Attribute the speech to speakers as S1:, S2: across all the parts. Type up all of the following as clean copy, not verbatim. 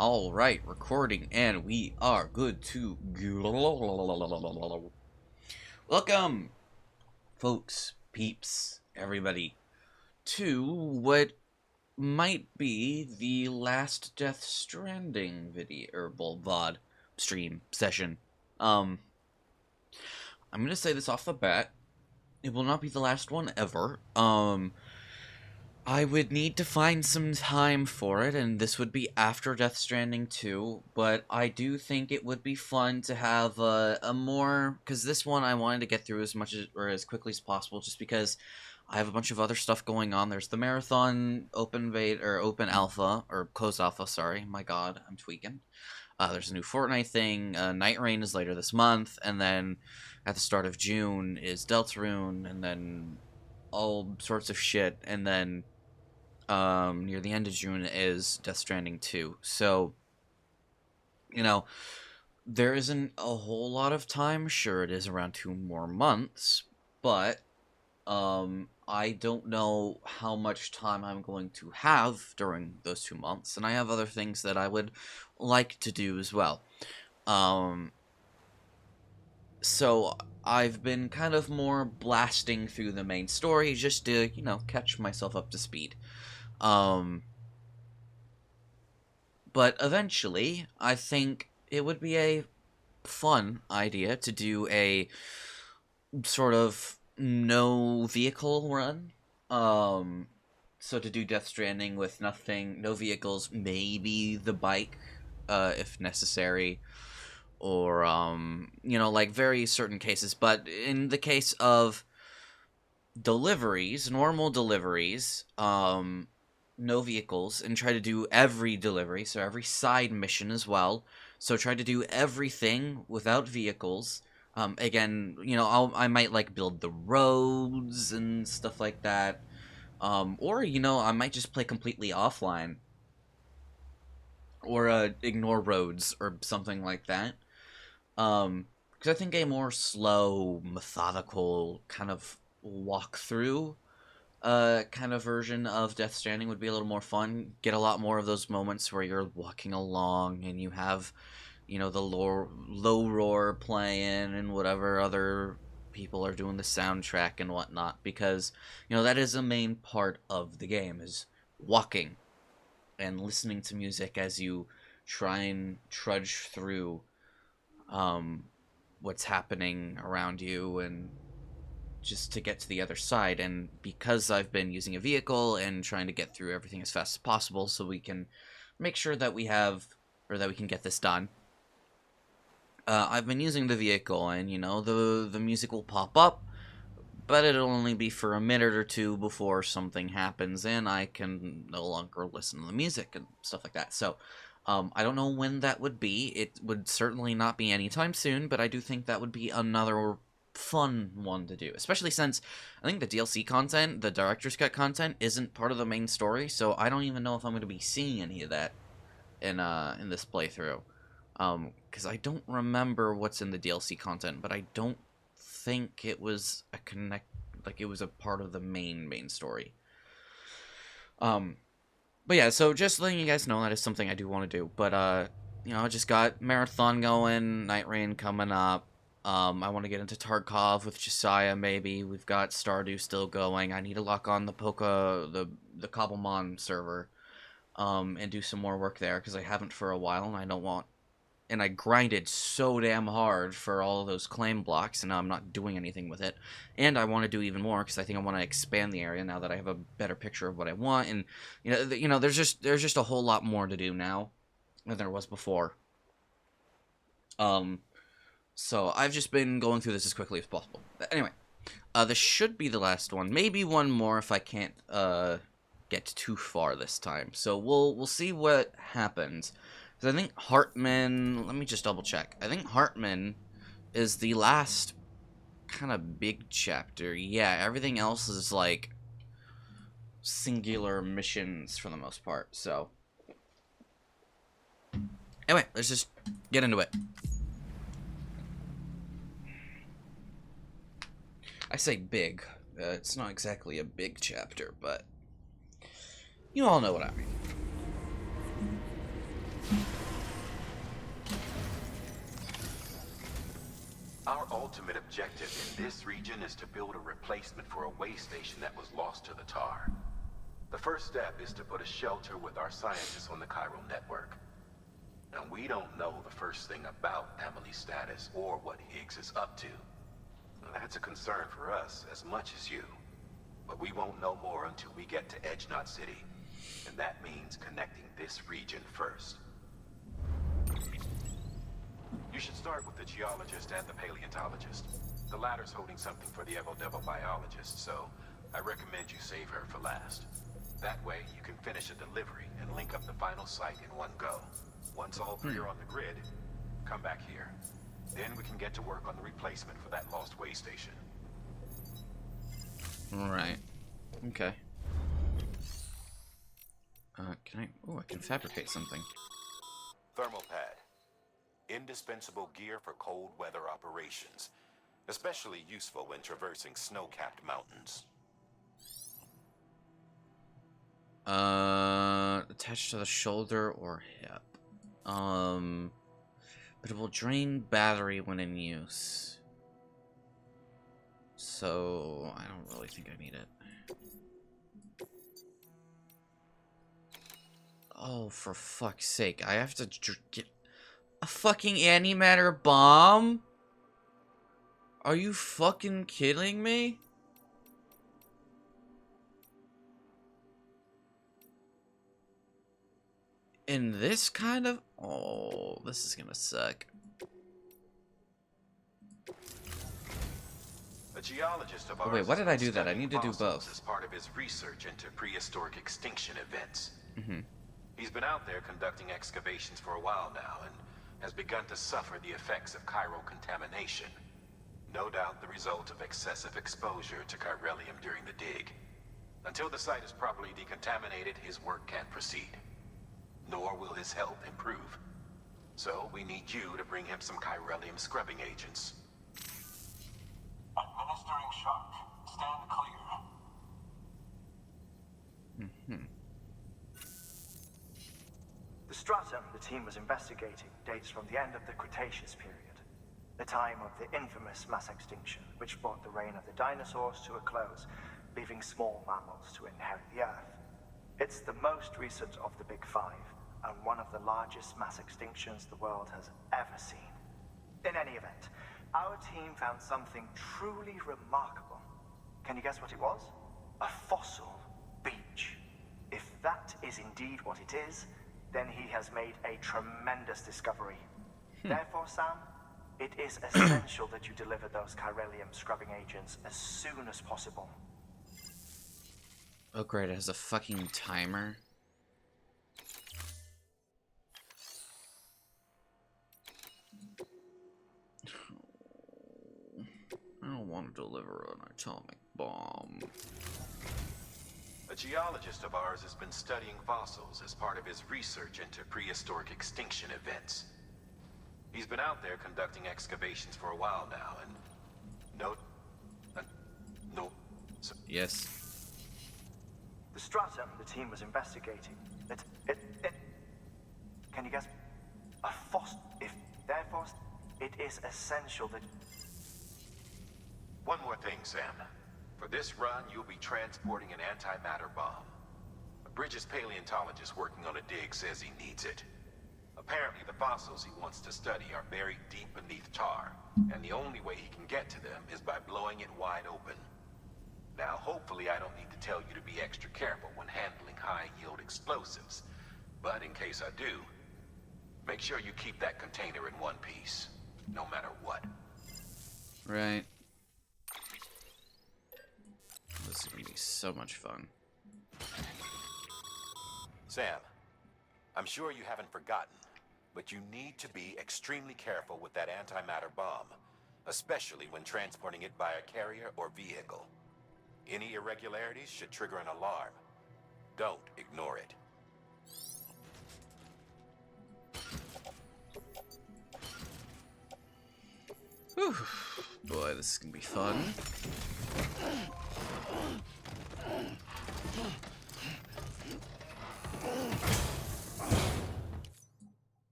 S1: Alright, recording, and we are good to go. Welcome, folks, peeps, everybody, to what might be the last Death Stranding video, or VOD stream session. I'm gonna say this off the bat. It will not be the last one ever. I would need to find some time for it, and this would be after Death Stranding 2, but I do think it would be fun to have a more, because this one I wanted to get through as much as, or as quickly as possible, just because I have a bunch of other stuff going on. There's the Marathon open beta, or open alpha, or closed alpha, sorry, my god, I'm tweaking. There's a new Fortnite thing, Night Rain is later this month, and then at the start of June is Deltarune, and then all sorts of shit, and then near the end of June is Death Stranding 2. So, there isn't a whole lot of time. Sure, it is around 2 more months, but I don't know how much time I'm going to have during those 2 months, and I have other things that I would like to do as well. So I've been kind of more blasting through the main story just to, catch myself up to speed. But eventually, I think it would be a fun idea to do a sort of no vehicle run. So to do Death Stranding with no vehicles, maybe the bike, if necessary, or, like very certain cases. But in the case of deliveries, normal deliveries, no vehicles, and try to do every delivery, so every side mission as well. So try to do everything without vehicles. Again, I might like build the roads and stuff like that. Or I might just play completely offline, or ignore roads or something like that. Because I think a more slow, methodical kind of walkthrough kind of version of Death Stranding would be a little more fun. Get a lot more of those moments where you're walking along and you have, the low roar playing and whatever other people are doing the soundtrack and whatnot. Because, that is a main part of the game, is walking and listening to music as you try and trudge through what's happening around you, and just to get to the other side. And because I've been using a vehicle and trying to get through everything as fast as possible so we can make sure that we have, or that we can get this done, I've been using the vehicle, and the music will pop up, but it'll only be for a minute or two before something happens and I can no longer listen to the music and stuff like that. So I don't know when that would be. It would certainly not be anytime soon, but I do think that would be another fun one to do, especially since I think the DLC content, the director's cut content, isn't part of the main story, so I don't even know if I'm going to be seeing any of that in this playthrough, because I don't remember what's in the DLC content, but I don't think it was it was a part of the main story. But yeah, so just letting you guys know that is something I do want to do. But I just got Marathon going, Night Rain coming up. I want to get into Tarkov with Josiah, maybe. We've got Stardew still going. I need to lock on the the Cobblemon server, and do some more work there, because I haven't for a while, and I don't want... And I grinded so damn hard for all of those claim blocks, and now I'm not doing anything with it. And I want to do even more, because I think I want to expand the area now that I have a better picture of what I want. And there's just a whole lot more to do now than there was before. So I've just been going through this as quickly as possible. But anyway, this should be the last one. Maybe one more if I can't get too far this time. So we'll see what happens. I think Hartman... Let me just double check. I think Hartman is the last kind of big chapter. Yeah, everything else is like singular missions for the most part. So anyway, let's just get into it. I say big. It's not exactly a big chapter, but you all know what I mean.
S2: Our ultimate objective in this region is to build a replacement for a way station that was lost to the tar. The first step is to put a shelter with our scientists on the Chiral network. Now, we don't know the first thing about Emily's status or what Higgs is up to. That's a concern for us as much as you. But we won't know more until we get to Edge Knot City. And that means connecting this region first. You should start with the geologist and the paleontologist. The latter's holding something for the Evo-Devo biologist, so I recommend you save her for last. That way, you can finish a delivery and link up the final site in one go. Once all three are on the grid, come back here. Then we can get to work on the replacement for that lost way station.
S1: Alright. Okay. Can I... Oh, I can fabricate something.
S2: Thermal pad. Indispensable gear for cold weather operations. Especially useful when traversing snow-capped mountains.
S1: Attached to the shoulder or hip. But it will drain battery when in use. So, I don't really think I need it. Oh, for fuck's sake. I have to get a fucking antimatter bomb? Are you fucking kidding me? In this kind of... Oh, this is gonna suck.
S2: A geologist of ours.
S1: Oh, wait, why did I do that? I need to do both.
S2: As part of his research into prehistoric extinction events.
S1: Mm-hmm.
S2: He's been out there conducting excavations for a while now and has begun to suffer the effects of chiral contamination. No doubt the result of excessive exposure to chiralium during the dig. Until the site is properly decontaminated, his work can't proceed. Nor will his health improve. So we need you to bring him some chiralium scrubbing agents.
S3: Administering shock. Stand clear.
S1: Mm-hmm.
S3: The stratum the team was investigating dates from the end of the Cretaceous period, the time of the infamous mass extinction, which brought the reign of the dinosaurs to a close, leaving small mammals to inherit the Earth. It's the most recent of the Big Five, and one of the largest mass extinctions the world has ever seen. In any event, our team found something truly remarkable. Can you guess what it was? A fossil beach. If that is indeed what it is, then he has made a tremendous discovery. Therefore, Sam, it is essential that you deliver those chiralium scrubbing agents as soon as possible.
S1: Oh great, it has a fucking timer. I don't want to deliver an atomic bomb.
S2: A geologist of ours has been studying fossils as part of his research into prehistoric extinction events. He's been out there conducting excavations for a while now, and
S1: Yes.
S3: The stratum the team was investigating, can you guess? A fossil. If therefore, it is essential that.
S2: One more thing, Sam. For this run, you'll be transporting an antimatter bomb. A Bridges paleontologist working on a dig says he needs it. Apparently, the fossils he wants to study are buried deep beneath tar, and the only way he can get to them is by blowing it wide open. Now, hopefully I don't need to tell you to be extra careful when handling high-yield explosives, but in case I do, make sure you keep that container in one piece, no matter what.
S1: Right. This is gonna be so much fun.
S2: Sam, I'm sure you haven't forgotten, but you need to be extremely careful with that antimatter bomb, especially when transporting it by a carrier or vehicle. Any irregularities should trigger an alarm. Don't ignore it.
S1: Whew. Boy, this is gonna be fun.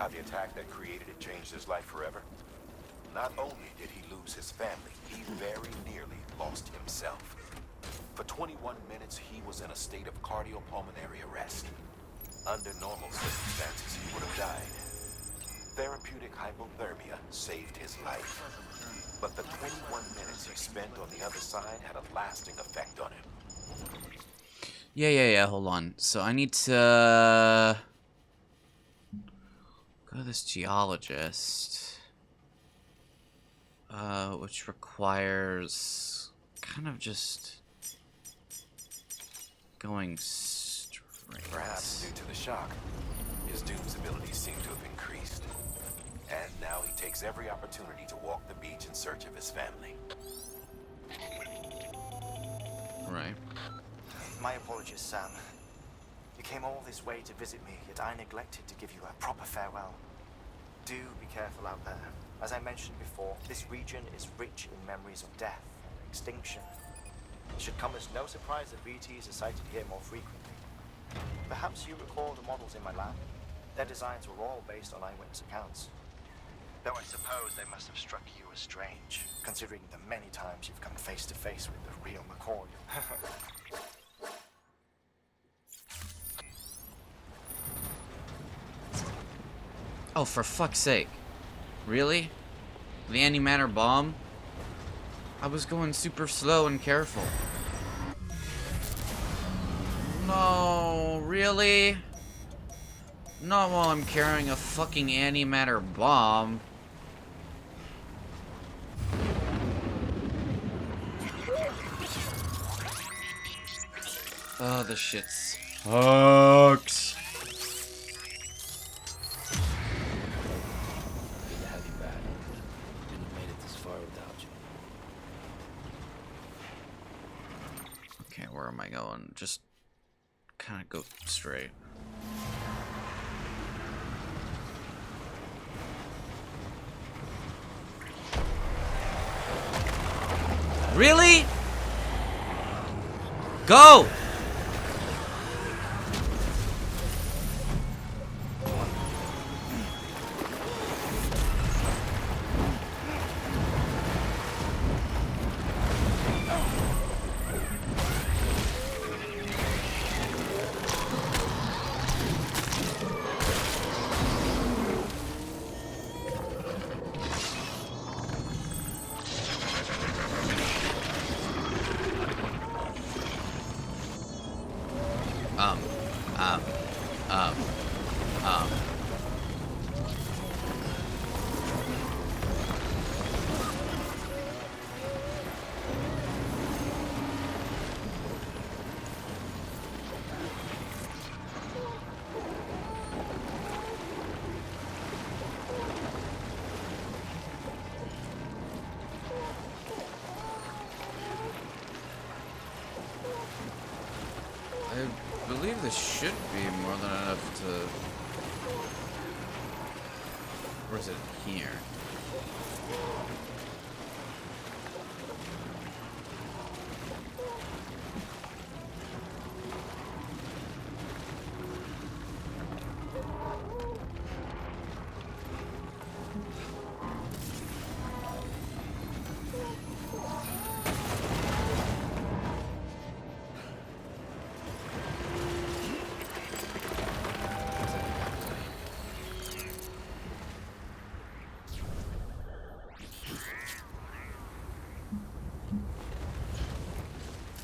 S2: How the attack that created it changed his life forever? Not only did he lose his family, he very nearly lost himself. For 21 minutes, he was in a state of cardiopulmonary arrest. Under normal circumstances, he would have died. Therapeutic hypothermia saved his life. But the 21 minutes he spent on the other side had a lasting effect on him.
S1: Yeah, hold on. So I need to go to this geologist, which requires kind of just going straight.
S2: Perhaps due to the shock, his Doom's abilities seem to have increased. And now he takes every opportunity to walk the beach in search of his family.
S1: Right.
S3: My apologies, Sam. You came all this way to visit me, yet I neglected to give you a proper farewell. Do be careful out there. As I mentioned before, this region is rich in memories of death and extinction. It should come as no surprise that BTs are sighted here more frequently. Perhaps you recall the models in my lab? Their designs were all based on eyewitness accounts. Though I suppose they must have struck you as strange, considering the many times you've come face to face with the real McCoy.
S1: Oh, for fuck's sake. Really? The antimatter bomb? I was going super slow and careful. No, really? Not while I'm carrying a fucking antimatter bomb. Oh, this shit sucks.
S4: Good to have you back. Couldn't have made it this far without you.
S1: Okay, where am I going? Just kind of go straight. Really? Go! I believe this should be more than enough to... Or is it here?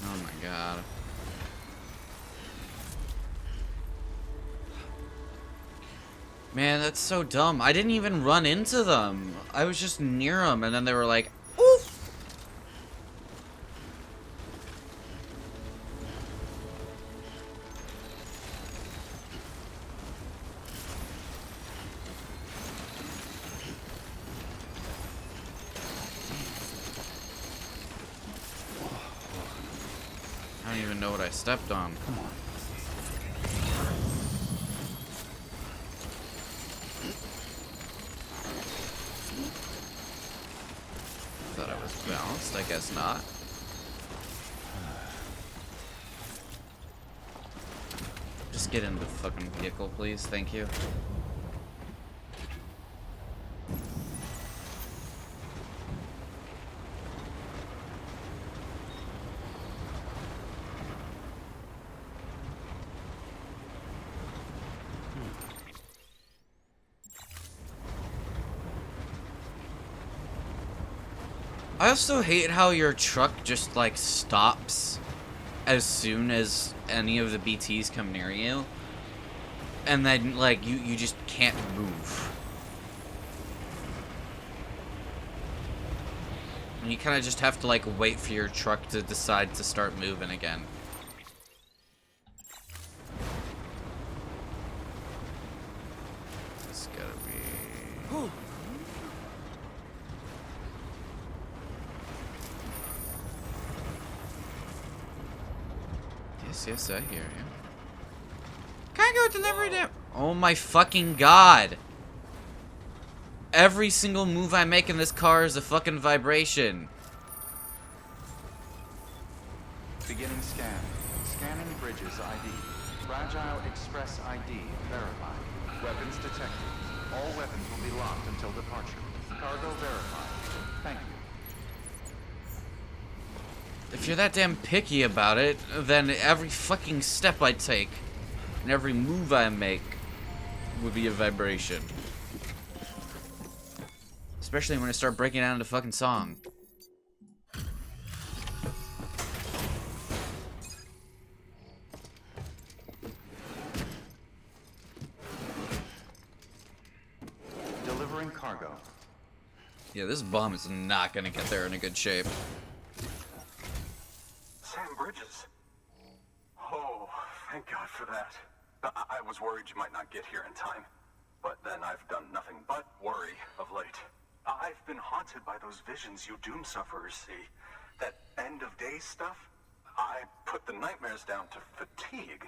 S1: Oh my god. Man, that's so dumb. I didn't even run into them. I was just near them, and then they were like, oof! I don't even know what I stepped on. Come on. Thought I was balanced, I guess not. Just get in the fucking vehicle, please. Thank you. I also hate how your truck just, like, stops as soon as any of the BTs come near you. And then, like, you just can't move. And you kind of just have to, like, wait for your truck to decide to start moving again. It's gotta be... Yes, I hear you. Cargo delivery to... Oh my fucking god. Every single move I make in this car is a fucking vibration.
S5: Beginning scan. Scanning bridges ID. Fragile Express ID verified. Weapons detected. All weapons will be locked until departure. Cargo verified. Thank you.
S1: If you're that damn picky about it, then every fucking step I take and every move I make would be a vibration. Especially when I start breaking down into fucking song.
S5: Delivering cargo.
S1: Yeah, this bomb is not gonna get there in a good shape.
S2: Sam Bridges. Oh, thank God for that. I was worried you might not get here in time. But then I've done nothing but worry of late. I've been haunted by those visions you doom sufferers see. That end of days stuff. I put the nightmares down to fatigue.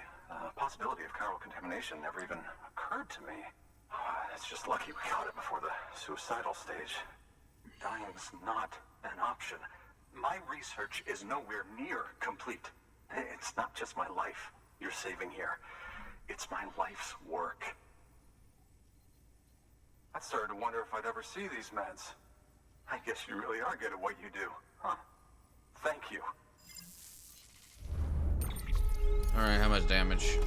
S2: Possibility of chiral contamination never even occurred to me. It's just lucky we got it before the suicidal stage. Dying's not an option. My research is nowhere near complete. It's not just my life you're saving here. It's my life's work. I started to wonder if I'd ever see these meds. I guess you really are good at what you do, huh? Thank you.
S1: Alright, how much damage?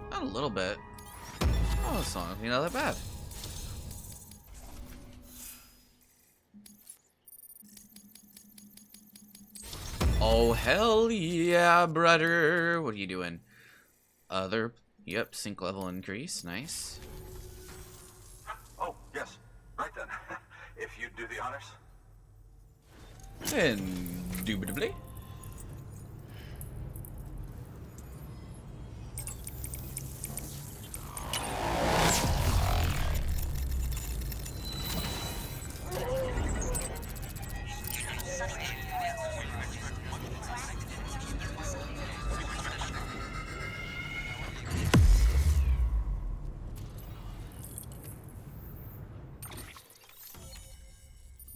S1: Not a little bit. Oh, it's not that bad. Oh, hell yeah, brother. What are you doing? Yep, sync level increase. Nice.
S2: Oh, yes. Right then. If you'd do the honors.
S1: Indubitably.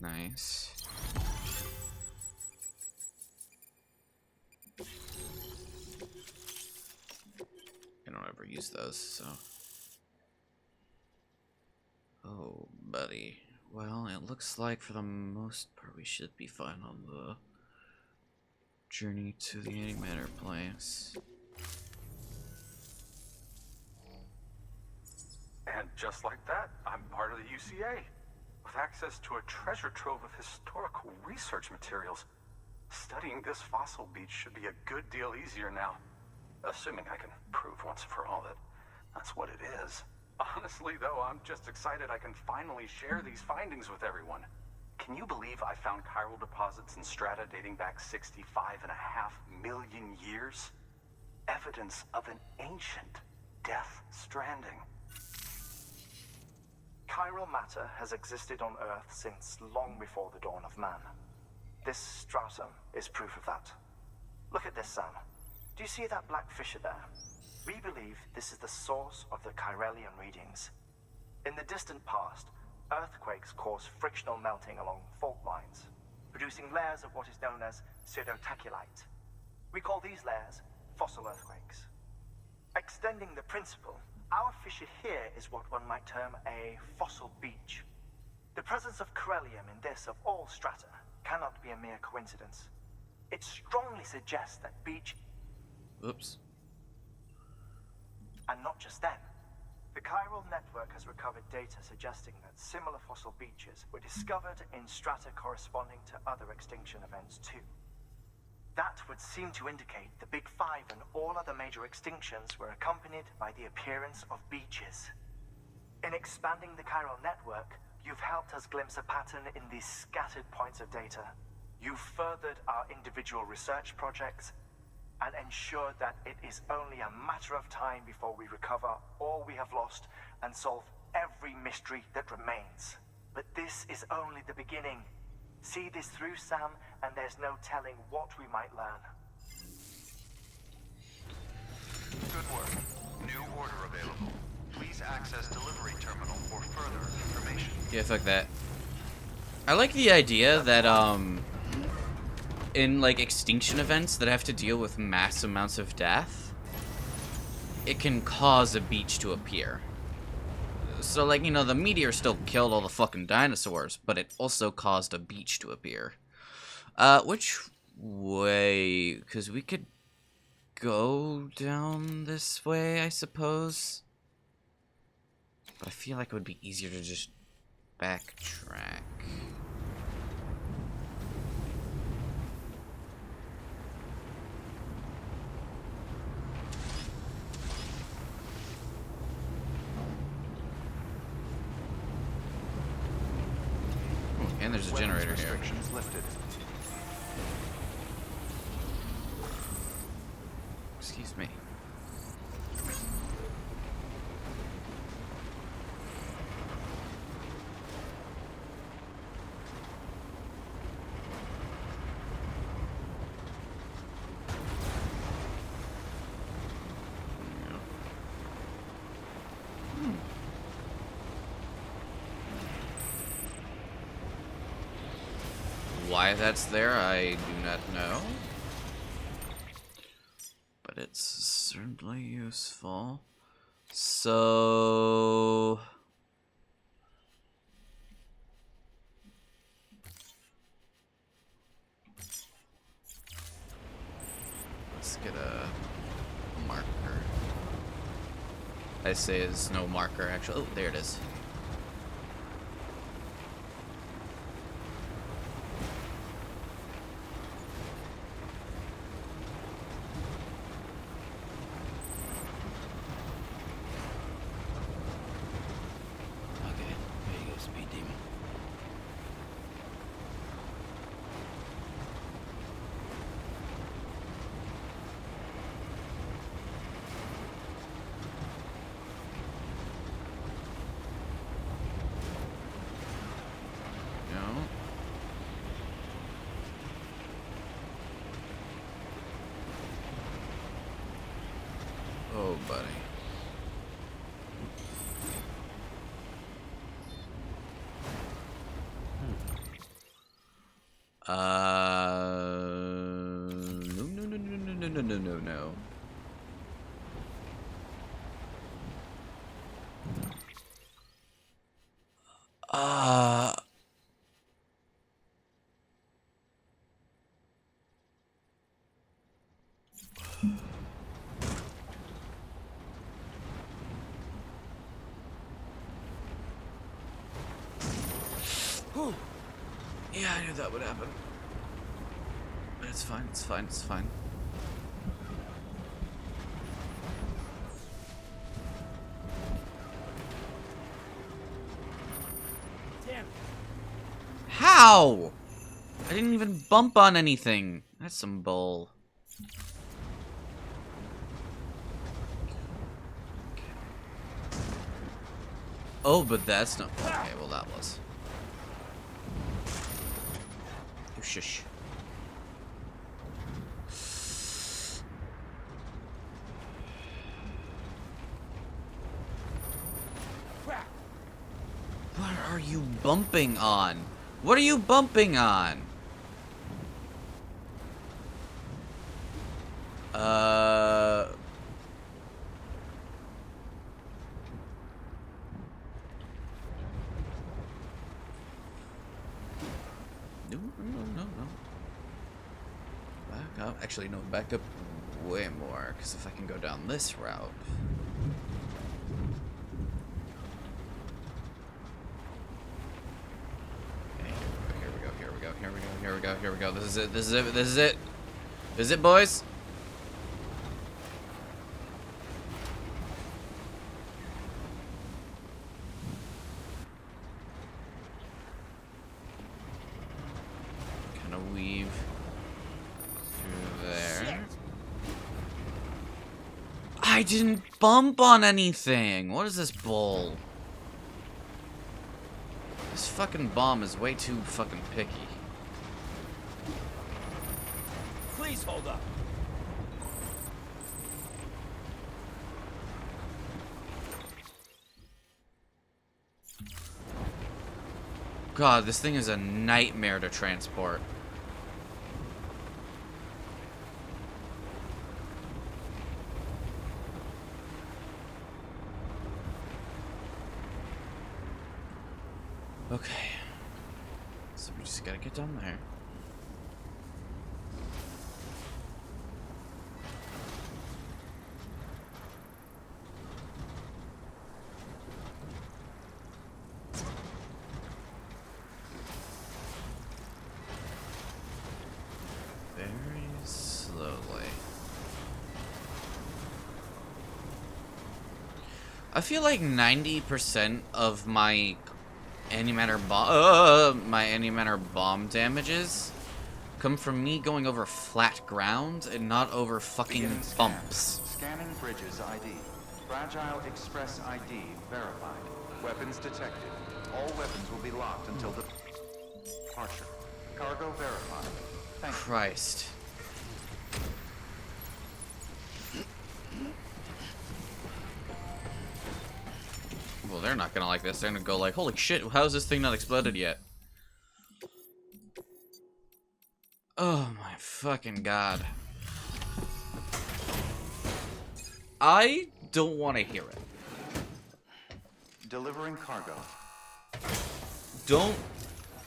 S1: Nice. I don't ever use those, so. Oh, buddy. Well, it looks like for the most part we should be fine on the journey to the antimatter place.
S2: And just like that, I'm part of the UCA. With access to a treasure trove of historical research materials. Studying this fossil beach should be a good deal easier now. Assuming I can prove once for all that that's what it is. Honestly, though, I'm just excited I can finally share these findings with everyone. Can you believe I found chiral deposits in strata dating back 65.5 million years? Evidence of an ancient Death Stranding.
S3: Chiral matter has existed on Earth since long before the dawn of man. This stratum is proof of that. Look at this, Sam. Do you see that black fissure there? We believe this is the source of the Chiralian readings. In the distant past, earthquakes cause frictional melting along fault lines, producing layers of what is known as pseudotaculite. We call these layers fossil earthquakes. Extending the principle, our fissure here is what one might term a fossil beach. The presence of corellium in this of all strata cannot be a mere coincidence. It strongly suggests that beach...
S1: Oops.
S3: And not just then. The The chiral network has recovered data suggesting that similar fossil beaches were discovered in strata corresponding to other extinction events too. That would seem to indicate the Big Five and all other major extinctions were accompanied by the appearance of beaches. In expanding the chiral network, you've helped us glimpse a pattern in these scattered points of data. You've furthered our individual research projects and ensured that it is only a matter of time before we recover all we have lost and solve every mystery that remains. But this is only the beginning. See this through, Sam, and there's no telling what we might learn.
S5: Good work. New order available. Please access delivery terminal for further information.
S1: Yeah, fuck that. I like the idea that, in, like, extinction events that have to deal with mass amounts of death, it can cause a beach to appear. So, like, you know, the meteor still killed all the fucking dinosaurs, but it also caused a beach to appear. Which way? Because we could go down this way, I suppose. But I feel like it would be easier to just backtrack. And there's a generator here.
S5: Restrictions lifted.
S1: Excuse me. Why that's there, I do not know. But it's certainly useful. So... let's get a marker. I say there's no marker, actually. Oh, there it is. Oh, buddy. No. Whew. Yeah, I knew that would happen. But it's fine, it's fine, it's fine.
S4: Damn.
S1: How? I didn't even bump on anything. That's some bull. Oh, but that's not... okay, well that was. Oh, shush.
S4: Crap.
S1: What are you bumping on? What are you bumping on? No. Back up. Actually, no, back up way more, because if I can go down this route... we go, here we go. This is it, this is it, this is it. This is it, boys. Kind of weave through there. I didn't bump on anything. What is this bull? This fucking bomb is way too fucking picky.
S4: Please hold up.
S1: God, this thing is a nightmare to transport. Okay. So we just gotta get down there. Very slowly. I feel like 90% of my antimatter bomb damages come from me going over flat ground and not over fucking
S5: Beginning scan.
S1: bumps.
S5: Scanning bridges ID. Fragile Express ID verified. Weapons detected. All weapons will be locked until departure. Cargo verified. Thank you.
S1: Christ. Well, they're not gonna like this. They're gonna go like, holy shit, how is this thing not exploded yet? Oh my fucking god. I don't want to hear it.
S5: Delivering cargo.
S1: Don't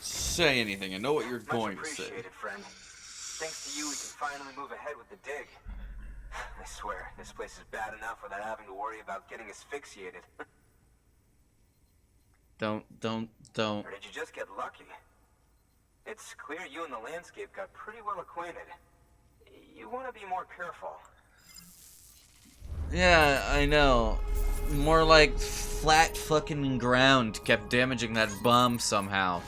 S1: say anything. I know what you're going to say.
S3: Appreciated, friend. Thanks to you, we can finally move ahead with the dig. I swear, this place is bad enough without having to worry about getting asphyxiated.
S1: Don't.
S3: Or did you just get lucky? It's clear you and the landscape got pretty well acquainted. You want to be more careful.
S1: Yeah, I know. More like flat fucking ground kept damaging that bomb somehow.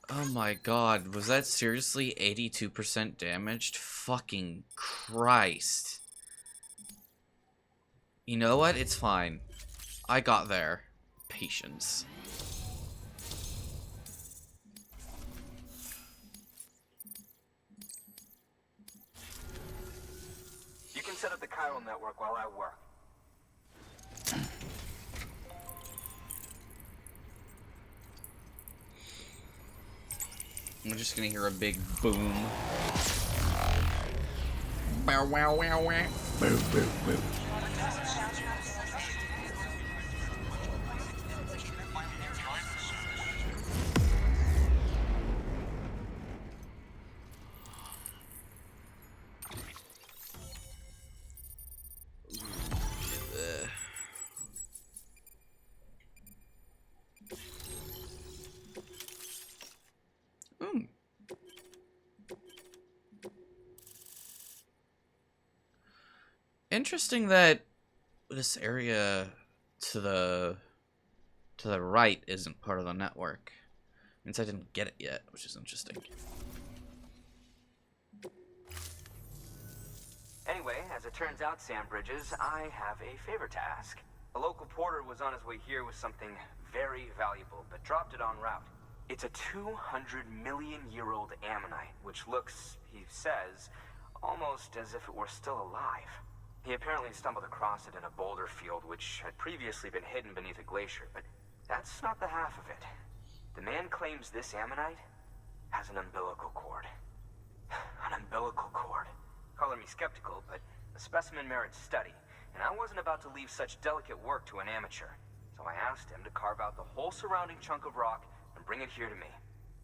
S1: Oh my god, was that seriously 82% damaged? Fucking Christ. You know what? It's fine. I got there. Patience.
S3: You can set up the chiral network while I work.
S1: I'm just gonna hear a big boom. Bow wow wow wow. Boo boo boo. Interesting that this area to the right isn't part of the network. Means I didn't get it yet, which is interesting.
S6: Anyway, as it turns out, Sam Bridges, I have a favor to ask. A local porter was on his way here with something very valuable, but dropped it en route. It's a 200-million-year-old ammonite, which looks, he says, almost as if it were still alive. He apparently stumbled across it in a boulder field which had previously been hidden beneath a glacier, but that's not the half of it. The man claims this ammonite has an umbilical cord. An umbilical cord. Color me skeptical, but the specimen merits study, and I wasn't about to leave such delicate work to an amateur. So I asked him to carve out the whole surrounding chunk of rock and bring it here to me.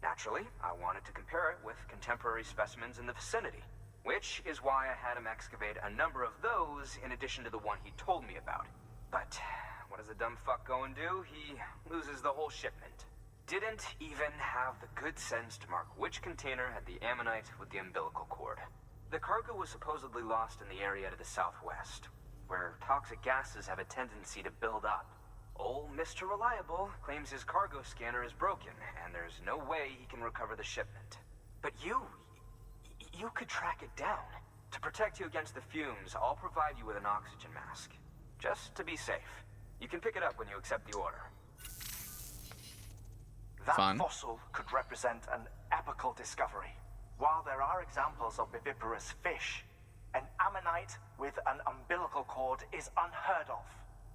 S6: Naturally, I wanted to compare it with contemporary specimens in the vicinity, which is why I had him excavate a number of those in addition to the one he told me about. But what does the dumb fuck go and do? He loses the whole shipment. didn't even have the good sense to mark which container had the ammonite with the umbilical cord. The cargo was supposedly lost in the area to the southwest, where toxic gases have a tendency to build up. Old Mr. Reliable claims his cargo scanner is broken, and there's no way he can recover the shipment. But you could track it down. To protect you against the fumes, I'll provide you with an oxygen mask. Just to be safe. You can pick it up when you accept the order.
S3: That
S1: Fun.
S3: fossil could represent an epical discovery. While there are examples of viviparous fish, an ammonite with an umbilical cord is unheard of.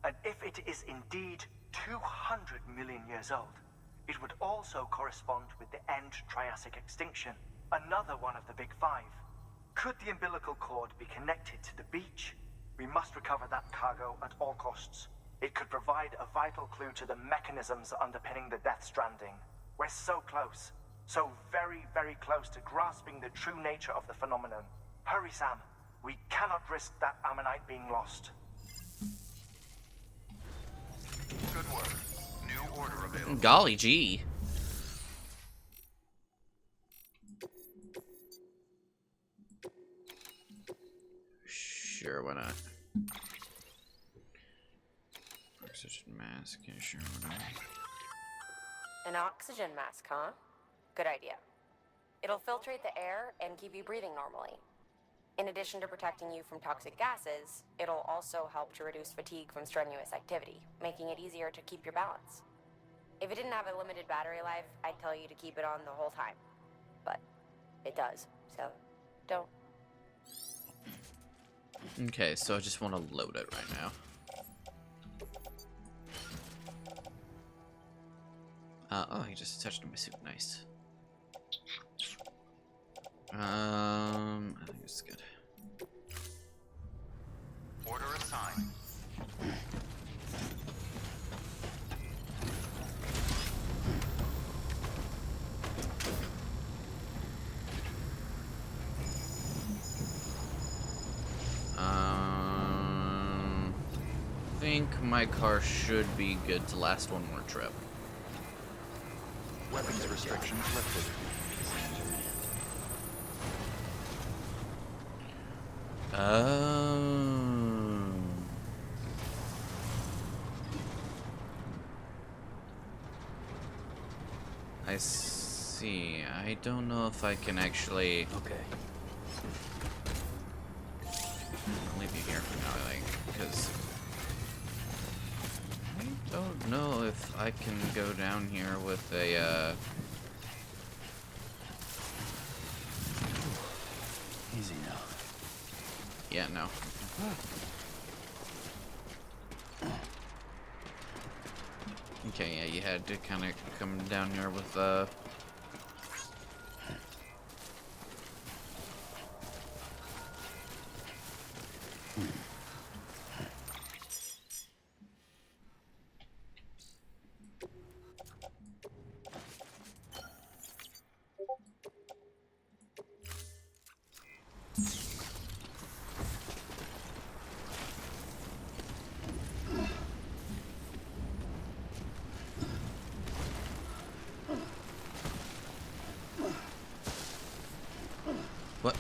S3: And if it is indeed 200 million years old, it would also correspond with the end Triassic extinction, another one of the big five. Could the umbilical cord be connected to the beach? We must recover that cargo at all costs. It could provide a vital clue to the mechanisms underpinning the Death Stranding. We're so close. So very, very close to grasping the true nature of the phenomenon. Hurry, Sam. We cannot risk that ammonite being lost.
S5: Good work. New order available.
S1: Golly gee. Sure, why not? Oxygen mask, yeah, sure, why not?
S7: An oxygen mask, huh? Good idea. It'll filtrate the air and keep you breathing normally. In addition to protecting you from toxic gases, it'll also help to reduce fatigue from strenuous activity, making it easier to keep your balance. If it didn't have a limited battery life, I'd tell you to keep it on the whole time. But it does, so don't.
S1: Okay, so I just want to load it right now. Oh, he just touched my suit. Nice. I think it's good.
S5: Order assigned.
S1: I think my car should be good to last one more trip.
S5: Weapons restrictions lifted.
S1: I see. I don't know if I can actually.
S4: Okay.
S1: I'll leave you here for now, I think, because I don't know if I can go down here with a.
S4: Easy now.
S1: Yeah, no. Okay, yeah, you had to kind of come down here with What?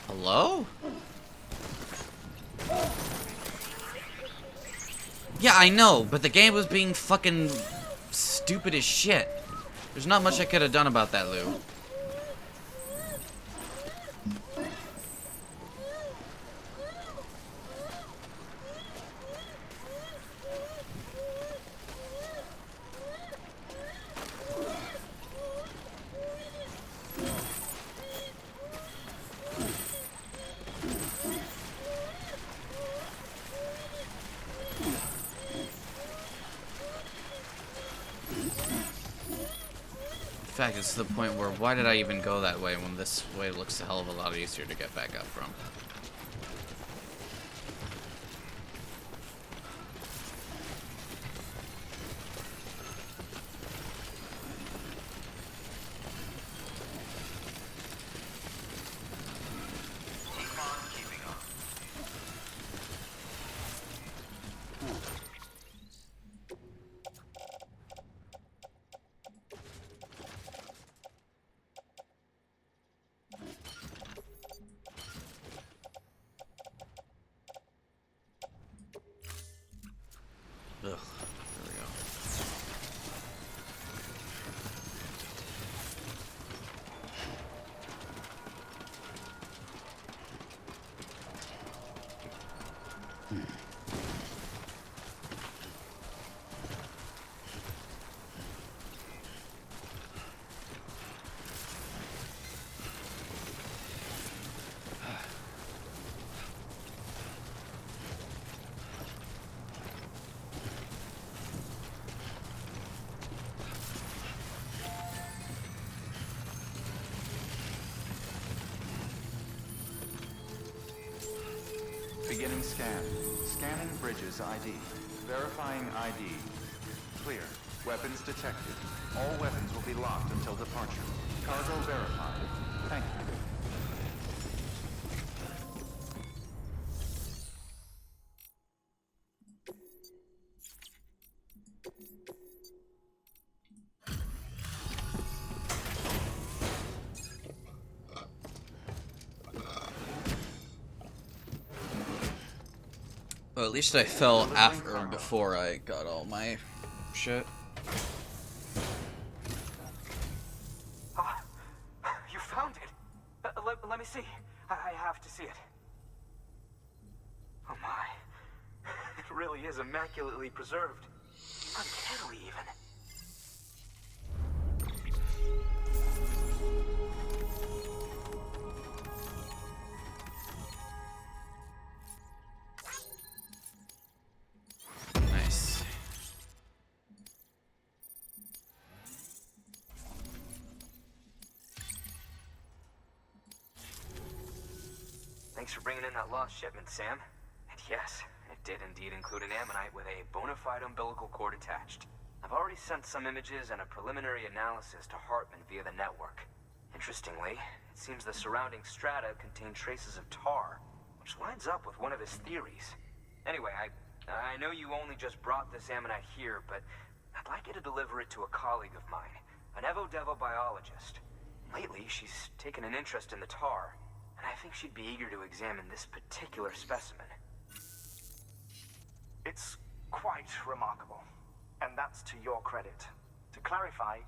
S1: Hello? Yeah, I know, but the game was being fucking stupid as shit. There's not much I could have done about that, Lou. In fact, it's to the point where why did I even go that way when this way looks a hell of a lot easier to get back up from?
S5: Keep on keeping on. scan. Scanning bridges ID. Verifying ID. Clear. Weapons detected. All weapons will be locked until departure. Cargo verified. Thank you.
S1: Well, at least I fell after before I got all my shit.
S6: You found it. Let me see. I have to see it. Oh my. It really is immaculately preserved. Uncannily even.
S1: Nice.
S6: Thanks for bringing in that lost shipment, Sam. And yes, it did indeed include an ammonite with a bona fide umbilical cord attached. I've already sent some images and a preliminary analysis to Hartman via the network. Interestingly, it seems the surrounding strata contain traces of tar, which lines up with one of his theories. Anyway, I know you only just brought this ammonite here, but I'd like you to deliver it to a colleague of mine, an Evo-Devo biologist. Lately, she's taken an interest in the tar, and I think she'd be eager to examine this particular specimen.
S3: It's quite remarkable, and that's to your credit. To clarify,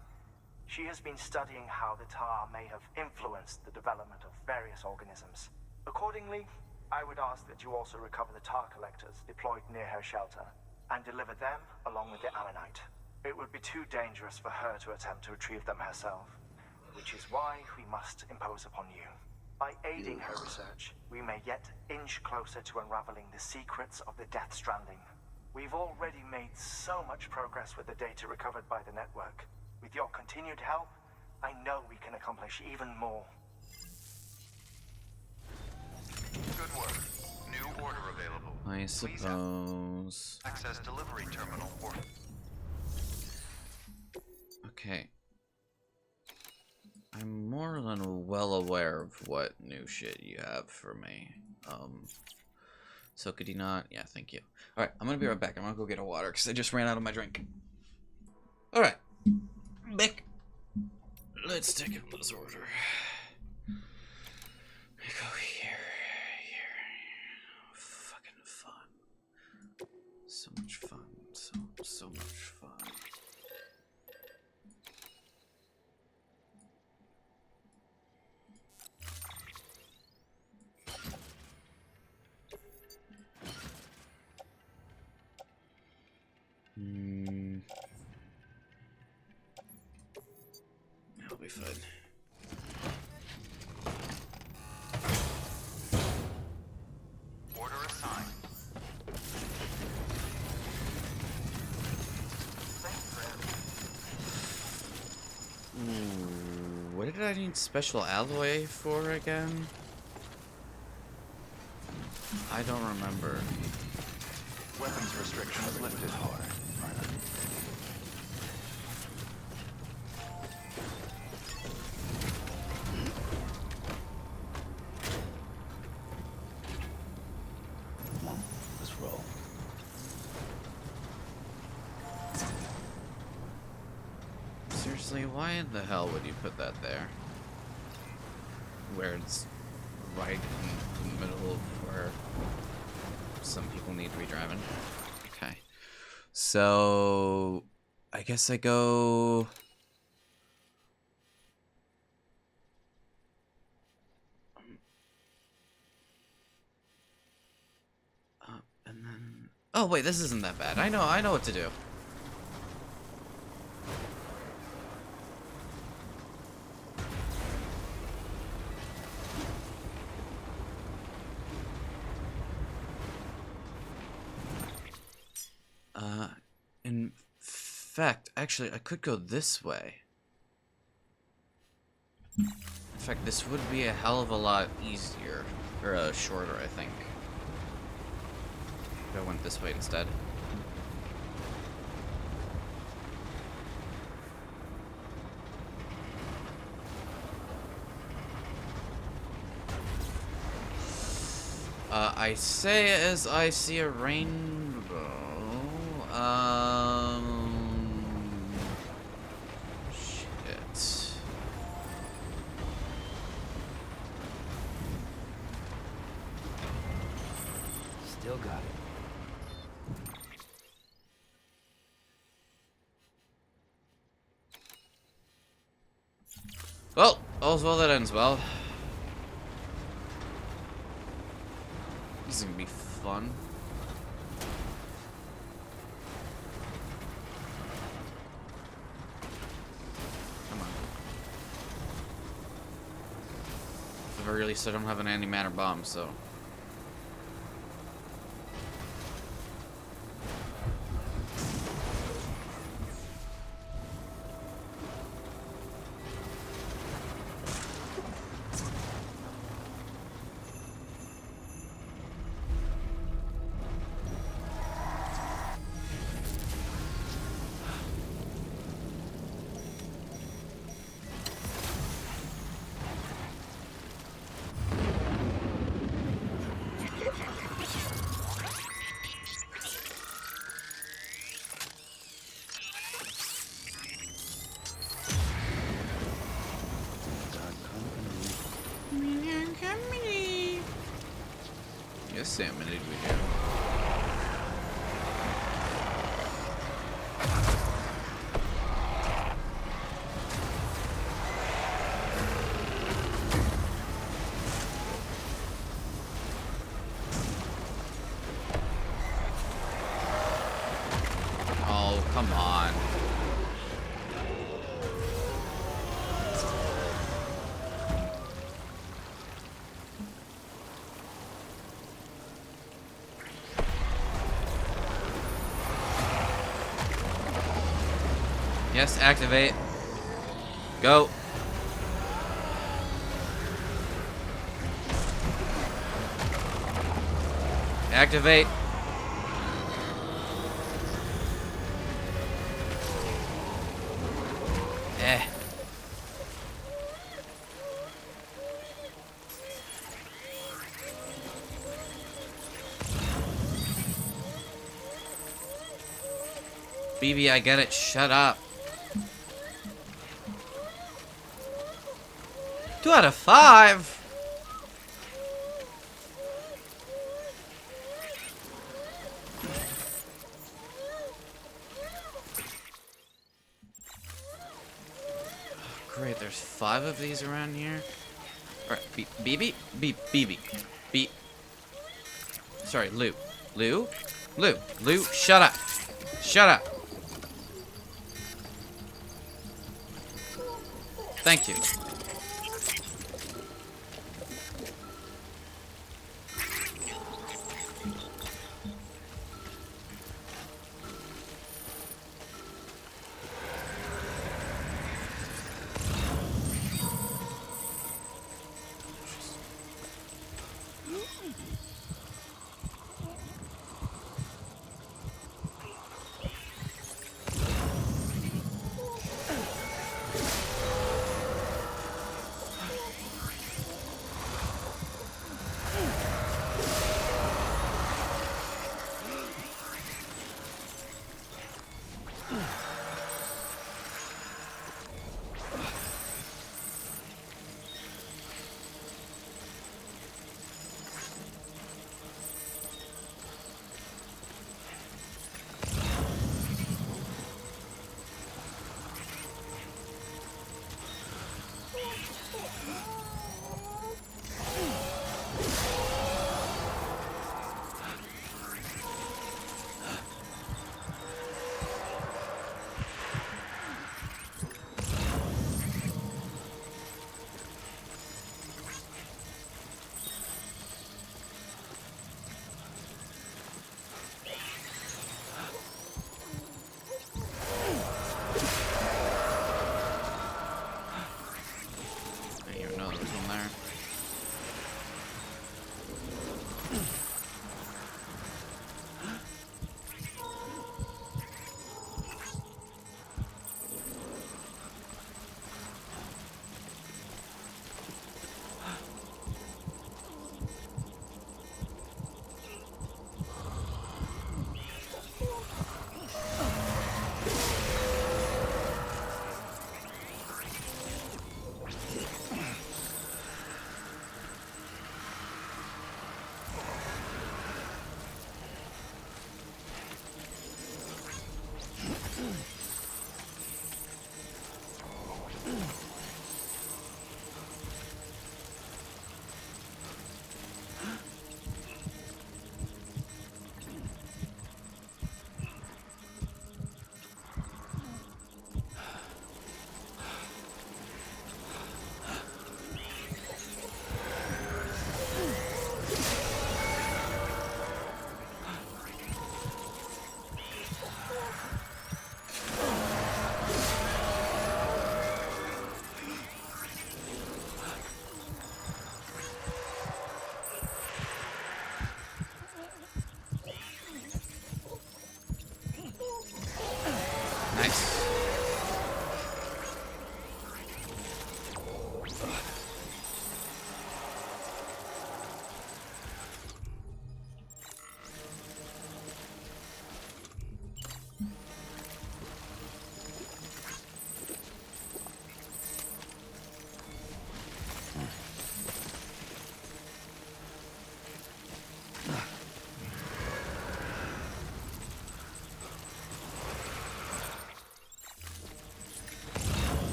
S3: she has been studying how the tar may have influenced the development of various organisms. Accordingly, I would ask that you also recover the tar collectors deployed near her shelter and deliver them along with the ammonite. It would be too dangerous for her to attempt to retrieve them herself, which is why we must impose upon you. By aiding her research, we may yet inch closer to unraveling the secrets of the Death Stranding. We've already made so much progress with the data recovered by the network. With your continued help, I know we can accomplish even more.
S5: Good work. New order available.
S1: I suppose.
S5: Access delivery terminal or...
S1: Okay. I'm more than well aware of what new shit you have for me. So could you not? Yeah, thank you. Alright, I'm gonna be right back. I'm gonna go get a water because I just ran out of my drink. Alright. Back. Let's take it in this order. We go here. Fucking fun. So much fun. So much fun. That'll be fun.
S5: Order assigned.
S1: Ooh, what did I need special alloy for again? I don't remember.
S5: Weapons restrictions lifted. Hard.
S4: Come on, let's roll.
S1: Seriously, why in the hell would you put that there? Where it's right in the middle of where some people need to be driving. Okay. So I guess I go up and then oh wait, this isn't that bad. I know what to do. In fact, actually, I could go this way. In fact, this would be a hell of a lot easier, or shorter, I think. I went this way instead. I say as I see a rainbow. Shit.
S4: Still got it.
S1: Well, all's well that ends well. This is gonna be fun. Come on. At the very least, I don't have an antimatter bomb, so. Yes, Sam, did we do? Oh, come on. Yes, activate. Go. Activate. Eh. BB, I get it. Shut up. 2 out of 5. Great, there's 5 of these around here. Alright, BB? BB. Beep. Sorry, Lou. Lou? Lou, shut up. Shut up. Thank you.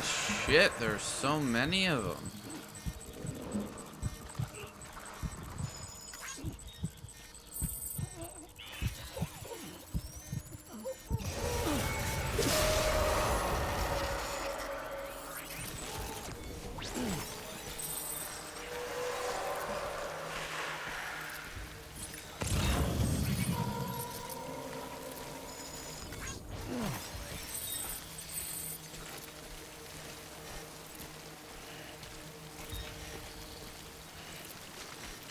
S1: shit, there's so many of them.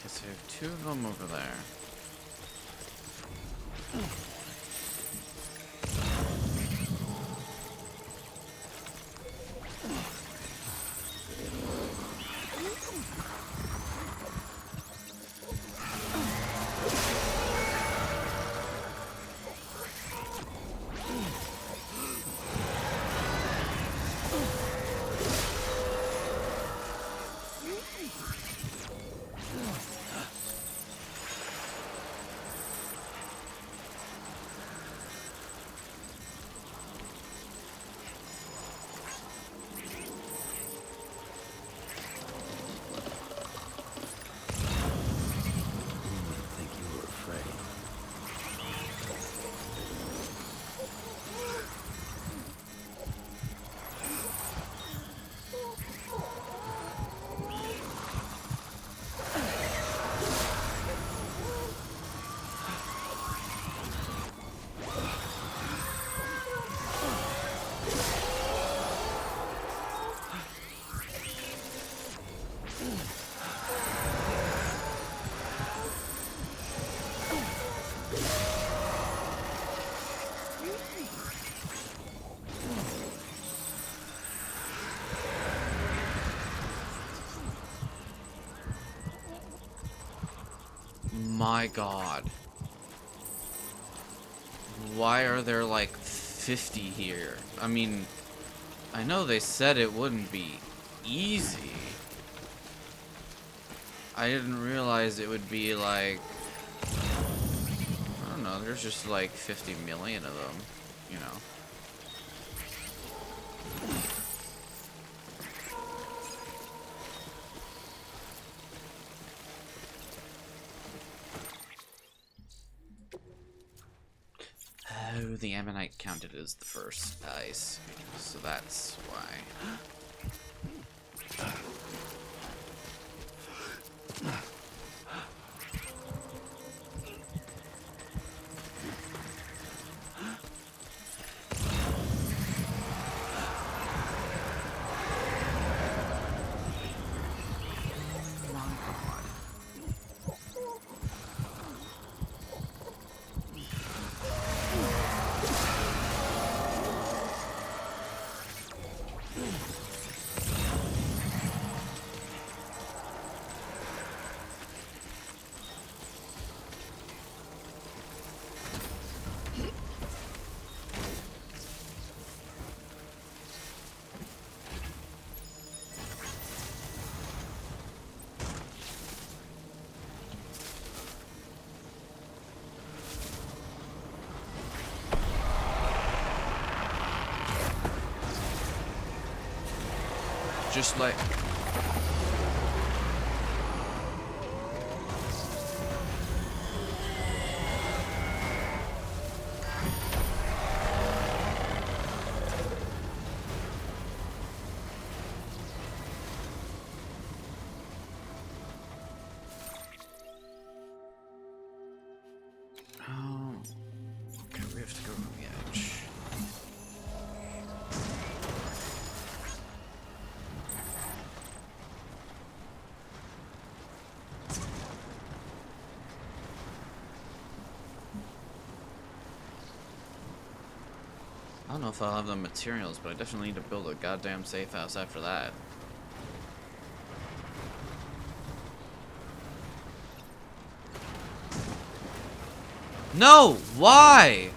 S1: So I have two of them over there. My god. Why are there like 50 here? I mean, I know they said it wouldn't be easy. I didn't realize it would be like, I don't know, there's just like 50 million of them, you know. Oh, the ammonite counted as the first ice, so that's why. Just like... Oh, okay, we have to go to the edge. I don't know if I'll have the materials, but I definitely need to build a goddamn safe house after that. No! Why?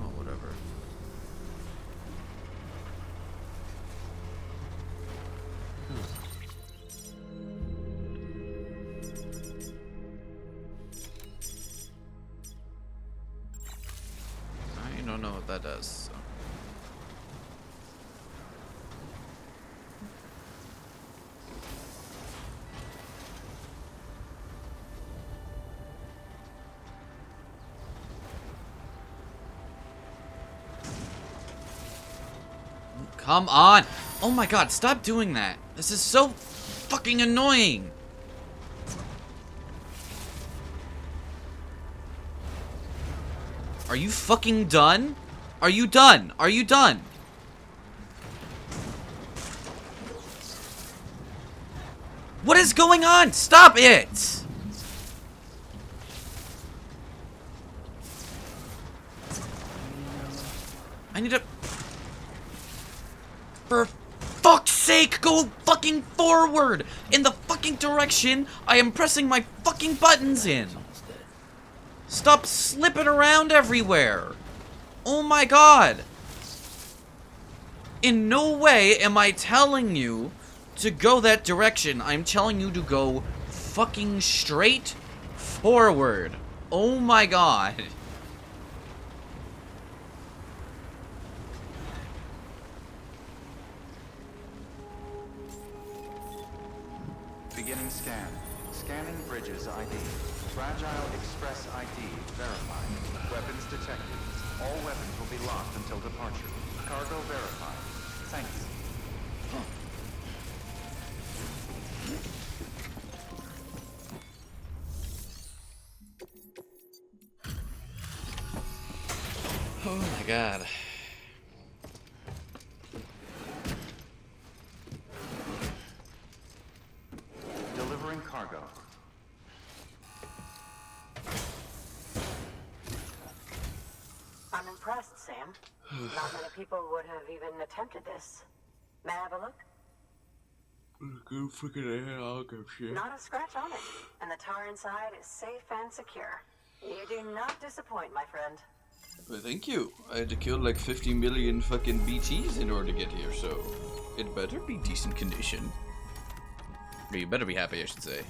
S1: Oh, whatever. don't know what that does. So. Come on! Oh my god, stop doing that! This is so fucking annoying! Are you fucking done? Are you done? Are you done? What is going on? Stop it! I need to... For fuck's sake, go fucking forward! In the fucking direction I am pressing my fucking buttons in! Stop slipping around everywhere! Oh my god! In no way am I telling you to go that direction. I'm telling you to go fucking straight forward. Oh my god.
S5: Beginning scan. Scanning bridges ID. Fragile Express ID verified. Weapons detected. All weapons will be locked until departure. Cargo verified. Thank you.
S1: Oh my god.
S5: Delivering cargo.
S8: I'm impressed, Sam. Not many people would have even attempted this. May I have a look?
S1: Go freaking ahead, I'll go shit.
S8: Not a scratch on it, and the tar inside is safe and secure. You do not disappoint, my friend.
S1: Well, thank you. I had to kill like 50 million fucking BTs in order to get here, so it better be decent condition. Or you better be happy, I should say.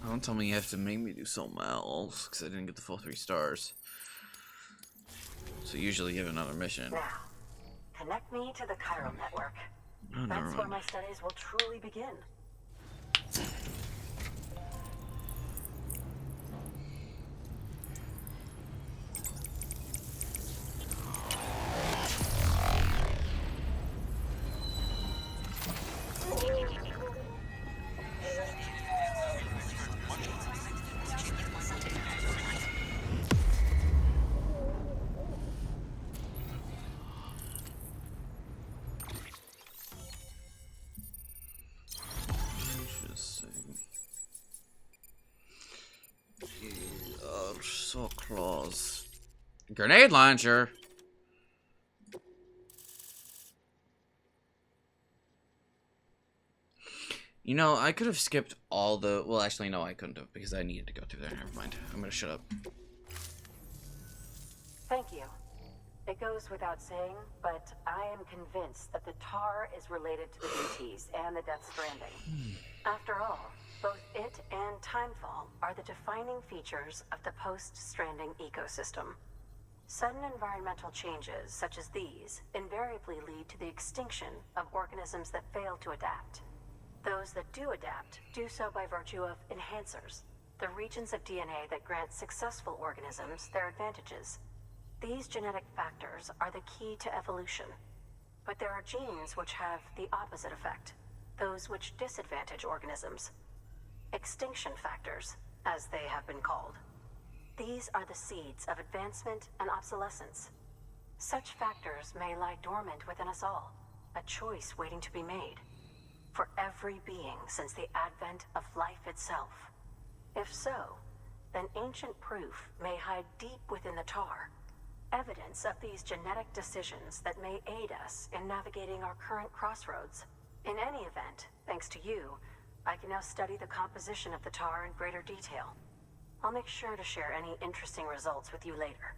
S1: Don't tell me you have to make me do something else, because I didn't get the full 3 stars. So usually you have another mission.
S8: Now, connect me to the chiral network.
S1: Oh, never
S8: That's where
S1: mind.
S8: my studies will truly begin.
S1: Interesting. Oh, so close. Grenade launcher. You know, I could have skipped all the... Well, actually, no, I couldn't have, because I needed to go through there. Never mind. I'm gonna shut up.
S8: Thank you. It goes without saying, but I am convinced that the tar is related to the BTs and the Death Stranding. After all, both it and Timefall are the defining features of the post-Stranding ecosystem. Sudden environmental changes such as these invariably lead to the extinction of organisms that fail to adapt. Those that do adapt do so by virtue of enhancers, the regions of DNA that grant successful organisms their advantages. These genetic factors are the key to evolution. But there are genes which have the opposite effect, those which disadvantage organisms. Extinction factors, as they have been called. These are the seeds of advancement and obsolescence. Such factors may lie dormant within us all, a choice waiting to be made. For every being since the advent of life itself. If so, then ancient proof may hide deep within the tar, evidence of these genetic decisions that may aid us in navigating our current crossroads. In any event, thanks to you, I can now study the composition of the tar in greater detail. I'll make sure to share any interesting results with you later.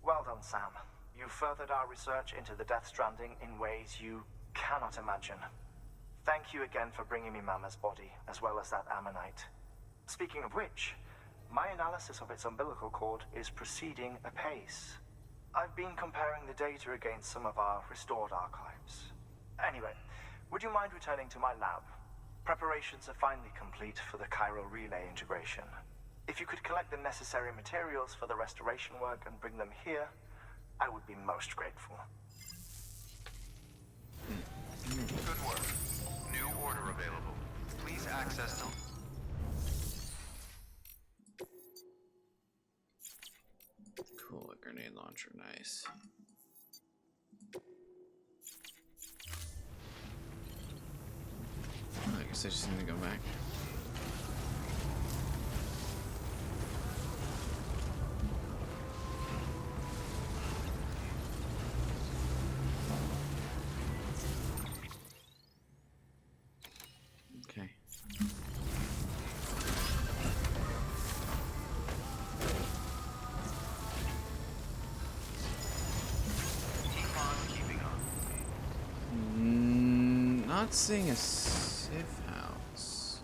S3: Well done, Sam. You furthered our research into the Death Stranding in ways you cannot imagine. Thank you again for bringing me Mama's body, as well as that ammonite. Speaking of which, my analysis of its umbilical cord is proceeding apace. I've been comparing the data against some of our restored archives. Anyway, would you mind returning to my lab? Preparations are finally complete for the chiral relay integration. If you could collect the necessary materials for the restoration work and bring them here, I would be most grateful.
S5: Good work. New order available. Please access the...
S1: Cool, a grenade launcher, nice. I guess I just need to go back. Okay. Not seeing a safe house.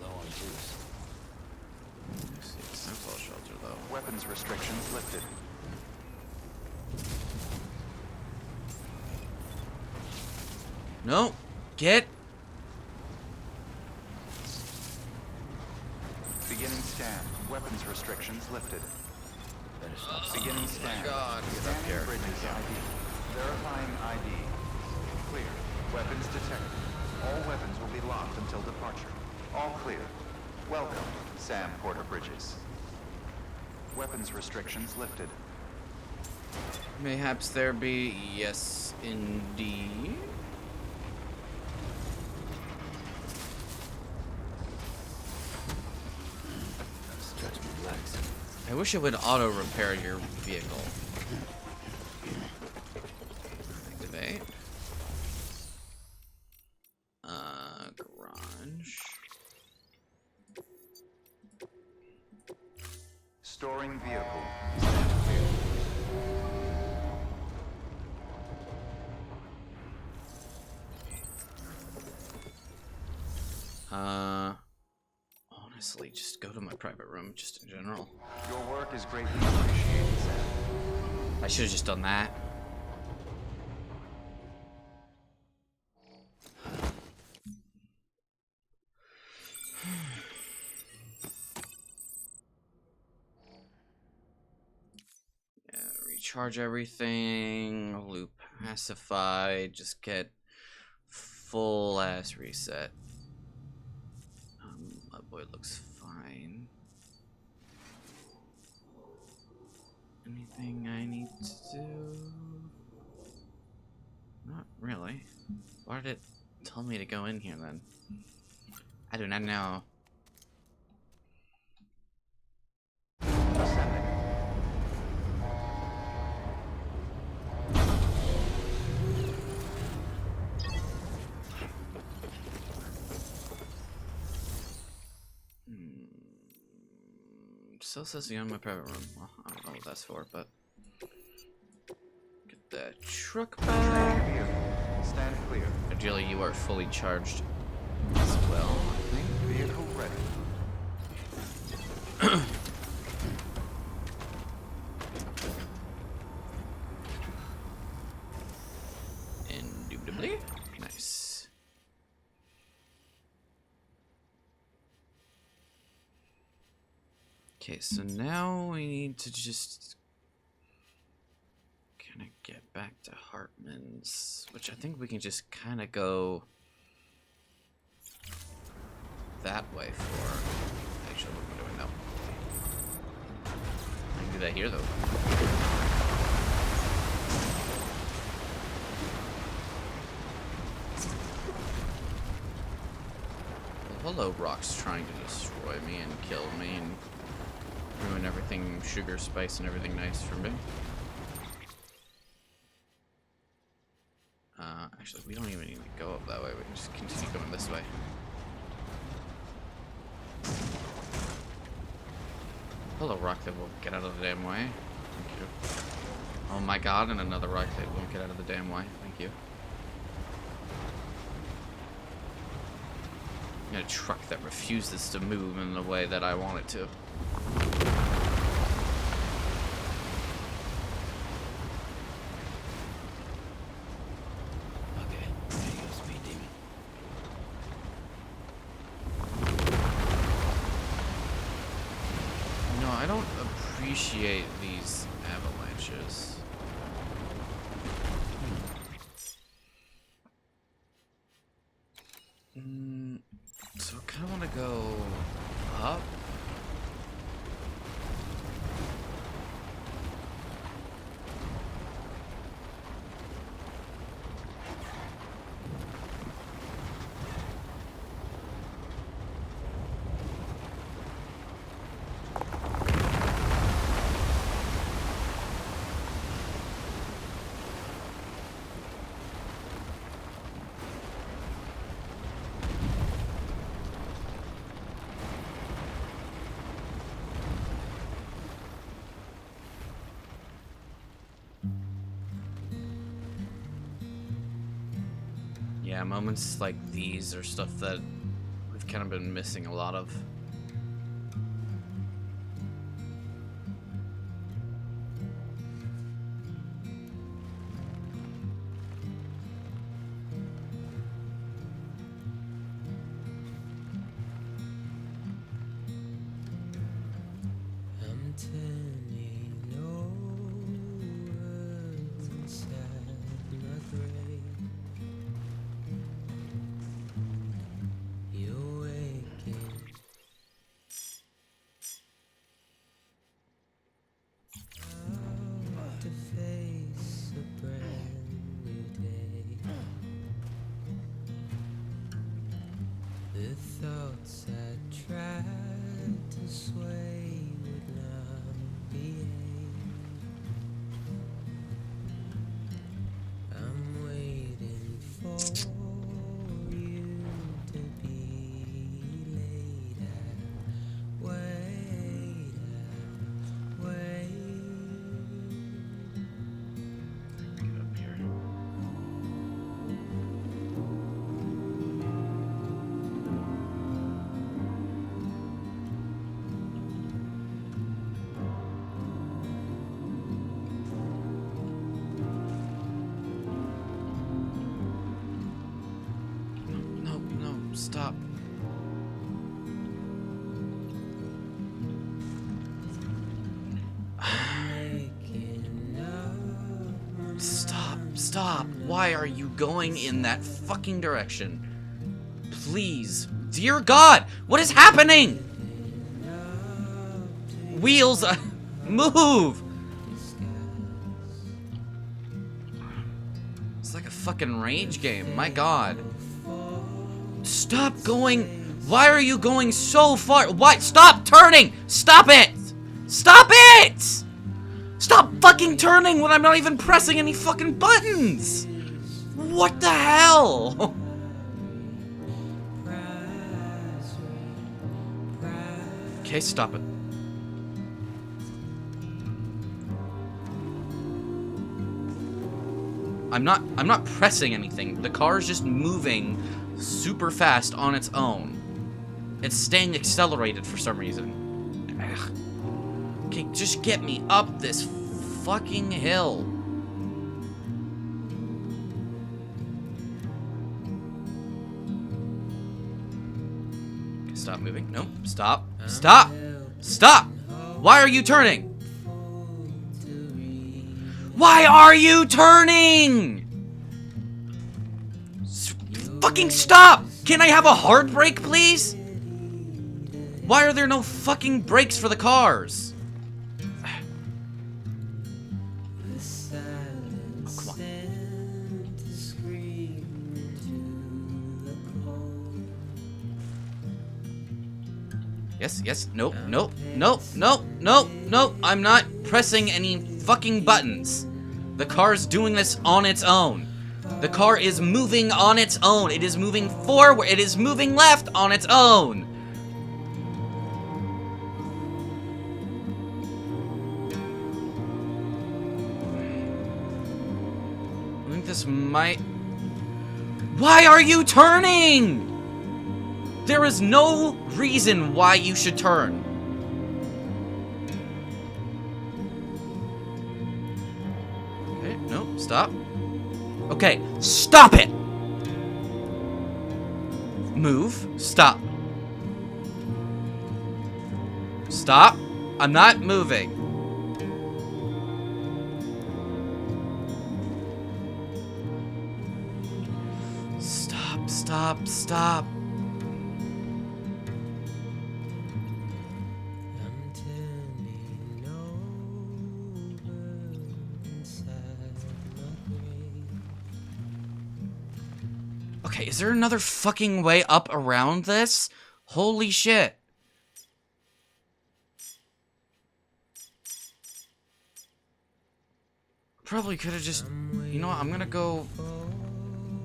S4: Low on juice.
S1: I see a simple shelter though.
S5: Weapons restrictions lifted.
S1: No, get.
S5: Beginning scan. Weapons restrictions lifted.
S4: Better stop.
S5: Beginning scan.
S1: God, get up
S5: Scanning
S1: here.
S5: Bridges ID. Verifying ID. Clear. Weapons detected. All weapons will be locked until departure. All clear. Welcome, Sam Porter Bridges. Weapons restrictions lifted.
S1: Mayhaps there be, yes, indeed.
S4: Stretch my legs.
S1: I wish it would auto repair your vehicle. Activate. Garage.
S5: Storing vehicle. Stand clear.
S1: Honestly, just go to my private room, just in general.
S5: Your work is greatly appreciated, Sam.
S1: I should have just done that. Yeah, recharge everything, loop pacify, just get full ass reset. My boy looks fine. Anything I need to do? Not really. Why did it tell me to go in here then? I do not know.
S5: Ascending.
S1: Still says you're in my private room. Well, I don't know what that's for, but get that truck back.
S5: Stand clear.
S1: Ideally, you are fully charged as well, I think.
S5: Vehicle ready.
S1: Indubitably. Nice. Okay, so now we need to just kind of get back to Hartman's, which I think we can just kind of go that way for. Actually, what am I doing now? I can do that here, though. Well, hello, rocks trying to destroy me and kill me and ruin everything, sugar, spice, and everything nice for me. Actually, we don't even need to go up that way. We can just continue going this way. Hello, rock that will get out of the damn way. Thank you. Oh my god, and another right. They won't get out of the damn way. Thank you. I got a truck that refuses to move in the way that I want it to.
S4: Okay, there you go, speed demon.
S1: No, I don't appreciate these avalanches. So I kind of want to go up. Yeah, moments like these are stuff that we've kind of been missing a lot of.
S4: I'm turning over inside my grave. You're waking. Out to face a brand new day. The thoughts I tried to sway would not behave. I'm waiting for you to be laid out. Wait.
S1: Get up here. No, stop. Stop. Why are you going in that fucking direction? Please. Dear God, what is happening? Wheels, move! It's like a fucking rage game, my God. Stop going. Why are you going so far? Why? Stop turning! Stop it! Stop it! Stop fucking turning when I'm not even pressing any fucking buttons! What the hell? Okay, stop it. I'm not pressing anything. The car is just moving super fast on its own. It's staying accelerated for some reason. Ugh. Okay, just get me up this fucking hill. Okay, stop moving. No, stop. Stop! Stop! Why are you turning? Why are you turning? Fucking stop! Can I have a hard brake, please? Why are there no fucking brakes for the cars? Oh, come on. Yes, nope. I'm not pressing any fucking buttons. The car's doing this on its own. The car is moving on its own. It is moving forward. It is moving left on its own. I think this might... Why are you turning? There is no reason why you should turn. Okay, no, stop. Okay, stop it! Move. Stop. Stop. I'm not moving. Stop, stop, stop.
S4: I'm turning over inside my grave.
S1: Okay, is there another fucking way up around this? Holy shit. Probably could have just... You know what, I'm gonna go...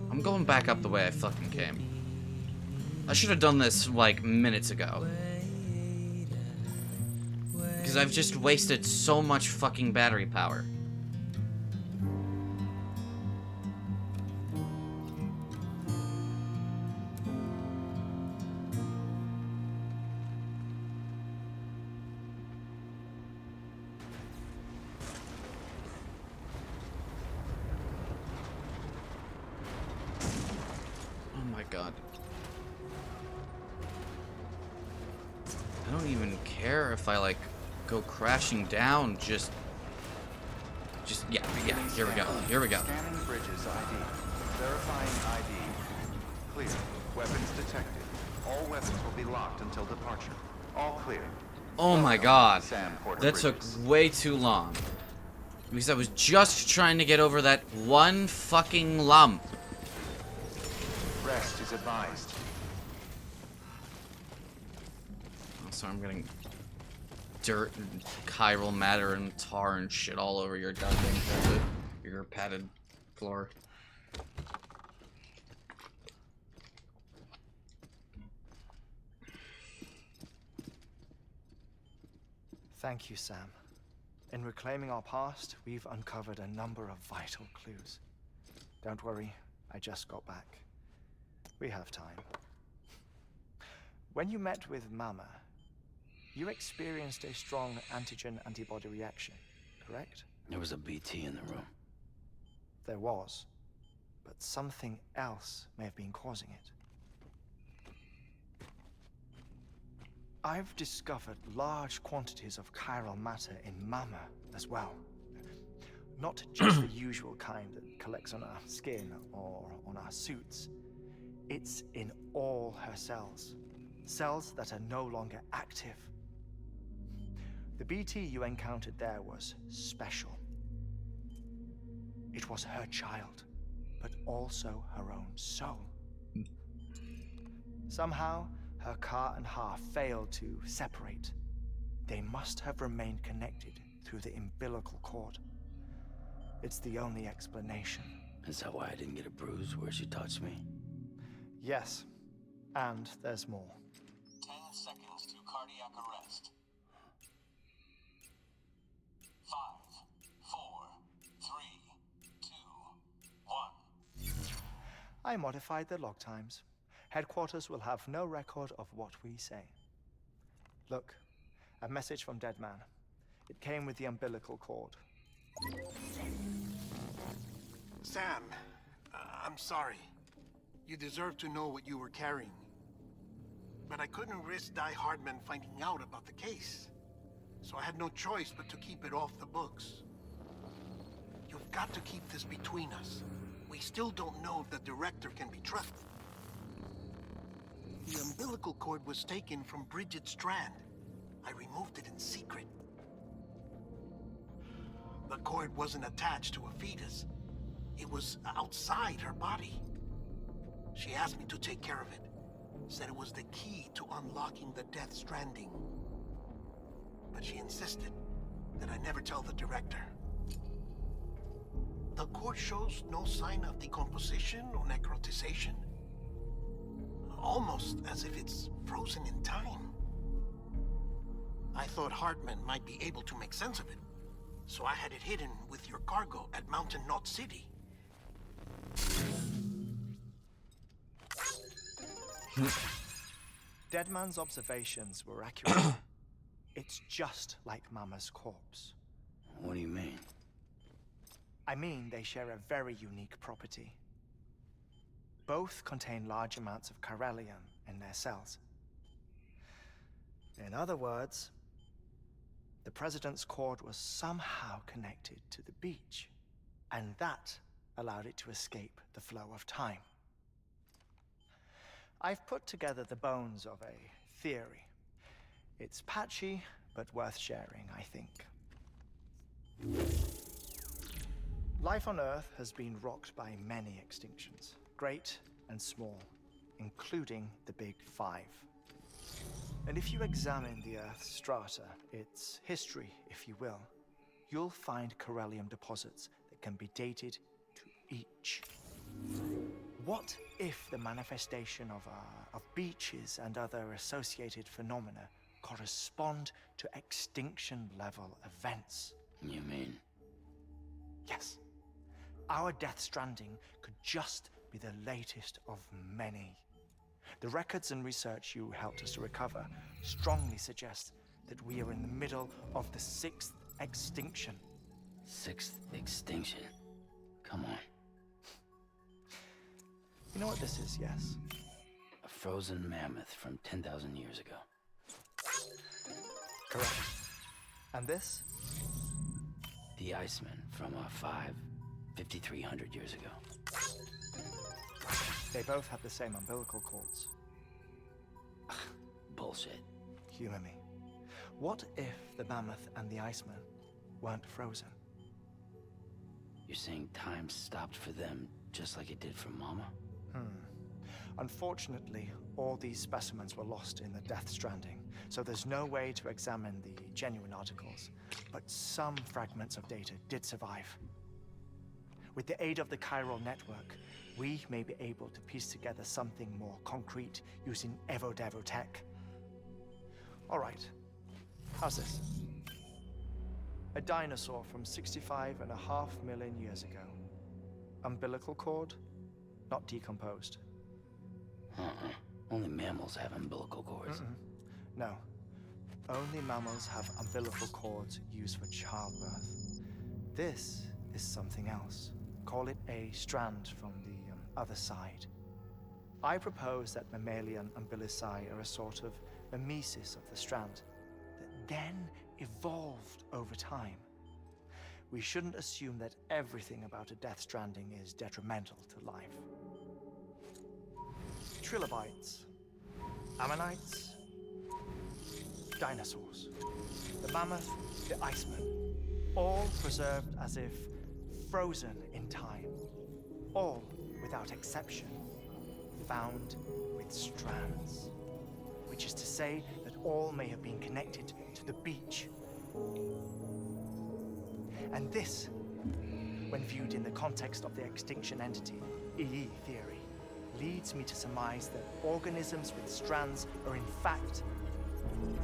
S1: I'm going back up the way I fucking came. I should have done this, like, minutes ago. Because I've just wasted so much fucking battery power. Oh my god. I don't even care if I, like, go crashing down, yeah, here we go, here we go.
S5: Scanning bridges ID. Verifying ID. Clear. Weapons detected. All weapons will be locked until departure. All clear.
S1: Oh my god,
S5: Sam Porter
S1: that took
S5: Bridges.
S1: way too long. Because I was just trying to get over that one fucking lump.
S5: Rest is advised.
S1: So I'm getting dirt and chiral matter and tar and shit all over your goddamn carpet, your padded floor.
S3: Thank you, Sam. In reclaiming our past, we've uncovered a number of vital clues. Don't worry, I just got back. We have time. When you met with Mama, you experienced a strong antigen-antibody reaction, correct?
S4: There was a BT in the room.
S3: There was, but something else may have been causing it. I've discovered large quantities of chiral matter in Mama as well. Not just the usual kind that collects on our skin or on our suits. It's in all her cells. Cells that are no longer active. The BT you encountered there was special. It was her child, but also her own soul. Somehow, her car and half failed to separate. They must have remained connected through the umbilical cord. It's the only explanation.
S4: Is that why I didn't get a bruise where she touched me?
S3: Yes, and there's more.
S9: 10 seconds to cardiac arrest. 5, 4, 3, 2, 1.
S3: I modified the log times. Headquarters will have no record of what we say. Look, a message from Dead Man. It came with the umbilical cord.
S9: Sam, I'm sorry. You deserve to know what you were carrying. But I couldn't risk Die Hardman finding out about the case. So I had no choice but to keep it off the books. You've got to keep this between us. We still don't know if the director can be trusted. The umbilical cord was taken from Bridget Strand. I removed it in secret. The cord wasn't attached to a fetus. It was outside her body. She asked me to take care of it. Said it was the key to unlocking the Death Stranding. But she insisted that I never tell the director. The cord shows no sign of decomposition or necrotization. Almost as if it's frozen in time. I thought Hartman might be able to make sense of it, so I had it hidden with your cargo at Mountain Knot City.
S3: Deadman's observations were accurate. It's just like Mama's corpse.
S4: What do you mean?
S3: I mean, they share a very unique property. Both contain large amounts of chiralium in their cells. In other words, the President's cord was somehow connected to the beach, and that allowed it to escape the flow of time. I've put together the bones of a theory. It's patchy, but worth sharing, I think. Life on Earth has been rocked by many extinctions, great and small, including the Big Five. And if you examine the Earth's strata, its history, if you will, you'll find chiralium deposits that can be dated to each. What if the manifestation of beaches and other associated phenomena correspond to extinction-level events?
S4: You mean?
S3: Yes. Our Death Stranding could just be the latest of many. The records and research you helped us to recover strongly suggest that we are in the middle of the 6th extinction.
S4: 6th extinction? Come on.
S3: You know what this is, yes?
S4: A frozen mammoth from 10,000 years ago.
S3: Correct. And this?
S4: The Iceman from 5,300 years ago.
S3: They both have the same umbilical cords.
S4: Bullshit.
S3: Humor me. What if the mammoth and the Iceman weren't frozen?
S4: You're saying time stopped for them just like it did for Mama?
S3: Unfortunately, all these specimens were lost in the Death Stranding, so there's no way to examine the genuine articles. But some fragments of data did survive. With the aid of the chiral network, we may be able to piece together something more concrete using Evo-Devo tech. All right, how's this? A dinosaur from 65.5 million years ago. Umbilical cord, not decomposed.
S4: Only mammals have umbilical cords.
S3: No, only mammals have umbilical cords used for childbirth. This is something else. Call it a strand from the other side. I propose that mammalian umbilici are a sort of mimesis of the strand that then evolved over time. We shouldn't assume that everything about a Death Stranding is detrimental to life. Trilobites, ammonites, dinosaurs, the mammoth, the Iceman, all preserved as if frozen in time, all without exception found with strands, which is to say that all may have been connected to the beach. And this, when viewed in the context of the extinction entity, EE theory, leads me to surmise that organisms with strands are in fact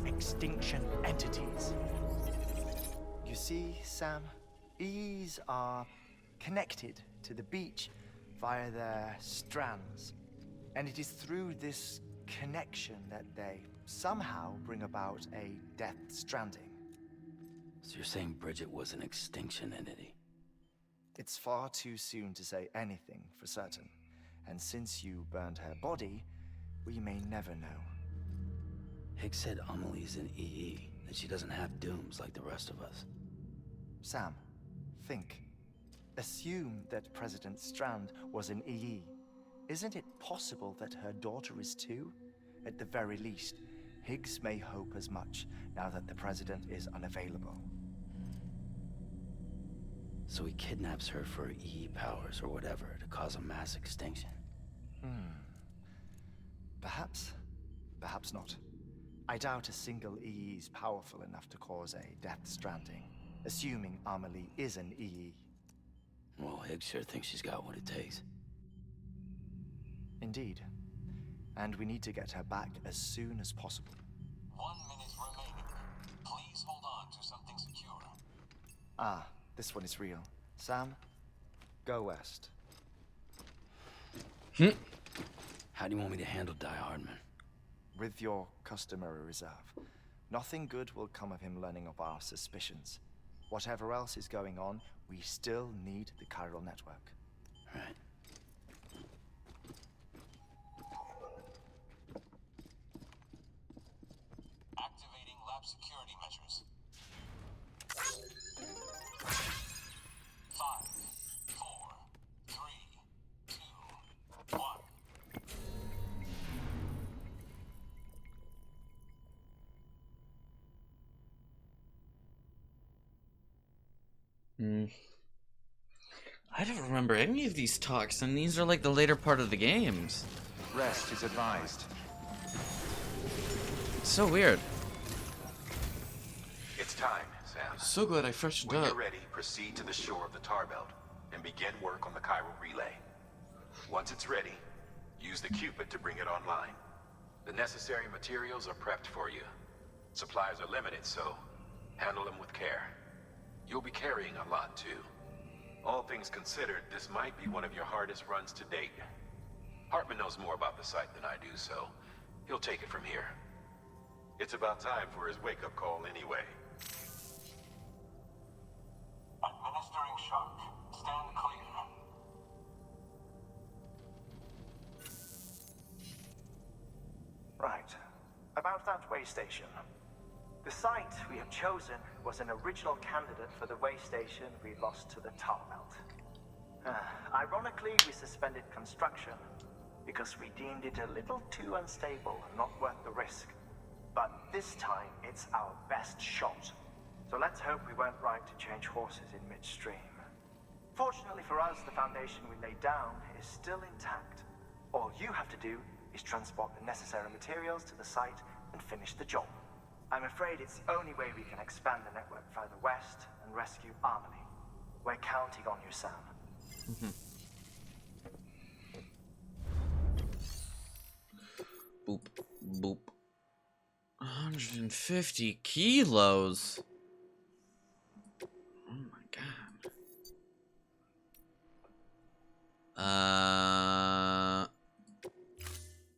S3: extinction entities. You see, Sam, EEs are connected to the beach via their strands. And it is through this connection that they somehow bring about a Death Stranding.
S4: So you're saying Bridget was an extinction entity?
S3: It's far too soon to say anything for certain. And since you burned her body, we may never know.
S4: Higgs said Amelie's an EE, that she doesn't have dooms like the rest of us.
S3: Sam, think. Assume that President Strand was an EE. Isn't it possible that her daughter is too? At the very least, Higgs may hope as much now that the President is unavailable.
S4: So he kidnaps her for EE powers or whatever to cause a mass extinction.
S3: Perhaps. Perhaps not. I doubt a single EE is powerful enough to cause a Death Stranding, assuming Amelie is an EE.
S4: Well, Higgs sure thinks she's got what it takes.
S3: Indeed. And we need to get her back as soon as possible.
S10: 1 minute remaining. Please hold on to something secure.
S3: Ah, this one is real. Sam, go west.
S4: How do you want me to handle Die Hardman?
S11: With your customary reserve. Nothing good will come of him learning of our suspicions. Whatever else is going on, we still need the chiral network.
S4: Right.
S10: Activating lab security measures. 5, 4, 3, 2, 1.
S1: I don't remember any of these talks, and these are like the later part of the games.
S5: Rest is advised.
S1: It's so weird.
S2: It's time, Sam.
S1: So glad I freshened
S2: When
S1: up.
S2: you're ready, proceed to the shore of the tar belt and begin work on the chiral relay. Once it's ready, use the Cupid to bring it online. The necessary materials are prepped for you. Supplies are limited, so handle them with care. You'll be carrying a lot, too. All things considered, this might be one of your hardest runs to date. Hartman knows more about the site than I do, so he'll take it from here. It's about time for his wake-up call anyway.
S10: Administering shock. Stand clear.
S3: Right. About that way station. The site we have chosen was an original candidate for the way station we lost to the tar belt. Ironically, we suspended construction because we deemed it a little too unstable and not worth the risk. But this time, it's our best shot. So let's hope we weren't right to change horses in midstream. Fortunately for us, the foundation we laid down is still intact. All you have to do is transport the necessary materials to the site and finish the job. I'm afraid it's the only way we can expand the network further west and rescue Amelie. We're counting on you, Sam.
S1: Boop, boop. 150 kilos. Oh my god.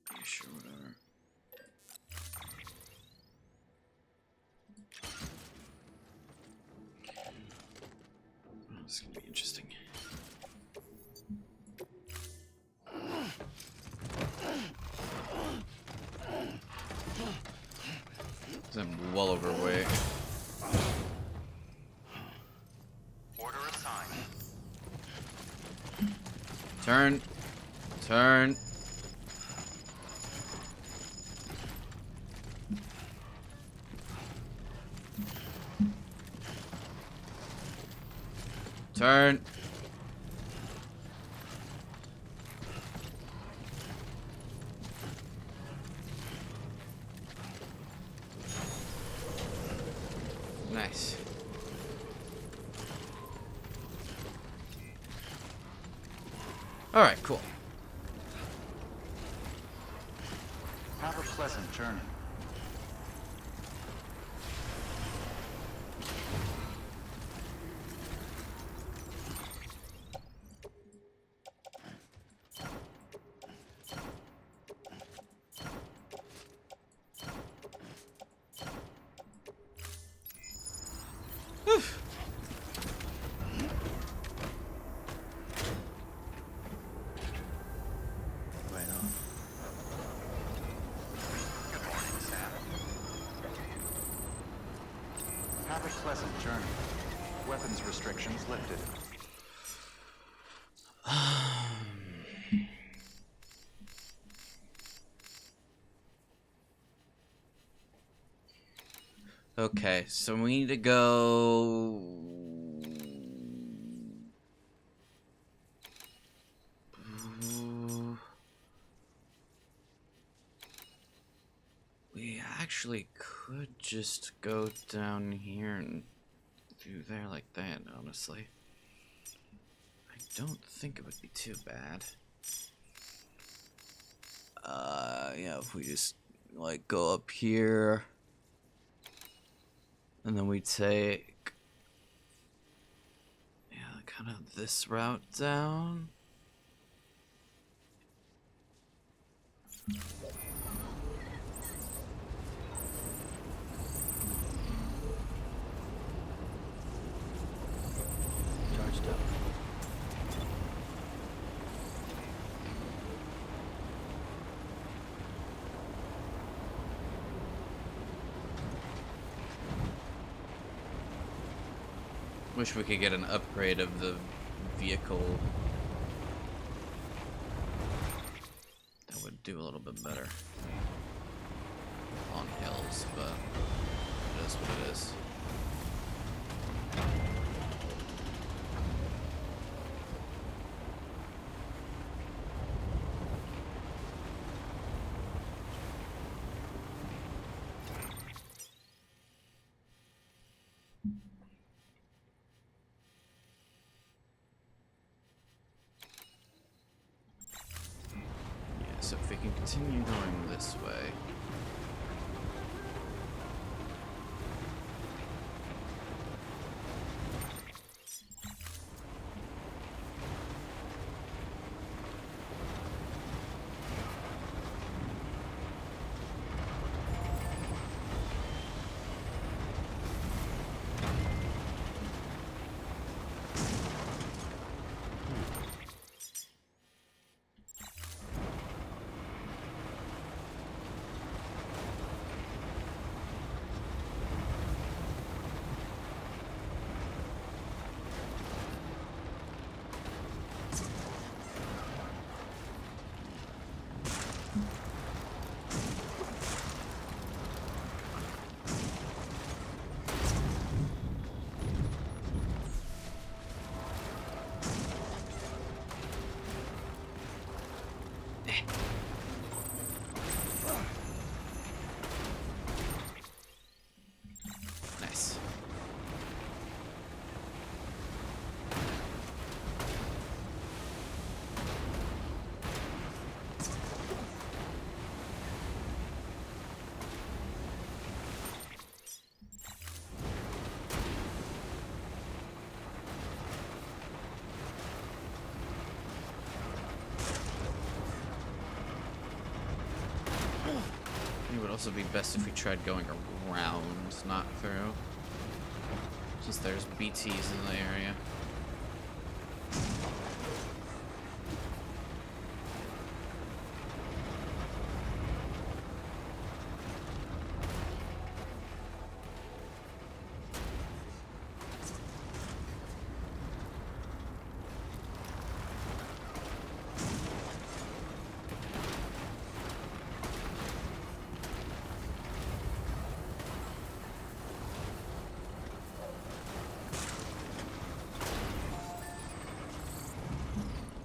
S1: Yeah, sure, whatever. Oh, this is gonna be interesting. I'm well overweight.
S5: Order assigned.
S1: Turn. Turn. Turn. Nice. All right, cool.
S5: Have a pleasant journey.
S4: Right on.
S5: Good morning, Sam. Have a pleasant journey. Weapons restrictions lifted.
S1: Okay, so we need to go. We actually could just go down here and do there like that, honestly. I don't think it would be too bad. Yeah, if we just, like, go up here. And then we take, yeah, kind of this route down.
S4: Charged up.
S1: Wish we could get an upgrade of the vehicle. That would do a little bit better on hills, but it is what it is. So if we can continue going this way. Nice. It would also be best if we tried going around, not through. Since there's BTs in the area.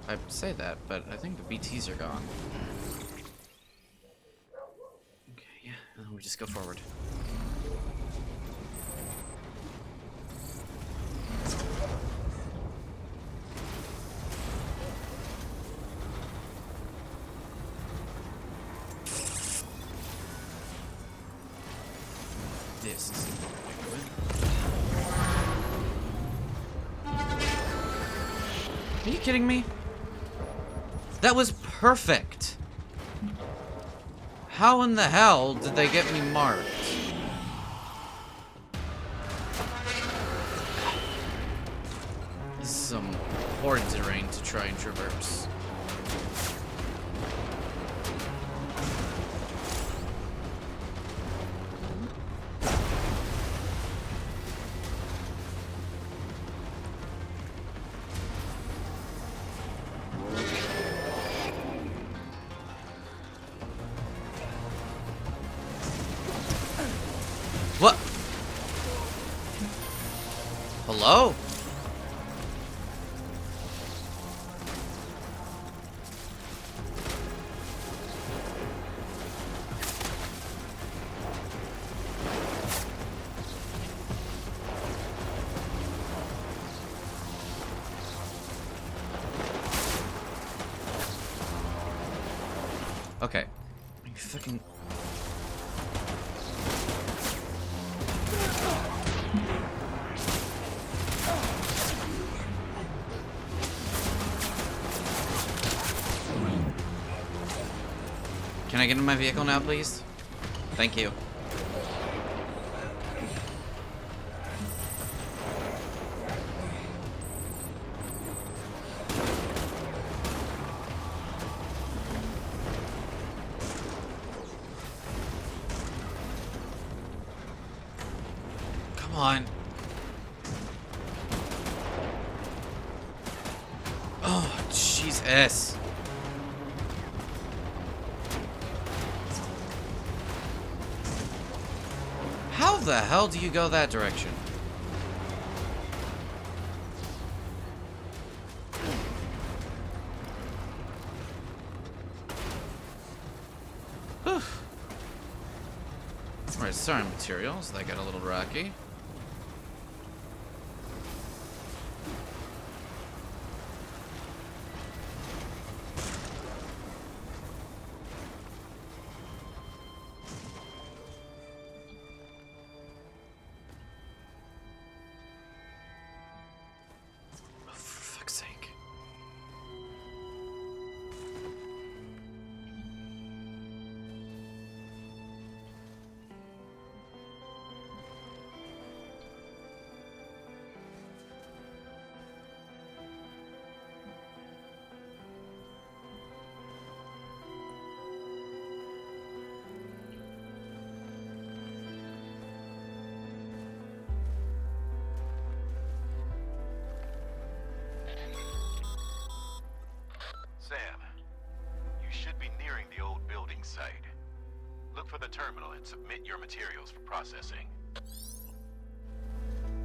S1: I say that, but I think the BTs are gone. Okay, yeah, we just go forward. This is the way to win. Are you kidding me? That was perfect. How in the hell did they get me marked? This is some horrid terrain to try and traverse. What? Hello? Okay. You fucking... Can I get in my vehicle now, please? Thank you. Come on. Oh, Jesus. How the hell do you go that direction? Whew. Alright, sorry materials. That got a little rocky. For fuck's sake.
S2: Sam, you should be nearing the old building site. Look for the terminal and submit your materials for processing.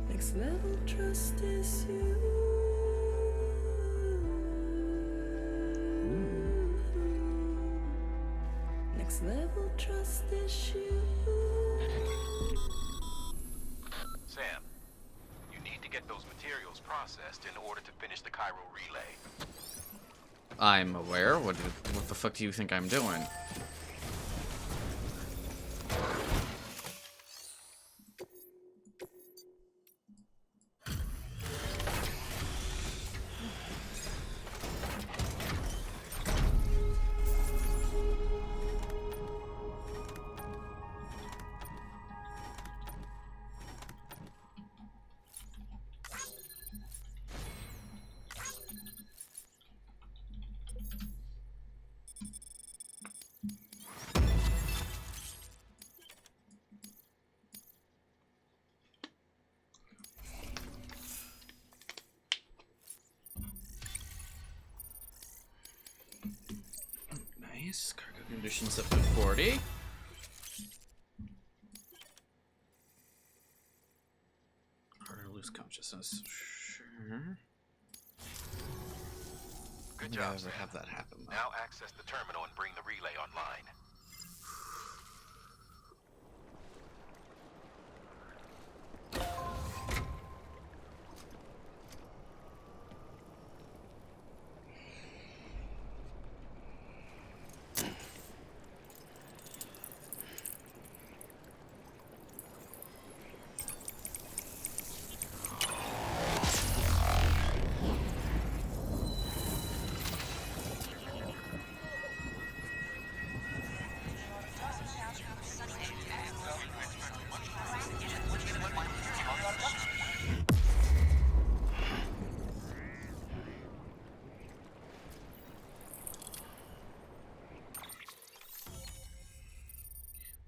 S12: Next level trust is you. Next level trust is you.
S2: Sam, you need to get those materials processed in order to finish the Cairo relay.
S1: I'm aware. What the fuck do you think I'm doing? Nice. Cargo conditions up to 40. Hard to lose consciousness. Sure.
S2: Good
S1: Never
S2: job, Sam.
S1: have that happen, though.
S2: Now access the terminal and bring the relay online.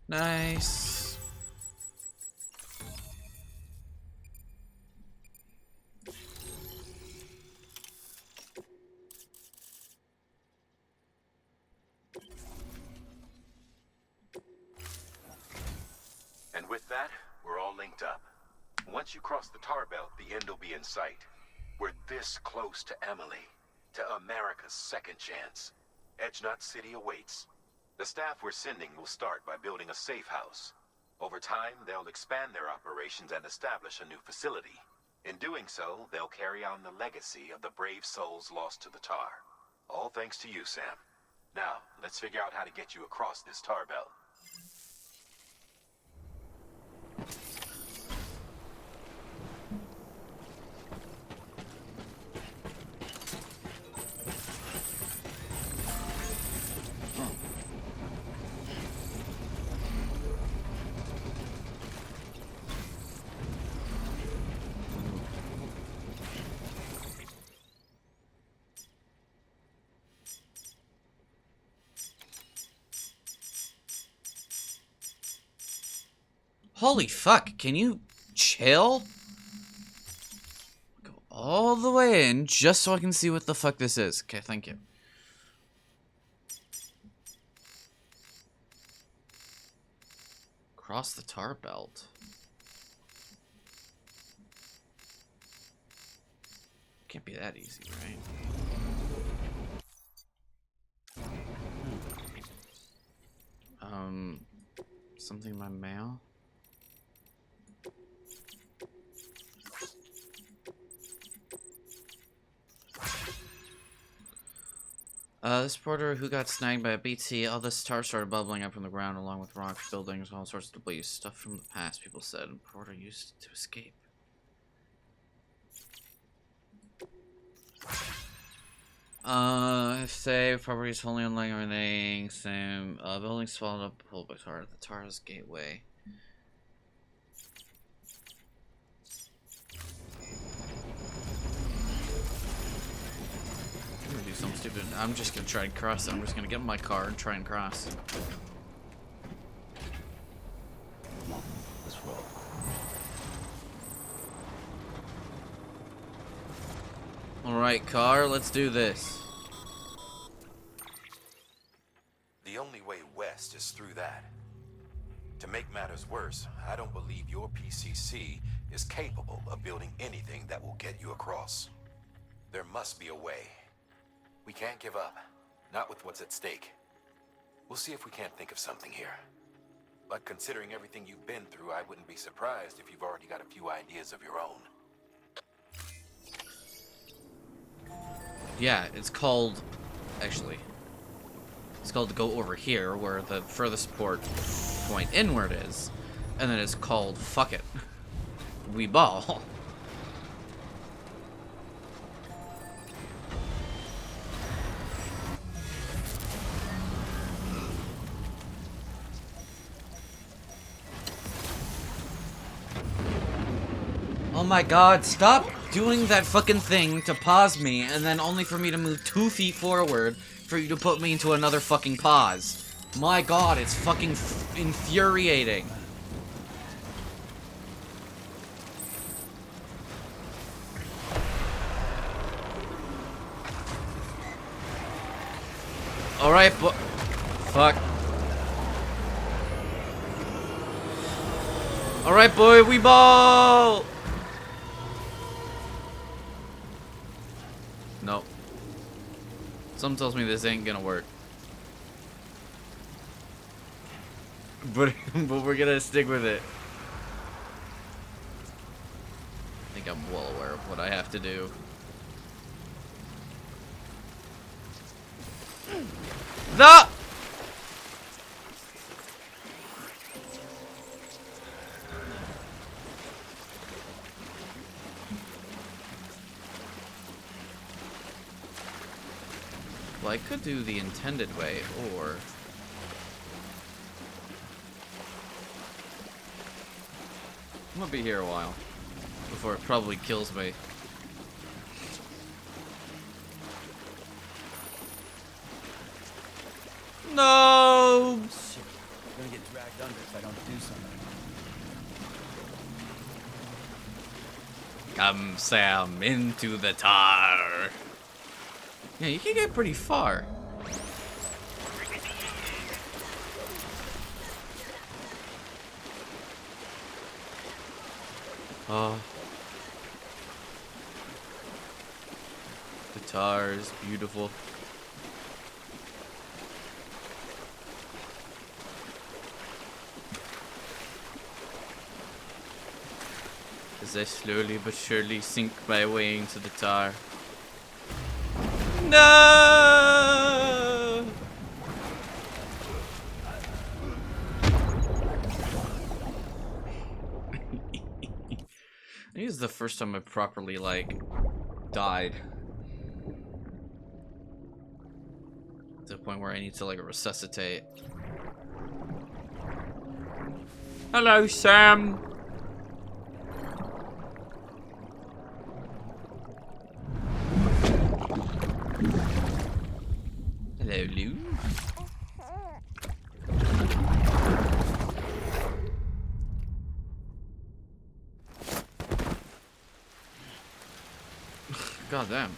S1: Nice.
S2: And with that, we're all linked up. Once you cross the tar belt, the end will be in sight. We're this close to Emily, to America's second chance. Edgenut City awaits. The staff we're sending will start by building a safe house. Over time, they'll expand their operations and establish a new facility. In doing so, they'll carry on the legacy of the brave souls lost to the tar. All thanks to you, Sam. Now, let's figure out how to get you across this tar belt.
S1: Holy fuck, can you chill? Go all the way in just so I can see what the fuck this is. Okay, thank you. Cross the tar belt. Can't be that easy, right? Something in my mail? This porter who got snagged by a BT, all this tar started bubbling up from the ground along with rocks, buildings, all sorts of debris. Stuff from the past, people said, and porter used to escape. Say properties wholly unlike everything. Same. Buildings swallowed up, pulled by tar. The tar's gateway. I'm gonna do something stupid. I'm just gonna try and cross it. I'm just gonna get in my car and try and cross.
S4: Come on, let's roll.
S1: Alright, car, let's do this.
S2: The only way west is through that. To make matters worse, I don't believe your PCC is capable of building anything that will get you across. There must be a way. We can't give up, not with what's at stake. We'll see if we can't think of something here. But considering everything you've been through, I wouldn't be surprised if you've already got a few ideas of your own.
S1: Yeah, it's called... Actually... It's called to go over here, where the furthest port point inward is. And then it's called fuck it. We ball. Oh my god, stop doing that fucking thing to pause me, and then only for me to move 2 feet forward for you to put me into another fucking pause. My god, it's fucking infuriating. Alright, but... Fuck. Alright, boy, we ball! Nope. Something tells me this ain't gonna work. But we're gonna stick with it. I think I'm well aware of what I have to do. The! Well, I could do the intended way, or... I'm gonna be here a while before it probably kills me. No!
S4: Shit, I'm gonna get dragged under if I don't do something.
S1: Come, Sam, into the tar. Yeah, you can get pretty far. Oh. The tar is beautiful. As I slowly but surely sink my way into the tar. No! I think this is the first time I properly, like, died. To the point where I need to, like, resuscitate. Hello, Sam! Hello, Lou. Goddamn.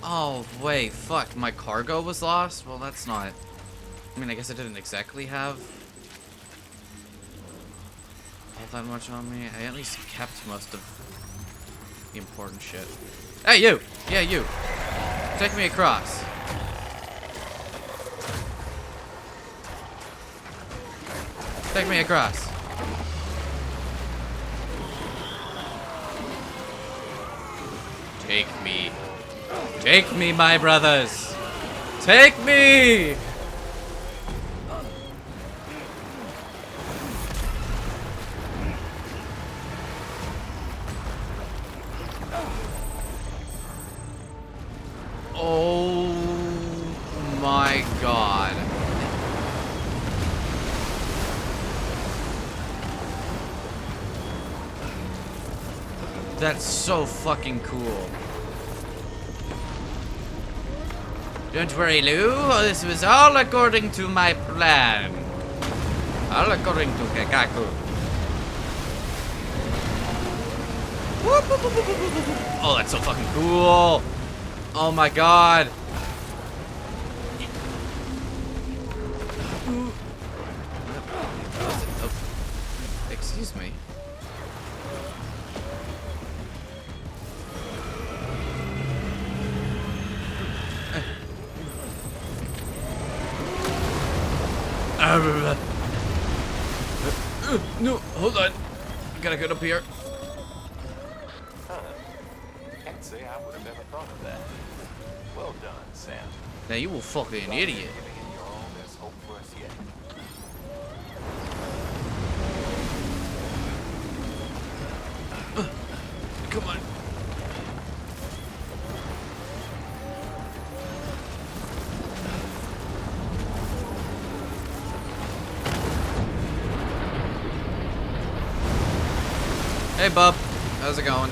S1: Oh, wait, fuck, my cargo was lost? Well, that's not... I mean, I guess I didn't exactly have all that much on me. I at least kept most of the important shit. Hey, you! Yeah, you! Take me across. Take me across. Take me. Take me, my brothers. Take me! Oh my god. That's so fucking cool. Don't worry, Lou. This was all according to my plan. All according to Kakaku. Oh, that's so fucking cool. Oh my god. Oh, excuse me. No, hold on. Gotta get up here.
S2: Can't say I would have ever thought of that. Well done, Sam.
S1: Now you will fucking idiot.
S2: Giving it your all, there's hope for us yet.
S1: Come on. Hey, bub. How's it going?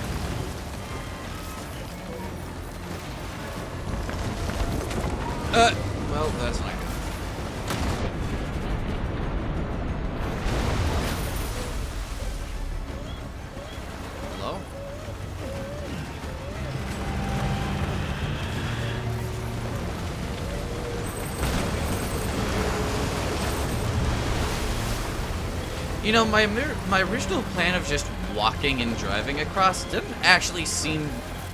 S1: Well, that's not good. Hello? You know, my original plan of just walking and driving across didn't actually seem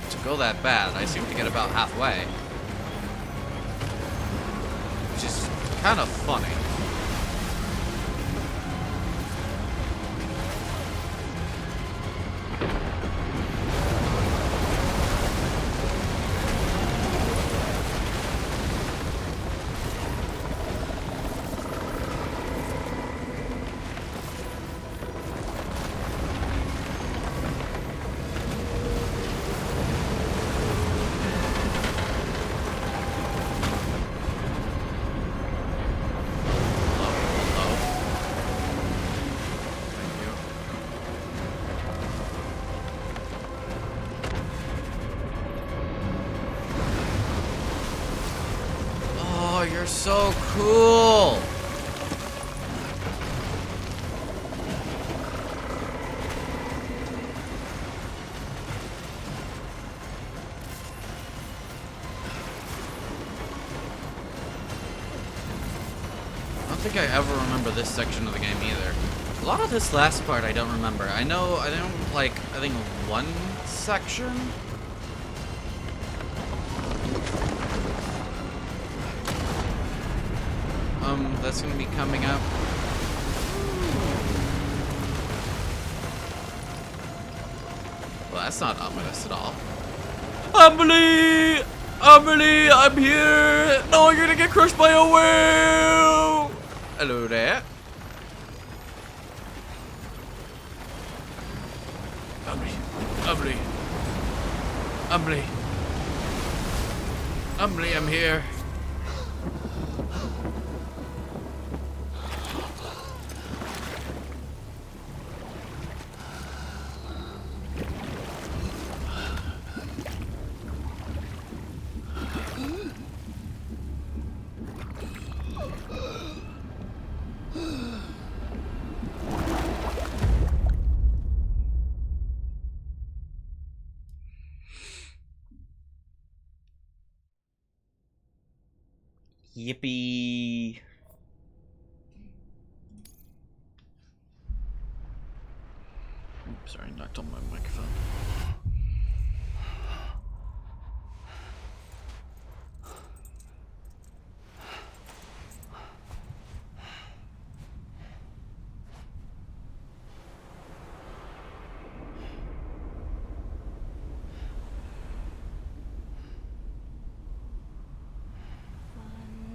S1: to go that bad. I seemed to get about halfway. Which is kind of funny. Oh, you're so cool. I don't think I ever remember this section of the game either. A lot of this last part I don't remember. I know I don't like I think one section. That's gonna be coming up. Well, that's not ominous at all. Amelie! Amelie, I'm here! No, you're gonna get crushed by a whale! Hello there. Amelie, Amelie, Amelie, Amelie, I'm here. Yippee. Oops, sorry, knocked on my microphone.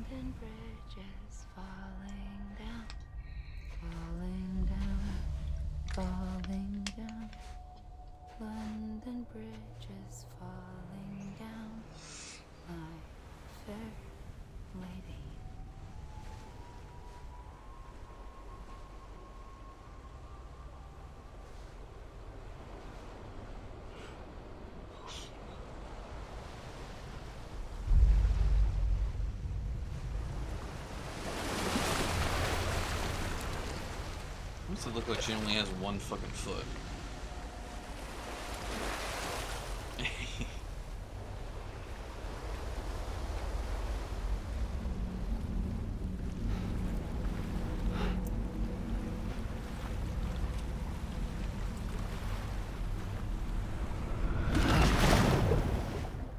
S12: London Bridge is falling down, falling down, falling down. London Bridge is falling down, my fair lady.
S1: Does it look like she only has one fucking foot?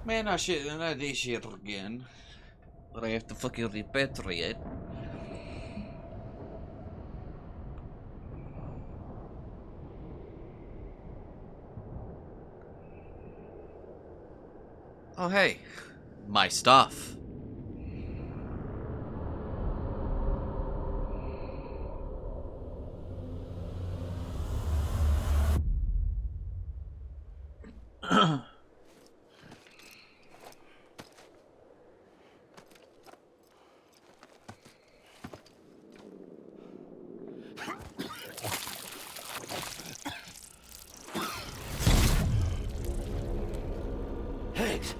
S1: Man, I shouldn't have this shit again. But I have to fucking repatriate. Oh hey, my stuff.
S13: Higgs!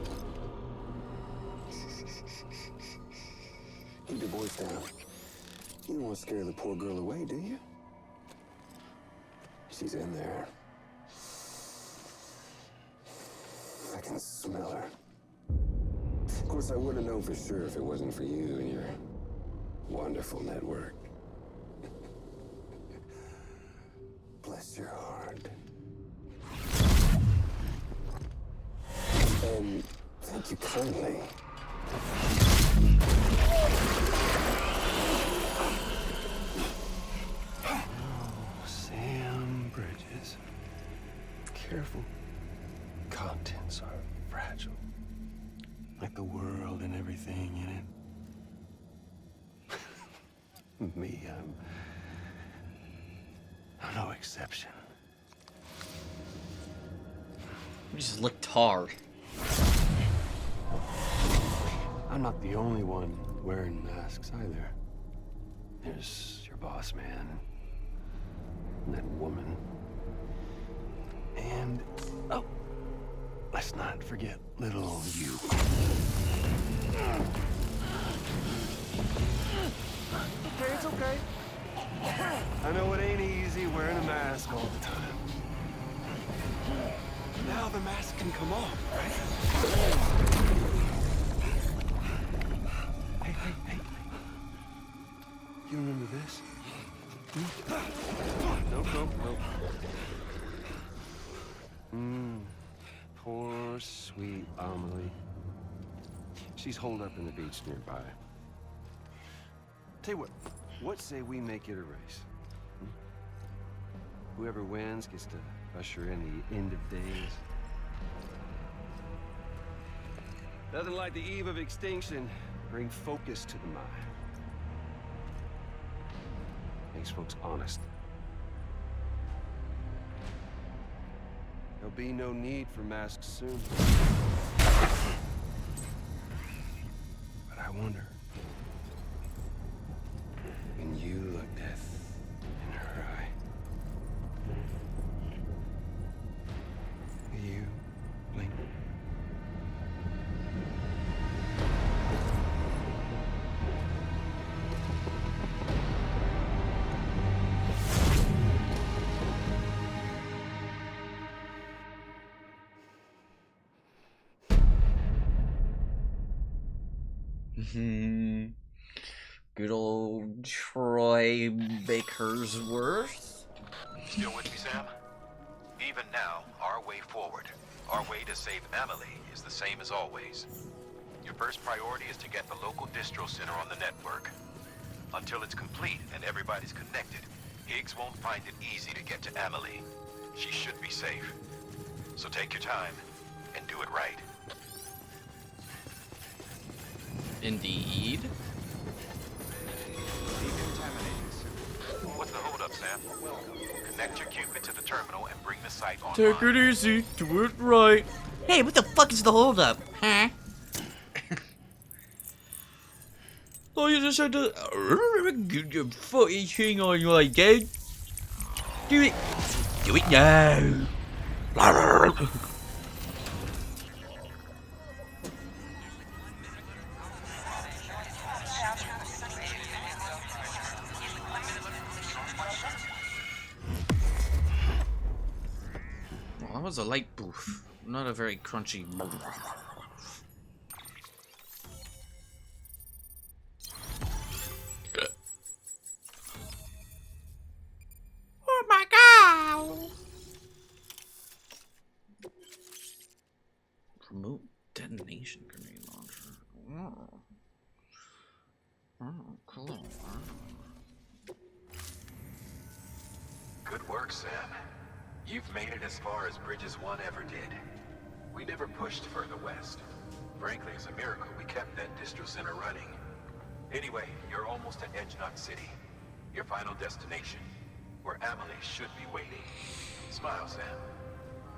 S13: Keep your voice down. You don't want to scare the poor girl away, do you? She's in there. I can smell her. Of course, I wouldn't know for sure if it wasn't for you and your wonderful network. Bless your heart. And thank you kindly. Oh, Sam Bridges. Careful. Contents are fragile. Like the world and everything in it. Me, I'm no exception.
S1: You just look tar.
S13: I'm not the only one wearing masks either. There's your boss man, and that woman, and oh, let's not forget little you. Okay, it's okay. I know it ain't easy wearing a mask all the time. Now the mask can come off, right? Hey. You remember this? Nope. Poor, sweet Amelie. She's holed up in the beach nearby. Tell you what say we make it a race? Whoever wins gets to usher in the end of days. Nothing like the eve of extinction. Bring focus to the mind. Makes folks honest. There'll be no need for masks soon. But I wonder, when you look death in her eye, will you blink?
S1: Good old Troy Bakersworth.
S2: Still with me, Sam? Even now, our way forward, our way to save Amelie is the same as always. Your first priority is to get the local distro center on the network. Until it's complete and everybody's connected, Higgs won't find it easy to get to Amelie. She should be safe. So take your time and do it right.
S1: Indeed.
S2: What's the holdup, Sam? Connect your Cupid to the terminal and bring the site online.
S1: Take it easy, do it right. Hey, what the fuck is the holdup? Huh? Oh, you just had to get your fucking thing on you again. Do it. Do it now. Well, that was a light boof, not a very crunchy. Oh my god! Remote detonation grenade launcher. Oh. Oh, cool.
S2: Good work, Sam. You've made it as far as Bridges 1 ever did. We never pushed further west. Frankly, it's a miracle we kept that distro center running. Anyway, you're almost at Edge Knot City, your final destination, where Amelie should be waiting. Smile, Sam.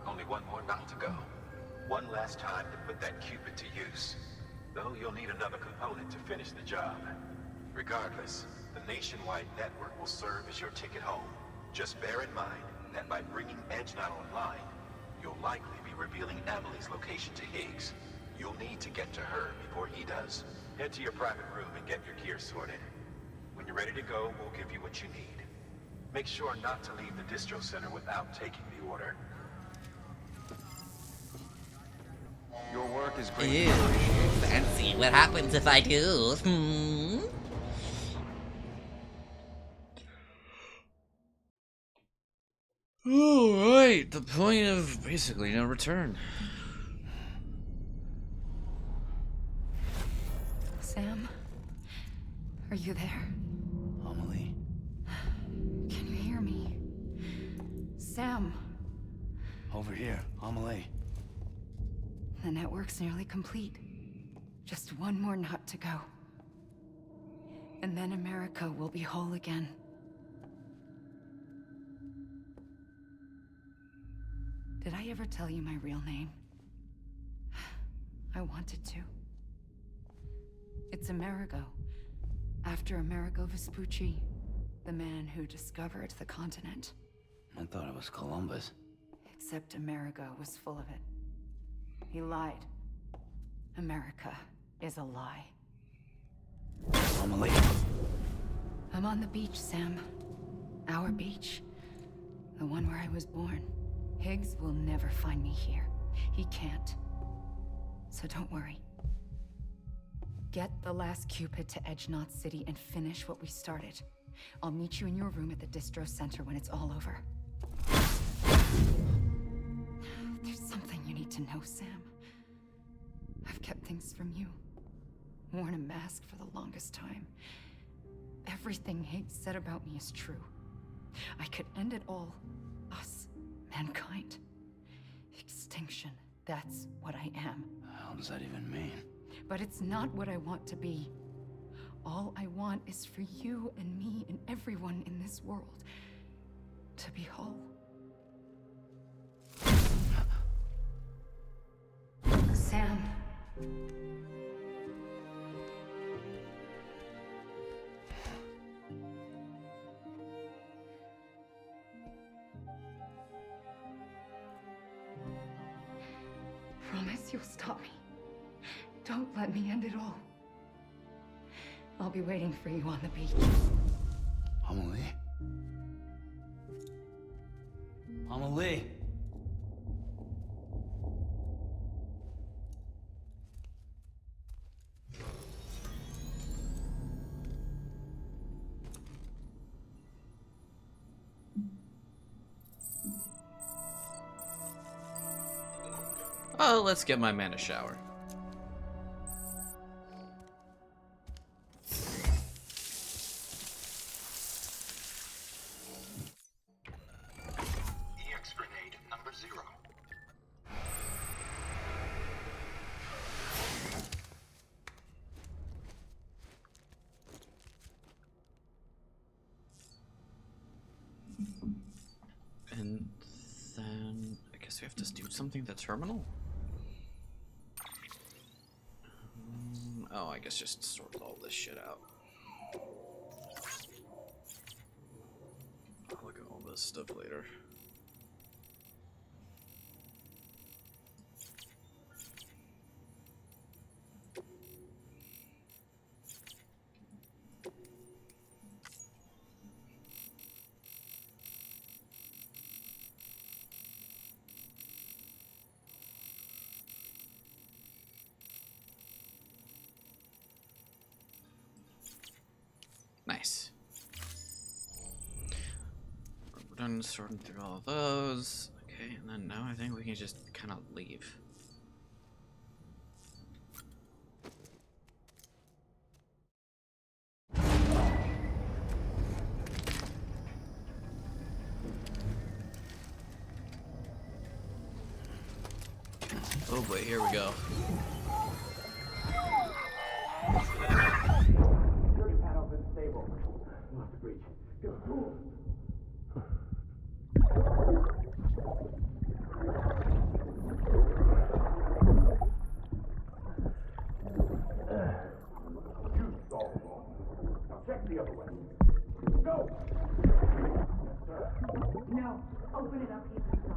S2: Only one more knot to go. One last time to put that Cupid to use. Though you'll need another component to finish the job. Regardless, the nationwide network will serve as your ticket home. Just bear in mind that by bringing Edge Knot online, you'll likely be revealing Amelie's location to Higgs. You'll need to get to her before he does. Head to your private room and get your gear sorted. When you're ready to go, we'll give you what you need. Make sure not to leave the distro center without taking the order.
S5: Your work is great.
S1: Ew, fancy. What happens if I do? Alright, the point of basically no return.
S12: Sam? Are you there?
S4: Amelie?
S12: Can you hear me? Sam?
S4: Over here, Amelie.
S12: The network's nearly complete. Just one more knot to go. And then America will be whole again. Did I ever tell you my real name? I wanted to. It's Amerigo. After Amerigo Vespucci, the man who discovered the continent.
S4: I thought it was Columbus.
S12: Except Amerigo was full of it. He lied. America is a lie.
S4: Amelie.
S12: I'm on the beach, Sam. Our beach. The one where I was born. Higgs will never find me here. He can't. So don't worry. Get the last Cupid to Edge Knot City and finish what we started. I'll meet you in your room at the distro center when it's all over. There's something you need to know, Sam. I've kept things from you. Worn a mask for the longest time. Everything Higgs said about me is true. I could end it all. Us. Mankind. Extinction. That's what I am.
S4: How does that even mean?
S12: But it's not what I want to be. All I want is for you and me and everyone in this world to be whole. Sam. Promise you'll stop me. Don't let me end it all. I'll be waiting for you on the beach.
S4: Amelie? Amelie?
S1: Oh, let's get my man a shower.
S10: EX grenade number 0.
S1: And then I guess we have to do something at the terminal? Oh, I guess just sort all this shit out. I'll look at all this stuff later. Nice. We're done sorting through all of those. Okay, and then now I think we can just kind of leave. Oh boy, here we go.
S14: No, open it up even inside.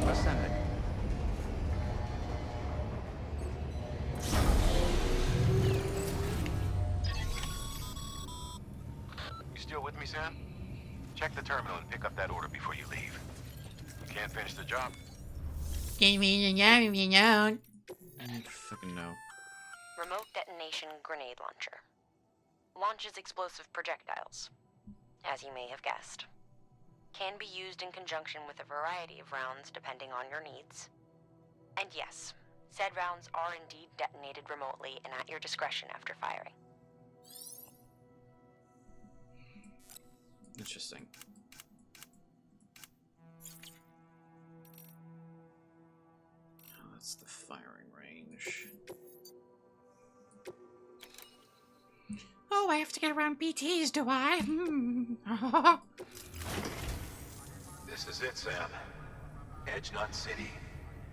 S5: Ascending.
S2: You still with me, Sam? Check the terminal and pick up that order before you leave. You can't finish the job.
S1: I fucking know.
S7: Remote detonation grenade launcher. Launches explosive projectiles. As you may have guessed. Can be used in conjunction with a variety of rounds depending on your needs. And yes, said rounds are indeed detonated remotely and at your discretion after firing.
S1: Interesting. Oh, that's the firing range. Oh, I have to get around BTs, do I?
S2: This is it, Sam. Edge Nut City.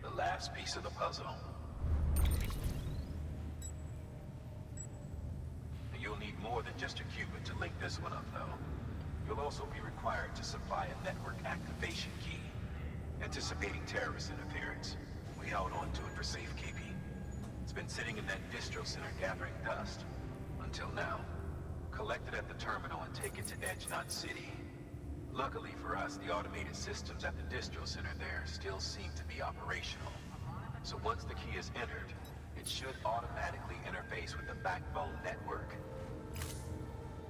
S2: The last piece of the puzzle. You'll need more than just a qubit to link this one up, though. You'll also be required to supply a network activation key. Anticipating terrorist interference, we held on to it for safekeeping. It's been sitting in that distro center gathering dust. Until now. Collect it at the terminal and take it to Edge Nut City. Luckily for us, the automated systems at the distro center there still seem to be operational. So once the key is entered, it should automatically interface with the backbone network.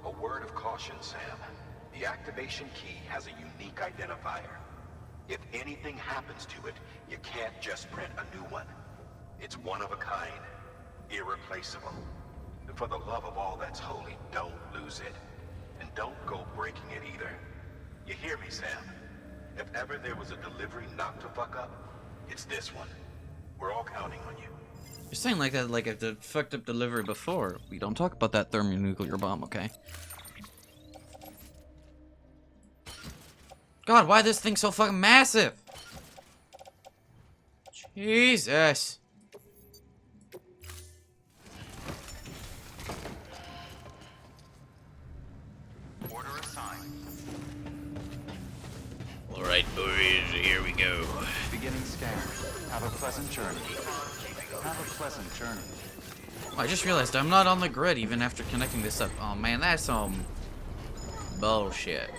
S2: A word of caution, Sam. The activation key has a unique identifier. If anything happens to it, you can't just print a new one. It's one of a kind, irreplaceable. And for the love of all that's holy, don't lose it. And don't go breaking it either. You hear me, Sam? If ever there was a delivery not to fuck up, it's this one. We're all counting on you.
S1: You're saying like that like if the fucked up delivery before. We don't talk about that thermonuclear bomb, okay? God, why is this thing so fucking massive? Jesus.
S5: Order assigned.
S1: Alright, boys, here we go.
S5: Beginning scan. Have a pleasant journey. Have a pleasant journey.
S1: Oh, I just realized I'm not on the grid even after connecting this up. Oh man, that's some bullshit.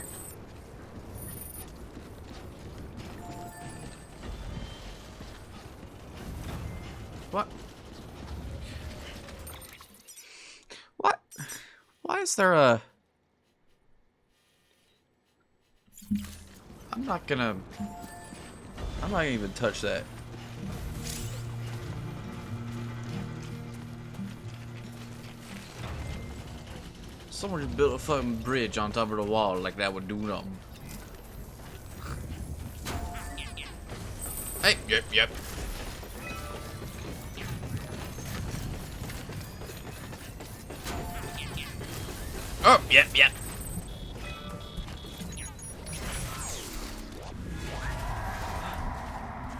S1: What? is there a... I'm not gonna even touch that. Someone just built a fucking bridge on top of the wall like that would do nothing. Hey, yep. Oh, yep.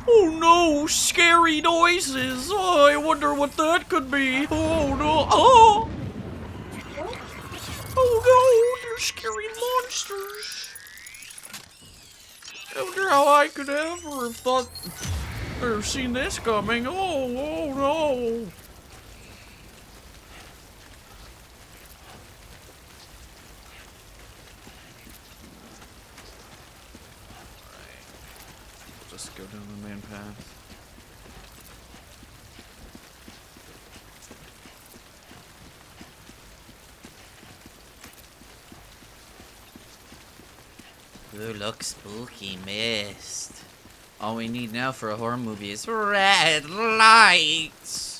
S1: Oh no, scary noises. Oh, I wonder what that could be. Oh no. Oh! Oh no, they're scary monsters. I wonder how I could ever have thought or seen this coming. Oh no. Just go down the main path. Ooh, look spooky, mist. All we need now for a horror movie is red lights.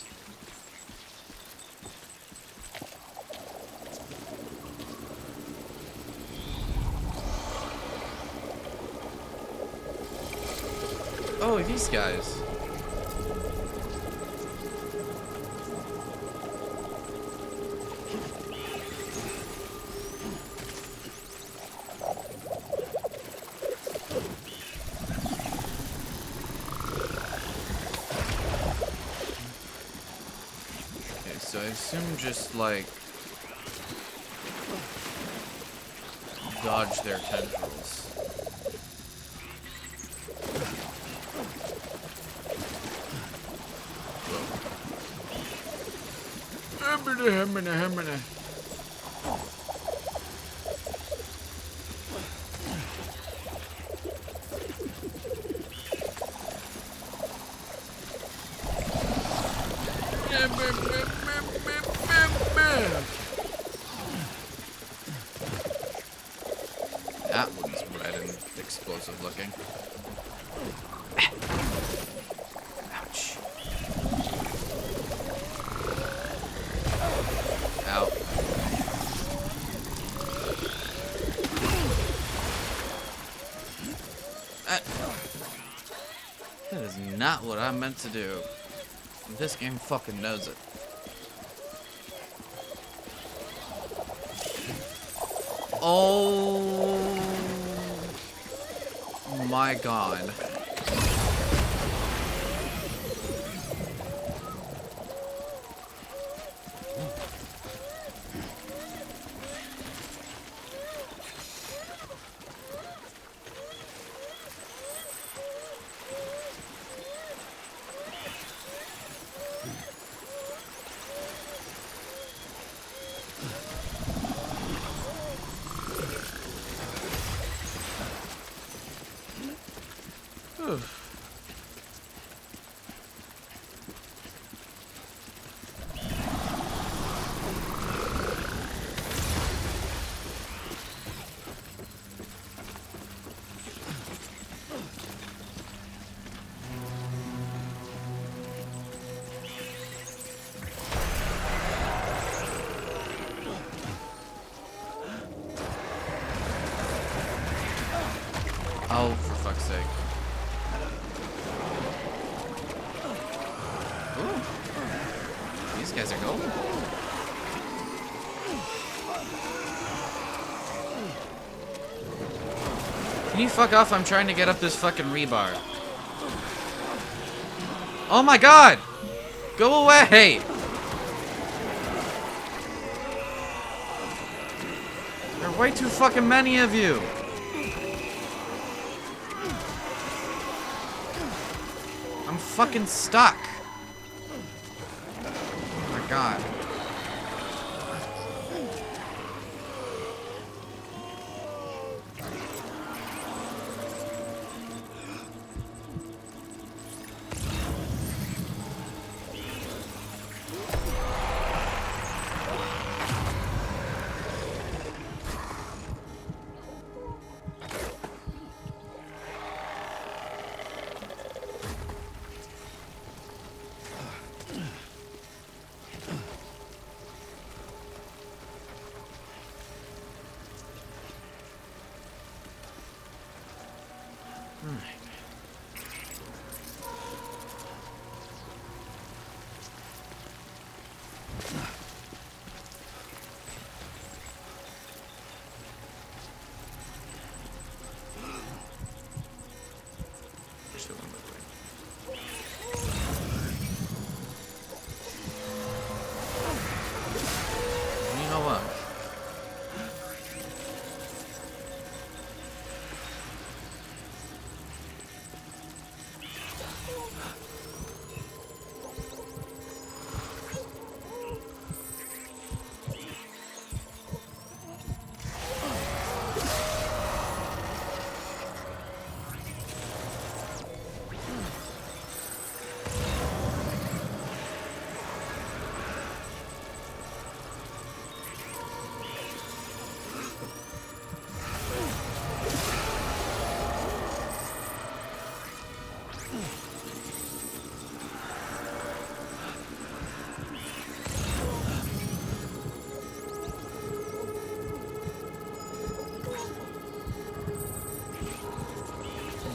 S1: Oh, these guys. Okay, so I assume just like dodge their tendrils. Hamina. That one's red and explosive looking. Ouch. Ow. That is not what I meant to do. This game fucking knows it. Oh my god. Oh, for fuck's sake. Ooh. These guys are golden. Can you fuck off? I'm trying to get up this fucking rebar. Oh my god! Go away! There are way too fucking many of you. I'm fucking stuck. Oh my god. to him. You know what?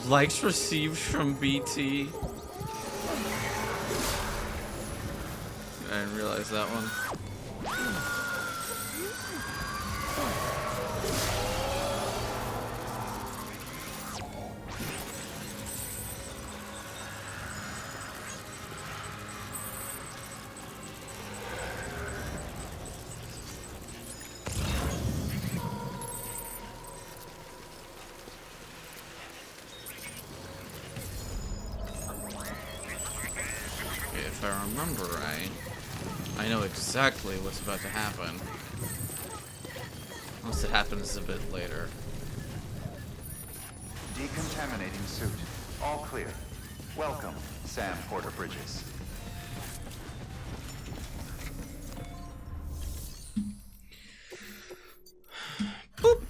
S1: Likes received from BT. I didn't realize that one. If I remember right, I know exactly what's about to happen. Unless it happens a bit later.
S5: Decontaminating suit. All clear. Welcome, Sam Porter Bridges.
S1: Boop.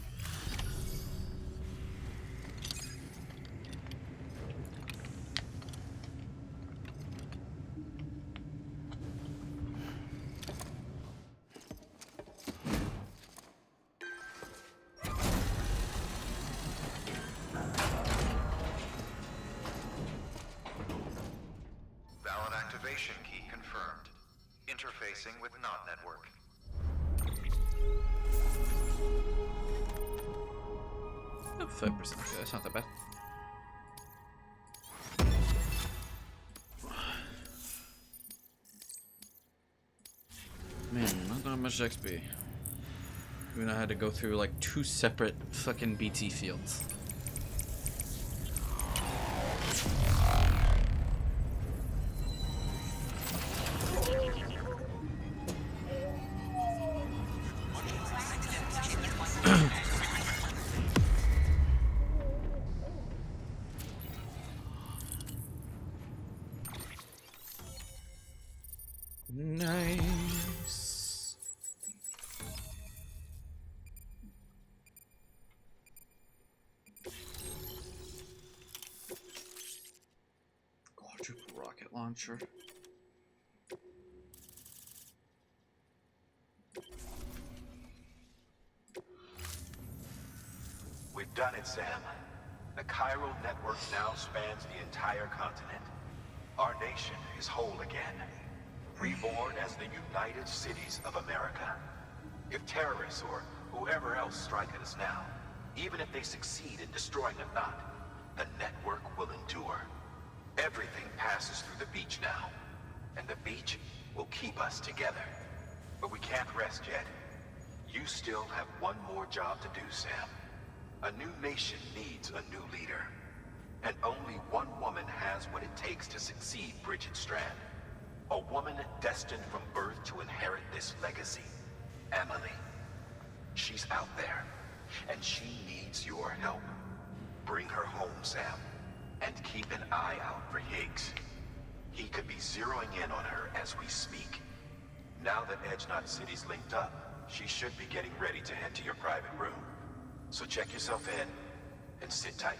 S5: Valid activation key confirmed. Interfacing with NOT network.
S1: Oh, 5%. Yeah, that's not that bad. Man, not that much XP. Even I had to go through like 2 separate fucking BT fields. Nice. Quadruple rocket launcher.
S2: We've done it, Sam. The chiral network now spans the entire continent. Our nation is whole again. Reborn as the United Cities of America. If terrorists or whoever else strike at us now, even if they succeed in destroying the knot, the network will endure. Everything passes through the beach now, and the beach will keep us together. But we can't rest yet. You still have one more job to do, Sam. A new nation needs a new leader. And only one woman has what it takes to succeed Bridget Strand. A woman destined from birth to inherit this legacy. Emily. She's out there, and she needs your help. Bring her home, Sam, and keep an eye out for Higgs. He could be zeroing in on her as we speak. Now that Edge Knot City's linked up, she should be getting ready to head to your private room. So check yourself in, and sit tight.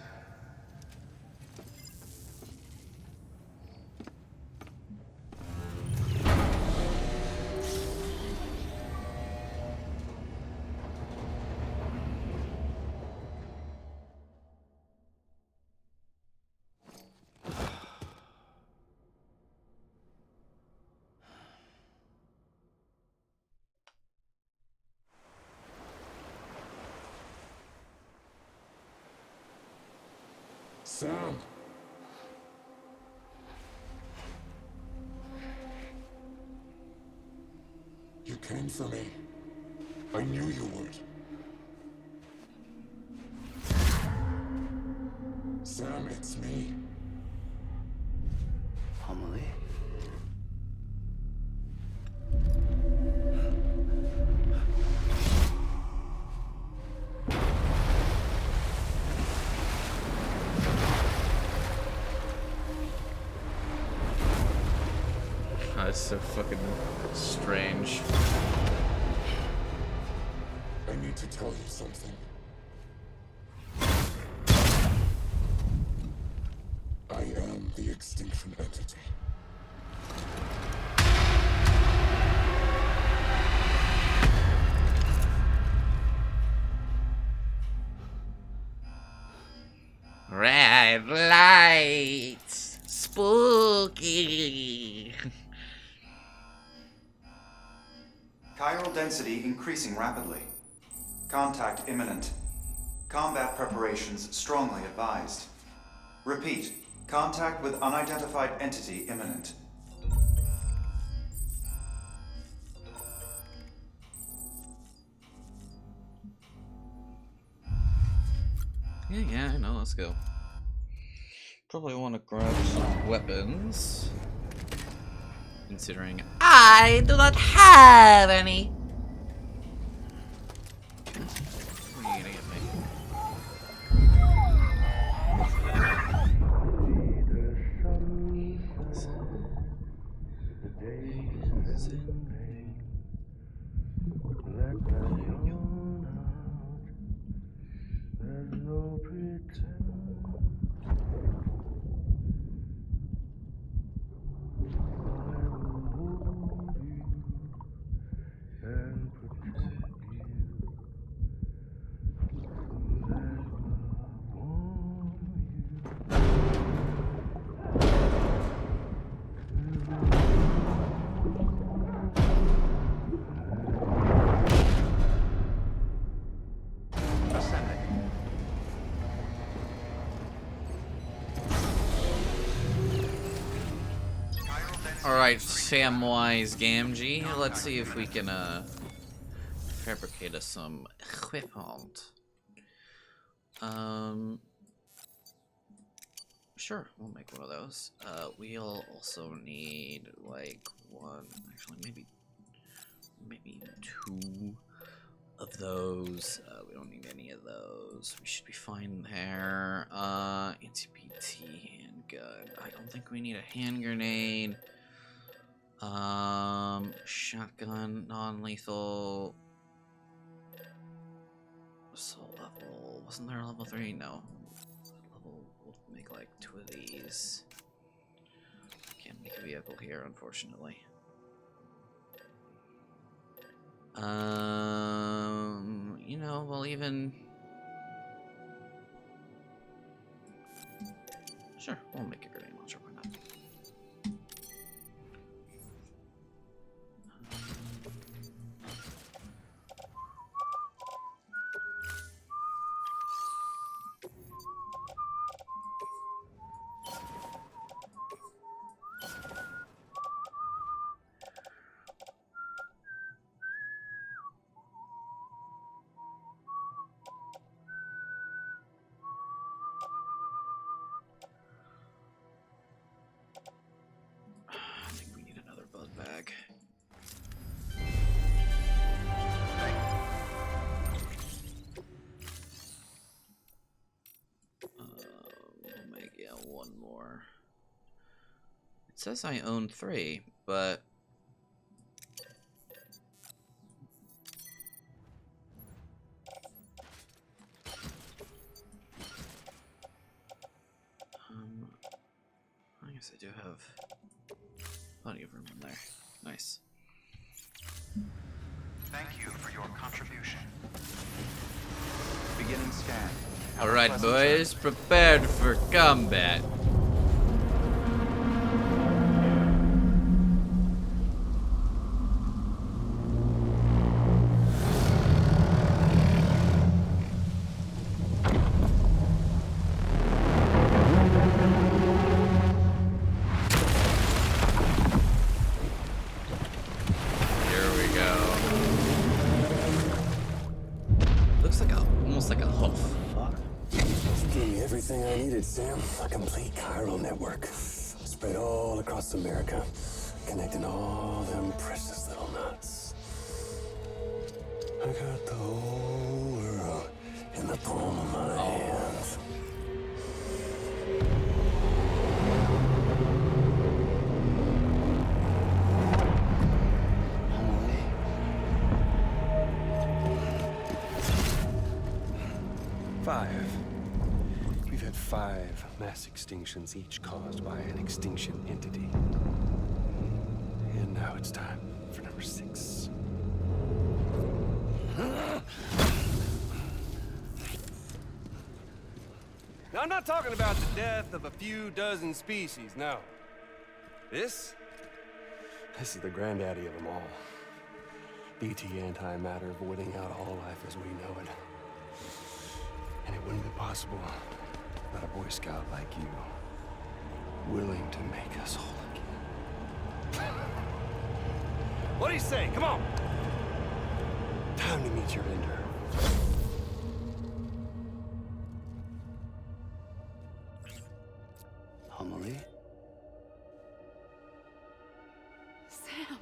S15: Sam, came for me. I knew you would. Sam, it's me.
S4: Amelie?
S1: That's so fucking strange.
S15: I need to tell you something. I am the extinction entity.
S1: Red lights, spooky.
S16: Chiral density increasing rapidly. Contact imminent. Combat preparations strongly advised. Repeat, contact with unidentified entity imminent.
S1: Yeah, I know, let's go. Probably want to grab some weapons. Considering I do not have any. What are you gonna get me? Alright, Samwise Gamgee, let's see if we can fabricate us some equipment. Sure, we'll make one of those. We'll also need like one, actually maybe two of those. We don't need any of those. We should be fine there. Anti-PT handgun. I don't think we need a hand grenade. Shotgun, non-lethal. Assault level. Wasn't there a level 3? No. We'll make like 2 of these. Can't make a vehicle here, unfortunately. You know, we'll even... Sure, we'll make a grenade launcher, why not? I think we need another bug bag. We'll make one more. It says I own 3, but I guess I do have plenty of room in there. Nice.
S16: Thank you for your contribution. Beginning scan.
S1: Alright, boys, prepared for combat. Here we go.
S13: complete chiral network, spread all across America, connecting all them precious little nuts. I got the whole world in the palm of my hands. We've had 5 mass extinctions, each caused by an extinction entity. And now it's time for number 6. Now, I'm not talking about the death of a few dozen species, no. This is the granddaddy of them all. BT antimatter voiding out all life as we know it. And it wouldn't be possible without a Boy Scout like you, willing to make us whole again. What do you say? Come on! Time to meet your ender. Amelie?
S12: Sam.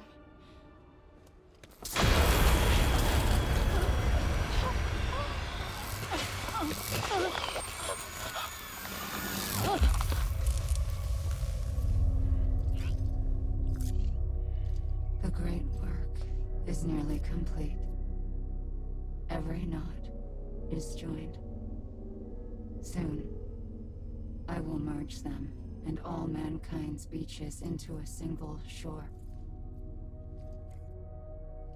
S12: The great work is nearly complete. Every knot is joined. Soon, I will merge them and all mankind's beaches into a single shore.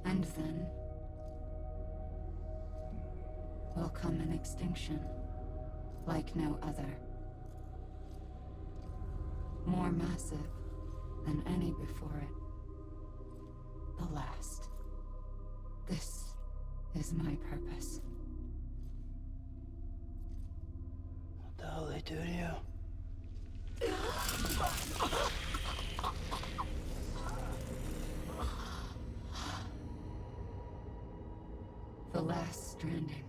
S12: And then will come an extinction like no other. More massive than any before it. The last. This is my purpose.
S4: What the hell they do to you?
S12: The last stranding.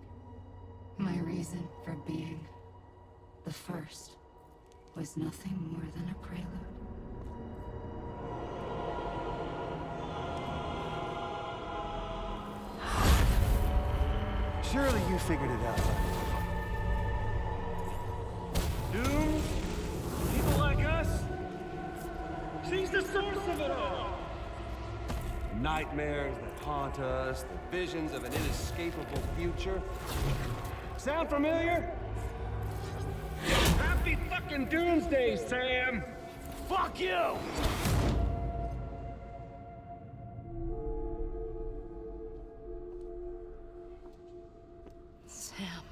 S12: My reason for being. The first was nothing more than a prelude.
S13: Surely you figured it out.
S17: Doom? People like us? She's the source of it all!
S13: Nightmares that haunt us, the visions of an inescapable future. Sound familiar?
S17: Happy fucking doomsday, Sam! Fuck you!
S12: Sam.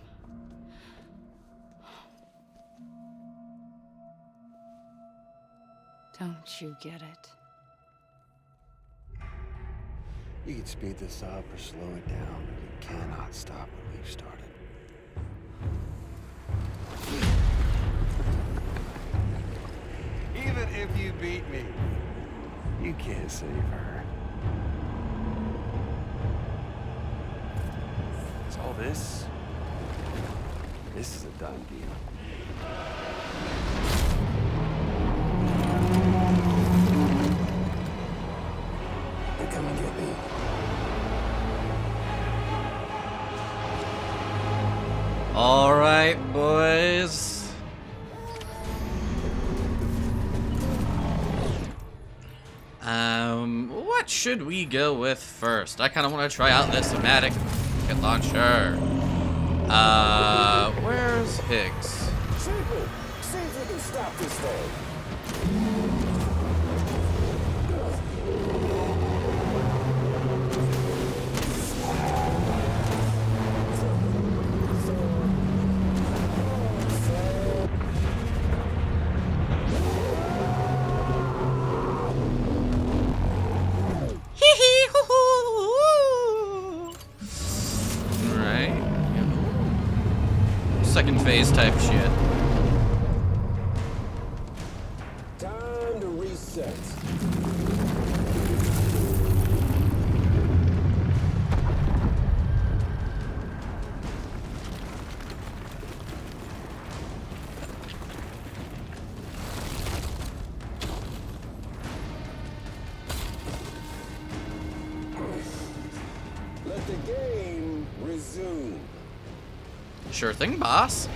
S12: Don't you get it?
S13: You can speed this up or slow it down, but you cannot stop what we've started. Even if you beat me, you can't save her. So all this is a done deal. They're coming to get me.
S1: All right, boys. What should we go with first? I kind of want to try out this somatic rocket launcher. Where's Higgs?
S15: See if we can stop this thing.
S1: Alright. Second phase type shit.
S15: Time to reset. the game resume.
S1: Sure thing, boss.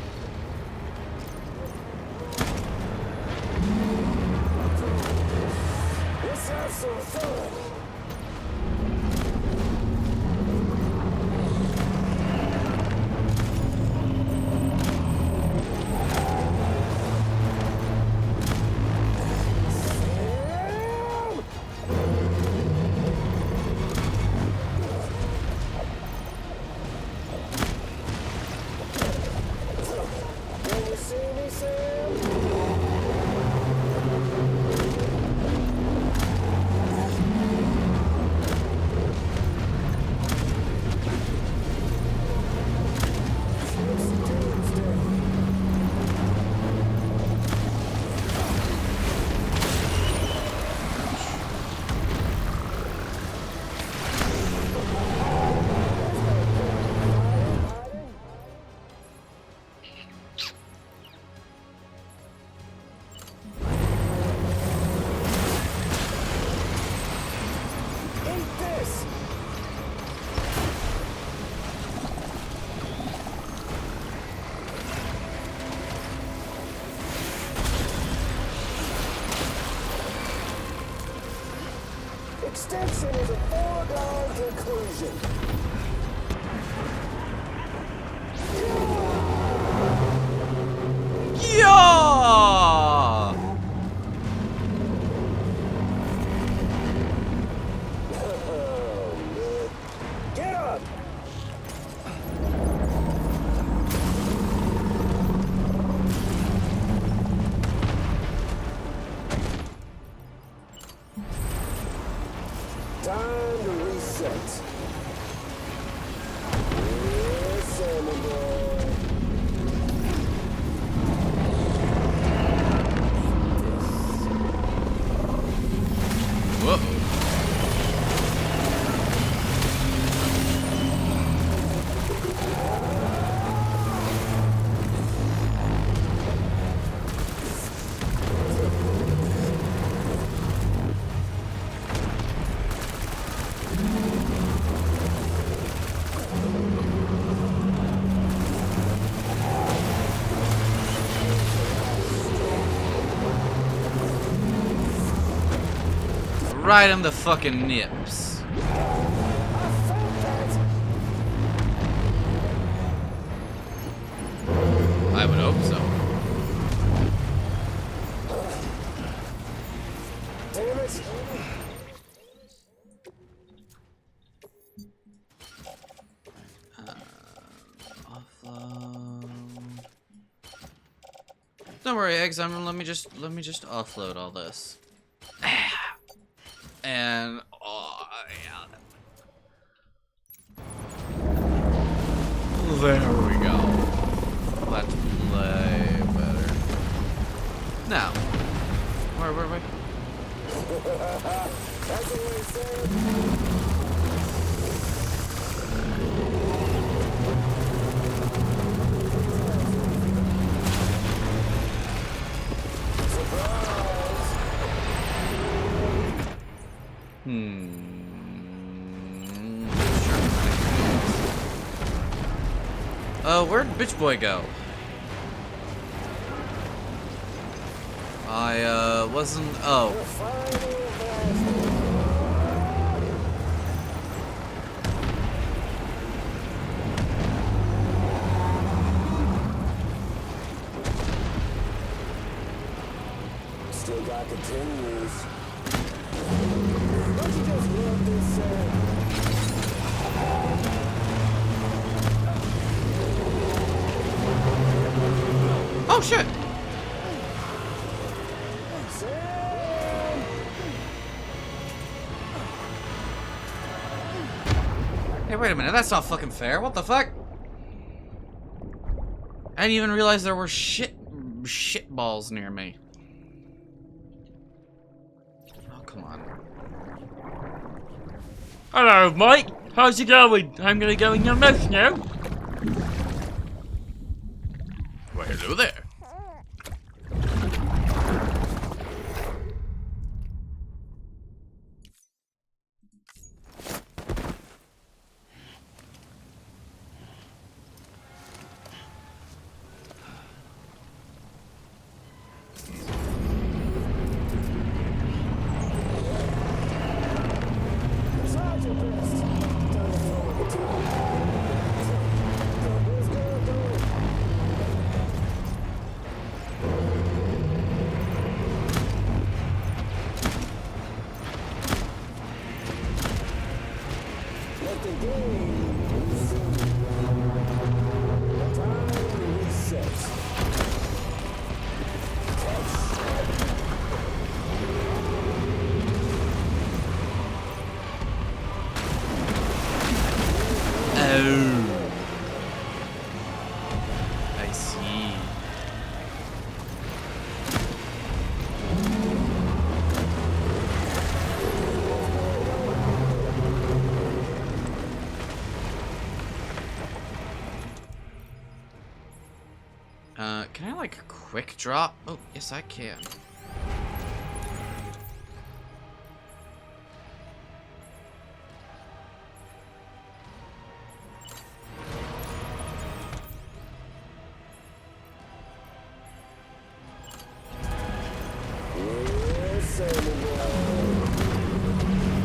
S15: Let's have some fun. Can you see me, Sam? Eat this! Extinction is a foregone conclusion.
S1: Yeah!
S15: Get up! Time to reset. Yes, Sammy boy.
S1: Whoa. Right on the fucking nips. I would hope so.
S15: Damn it!
S1: Offload. Don't worry, eggs. Let me just offload all this. And oh yeah. There we go. Let's play better. Now, where?
S15: That's what I said.
S1: Where'd bitch boy go? I wasn't. Oh.
S15: Still got continues. Don't you just love this,
S1: Oh shit! Hey, wait a minute, that's not fucking fair. What the fuck? I didn't even realize there were shit balls near me. Oh, come on.
S17: Hello, Mike. How's it going? I'm gonna go in your mouth now.
S1: Well, hello there. quick drop? Oh, yes I can.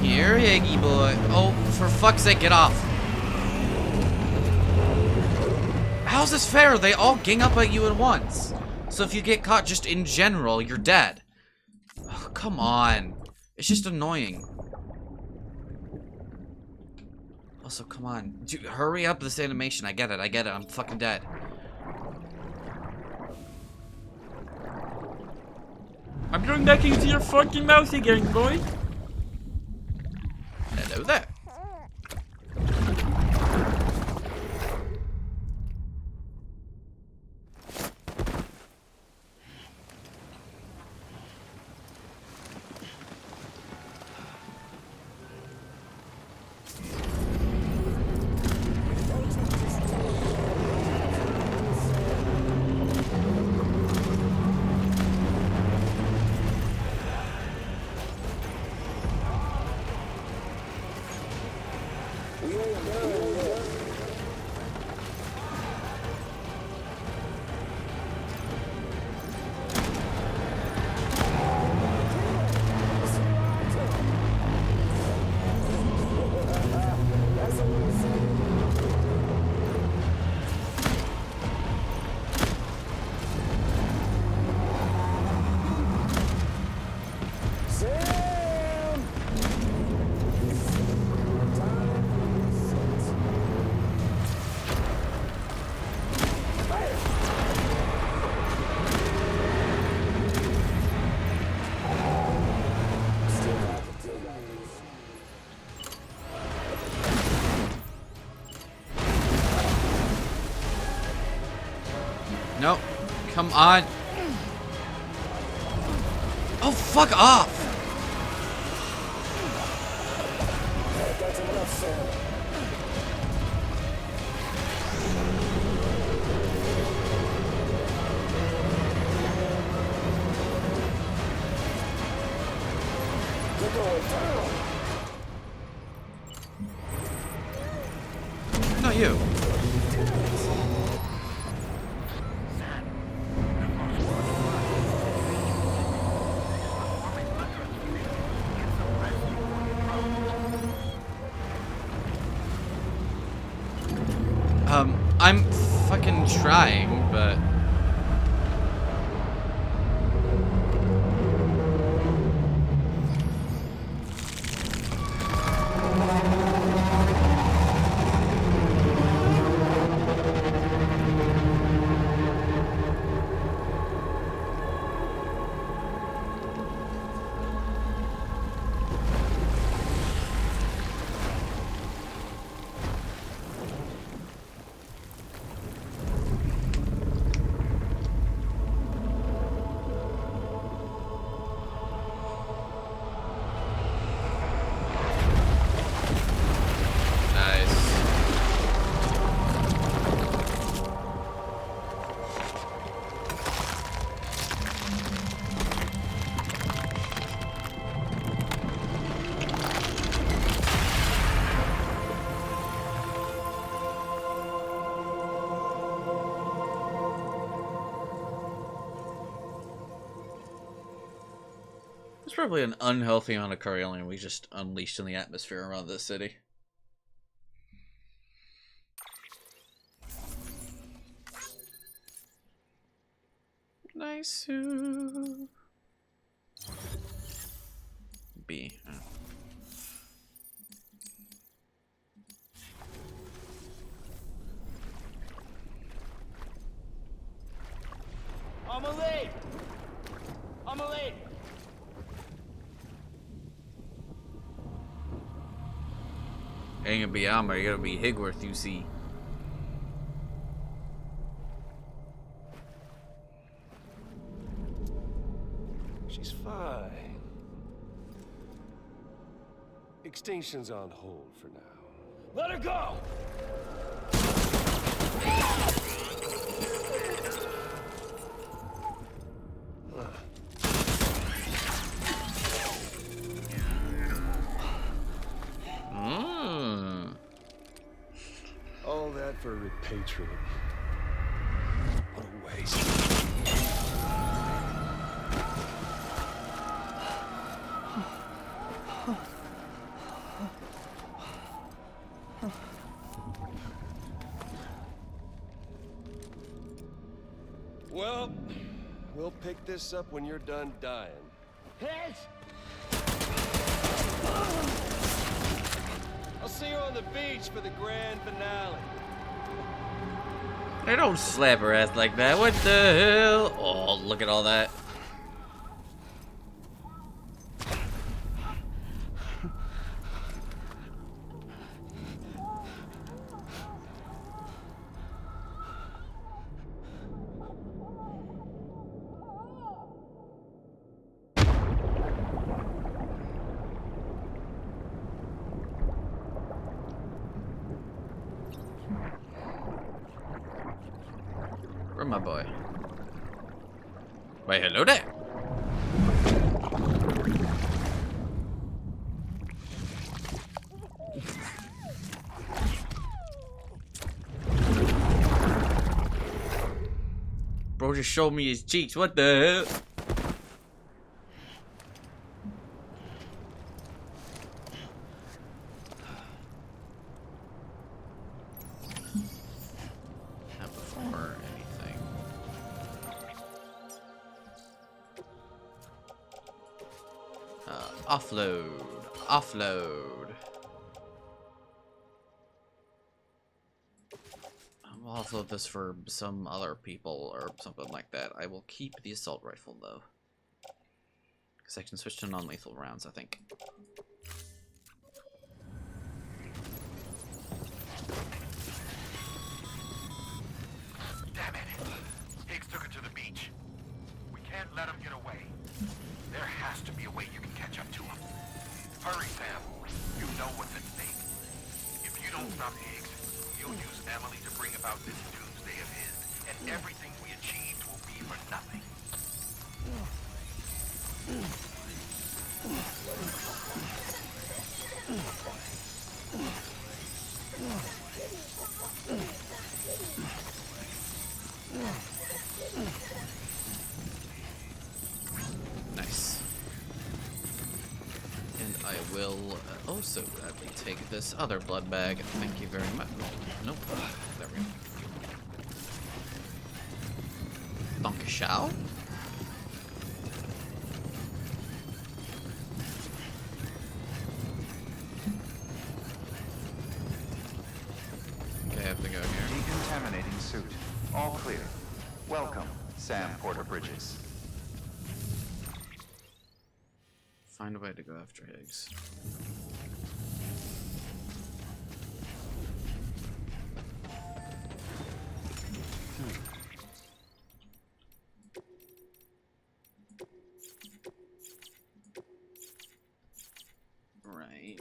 S1: Here, Higgy boy. Oh, for fuck's sake, get off. How's this fair? They all gang up at you at once. So if you get caught just in general, you're dead. Oh, come on. It's just annoying. Also, come on. Dude, hurry up this animation. I get it. I'm fucking dead.
S17: I'm going back into your fucking mouth again, boy.
S1: Hello there. Nope. Come on. Oh, fuck off.
S15: That's enough, Sam. You're going down.
S1: No, you. I'm fucking trying, but... There's probably an unhealthy amount of Corellian we just unleashed in the atmosphere around this city. Nice. B. Oh.
S17: Amelie! Amelie!
S1: Ain't gonna be Alma, you gotta be Higworth, you see.
S13: She's fine. Extinction's on hold for now.
S17: Let her go!
S13: All that for repatriate. What a waste. Well, we'll pick this up when you're done dying.
S17: Hit!
S13: I'll see you on the beach for the grand finale.
S1: Hey, don't slap her ass like that. What the hell? Oh, look at all that. Where's my boy? Wait, hello there. Bro just showed me his cheeks. What the hell? Not before anything. Offload. Offload. I'll offload this for some other people or something like that. I will keep the assault rifle though. Because I can switch to non-lethal rounds, I think.
S2: Damn it! Higgs took it to the beach. We can't let him get away. There has to be a way you can catch up to him. Hurry, Sam. You know what's at stake. If you don't stop Higgs, you'll use Emily to bring about this doomsday of his, and everything we achieved will be for nothing.
S1: Nice. And I will also gladly take this other blood bag. Thank you very much. Nope. There we go. Donkey Shao? Okay, I have to go here.
S16: Decontaminating suit. All clear. Welcome, Sam Porter Bridges.
S1: Find a way to go after Higgs. Right.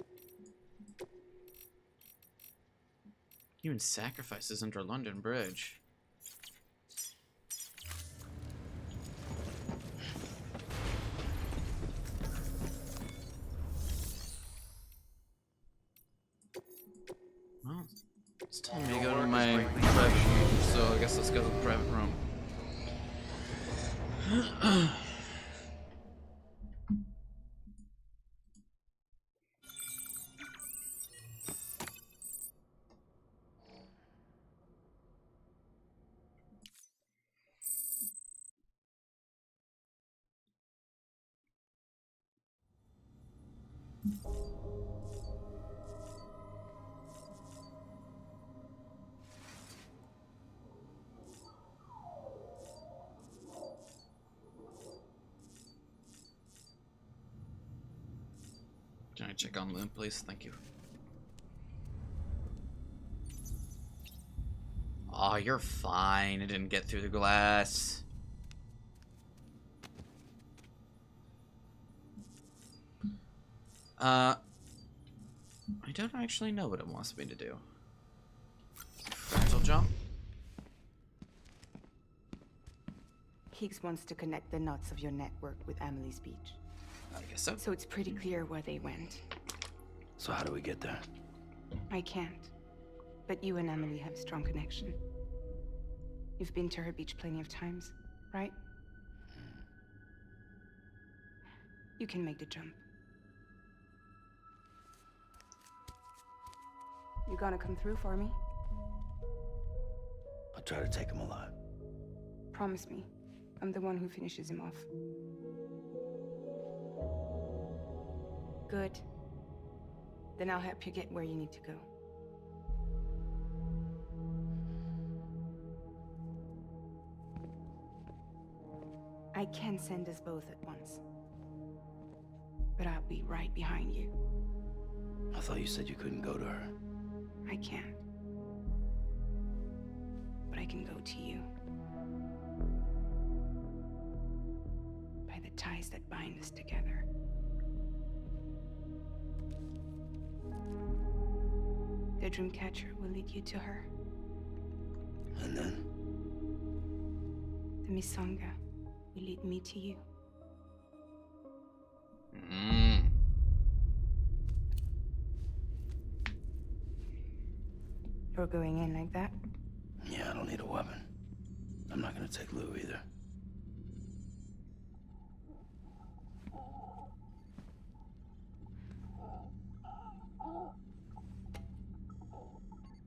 S1: Human sacrifices under London Bridge. Well, it's telling me to go to my private room, so I guess let's go to the private room. Can I check on Lynn, please? Thank you. Aw, you're fine. It didn't get through the glass. I don't actually know what it wants me to do. Fractal jump?
S18: Higgs wants to connect the knots of your network with Amelie's beach.
S1: I guess so.
S18: So it's pretty clear where they went.
S4: So how do we get there?
S18: I can't. But you and Amelie have a strong connection. You've been to her beach plenty of times, right? You can make the jump. You gonna come through for me?
S4: I'll try to take him alive.
S18: Promise me. I'm the one who finishes him off. Good. Then I'll help you get where you need to go. I can send us both at once. But I'll be right behind you.
S4: I thought you said you couldn't go to her.
S18: I can't. But I can go to you. By the ties that bind us together. The Dreamcatcher will lead you to her.
S4: And then?
S18: The Misanga will lead me to you. You're going in like that?
S4: Yeah, I don't need a weapon. I'm not gonna take Lou either.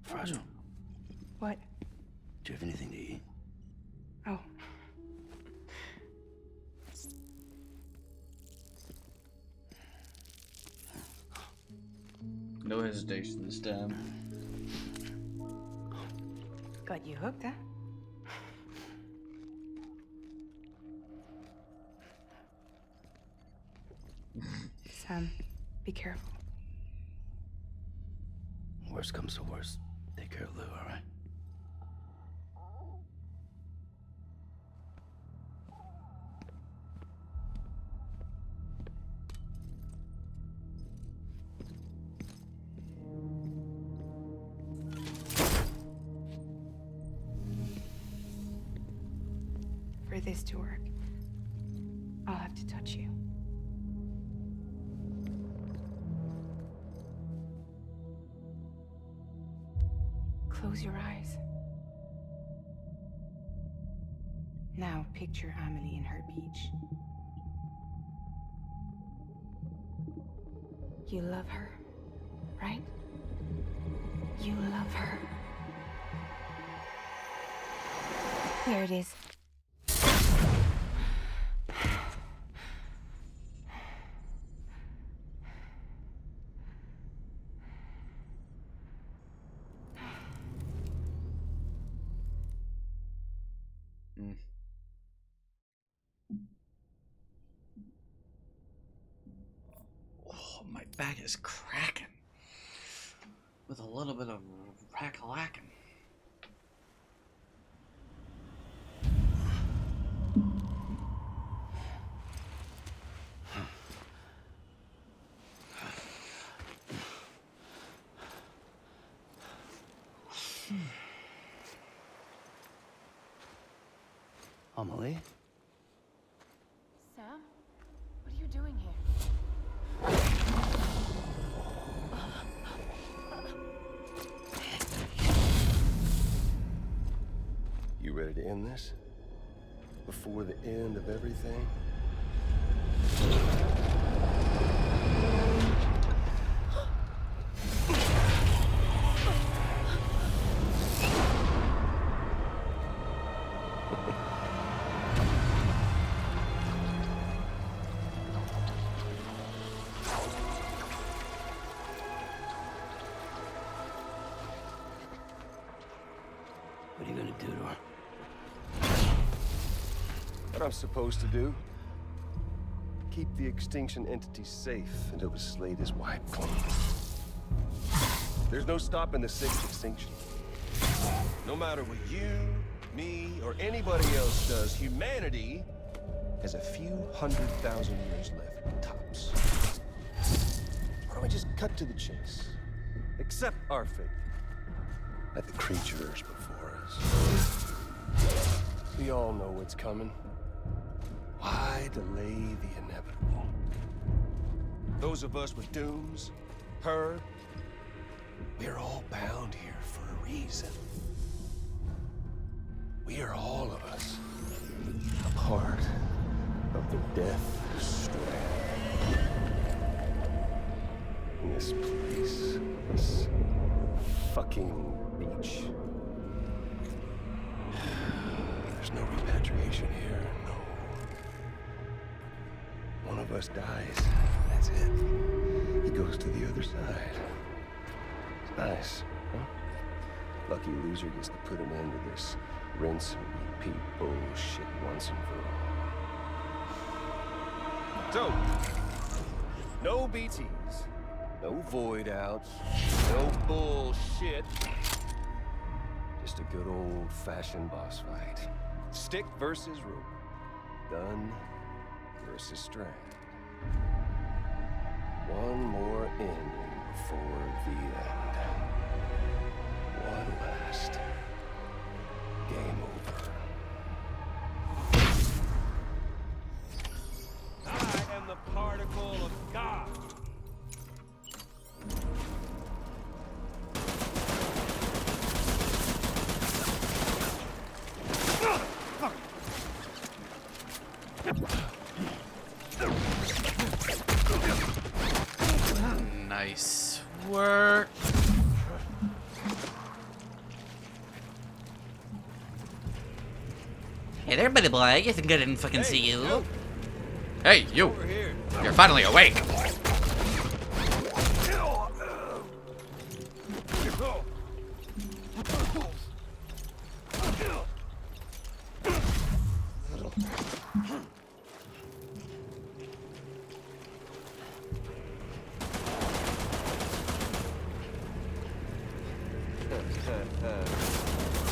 S4: Fragile.
S18: What?
S4: Do you have anything to eat?
S18: Oh.
S1: No hesitation this time.
S18: Got you hooked, huh? Sam, be careful.
S4: Worst comes to worst, take care of Lou, all right?
S18: For this to work, I'll have to touch you. Close your eyes. Now picture Amelie in her beach. You love her, right? You love her. Here it is.
S1: Oh, my back is cracking. With a little bit of rack-a-lacking.
S4: Amelie?
S12: Sam? What are you doing here?
S13: You ready to end this? Before the end of everything?
S4: What are you gonna do to her?
S13: What I'm supposed to do? Keep the extinction entity safe until the slate is wiped clean. There's no stopping the sixth extinction. No matter what you, me, or anybody else does, humanity has a few 100,000 years left, tops. Why don't we just cut to the chase? Accept our fate, like the creatures before us. We all know what's coming. Why delay the inevitable? Those of us with dooms, her, we're all bound here for a reason. We are all of us a part of the Death Stranding. In this place, this fucking beach. There's no repatriation here, no. One of us dies, that's it. He goes to the other side. It's nice, huh? Lucky loser gets to put an end to this rinse and repeat bullshit once and for all. So, no BTs, no void outs, no bullshit. Just a good old-fashioned boss fight. Stick versus rope. Gun versus strand. One more ending before the end. One last game over.
S17: I am the particle of God.
S1: Nice work. Hey there, buddy boy. You think I didn't fucking see you? Hey, you. You're finally awake.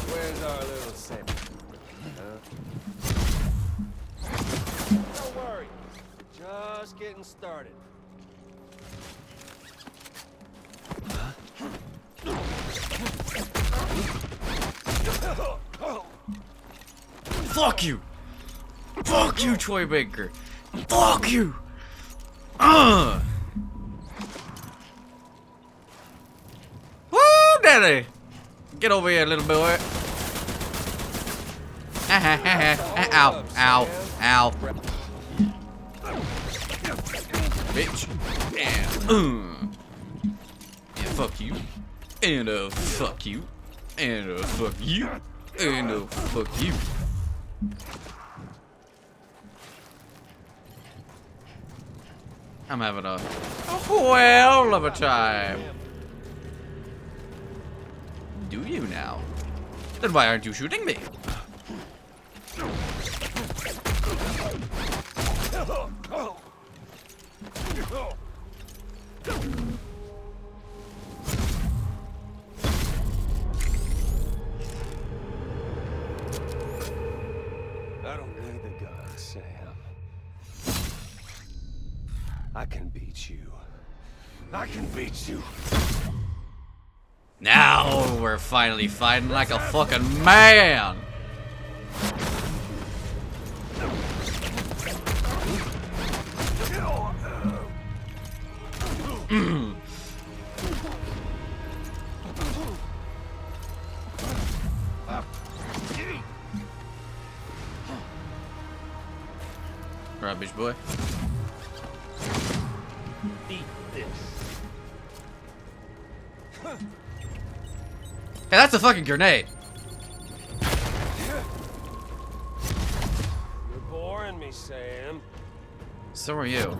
S13: Where's our little Sammy? Don't worry, just getting started.
S1: Fuck you. Fuck you, Troy Baker. Fuck you. Woo, daddy. Get over here, little boy. Ow, ow, ow. Bitch. And, yeah, fuck you. And, fuck you. And, fuck you. And, fuck you. I'm having a whale of a time. Do you now? Then why aren't you shooting me?
S13: I don't need the gun, Sam. I can beat you. I can beat you.
S1: Now we're finally fighting like a fucking man. Rubbish boy.
S13: Eat this.
S1: Hey, that's a fucking grenade.
S13: You're boring me, Sam.
S1: So are you.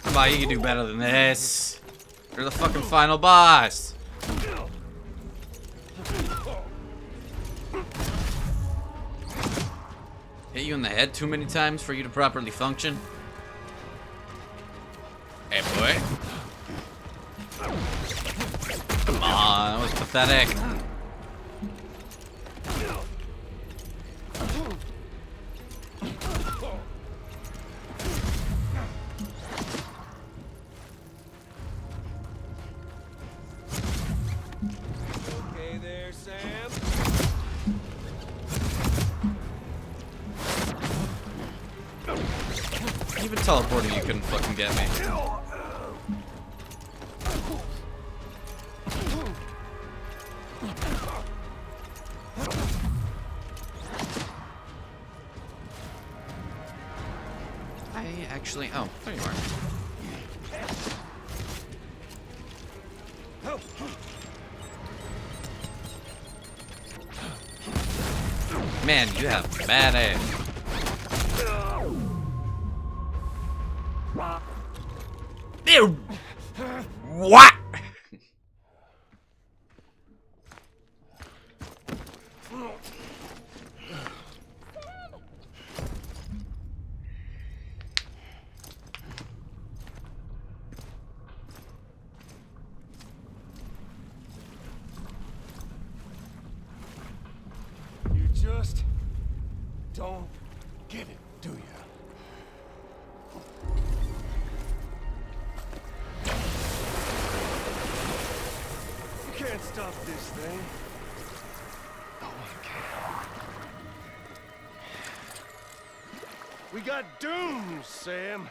S1: Come on, you can do better than this. You're the fucking final boss. Hit you in the head too many times for you to properly function? Hey, boy. Come on, that was pathetic.
S13: Okay there, Sam?
S1: Even teleporting, you couldn't fucking get me. I actually... Oh, there you are. Man, you have bad aim. Ew. What?
S13: You just don't get it, do you? You can't stop this thing. No one can. We got dooms, Sam.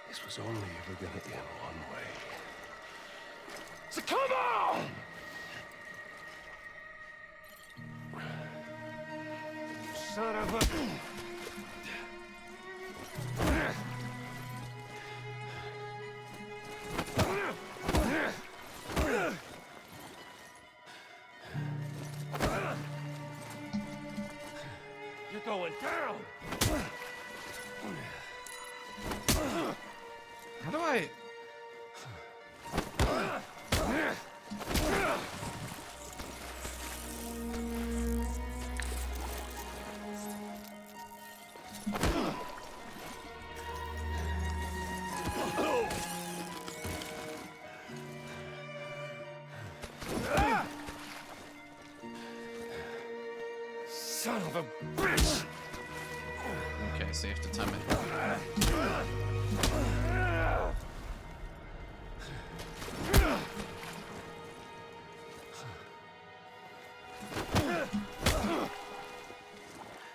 S13: This was only ever gonna end one way. So come on! Son of a... You're going down!
S1: How do I...
S13: Son of a bitch!
S1: Okay, so you have to time it.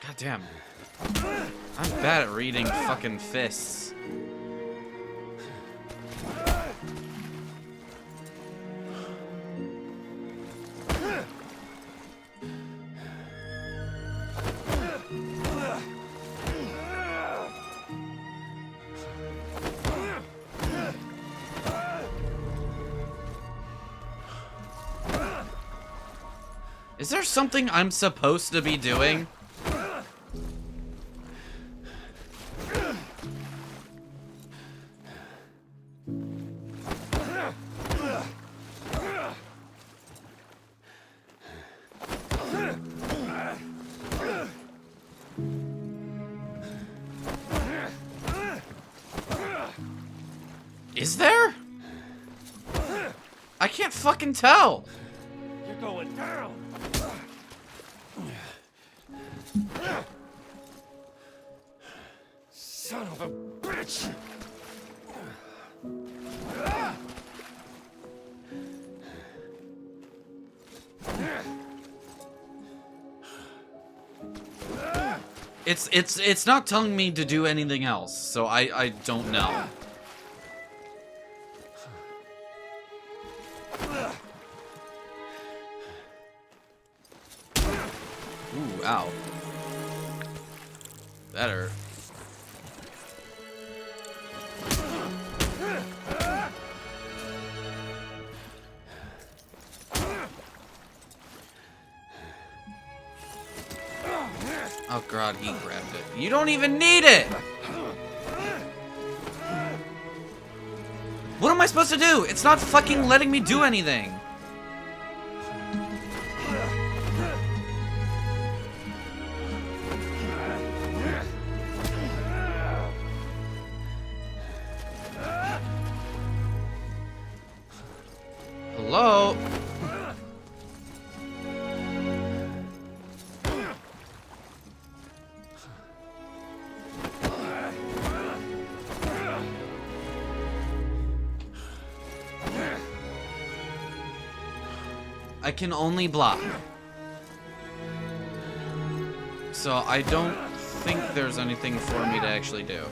S1: God damn. I'm bad at reading fucking fists. Is there something I'm supposed to be doing? Is there? I can't fucking tell.
S13: You're going down! Son of a bitch!
S1: It's not telling me to do anything else, so I don't know. Ooh, ow. Better. Oh god, he grabbed it. You don't even need it! What am I supposed to do? It's not fucking letting me do anything. Hello? I can only block. So I don't think there's anything for me to actually do.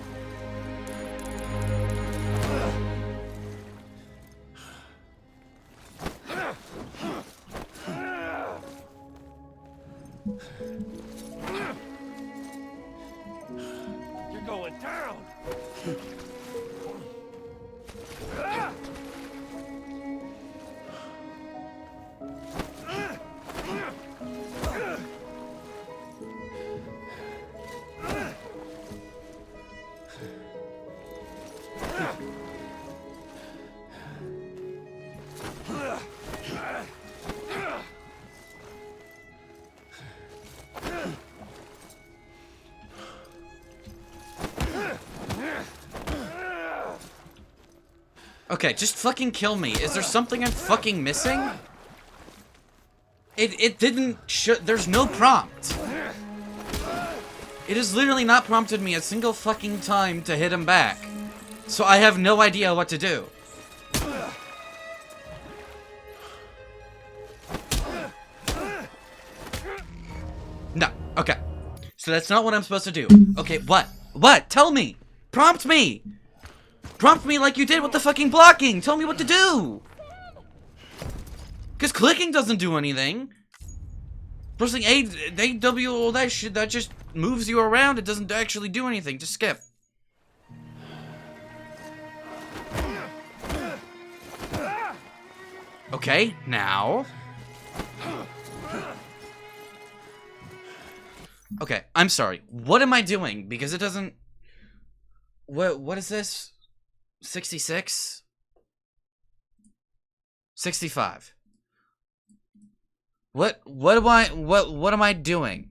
S17: You're going down.
S1: Okay, just fucking kill me. Is there something I'm fucking missing? It didn't there's no prompt. It has literally not prompted me a single fucking time to hit him back. So I have no idea what to do. No, okay. So that's not what I'm supposed to do. Okay, what? What? Tell me! Prompt me! Prompt me like you did with the fucking blocking! Tell me what to do! Because clicking doesn't do anything. Pressing A, W, all that shit, that just moves you around. It doesn't actually do anything. Just skip. Okay, now. Okay, I'm sorry. What am I doing? Because it doesn't... What is this? 66? 65. What am I doing?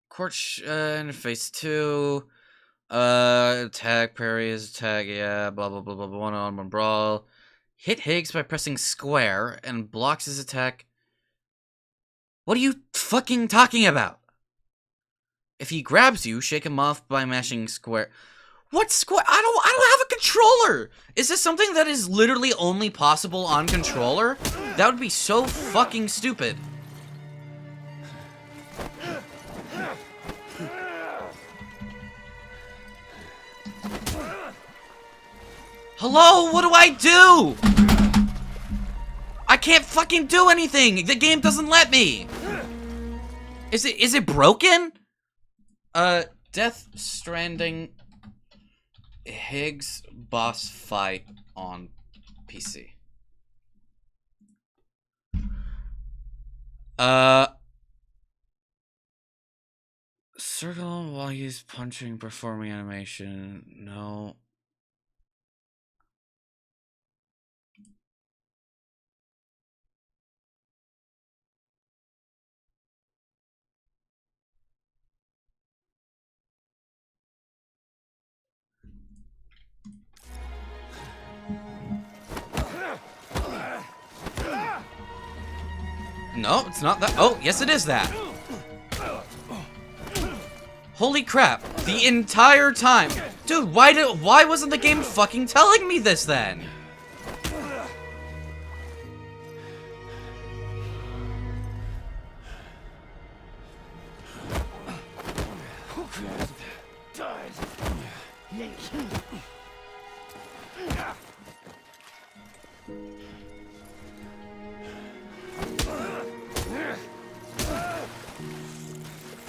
S1: Court interface 2. Attack, parry is attack, yeah, blah blah blah blah blah, one-on-one brawl. Hit Higgs by pressing square and blocks his attack. What are you fucking talking about? If he grabs you, shake him off by mashing square. What square? I don't have a controller! Is this something that is literally only possible on controller? That would be so fucking stupid. Hello? What do I do? I can't fucking do anything! The game doesn't let me! Is it broken? Death Stranding Higgs boss fight on PC. Circle while he's punching, performing animation. No. No, it's not that. Oh, yes it is that. Holy crap. The entire time. Dude, why wasn't the game fucking telling me this then?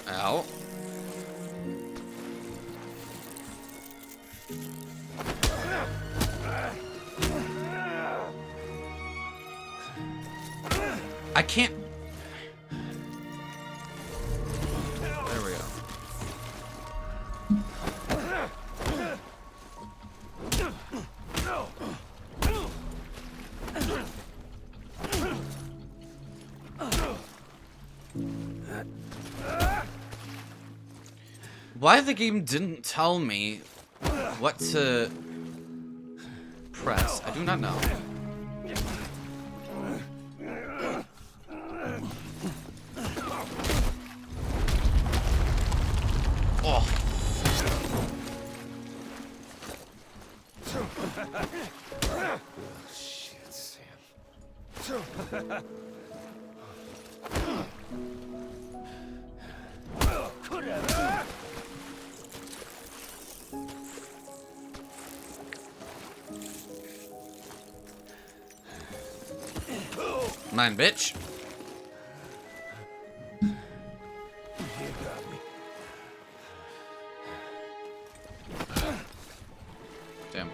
S1: Ow. I can't. There we go. Why the game didn't tell me what to press, I do not know. Oh. Mine, bitch. Damn.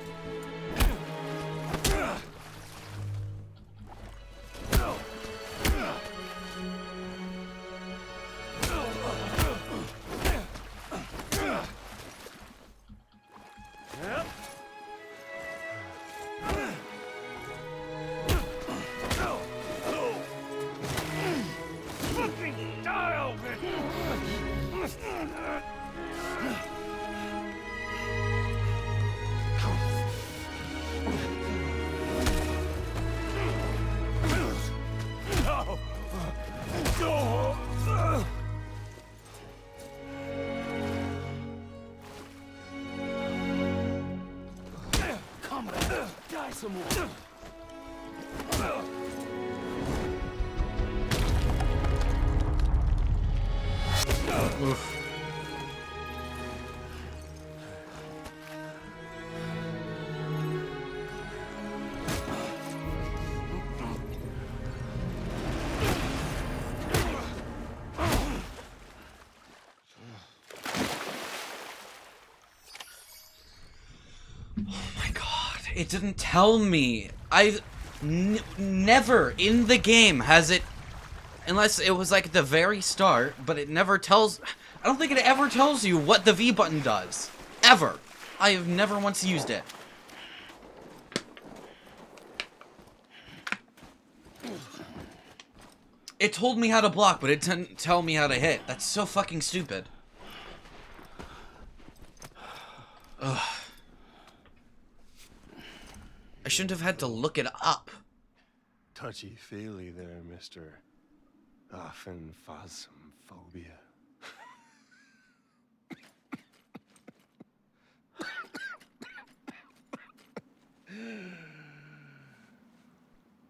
S17: Come on, die some more.
S1: Oof. It didn't tell me. Never in the game has it, unless it was like at the very start, but it never tells. I don't think it ever tells you what the V button does. Ever. I have never once used it. It told me how to block, but it didn't tell me how to hit. That's so fucking stupid. Ugh. I shouldn't have had to look it up.
S13: Touchy-feely there, Mr. Aphenphasmophobia.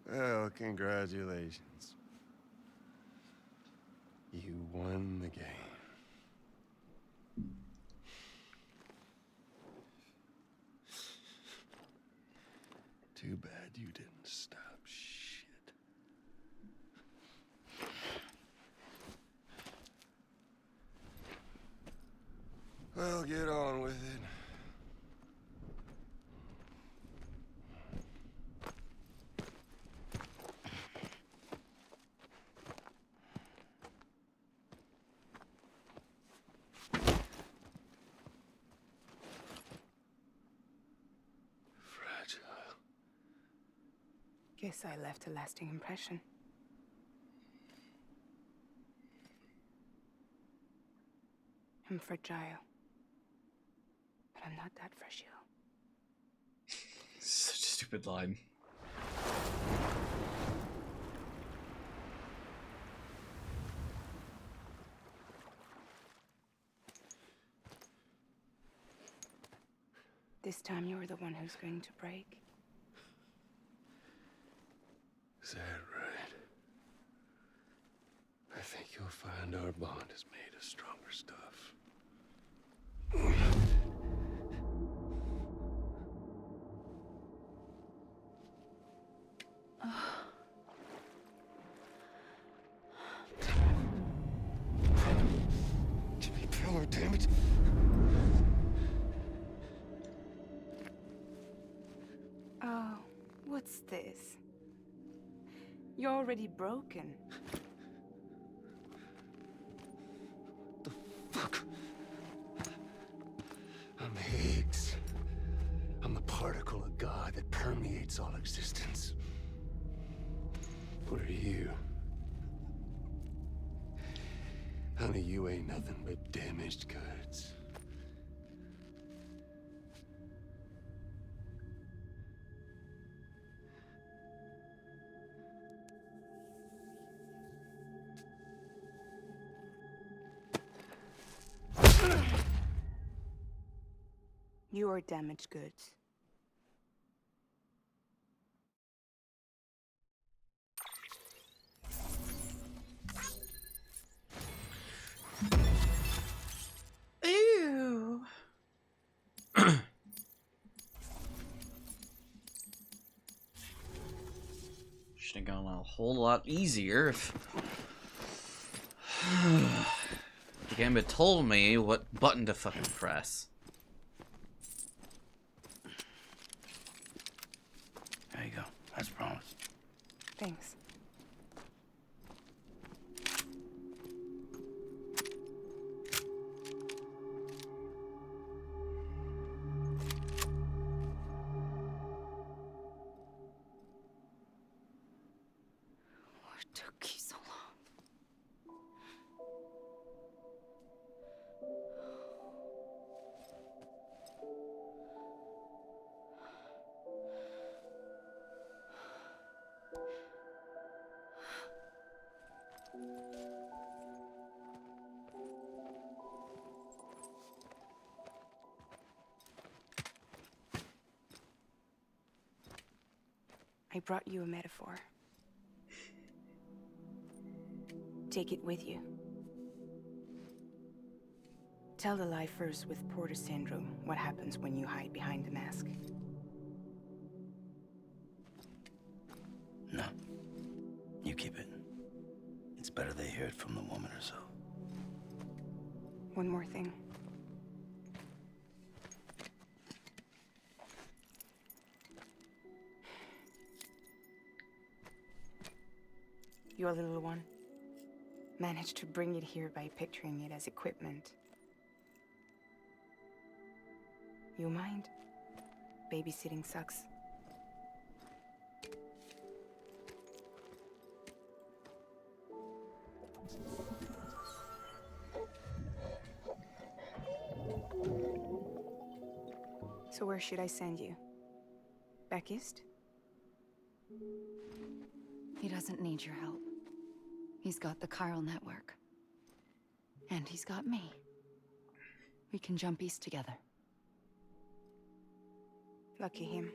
S13: Well, congratulations. You won the game. Too bad you didn't stop shit. Well, get on with it. Fragile.
S18: Guess I left a lasting impression. I'm fragile. But I'm not that fragile.
S1: Such a stupid line.
S18: This time you're the one who's going to break.
S13: Is that right? I think you'll find our bond is made of stronger stuff. Jimmy Pillar, damn it!
S18: Oh, what's this? You're already broken.
S13: Fuck. I'm Higgs. I'm the particle of God that permeates all existence. What are you? Honey, you ain't nothing but damaged goods.
S18: You are damaged goods.
S1: Should have gone a whole lot easier if the game had told me what button to fucking press.
S4: There you go. As promised.
S18: Thanks.
S12: What took you so long?
S18: I brought you a metaphor. Take it with you. Tell the lifers with Porter syndrome what happens when you hide behind the mask.
S4: No. You keep it. It's better they hear it from the woman herself.
S18: One more thing. Your little one managed to bring it here by picturing it as equipment. You mind? Babysitting sucks. So where should I send you? Back east?
S12: He doesn't need your help. He's got the chiral network. And he's got me. We can jump east together.
S18: Lucky him.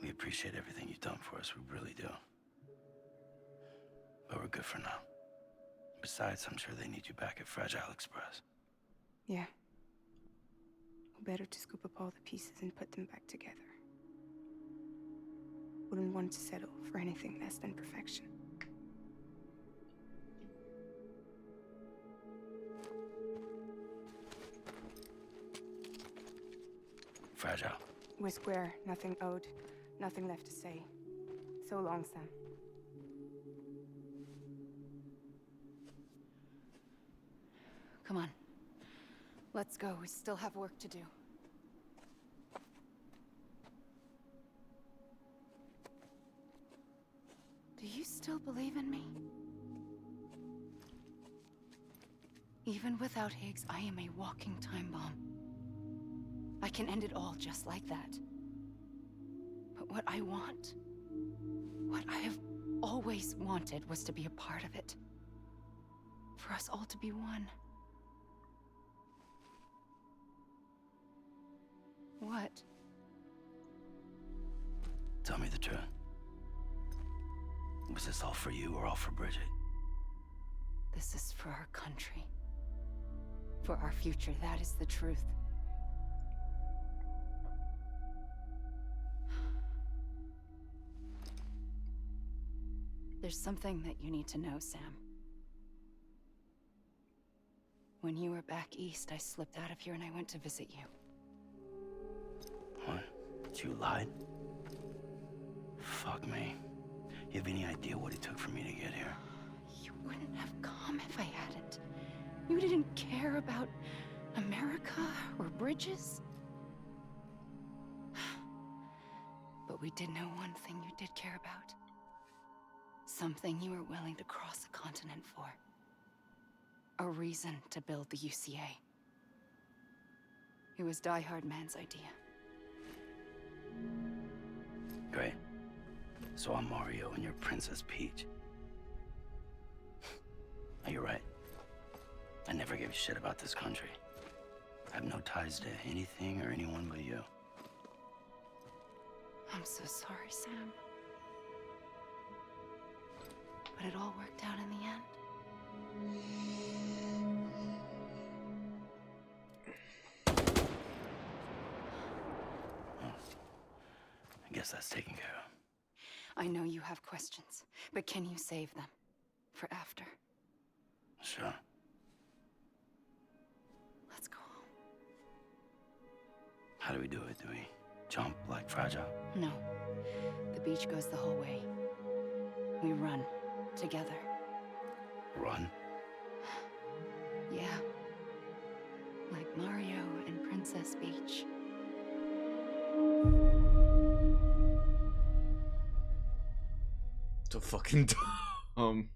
S4: We appreciate everything you've done for us, we really do. But we're good for now. Besides, I'm sure they need you back at Fragile Express.
S18: Yeah. Better to scoop up all the pieces and put them back together. Wouldn't want to settle for anything less than perfection.
S4: Fragile.
S18: We're square, nothing owed, nothing left to say. So long, Sam.
S12: Come on. Let's go. We still have work to do. Do you still believe in me? Even without Higgs, I am a walking time bomb. I can end it all just like that. But what I want, what I have always wanted, was to be a part of it. For us all to be one. What?
S4: Tell me the truth. Was this all for you or all for Bridget?
S12: This is for our country. For our future, that is the truth. There's something that you need to know, Sam. When you were back east, I slipped out of here and I went to visit you.
S4: What? You lied? Fuck me. You have any idea what it took for me to get here?
S12: You wouldn't have come if I hadn't. You didn't care about America or bridges. But we did know one thing you did care about. Something you were willing to cross a continent for. A reason to build the UCA. It was Die Hard Man's idea.
S4: Great. So I'm Mario and you're Princess Peach. You're right. I never gave a shit about this country. I have no ties to anything or anyone but you.
S12: I'm so sorry, Sam. But it all worked out in the end.
S4: I guess that's taken care of.
S12: I know you have questions, but can you save them? For after?
S4: Sure.
S12: Let's go home.
S4: How do we do it? Do we jump like Fragile?
S12: No. The beach goes the whole way. We run. Together.
S4: Run?
S12: Yeah. Like Mario and Princess Beach.
S1: So fucking dumb.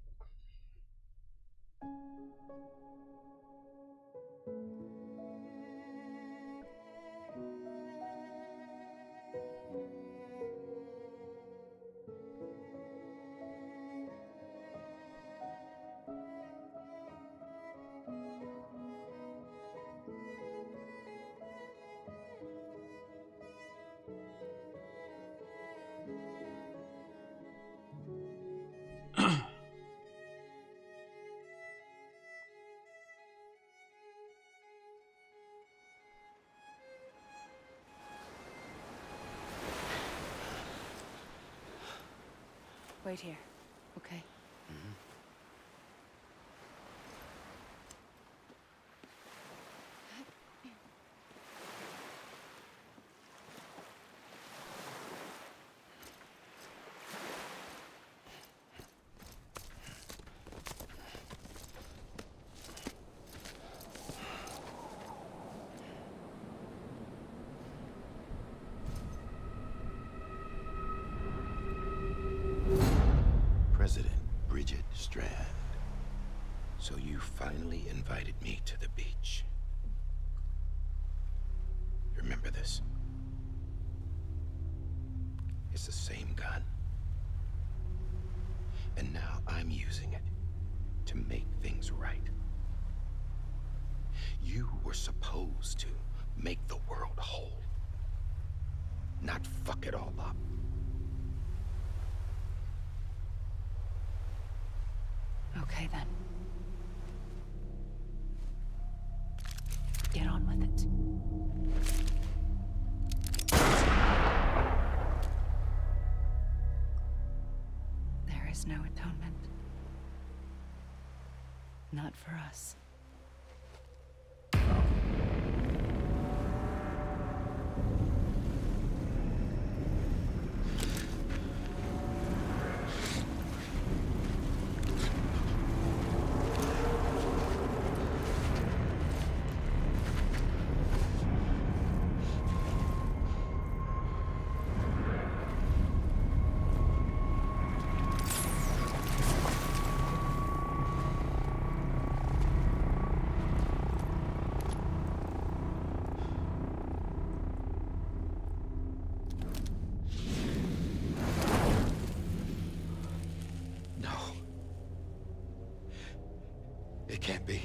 S12: Wait here, okay?
S19: President Bridget Strand. So you finally invited me to the beach. Remember this? It's the same gun. And now I'm using it to make things right. You were supposed to make the world whole, not fuck it all up.
S12: Okay then. Get on with it. There is no atonement. Not for us.
S19: It can't be.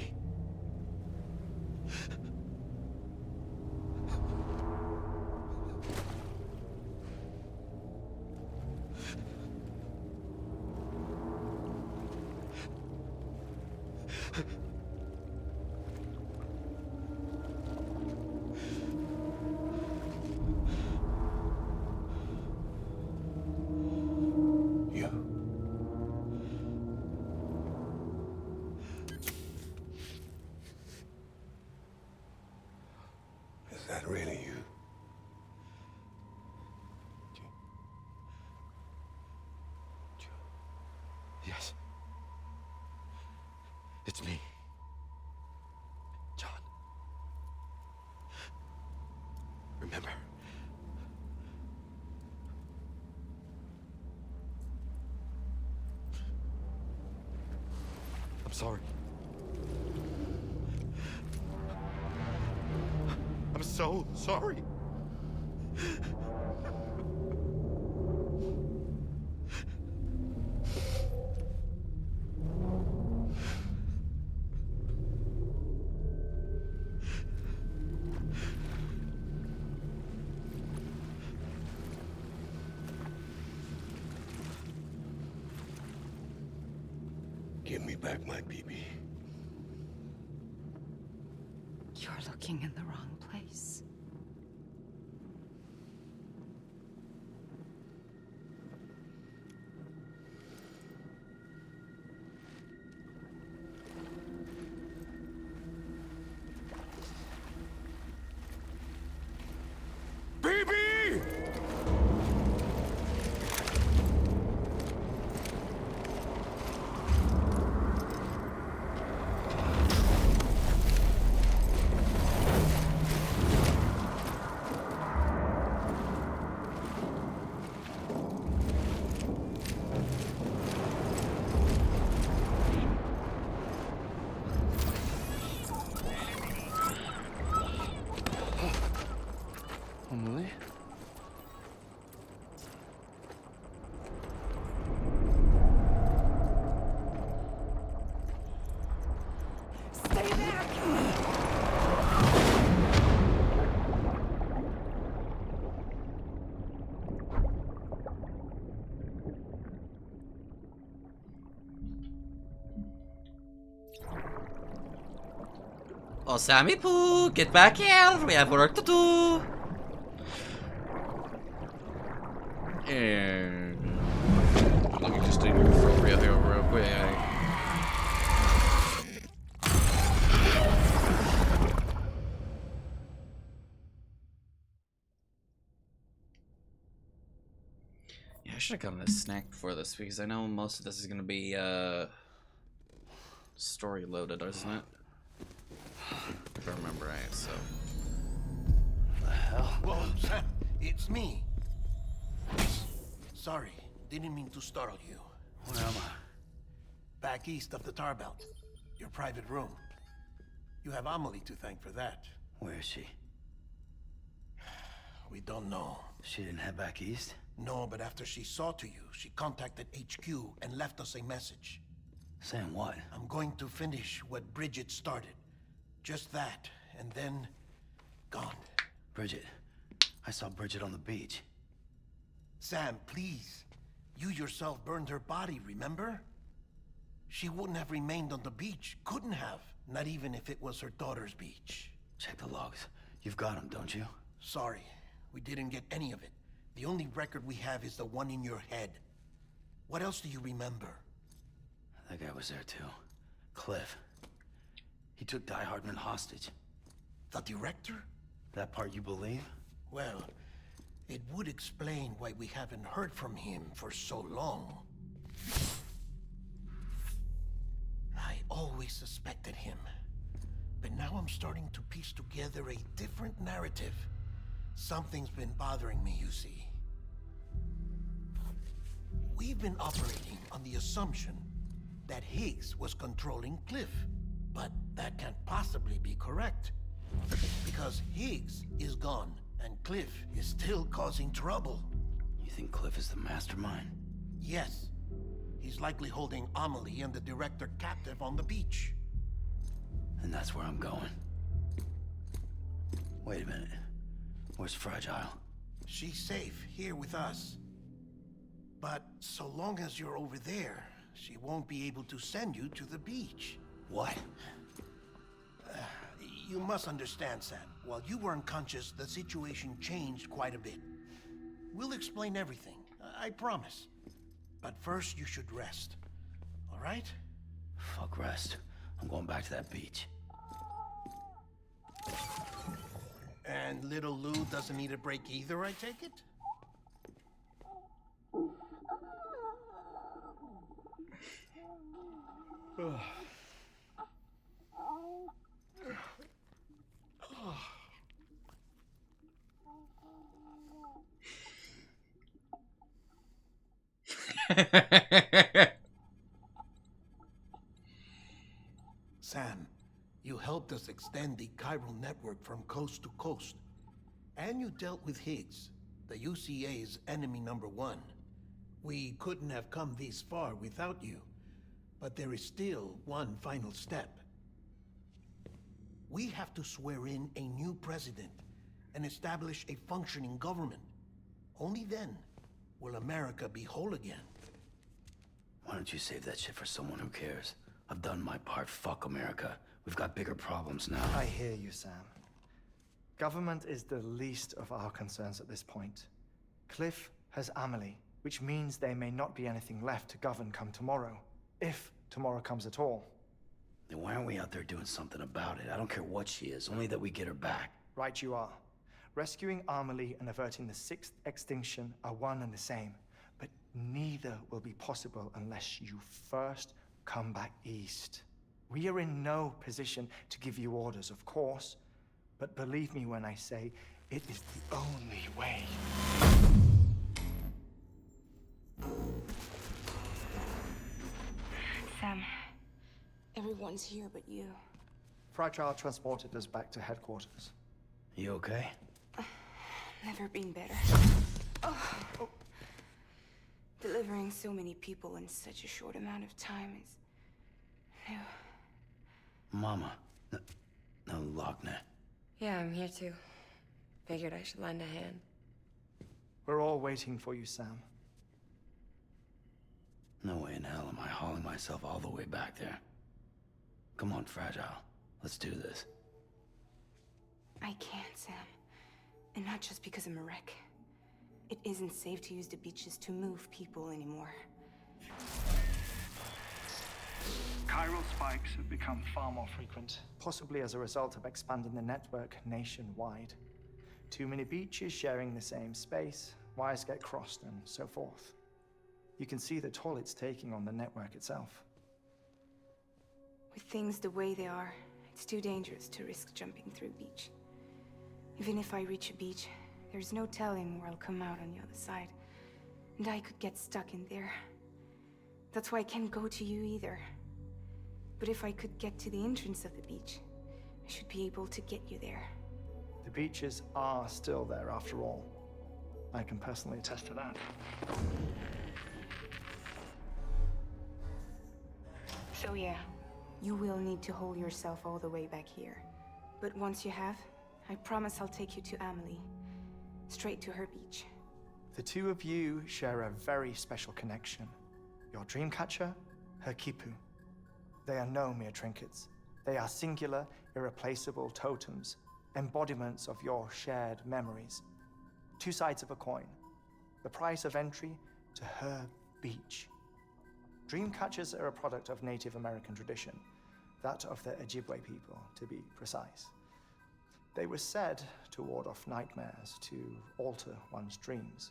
S19: Is that really you? Yes. It's me. John. Remember? I'm sorry. I'm so sorry. Give me back my BB.
S12: You're looking in the wrong place.
S1: Oh, Sammy Poo, get back here. We have work to do. And let me just do your appropriate here real quick. Yeah, I should have gotten a snack before this because I know most of this is gonna be story loaded, isn't it? If I remember right, so.
S4: The hell?
S9: Whoa, Sam, it's me. Sorry, didn't mean to startle you.
S4: Where am I?
S9: Back east of the tar belt. Your private room. You have Amelie to thank for that.
S4: Where is she?
S9: We don't know.
S4: She didn't head back east?
S9: No, but after she saw to you, she contacted HQ and left us a message.
S4: Saying what?
S9: I'm going to finish what Bridget started. Just that, and then... gone.
S4: Bridget. I saw Bridget on the beach.
S9: Sam, please. You yourself burned her body, remember? She wouldn't have remained on the beach. Couldn't have. Not even if it was her daughter's beach.
S4: Check the logs. You've got them, don't you?
S9: Sorry. We didn't get any of it. The only record we have is the one in your head. What else do you remember?
S4: That guy was there too. Cliff. He took Die Hardman hostage.
S9: The director?
S4: That part you believe?
S9: Well, it would explain why we haven't heard from him for so long. I always suspected him. But now I'm starting to piece together a different narrative. Something's been bothering me, you see. We've been operating on the assumption that Higgs was controlling Cliff. But that can't possibly be correct. Because Higgs is gone, and Cliff is still causing trouble.
S4: You think Cliff is the mastermind?
S9: Yes. He's likely holding Amelie and the director captive on the beach.
S4: And that's where I'm going. Wait a minute. Where's Fragile?
S9: She's safe here with us. But so long as you're over there, she won't be able to send you to the beach.
S4: What?
S9: You must understand, Sam. While you were unconscious, the situation changed quite a bit. We'll explain everything, I promise. But first, you should rest. All right?
S4: Fuck rest. I'm going back to that beach.
S9: And little Lou doesn't need a break either, I take it? Sam, you helped us extend the chiral network from coast to coast. And you dealt with Higgs, the UCA's enemy #1. We couldn't have come this far without you. But there is still one final step. We have to swear in a new president and establish a functioning government. Only then will America be whole again.
S4: Why don't you save that shit for someone who cares? I've done my part. Fuck America. We've got bigger problems now.
S11: I hear you, Sam. Government is the least of our concerns at this point. Cliff has Amelie, which means there may not be anything left to govern come tomorrow. If tomorrow comes at all.
S4: Then why aren't we out there doing something about it? I don't care what she is, only that we get her back.
S11: Right you are. Rescuing Amelie and averting the 6th extinction are one and the same. But neither will be possible unless you first come back east. We are in no position to give you orders, of course. But believe me when I say, it is the only way.
S18: Sam, everyone's here but you.
S11: Fragile transported us back to headquarters.
S4: You okay?
S18: Never been better. Oh. Delivering so many people in such a short amount of time is new.
S4: Mama. No, Lochner.
S7: Yeah, I'm here too. Figured I should lend a hand.
S11: We're all waiting for you, Sam.
S4: No way in hell am I hauling myself all the way back there. Come on, Fragile. Let's do this.
S18: I can't, Sam. And not just because I'm a wreck. It isn't safe to use the beaches to move people anymore.
S11: Chiral spikes have become far more frequent, possibly as a result of expanding the network nationwide. Too many beaches sharing the same space, wires get crossed, and so forth. You can see the toll it's taking on the network itself.
S18: With things the way they are, it's too dangerous to risk jumping through a beach. Even if I reach a beach, there's no telling where I'll come out on the other side. And I could get stuck in there. That's why I can't go to you either. But if I could get to the entrance of the beach, I should be able to get you there.
S11: The beaches are still there after all. I can personally attest to that.
S18: So yeah, you will need to hold yourself all the way back here. But once you have, I promise I'll take you to Amelie. Straight to her beach.
S11: The two of you share a very special connection. Your dreamcatcher, her Kipu. They are no mere trinkets. They are singular, irreplaceable totems, embodiments of your shared memories. Two sides of a coin. The price of entry to her beach. Dreamcatchers are a product of Native American tradition, that of the Ojibwe people, to be precise. They were said to ward off nightmares, to alter one's dreams.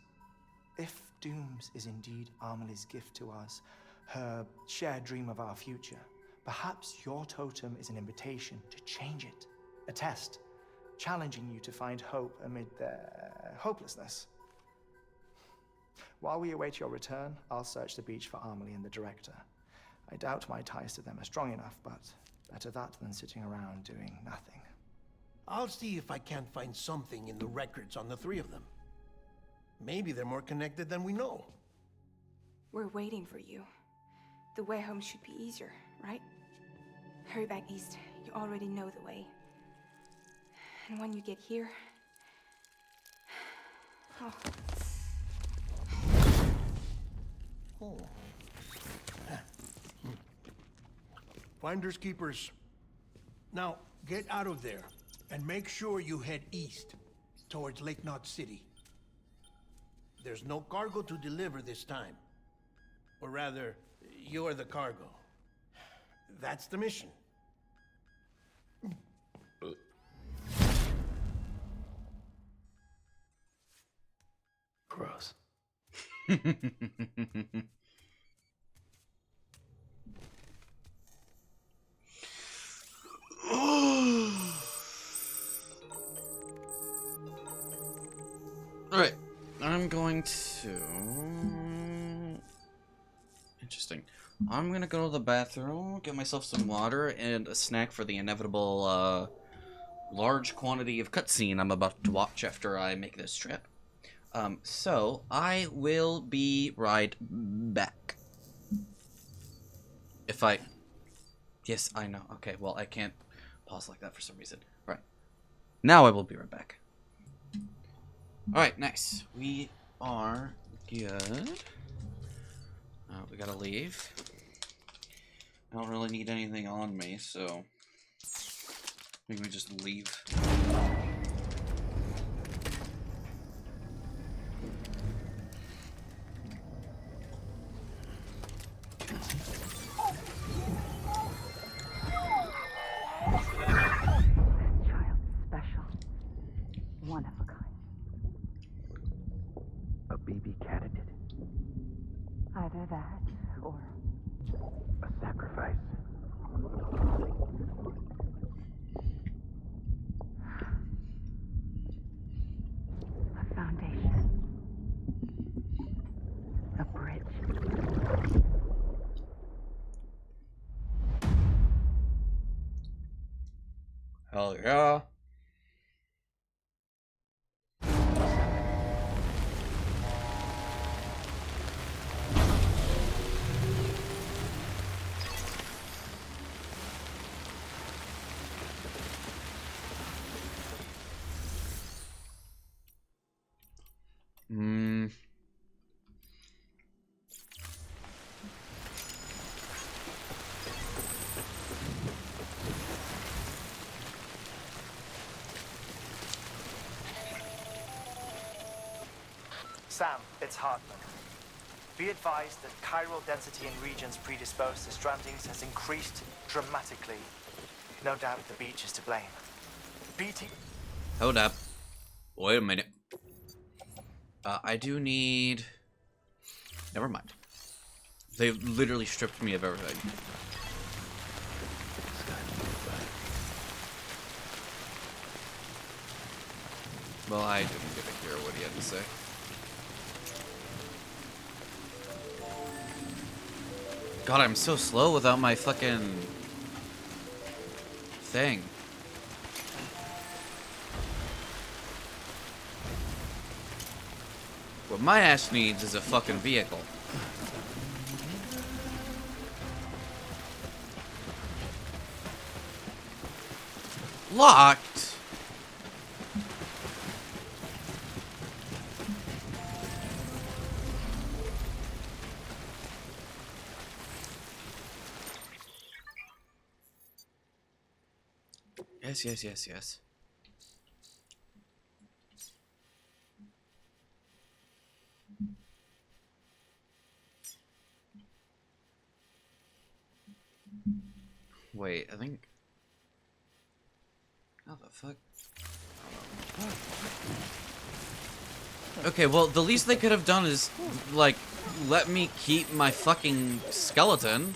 S11: If Dooms is indeed Amelie's gift to us, her shared dream of our future, perhaps your totem is an invitation to change it. A test, challenging you to find hope amid their hopelessness. While we await your return, I'll search the beach for Amelie and the director. I doubt my ties to them are strong enough, but better that than sitting around doing nothing.
S9: I'll see if I can't find something in the records on the three of them. Maybe they're more connected than we know.
S18: We're waiting for you. The way home should be easier, right? Hurry back east. You already know the way. And when you get here... Oh.
S9: Oh. Finders keepers. Now, get out of there, and make sure you head east, towards Lake Knot City. There's no cargo to deliver this time. Or rather, you're the cargo. That's the mission.
S4: Gross.
S1: Alright, I'm going to... Interesting. I'm gonna go to the bathroom, get myself some water, and a snack for the inevitable, large quantity of cutscene I'm about to watch after I make this trip. So, I will be right back. If I... Yes, I know. Okay, well, I can't pause like that for some reason. Alright. Now I will be right back. Alright, nice. We are good. We gotta leave. I don't really need anything on me, so... I think we just leave.
S8: Special. One of a kind.
S4: A baby candidate?
S8: Either that, or...
S4: A sacrifice?
S8: a foundation. A bridge.
S1: Hell yeah.
S3: Sam, it's Hartman. Be advised that chiral density in regions predisposed to strandings has increased dramatically. No doubt the beach is to blame. BT...
S1: Hold up. Wait a minute. I do need... Never mind. They literally stripped me of everything. Well, I didn't get to hear what he had to say. God, I'm so slow without my fucking thing. What my ass needs is a fucking vehicle. Locked? Yes, yes, yes, yes. Wait, I think... How the fuck? Okay, well, the least they could have done is, like, let me keep my fucking skeleton.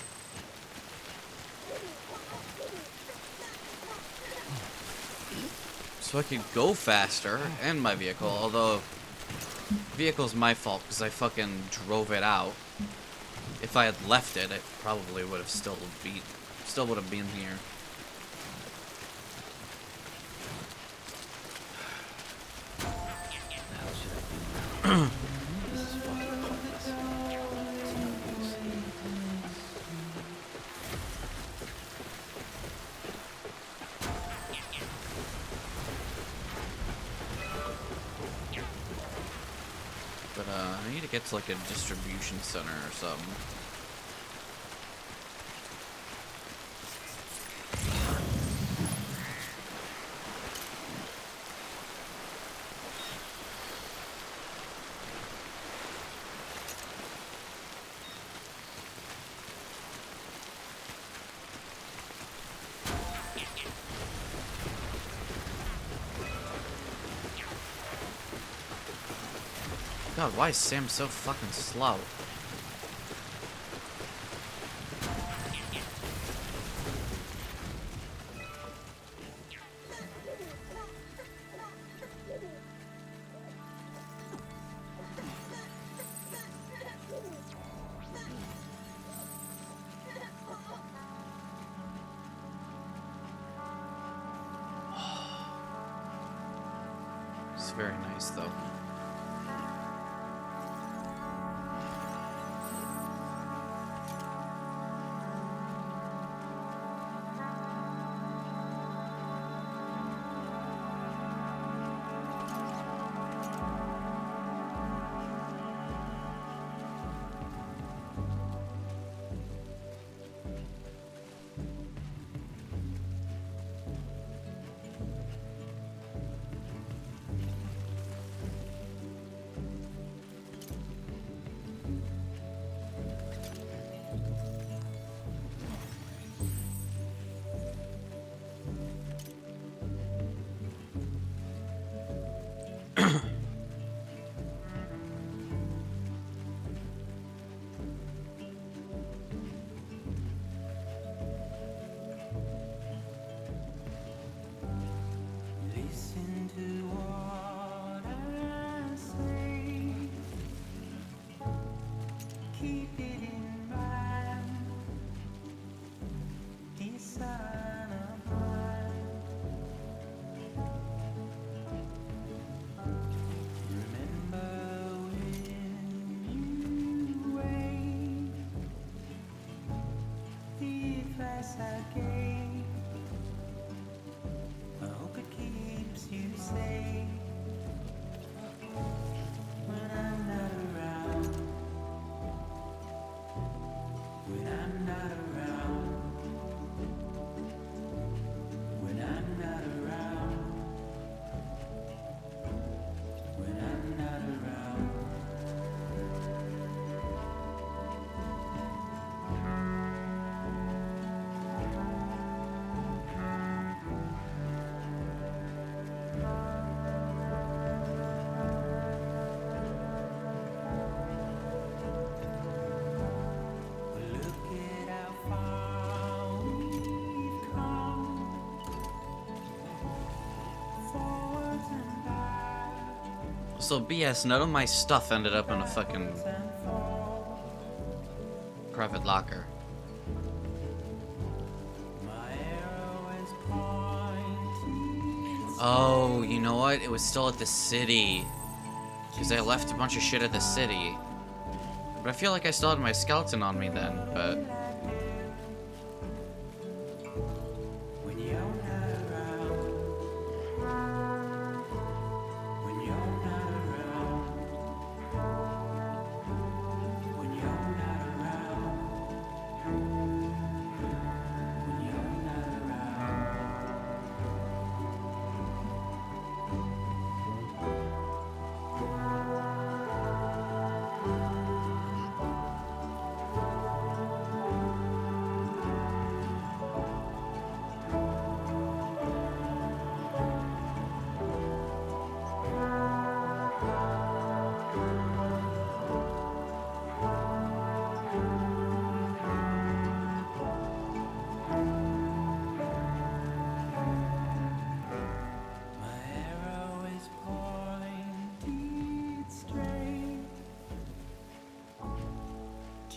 S1: So I could go faster, and my vehicle, although... Vehicle's my fault, because I fucking drove it out. If I had left it, it probably would have still would have been here. But I need to get to like a distribution center or something. God, why is Sam so fucking slow? It's very nice, though. So BS, none of my stuff ended up in a fucking private locker. Oh, you know what? It was still at the city. Because I left a bunch of shit at the city. But I feel like I still had my skeleton on me then, but...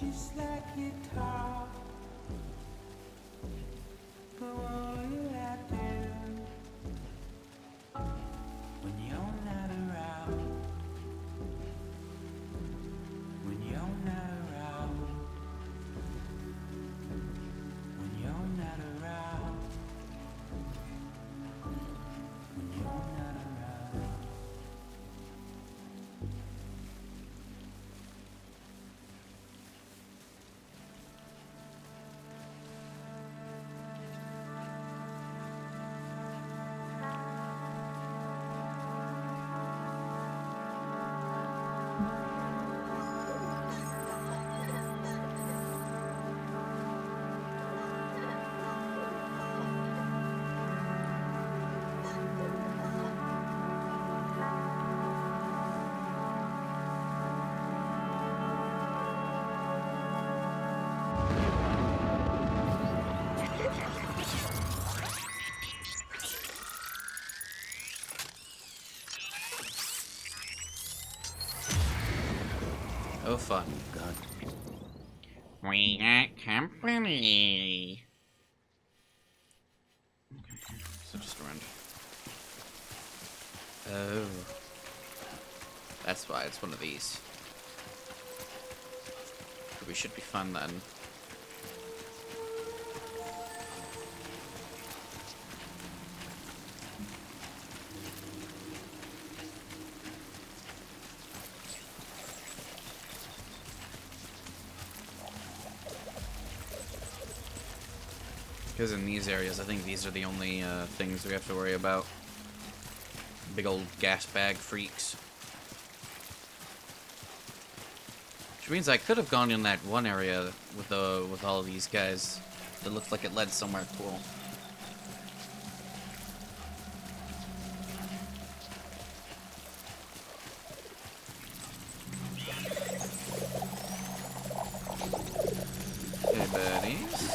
S20: Just like you talk, but what will I do when you're not around? When you're not around? When you're not around? When you're not around?
S1: Oh, fun.
S4: God.
S1: We got company. Okay, so just around. Oh. That's why it's one of these. We should be fun then. Because in these areas, I think these are the only things we have to worry about. Big old gas bag freaks. Which means I could have gone in that one area with all of these guys. That looked like it led somewhere cool. Hey, buddies.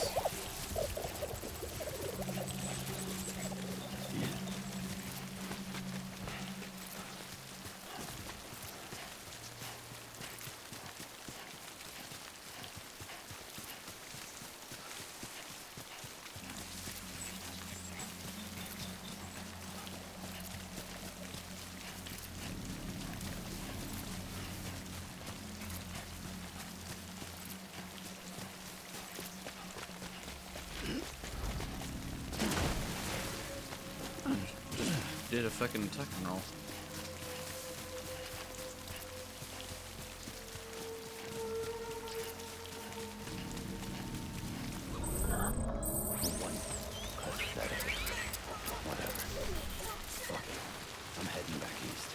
S1: Did a fucking tuck and roll.
S4: Whatever. Fuck it. I'm heading back east.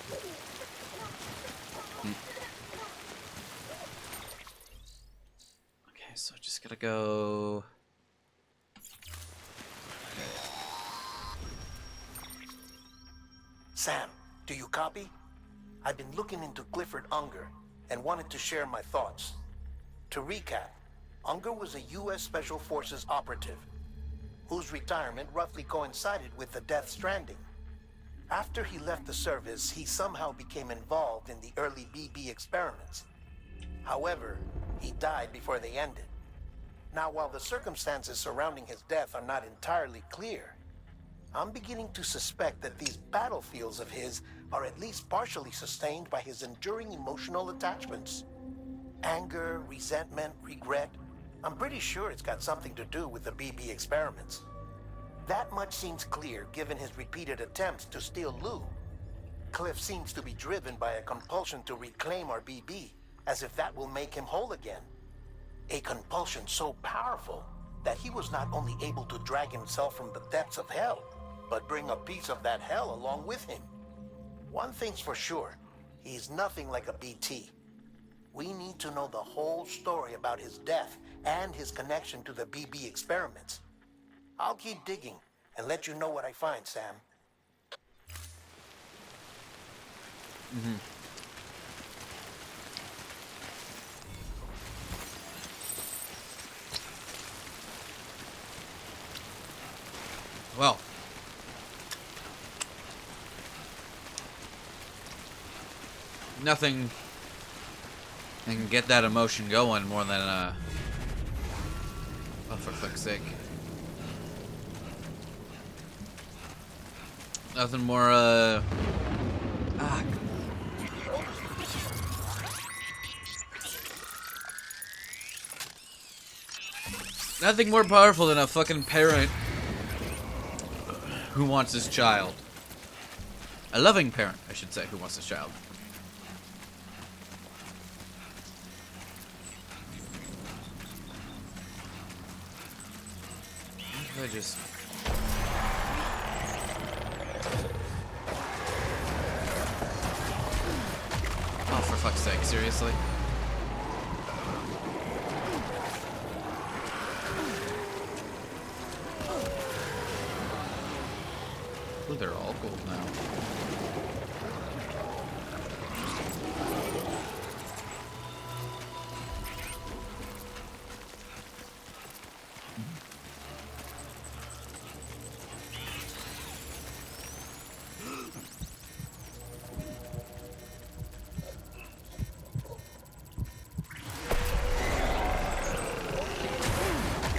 S1: Okay, so just gotta go.
S9: Sam, do you copy? I've been looking into Clifford Unger and wanted to share my thoughts. To recap, Unger was a U.S. Special Forces operative whose retirement roughly coincided with the Death Stranding. After he left the service, he somehow became involved in the early BB experiments. However, he died before they ended. Now, while the circumstances surrounding his death are not entirely clear, I'm beginning to suspect that these battlefields of his are at least partially sustained by his enduring emotional attachments. Anger, resentment, regret. I'm pretty sure it's got something to do with the BB experiments. That much seems clear given his repeated attempts to steal Lou. Cliff seems to be driven by a compulsion to reclaim our BB, as if that will make him whole again. A compulsion so powerful that he was not only able to drag himself from the depths of hell, but bring a piece of that hell along with him. One thing's for sure, he's nothing like a BT. We need to know the whole story about his death and his connection to the BB experiments. I'll keep digging and let you know what I find, Sam.
S1: Well, nothing can get that emotion going more than oh, for fuck's sake. Nothing more nothing more powerful than a fucking parent who wants his child. A loving parent, I should say, who wants his child. I just... Oh, for fuck's sake, seriously? Ooh, they're all gold now.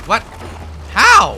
S1: What? How?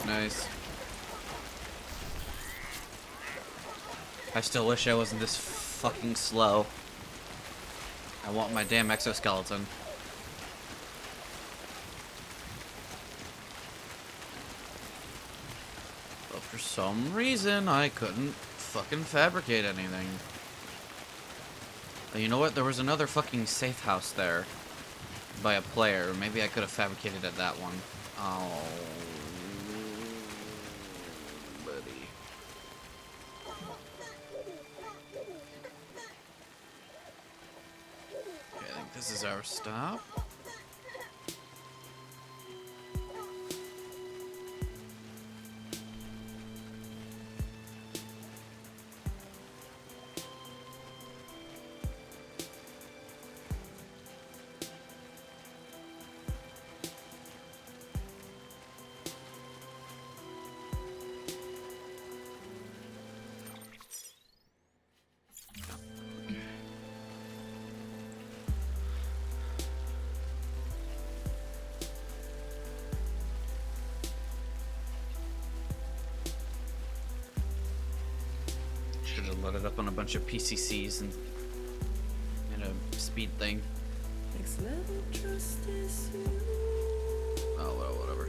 S1: Nice. I still wish I wasn't this fucking slow. I want my damn exoskeleton. But for some reason, I couldn't fucking fabricate anything. But you know what? There was another fucking safe house there by a player. Maybe I could have fabricated at that one. Oh, buddy. Okay, I think this is our stop. Should have loaded up on a bunch of PCCs and a speed thing. Oh, well, whatever.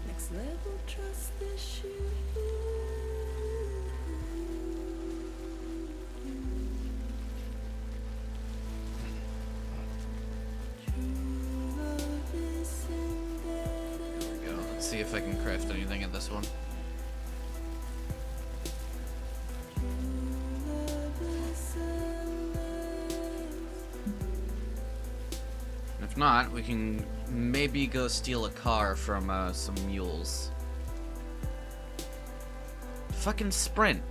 S20: Next level trust issue.
S1: Go. Let's see if I can craft anything in this one. If not, we can maybe go steal a car from some mules. Fucking sprint.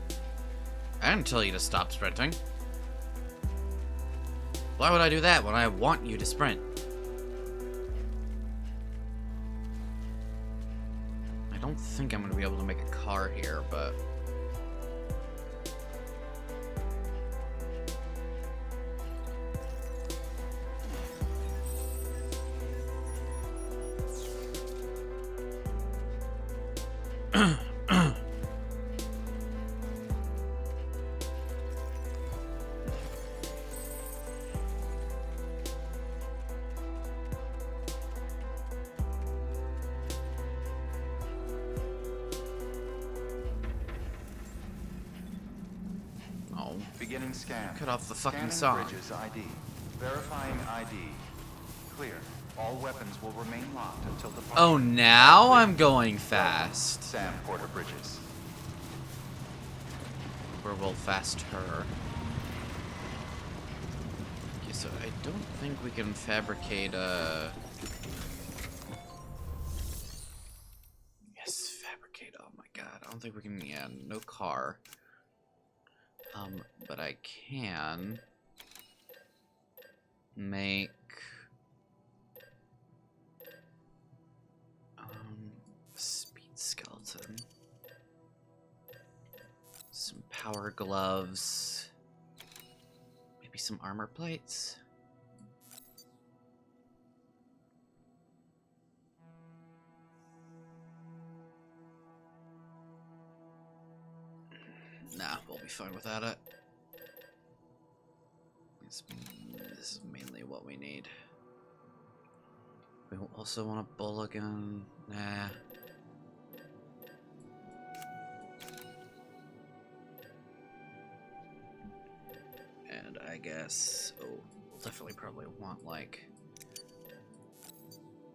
S1: I didn't tell you to stop sprinting. Why would I do that when I want you to sprint? I don't think I'm gonna be able to make a car here, but...
S5: Beginning scan.
S1: Cut off the fucking
S5: Scanning
S1: song.
S5: Bridges ID. Verifying ID. Clear. All weapons will remain locked until the...
S1: Oh, now I'm going fast.
S5: Sam Porter Bridges.
S1: Or will fast her. Okay, so I don't think we can fabricate a... Yes, fabricate. Oh my god. I don't think we can... Yeah, no car. But I can make speed skeleton, some power gloves, maybe some armor plates. Nah, we'll be fine without it. This is mainly what we need. We also want a bull gun. Nah. And I guess... Oh, we'll definitely probably want, like...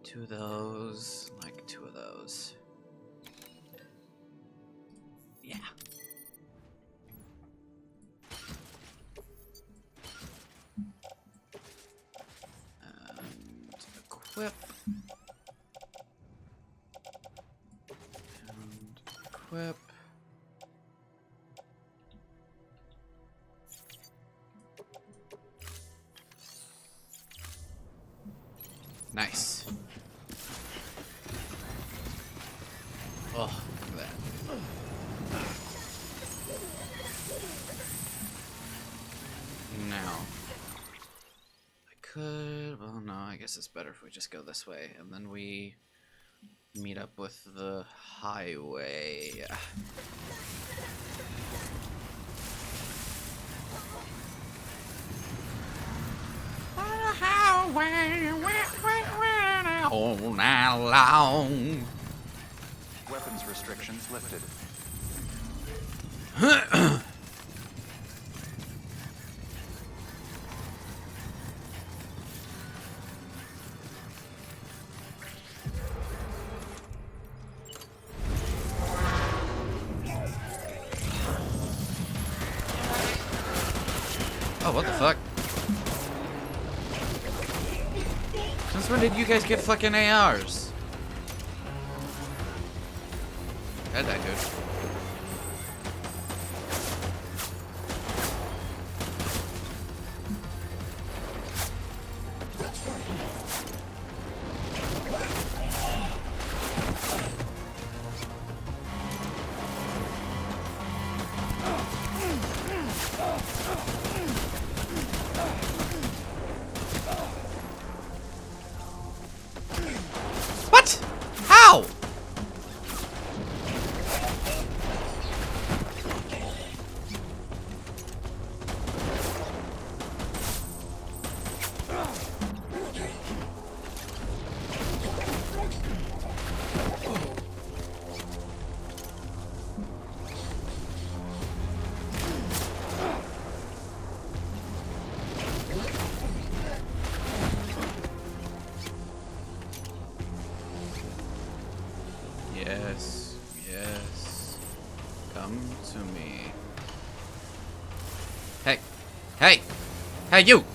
S1: 2 of those. Like, 2 of those. Yeah. Equip. And equip. Nice. Oh, look at that. Now. Well, no, I guess it's better if we just go this way, and then we meet up with the highway. On the highway, all night long.
S5: Weapons restrictions lifted.
S1: Oh, what the fuck? Since when did you guys get fucking ARs? Had that dude. What? How? Yes, yes. Come to me. Hey. Hey! Hey, you!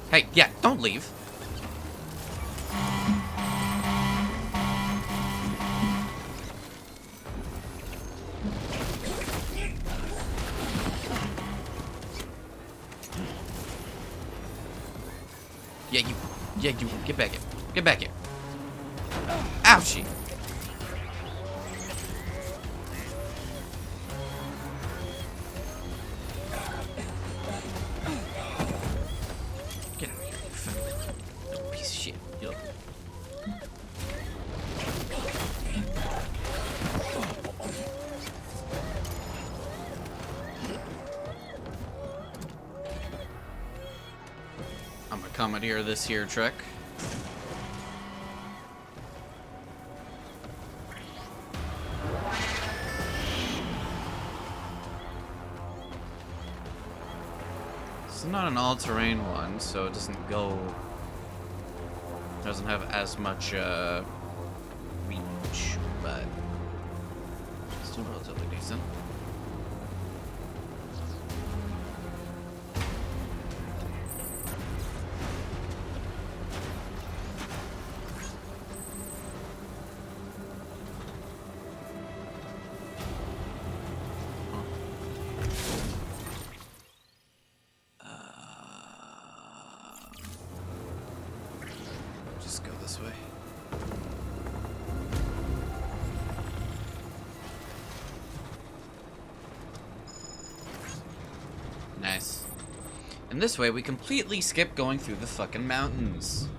S1: Hey, yeah, don't leave. Yeah, you, get back here. Get back here. Ouchie. Get out of here, you fucking little piece of shit. You little... I'm gonna commandeer this here truck. It's not an all-terrain one, so it doesn't go... doesn't have as much, reach, but... still relatively decent. Just go this way. Nice. And this way we completely skip going through the fucking mountains.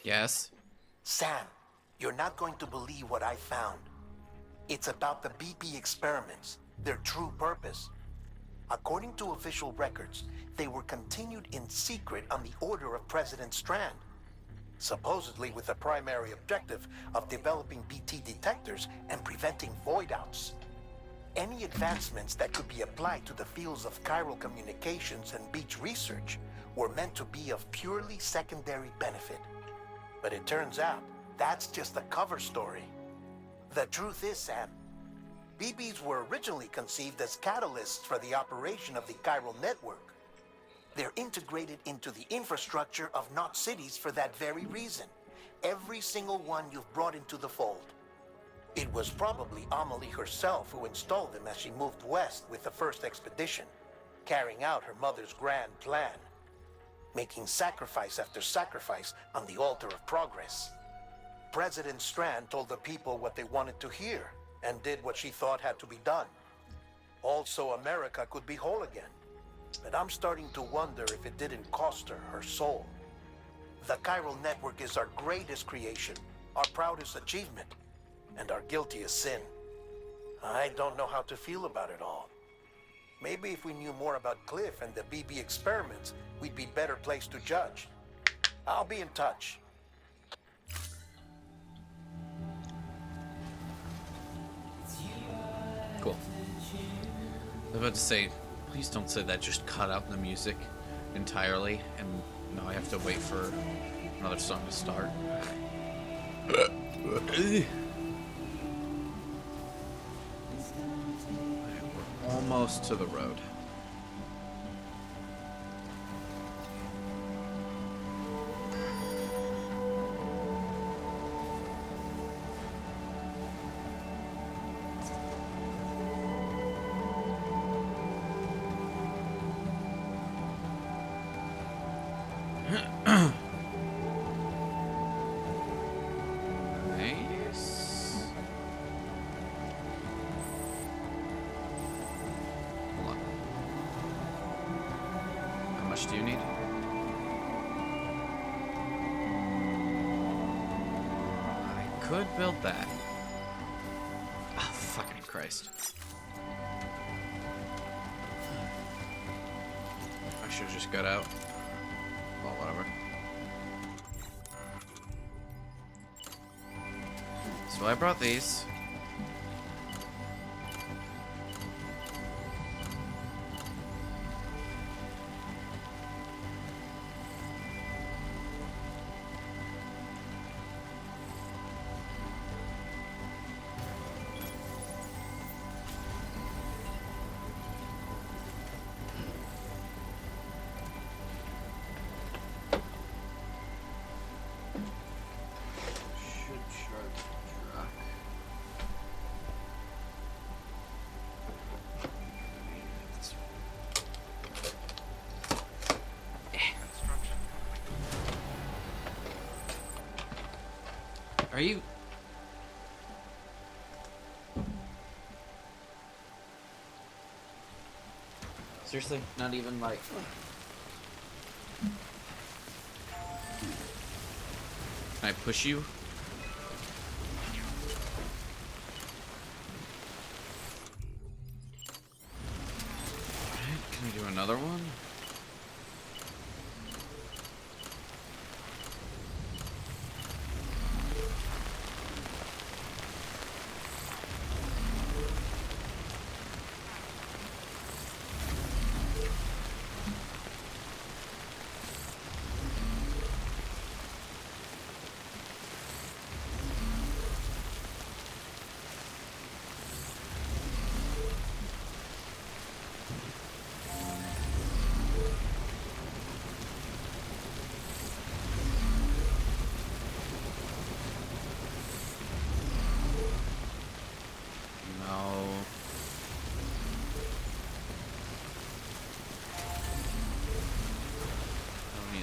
S1: Yes?
S9: Sam, you're not going to believe what I found. It's about the BP experiments, their true purpose. According to official records, they were continued in secret on the order of President Strand, supposedly with the primary objective of developing BT detectors and preventing void-outs. Any advancements that could be applied to the fields of chiral communications and beach research were meant to be of purely secondary benefit. But it turns out, that's just a cover story. The truth is, Sam, BBs were originally conceived as catalysts for the operation of the chiral network. They're integrated into the infrastructure of Knot cities for that very reason. Every single one you've brought into the fold. It was probably Amelie herself who installed them as she moved west with the first expedition, carrying out her mother's grand plan, making sacrifice after sacrifice on the altar of progress. President Strand told the people what they wanted to hear, and did what she thought had to be done. Also, America could be whole again. But I'm starting to wonder if it didn't cost her her soul. The chiral network is our greatest creation, our proudest achievement, and our guiltiest sin. I don't know how to feel about it all. Maybe if we knew more about Cliff and the BB experiments, we'd be better placed to judge. I'll be in touch.
S1: Cool. I was about to say, please don't say that. Just cut out the music entirely, and now I have to wait for another song to start. We're almost to the road. Nice. Hold on. How much do you need? I could build that. Oh, fucking Christ. I should have just got out. Well, whatever. So I brought these. Are you... Seriously? Not even like... Can I push you? Alright, can we do another one?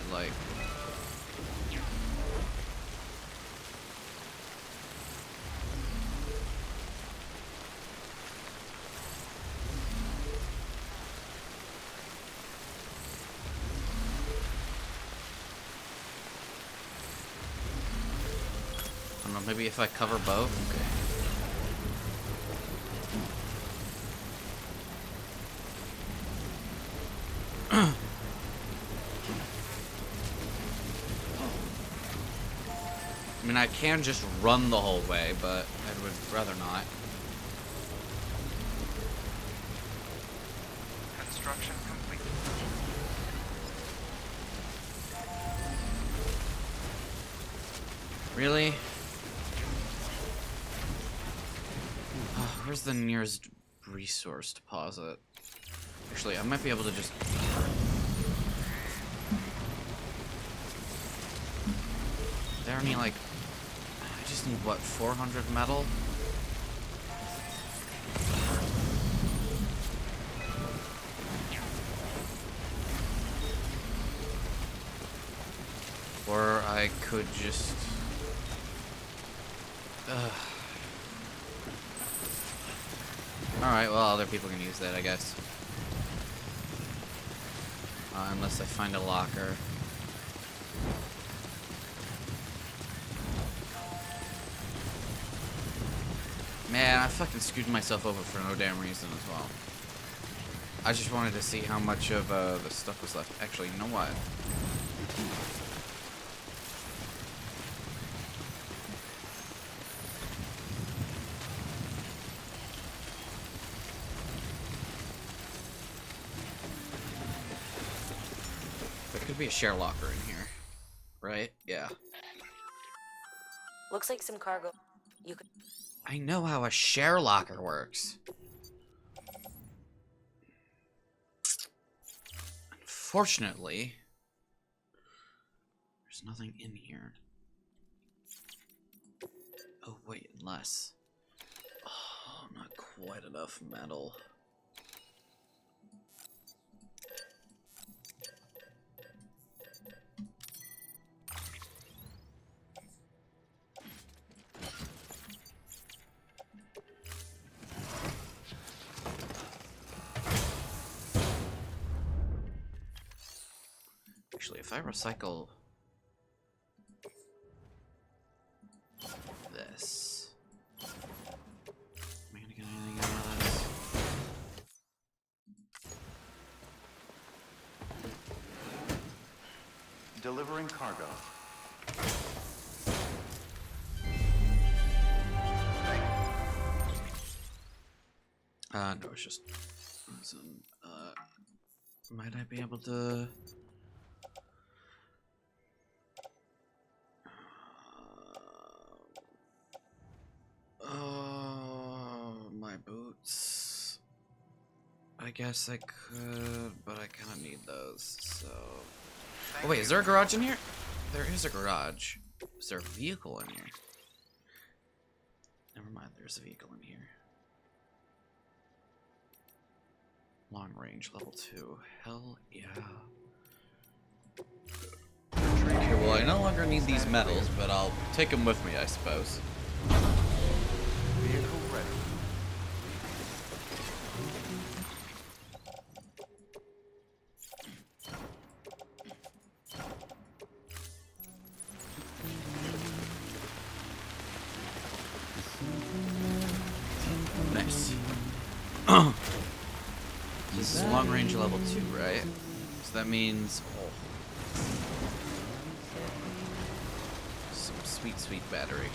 S1: Like, I don't know, maybe if I cover both? Okay. I mean, I can just run the whole way, but I would rather not.
S6: Construction complete.
S1: Really? Where's the nearest resource deposit? Actually, I might be able to just... Are there any, like... I just need, what, 400 metal? Or I could just... Alright, well, other people can use that, I guess. Unless I find a locker. Man, I fucking screwed myself over for no damn reason as well. I just wanted to see how much of the stuff was left. Actually, you know what? There could be a share locker in here, right? Yeah.
S7: Looks like some cargo. You could.
S1: I know how a share locker works. Unfortunately, there's nothing in here. Oh wait, unless. Oh, not quite enough metal. Actually, if I recycle this, am I gonna get anything out of this?
S16: Delivering cargo.
S1: No, it's just some, might I be able to my boots. I guess I could, but I kind of need those, so. Oh wait, is there a garage in here? There is a garage. Is there a vehicle in here? Never mind, there's a vehicle in here. Long range, level 2. Hell yeah. Okay, well, I no longer need these metals, but I'll take them with me, I suppose.
S16: Vehicle ready.
S1: Nice. This is long range level 2, right? So that means some sweet, sweet battery.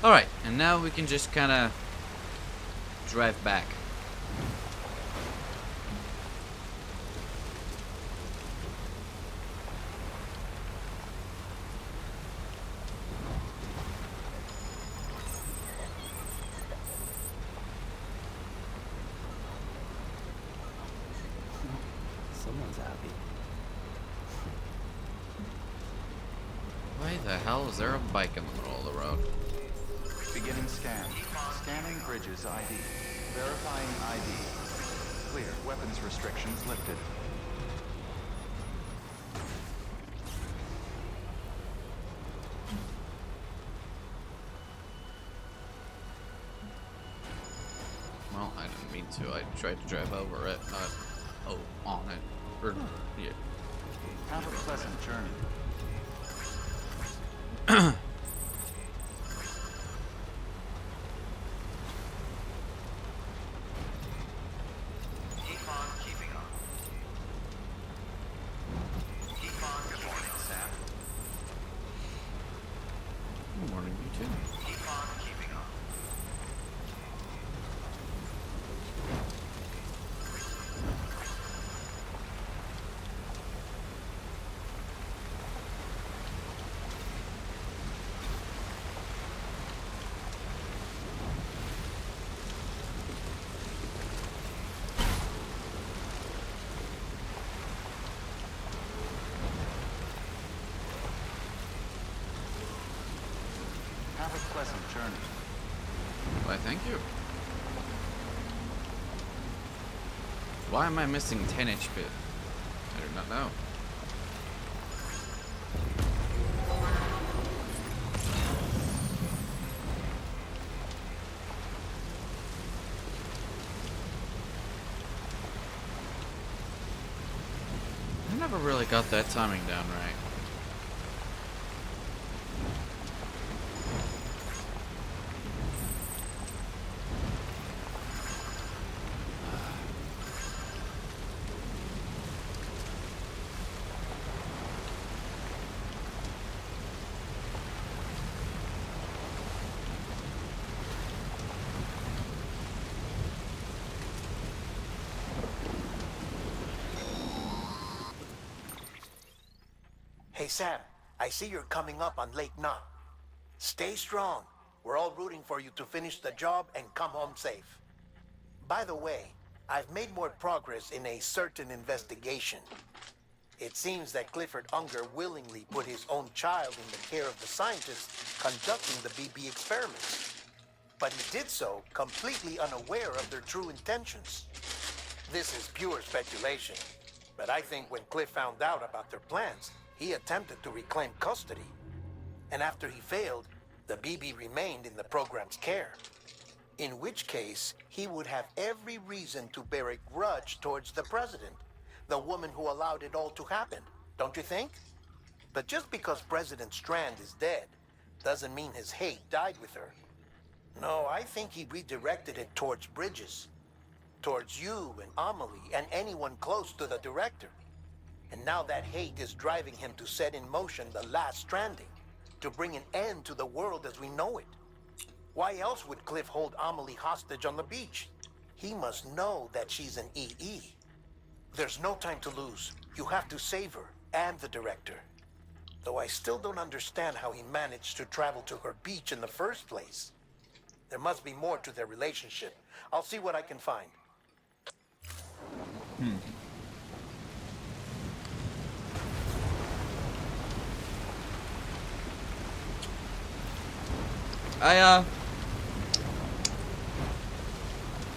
S1: Alright, and now we can just kind of drive back.
S4: Someone's happy.
S1: Why the hell is there a bike in the middle of the road?
S16: Beginning scan. Scanning bridges ID. Verifying ID. Clear. Weapons restrictions lifted.
S1: Well, I didn't mean to. I tried to drive over it, not on it. Or, yeah.
S16: Have a pleasant journey.
S2: Keep on keeping on. Keep on. Good morning, Sam.
S1: Good morning, you too.
S2: Keep on keeping on.
S16: Have a pleasant journey.
S1: Why, thank you. Why am I missing 10 HP? I do not know. never really got that timing down right.
S9: Hey, Sam, I see you're coming up on Lake Knot. Stay strong. We're all rooting for you to finish the job and come home safe. By the way, I've made more progress in a certain investigation. It seems that Clifford Unger willingly put his own child in the care of the scientists conducting the BB experiments. But he did so completely unaware of their true intentions. This is pure speculation, but I think when Cliff found out about their plans, he attempted to reclaim custody. And after he failed, the BB remained in the program's care. In which case, he would have every reason to bear a grudge towards the president, the woman who allowed it all to happen, don't you think? But just because President Strand is dead, doesn't mean his hate died with her. No, I think he redirected it towards Bridges. Towards you and Amelie and anyone close to the director. And now that hate is driving him to set in motion the last stranding, to bring an end to the world as we know it. Why else would Cliff hold Amelie hostage on the beach? He must know that she's an EE. There's no time to lose. You have to save her and the director. Though I still don't understand how he managed to travel to her beach in the first place. There must be more to their relationship. I'll see what I can find.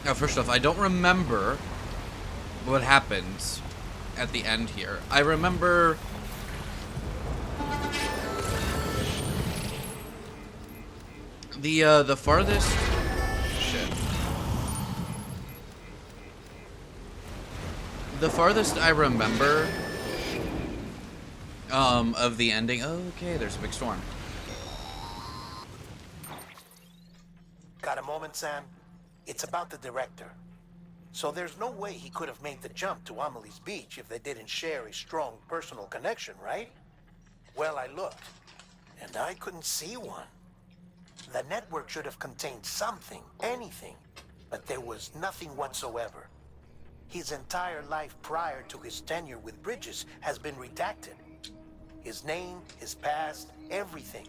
S1: Now, first off, I don't remember what happens at the end here. I remember the farthest shit. The farthest I remember of the ending. Oh, okay, there's a big storm.
S9: Got a moment, Sam? It's about the director. So there's no way he could have made the jump to Amelie's beach if they didn't share a strong personal connection, right? Well, I looked, and I couldn't see one. The network should have contained something, anything, but there was nothing whatsoever. His entire life prior to his tenure with Bridges has been redacted. His name, his past, everything.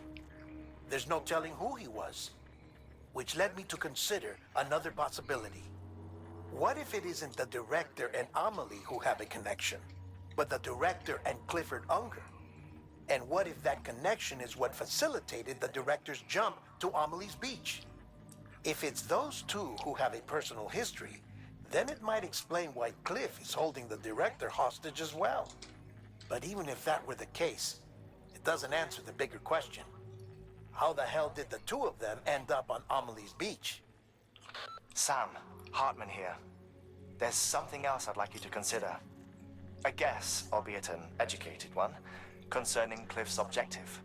S9: There's no telling who he was. Which led me to consider another possibility. What if it isn't the director and Amelie who have a connection, but the director and Clifford Unger? And what if that connection is what facilitated the director's jump to Amelie's beach? If it's those two who have a personal history, then it might explain why Cliff is holding the director hostage as well. But even if that were the case, it doesn't answer the bigger question. How the hell did the two of them end up on Amelie's beach?
S3: Sam, Hartman here. There's something else I'd like you to consider. A guess, albeit an educated one, concerning Cliff's objective.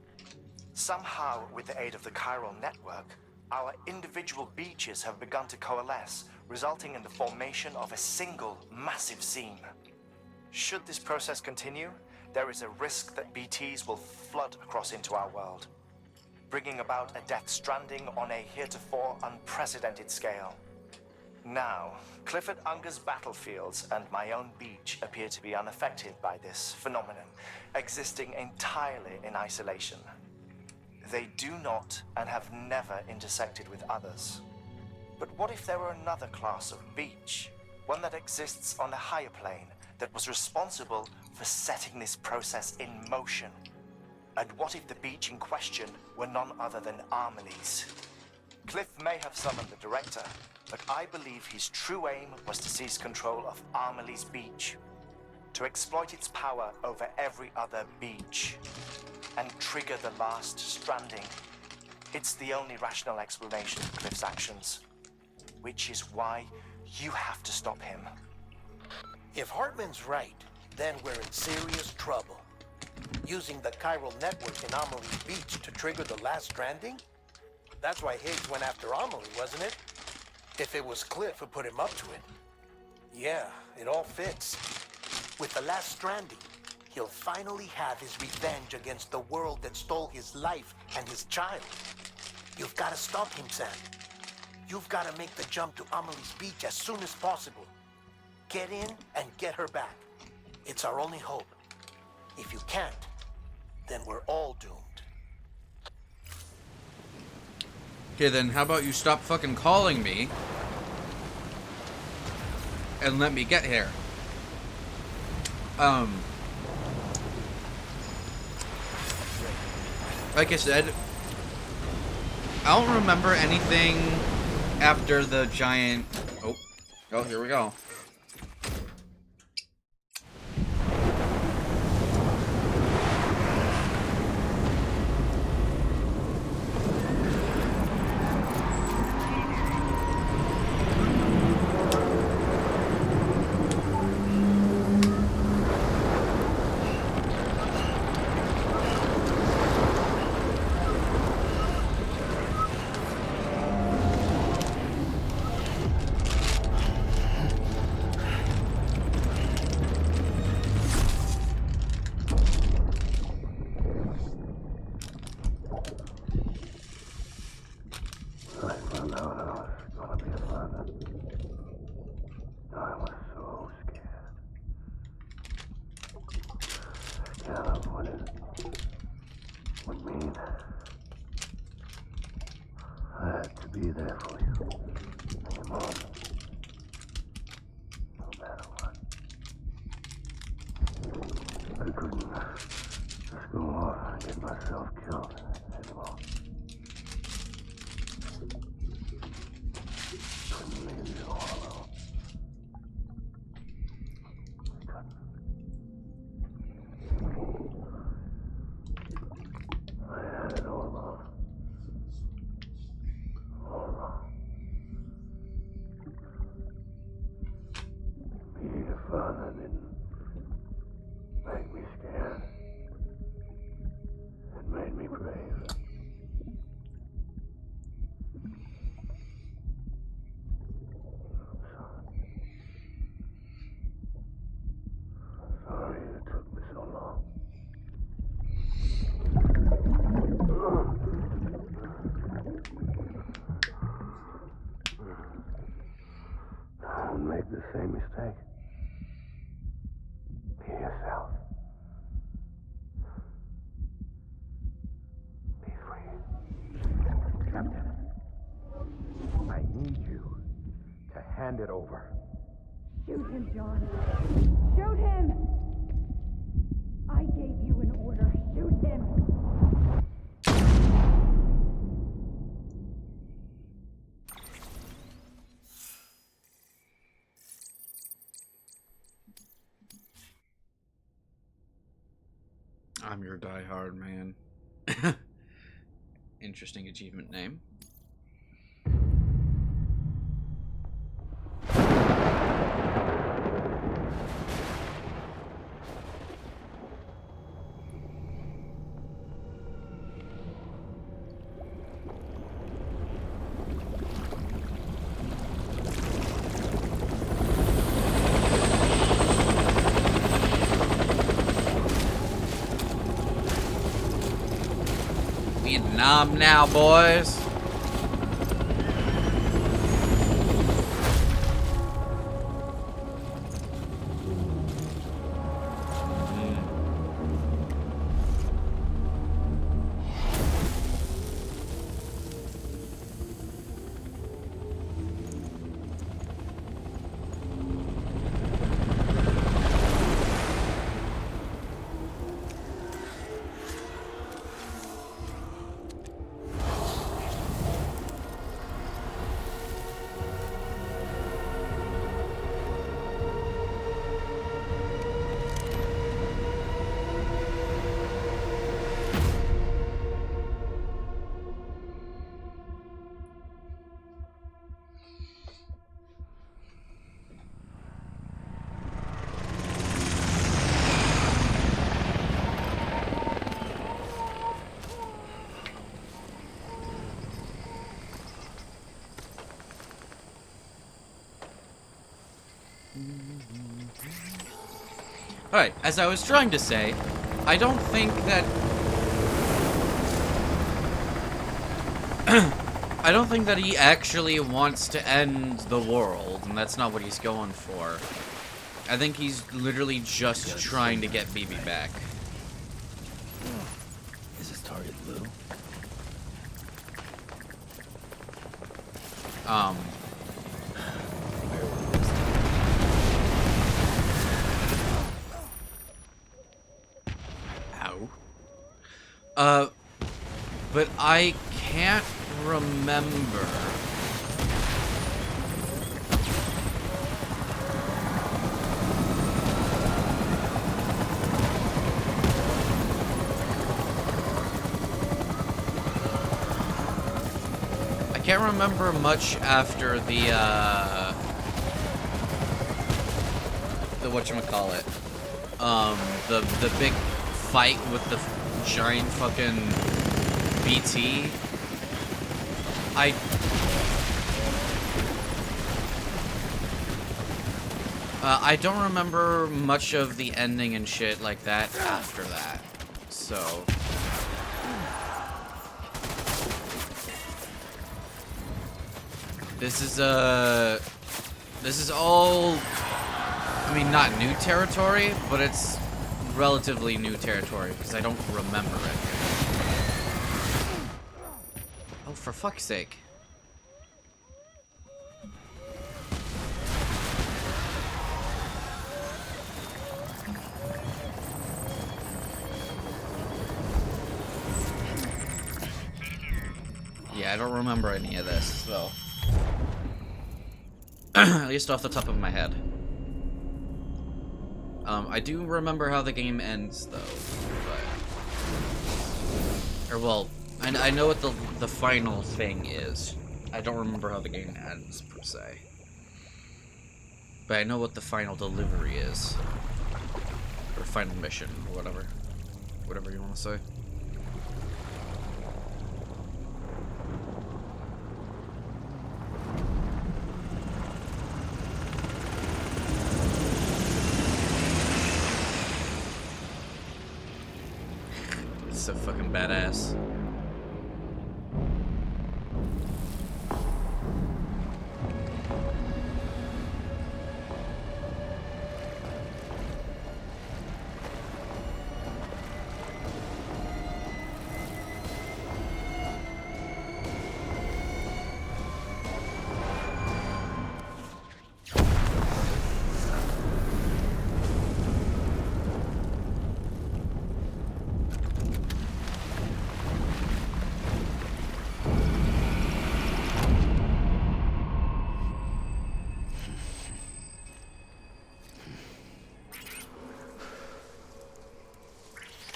S3: Somehow, with the aid of the chiral network, our individual beaches have begun to coalesce, resulting in the formation of a single massive seam. Should this process continue, there is a risk that BTs will flood across into our world, bringing about a Death Stranding on a heretofore unprecedented scale. Now, Clifford Unger's battlefields and my own beach appear to be unaffected by this phenomenon, existing entirely in isolation. They do not and have never intersected with others. But what if there were another class of beach, one that exists on a higher plane, that was responsible for setting this process in motion? And what if the beach in question were none other than Amelie's? Cliff may have summoned the director, but I believe his true aim was to seize control of Amelie's beach, to exploit its power over every other beach, and trigger the last stranding. It's the only rational explanation of Cliff's actions, which is why you have to stop him.
S9: If Hartman's right,
S21: then we're in serious trouble. Using the chiral network in Amelie's Beach to trigger the last stranding? That's why Higgs went after Amelie, wasn't it? If it was Cliff who put him up to it. Yeah, it all fits. With the last stranding, he'll finally have his revenge against the world that stole his life and his child. You've got to stop him, Sam. You've got to make the jump to Amelie's Beach as soon as possible. Get in and get her back. It's our only hope. If you can't, then we're all doomed.
S1: Okay, then how about you stop fucking calling me and let me get here? Like I said, I don't remember anything after the giant... Oh, here we go.
S4: Be there for you. Come on. No matter what. I couldn't just go off and get myself killed anymore. Couldn't leave you all alone. I had it all wrong. All wrong. Being a father didn't make me scared. It made me brave. I'm sorry it took me so long. Don't make the same mistake. Be yourself. Be free.
S19: Captain, I need you to hand it over.
S14: Shoot him, John. Shoot him! I gave you an order. Shoot him!
S1: I'm your diehard man. Interesting achievement name. Vietnam now, boys. Alright, as I was trying to say, I don't think that... I don't think that he actually wants to end the world, and that's not what he's going for. I think he's literally just trying to get BB back.
S4: Is his target blue?
S1: Ow. But I can't remember. I can't remember much after the whatchamacallit. The big fight with the giant fucking BT. I don't remember much of the ending and shit like that after that. So this is all, I mean, not new territory, but it's relatively new territory because I don't remember it. Oh, for fuck's sake. Yeah, I don't remember any of this, so. At least off the top of my head. I do remember how the game ends, though. But... Or, well, I know what the final thing is. I don't remember how the game ends, per se. But I know what the final delivery is. Or final mission, or whatever. Whatever you want to say. So fucking badass.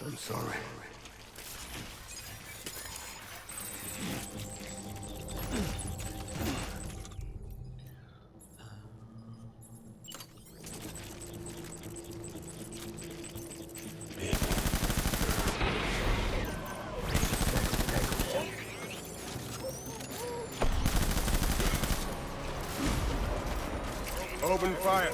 S13: I'm sorry. Open fire.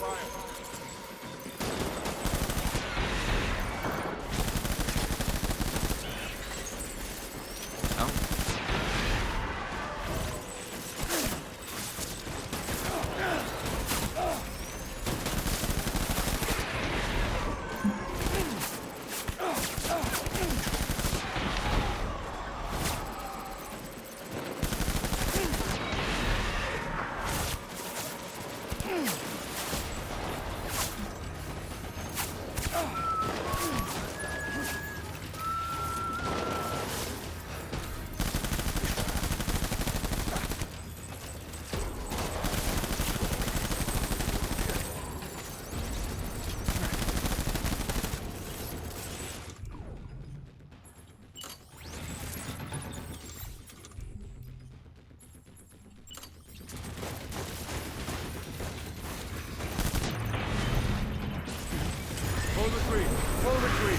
S13: Hold the tree. Hold the tree.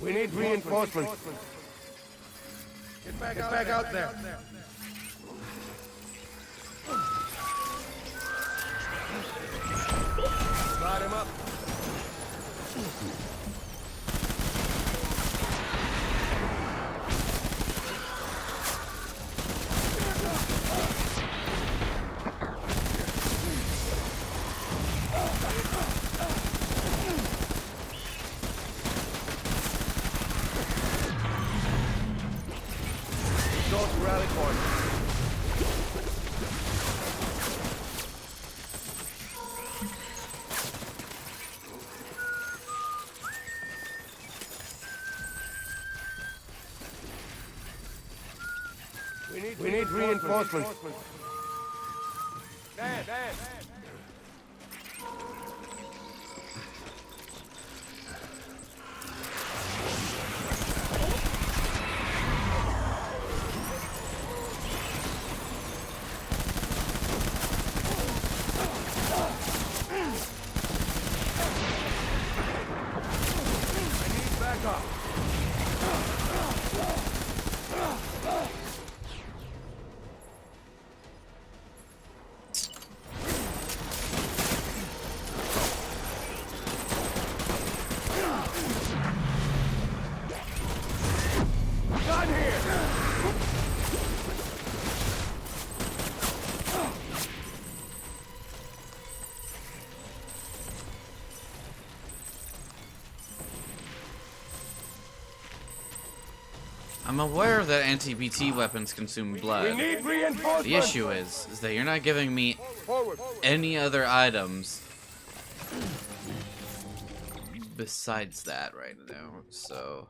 S13: We need reinforcements. Get back out there. Light him up. Rally point. We need reinforcements. Dad.
S1: I'm aware that anti-BT weapons consume blood.
S13: We need reinforcements.
S1: The issue is that you're not giving me any other items besides that right now, so...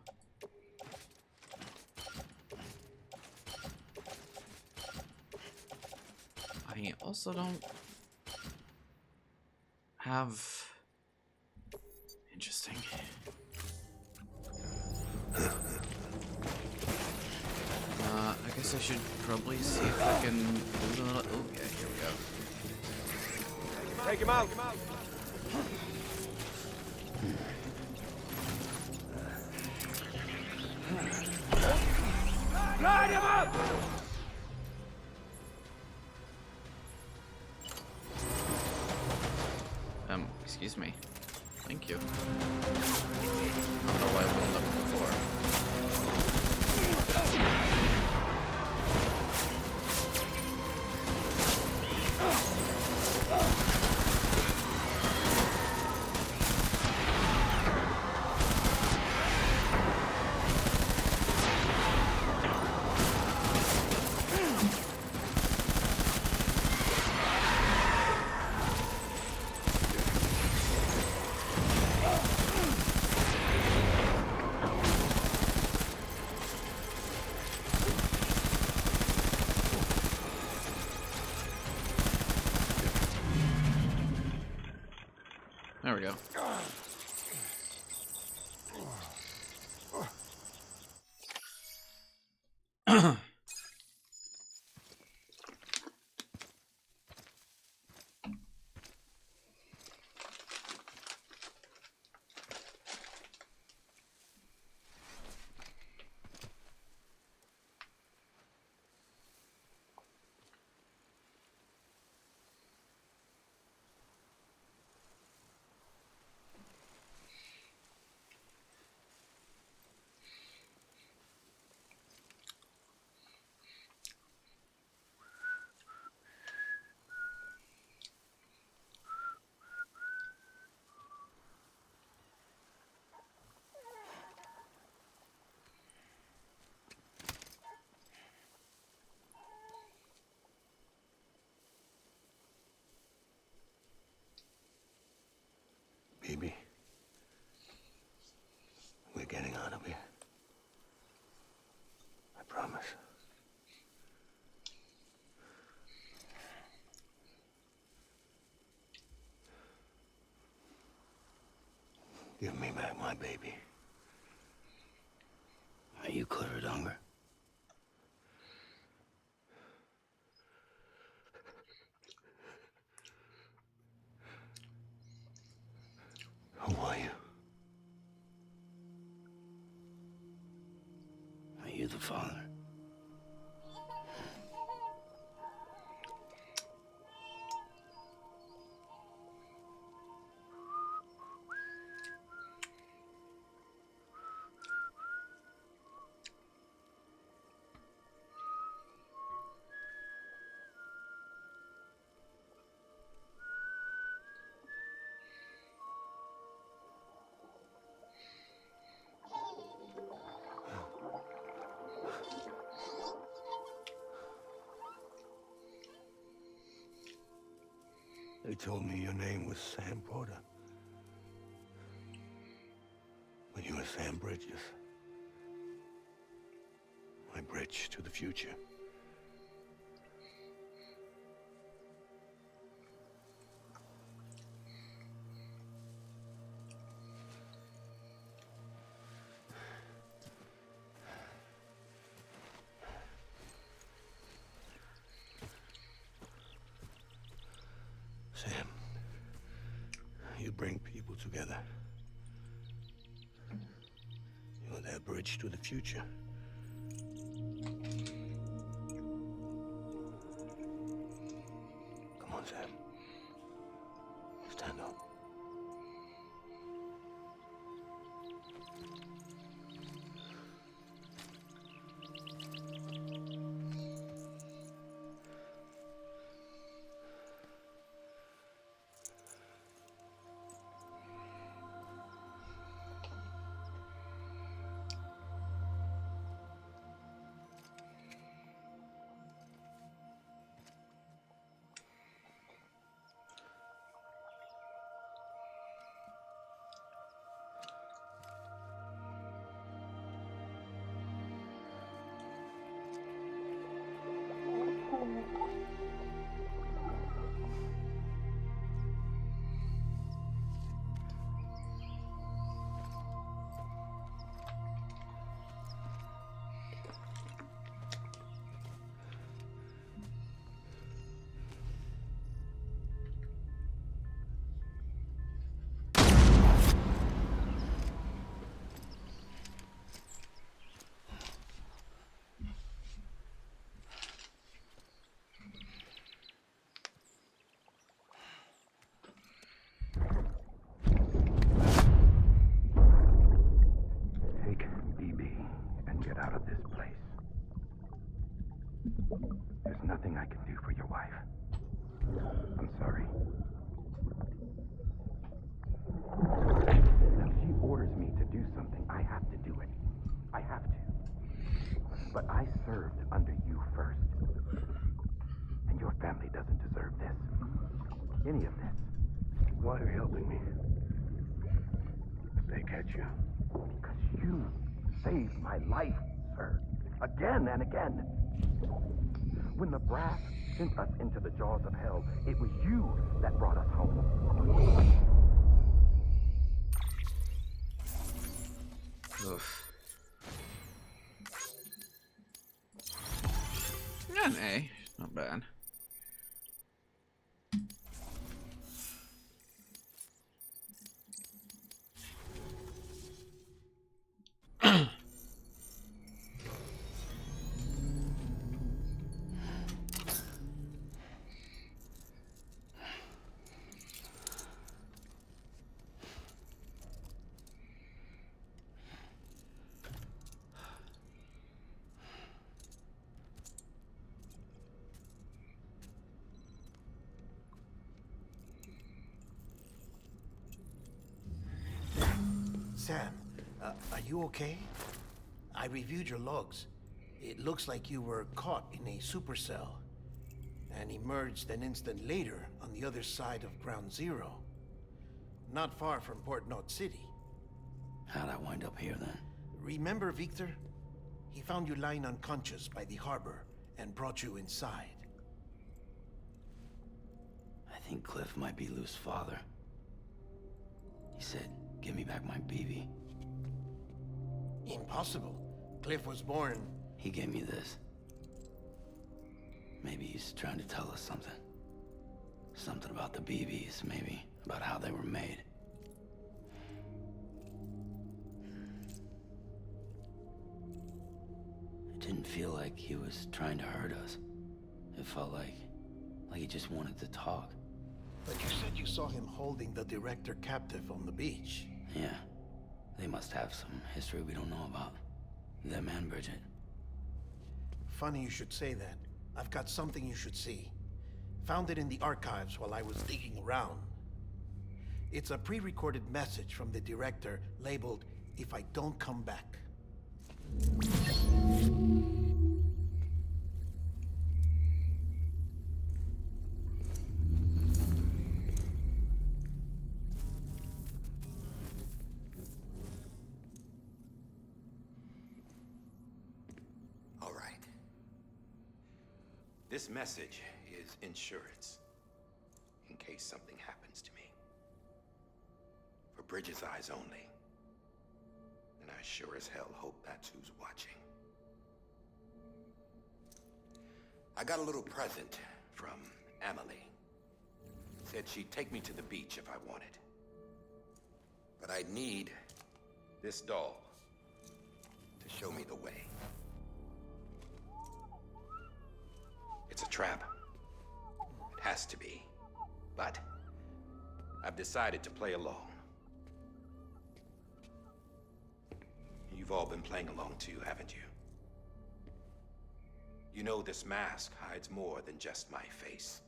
S1: I also don't have... Interesting. I guess I should probably see if I can build another... Oh, yeah, here we go.
S13: Take him out. Light him up!
S1: Excuse me. Thank you. I don't know why I pulled up before. There we go.
S19: Baby, we're getting out of here. I promise. Give me back my baby.
S4: Are you clear of hunger?
S19: Who are you?
S4: Father.
S10: They told me your name was Sam Porter. But you were Sam Bridges. My bridge to the future. Sam, you bring people together. You're their bridge to the future. Come on, Sam. Stand up. Take BB and get out of this place. There's nothing I can do for your wife. I'm sorry. If she orders me to do something, I have to do it. I have to. But I served under you first. And your family doesn't deserve this. Any of this. Why are you helping me? If they catch you. Because you saved my life, sir. Again and again. When the brass sent us into the jaws of hell, it was you that brought us home.
S1: Oof. Yeah, an A. Not bad.
S21: Sam, are you okay? I reviewed your logs. It looks like you were caught in a supercell and emerged an instant later on the other side of Ground Zero. Not far from Port Knot City.
S4: How'd I wind up here then?
S21: Remember Victor? He found you lying unconscious by the harbor and brought you inside.
S4: I think Cliff might be Lou's father. He said, give me back my BB.
S21: Impossible. Cliff was born...
S4: He gave me this. Maybe he's trying to tell us something. Something about the BBs, maybe. About how they were made. didn't feel like he was trying to hurt us. It felt like he just wanted to talk.
S21: But you said you saw him holding the director captive on the beach.
S4: Yeah. They must have some history we don't know about. Them and Bridget.
S21: Funny you should say that. I've got something you should see. Found it in the archives while I was digging around. It's a pre-recorded message from the director labeled, "If I don't come back."
S19: All right. This message is insurance, in case something happens to me. For Bridget's eyes only. And I sure as hell hope that's who's watching. I got a little present from Emily. Said she'd take me to the beach if I wanted. But I'd need this doll to show me the way. It's a trap. It has to be. But I've decided to play along. You've all been playing along too, haven't you? You know this mask hides more than just my face.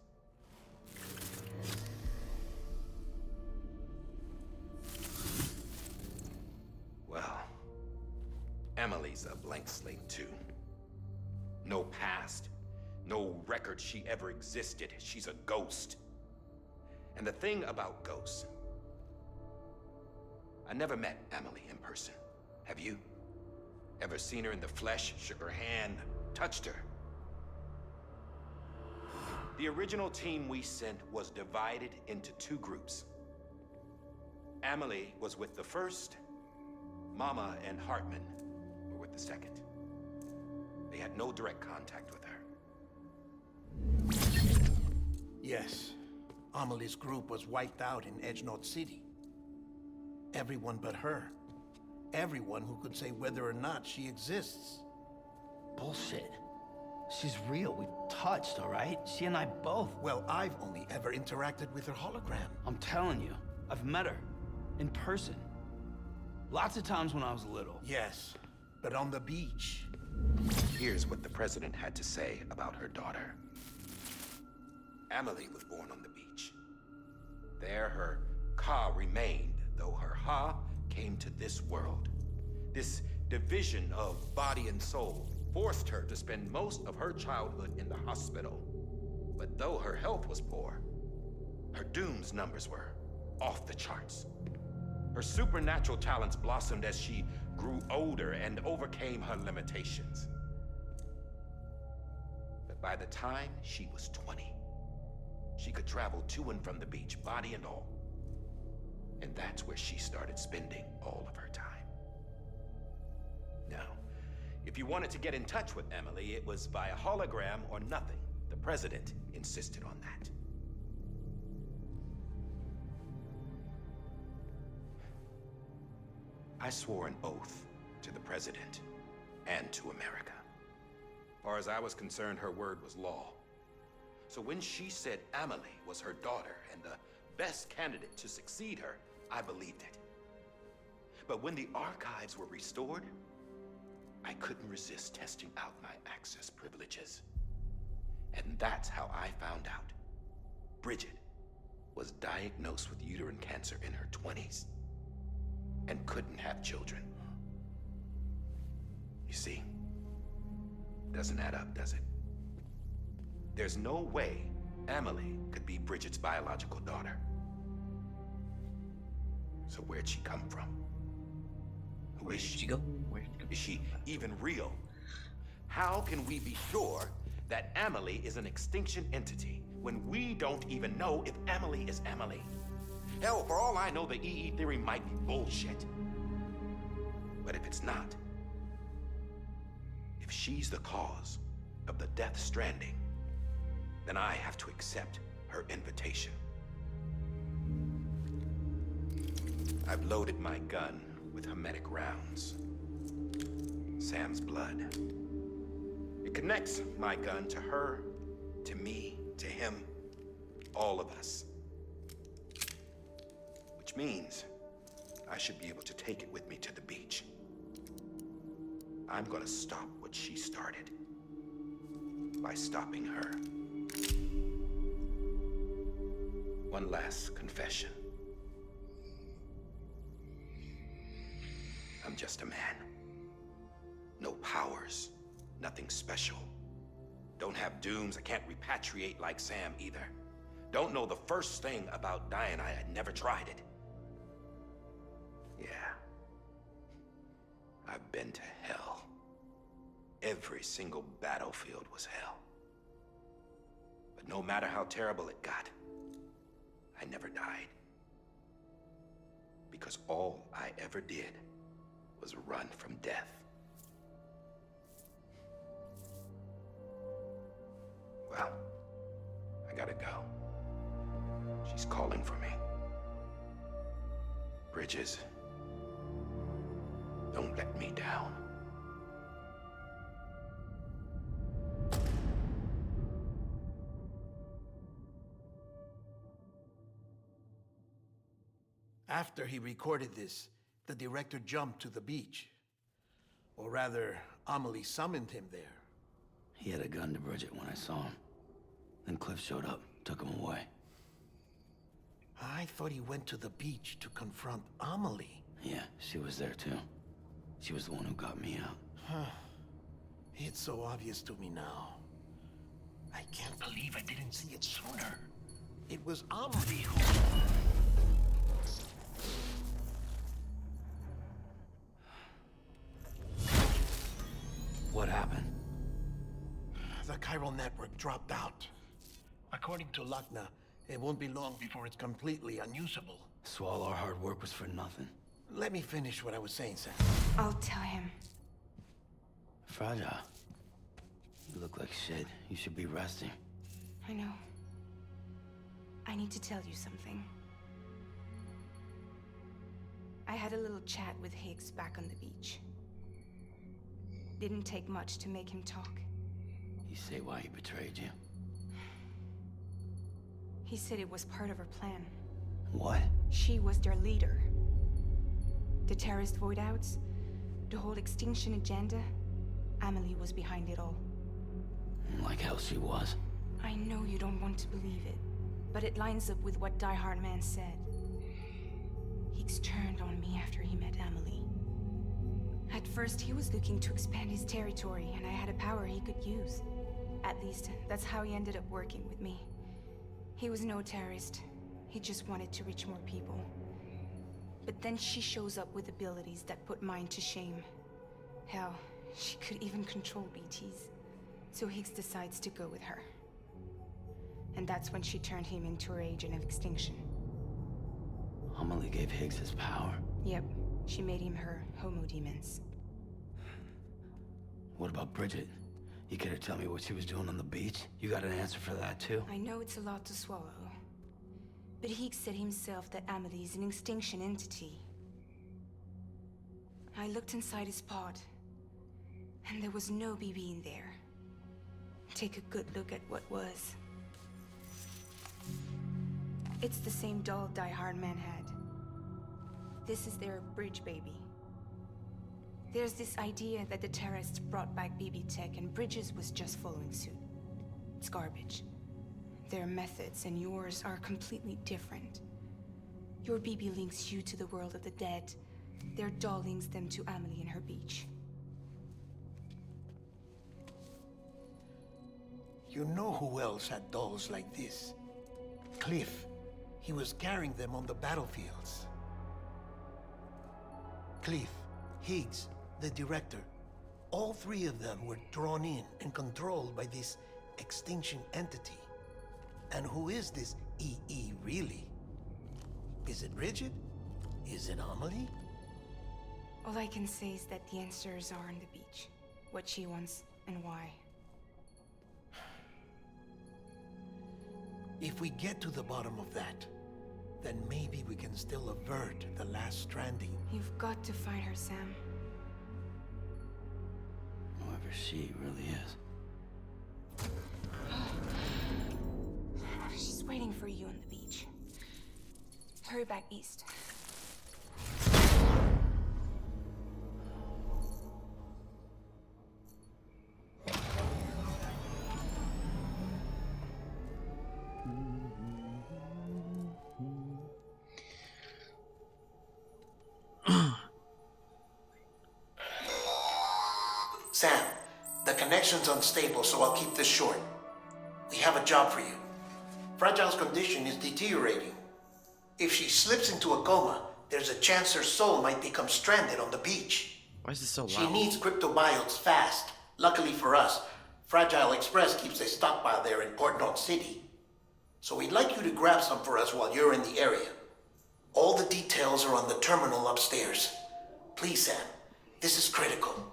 S19: Well, Emily's a blank slate too. No past, no record she ever existed. She's a ghost. And the thing about ghosts, I never met Emily in person. Have you? Ever seen her in the flesh, shook her hand, touched her? The original team we sent was divided into two groups. Emily was with the first. Mama and Hartman were with the second. They had no direct contact with her.
S21: Yes. Amelie's group was wiped out in Edgenorth City. Everyone but her. Everyone who could say whether or not she exists.
S4: Bullshit. She's real. We've touched, all right? She and I both.
S21: Well, I've only ever interacted with her hologram.
S4: I'm telling you, I've met her. In person. Lots of times when I was little.
S21: Yes, but on the beach.
S19: Here's what the president had to say about her daughter. Emily was born on the beach. There her Ka remained, though her Ha came to this world. This division of body and soul forced her to spend most of her childhood in the hospital. But though her health was poor, her Doom's numbers were off the charts. Her supernatural talents blossomed as she grew older and overcame her limitations. But by the time she was 20, she could travel to and from the beach, body and all. And that's where she started spending all of her time. Now, if you wanted to get in touch with Emily, it was via hologram or nothing. The president insisted on that. I swore an oath to the president and to America. As far as I was concerned, her word was law. So when she said Emily was her daughter and the best candidate to succeed her, I believed it. But when the archives were restored, I couldn't resist testing out my access privileges. And that's how I found out Bridget was diagnosed with uterine cancer in her 20s and couldn't have children. You see, doesn't add up, does it? There's no way Emily could be Bridget's biological daughter. So where'd she come from? Who is she? Is she even real? How can we be sure that Emily is an extinction entity when we don't even know if Emily is Emily? Hell, for all I know, the EE theory might be bullshit. But if it's not, if she's the cause of the Death Stranding, then I have to accept her invitation. I've loaded my gun with hermetic rounds. Sam's blood. It connects my gun to her, to me, to him, all of us. Which means I should be able to take it with me to the beach. I'm gonna stop what she started by stopping her. One last confession. I'm just a man. No powers, nothing special. Don't have dooms, I can't repatriate like Sam either. Don't know the first thing about dying, I had never tried it. Yeah. I've been to hell. Every single battlefield was hell. But no matter how terrible it got, I never died. Because all I ever did was run from death. Well, I gotta go. She's calling for me. Bridges, don't let me down.
S9: After he recorded this, the director jumped to the beach. Or rather, Amelie summoned him there.
S4: He had a gun to Bridget when I saw him. Then Cliff showed up, took him away.
S9: I thought he went to the beach to confront Amelie.
S4: Yeah, she was there too. She was the one who got me out.
S9: Huh. It's so obvious to me now. I can't believe I didn't see it sooner. It was Amelie who...
S4: What happened?
S9: The chiral network dropped out. According to Lachna, it won't be long before it's completely unusable.
S4: So all our hard work was for nothing.
S9: Let me finish what I was saying, Sam.
S18: I'll tell him.
S4: Fragile. You look like shit. You should be resting.
S18: I know. I need to tell you something. I had a little chat with Higgs back on the beach. Didn't take much to make him talk.
S4: You say why he betrayed you?
S18: He said it was part of her plan.
S4: What?
S18: She was their leader. The terrorist void outs, the whole extinction agenda, Amelie was behind it all.
S4: Like hell she was.
S18: I know you don't want to believe it, but it lines up with what Die Hard Man said. Higgs turned on me after he met Amelie. At first, he was looking to expand his territory, and I had a power he could use. At least, that's how he ended up working with me. He was no terrorist. He just wanted to reach more people. But then she shows up with abilities that put mine to shame. Hell, she could even control BTs. So Higgs decides to go with her. And that's when she turned him into her agent of extinction.
S4: Amelie gave Higgs his power.
S18: Yep, she made him her homo demons.
S4: What about Bridget? You care to tell me what she was doing on the beach? You got an answer for that too?
S18: I know it's a lot to swallow. But Higgs said himself that Amelie is an extinction entity. I looked inside his pod, and there was no BB in there. Take a good look at what was. It's the same doll Die Hard Man had. This is their bridge baby. There's this idea that the terrorists brought back BB tech and Bridges was just following suit. It's garbage. Their methods and yours are completely different. Your BB links you to the world of the dead. Their doll links them to Amelie and her beach.
S9: You know who else had dolls like this? Cliff. He was carrying them on the battlefields. Cliff, Higgs, the director. All three of them were drawn in and controlled by this extinction entity. And who is this EE really? Is it Bridget? Is it Amelie?
S18: All I can say is that the answers are on the beach. What she wants and why.
S9: If we get to the bottom of that, then maybe we can still avert the last stranding.
S18: You've got to find her, Sam.
S4: Whoever she really is.
S18: She's waiting for you on the beach. Hurry back east.
S21: Sam, the connection's unstable, so I'll keep this short. We have a job for you. Fragile's condition is deteriorating. If she slips into a coma, there's a chance her soul might become stranded on the beach.
S1: Why is this so loud?
S21: She needs cryptobiotes fast. Luckily for us, Fragile Express keeps a stockpile there in Port North City. So we'd like you to grab some for us while you're in the area. All the details are on the terminal upstairs. Please, Sam, this is critical.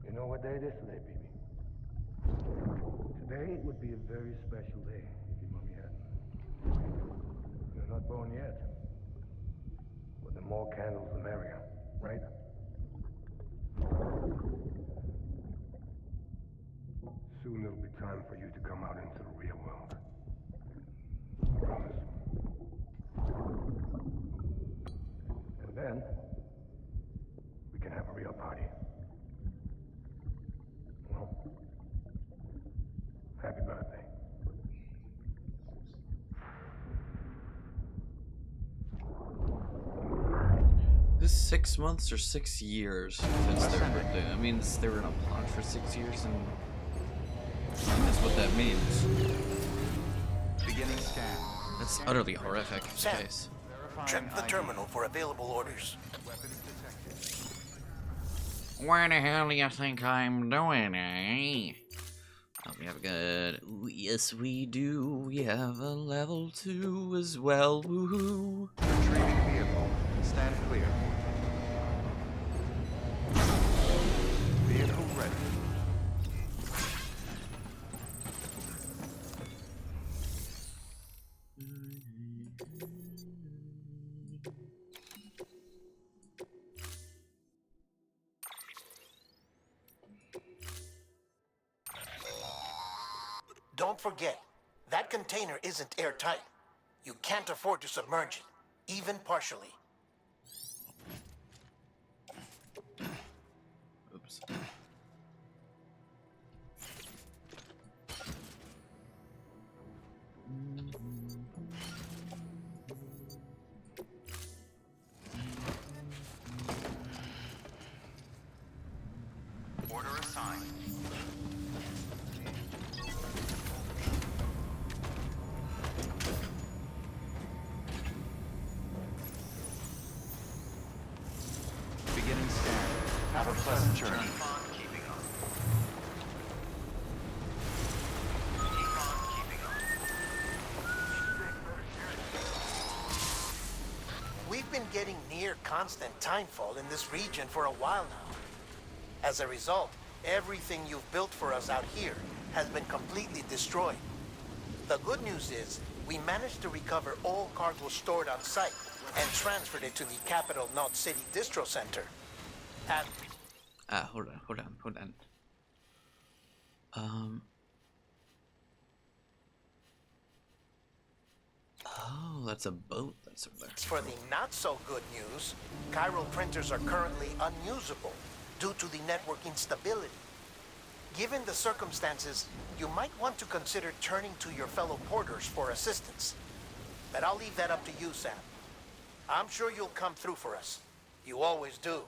S10: You know what day it is today, baby? Today would be a very special day if your mommy hadn't. You're not born yet. But the more candles, the merrier, right? Soon it'll be time for you to come out into the real world. Promise. And then, we can have a real party. Well, happy birthday.
S1: This 6 months or 6 years since their birthday. That means they were in a pod for 6 years, and that's what that means.
S16: Beginning scan.
S1: That's utterly horrific.
S21: Sam,
S1: Case.
S21: check the terminal for available orders.
S1: Where the hell do you think I'm doing, eh? Oh, we have a good. Ooh, yes, we do. We have a level 2 as well. Woohoo!
S16: Retrieving vehicle. Stand clear. Vehicle ready.
S21: Don't forget, that container isn't airtight. You can't afford to submerge it, even partially.
S1: Oops.
S16: Order assigned. Beginning scan. Have a pleasant journey. Keep on keeping on. Keep on keeping on.
S21: We've been getting near constant timefall in this region for a while now. As a result, everything you've built for us out here has been completely destroyed. The good news is, we managed to recover all cargo stored on site and transferred it to the Capital Knot City Distro Center. At
S1: Hold on. Oh, that's a boat that's over there.
S21: For the not-so-good news, chiral printers are currently unusable due to the network instability. Given the circumstances, you might want to consider turning to your fellow porters for assistance. But I'll leave that up to you, Sam. I'm sure you'll come through for us. You always do.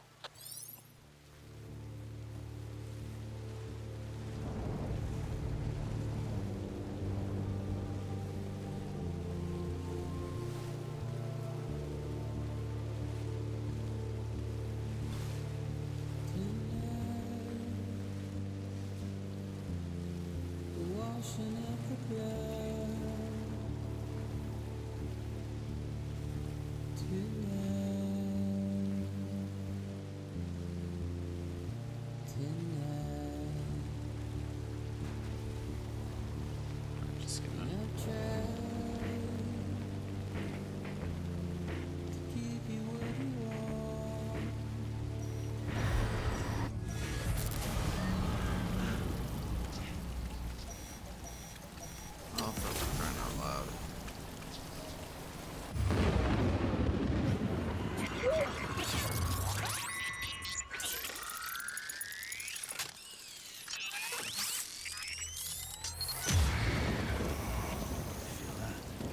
S1: Just gonna... Oh, for crying out loud.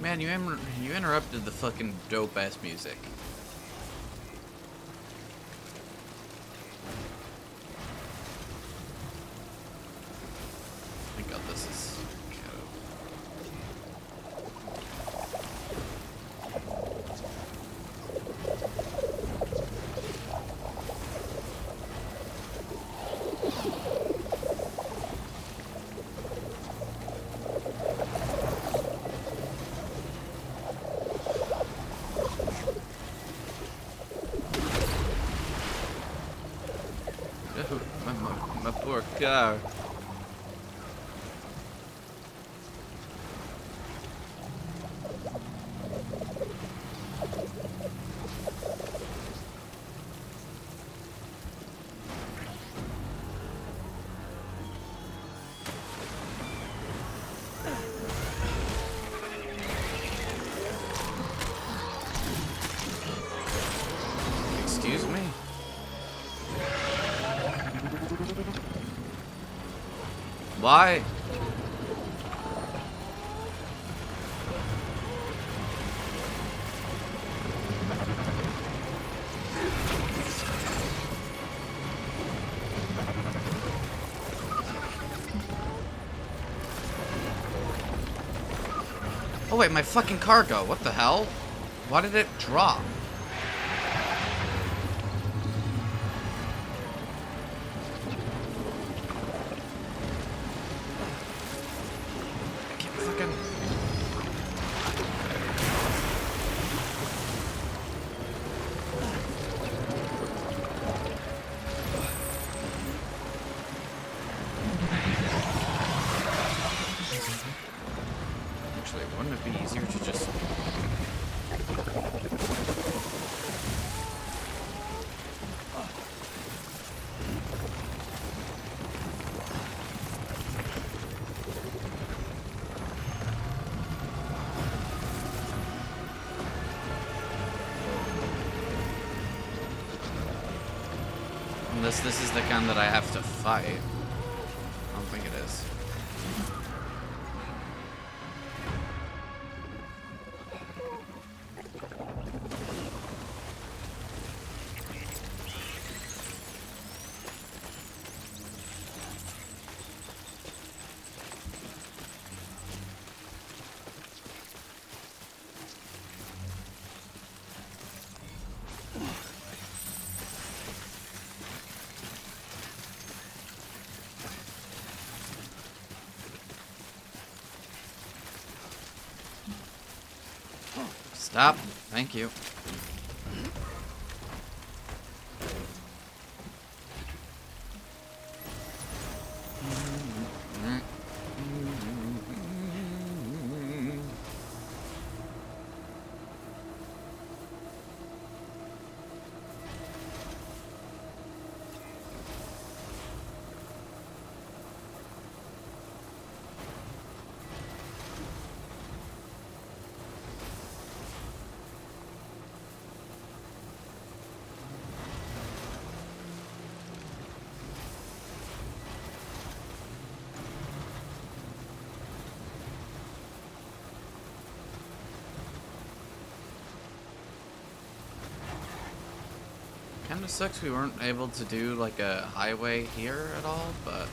S1: Man, you interrupted the fucking dope ass music. Thank God this is my poor car. Excuse me? Why? Oh wait, my fucking cargo. What the hell? Why did it drop? Actually, wouldn't it be easier to just... Unless this is the gun that I have to fight. I don't think it is. Stop. Thank you. Kinda sucks we weren't able to do like a highway here at all, but...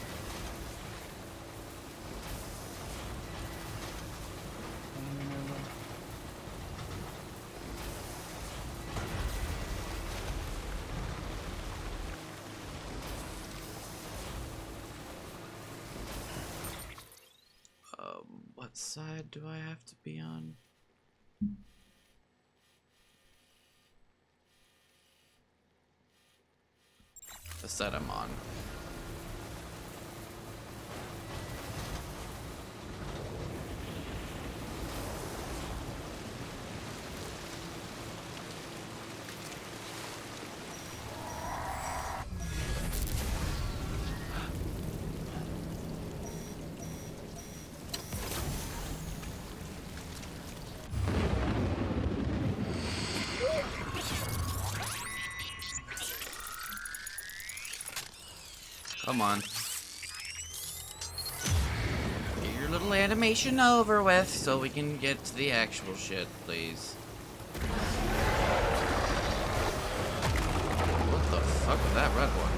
S1: What side do I have to be on? The side I'm on. Come on. Get your little animation over with so we can get to the actual shit, please. What the fuck was that red one?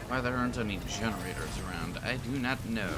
S1: Why there aren't any generators around, I do not know.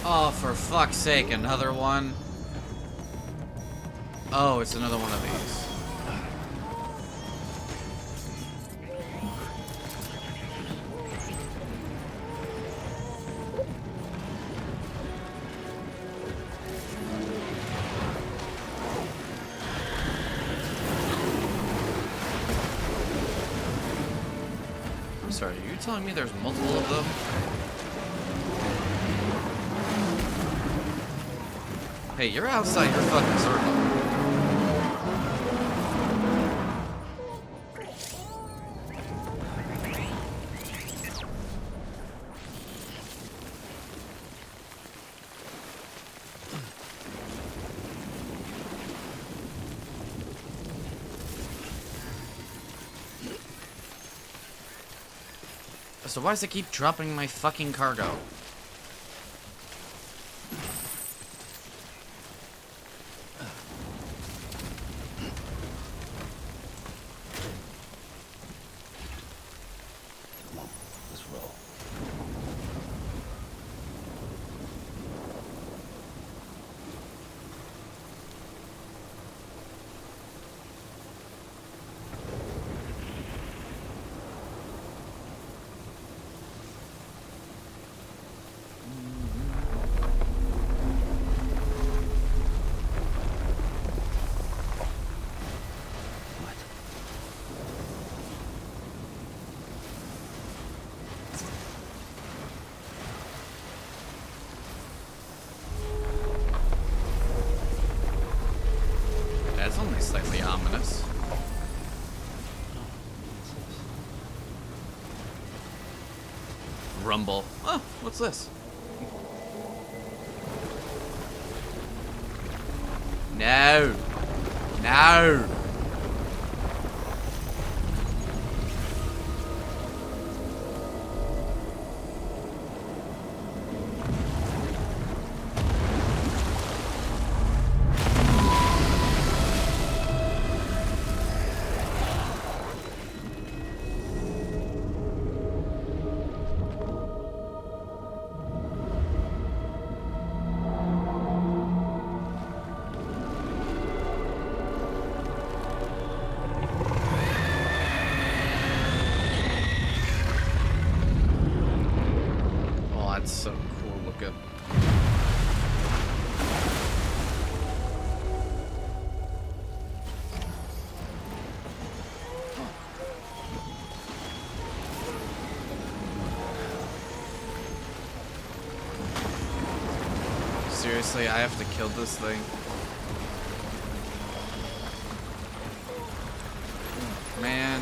S1: Oh, for fuck's sake, another one? Oh, it's another one of these. I'm sorry, are you telling me there's multiple of them? Hey, you're outside your fucking circle. So why does it keep dropping my fucking cargo? That's only slightly ominous. rumble. Oh, what's this? No. No. That's so cool looking. Seriously, I have to kill this thing. Man.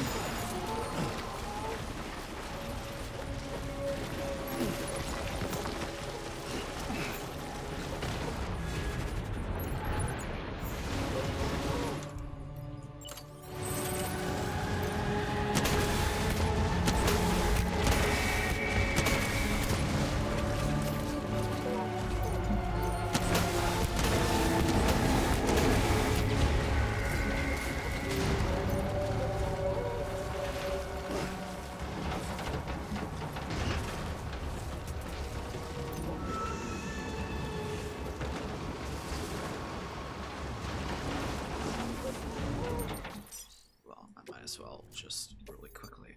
S1: As well, just really quickly.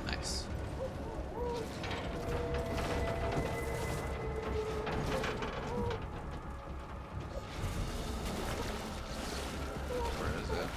S1: Nice. Where is it?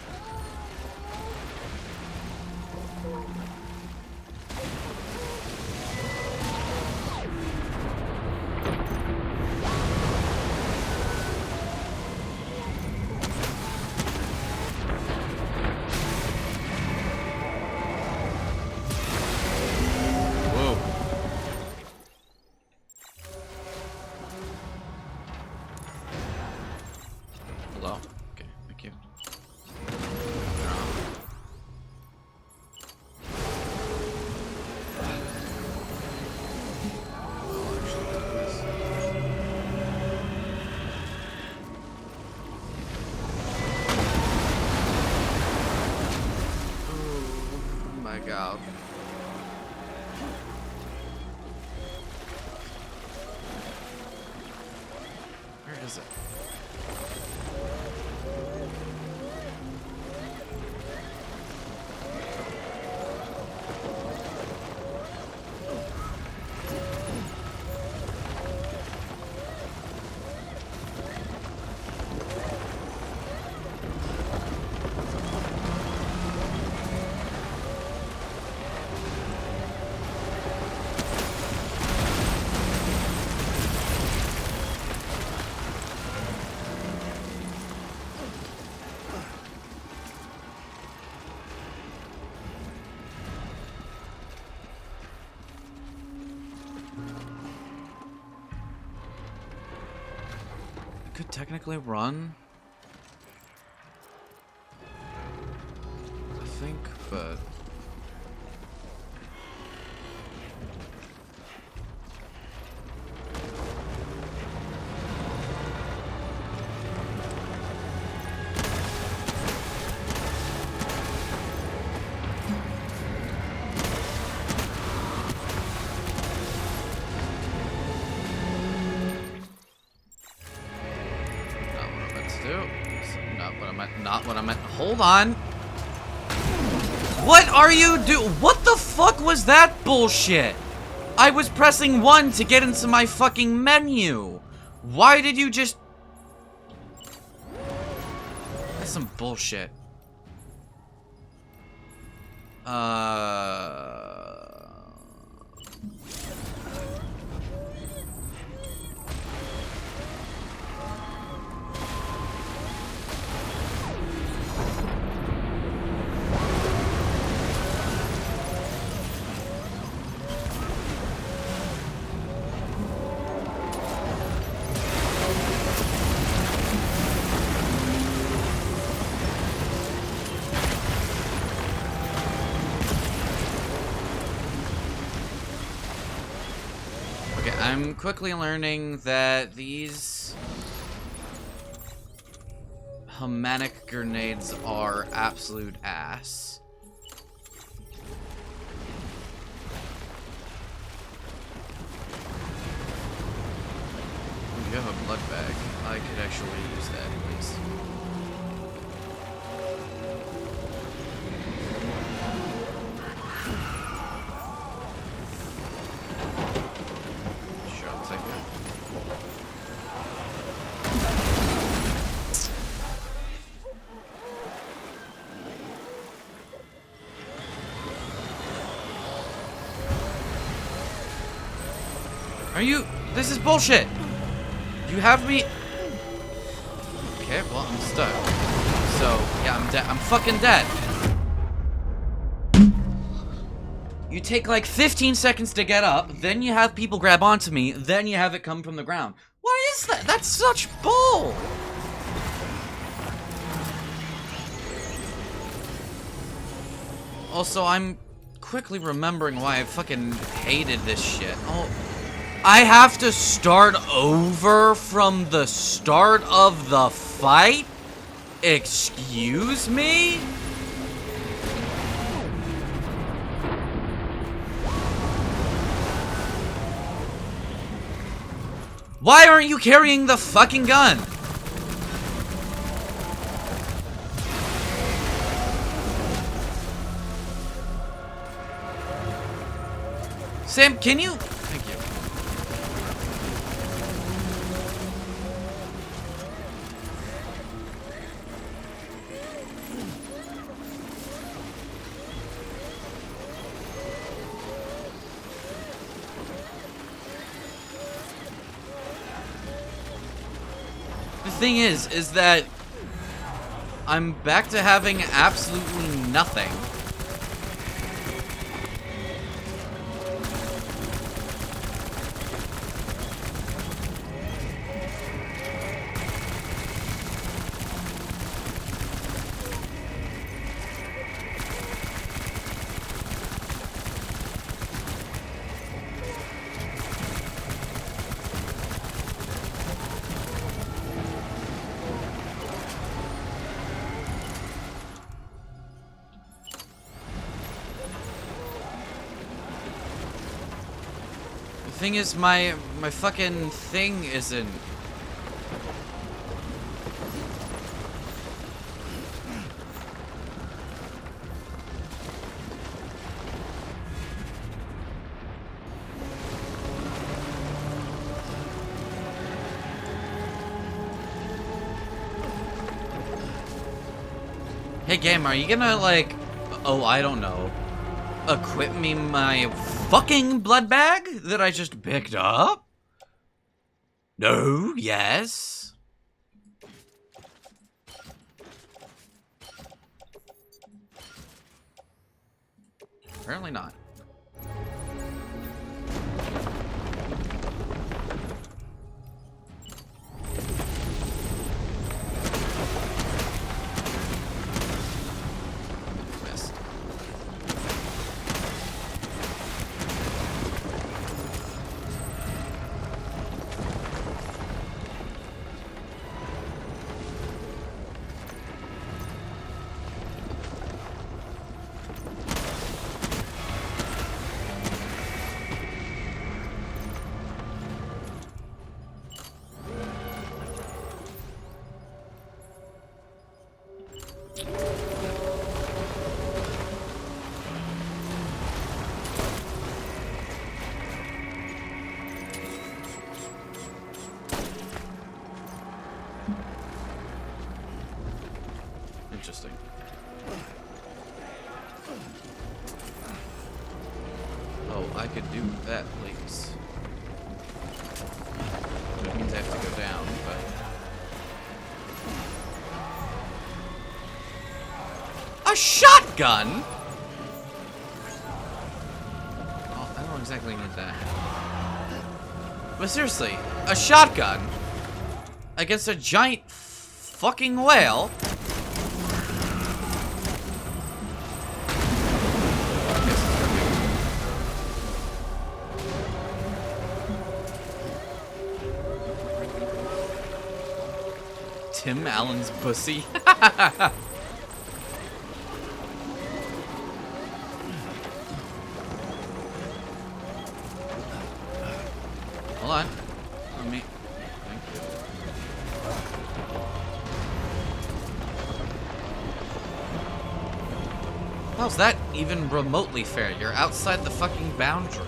S1: God. Where is it? Could technically run, I think, but not what I meant. Hold on. What are you What the fuck was that bullshit? I was pressing 1 to get into my fucking menu. Why did you just... That's some bullshit. Okay, I'm quickly learning that these Humanic grenades are absolute ass. You have a blood bag. I could actually use that, please. Sure, I'll take that. Are you? This is bullshit! You have me. Okay, well, I'm stuck. So, yeah, I'm dead. I'm fucking dead. You take like 15 seconds to get up, then you have people grab onto me, then you have it come from the ground. What is that? That's such bull! Also, I'm quickly remembering why I fucking hated this shit. Oh. I have to start over from the start of the fight? Excuse me? Why aren't you carrying the fucking gun? Sam, can you? Thank you. The thing is that I'm back to having absolutely nothing. The thing is, my fucking thing isn't. Hey game, are you gonna like, oh, I don't know, equip me my fucking blood bag that I just picked up? No, yes. Apparently not. Missed. Interesting. Oh, I could do that, please. That means I have to go down, but... A shotgun?! Oh, I don't exactly need that. But seriously, a shotgun against a giant fucking whale? Tim Allen's pussy. Hold on. Let me. Thank you. How's that even remotely fair? You're outside the fucking boundary.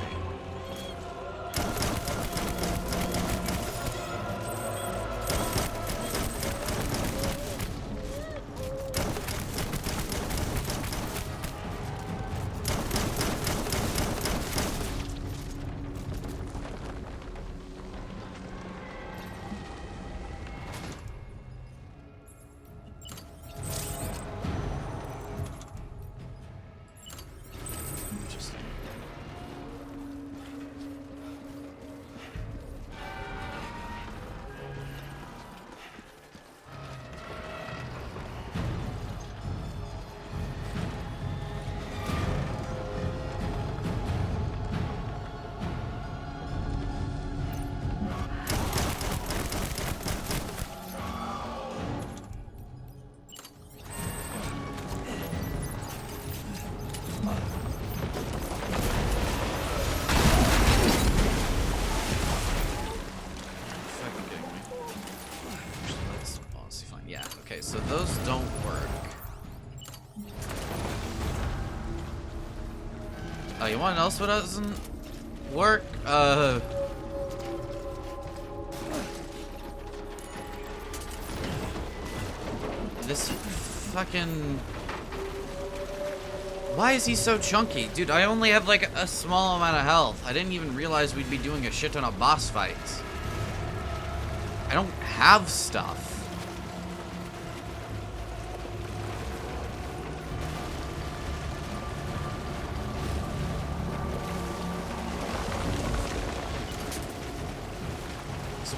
S1: So those don't work. Oh, you want to know what doesn't work? This fucking... Why is he so chunky? Dude, I only have like a small amount of health. I didn't even realize we'd be doing a shit ton of boss fights. I don't have stuff.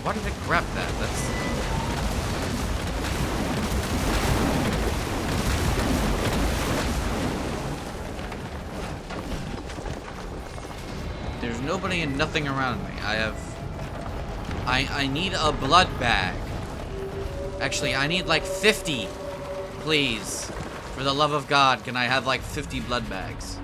S1: Why did it grab that? There's nobody and nothing around me. I need a blood bag. Actually, I need like 50. Please. For the love of God, can I have like 50 blood bags?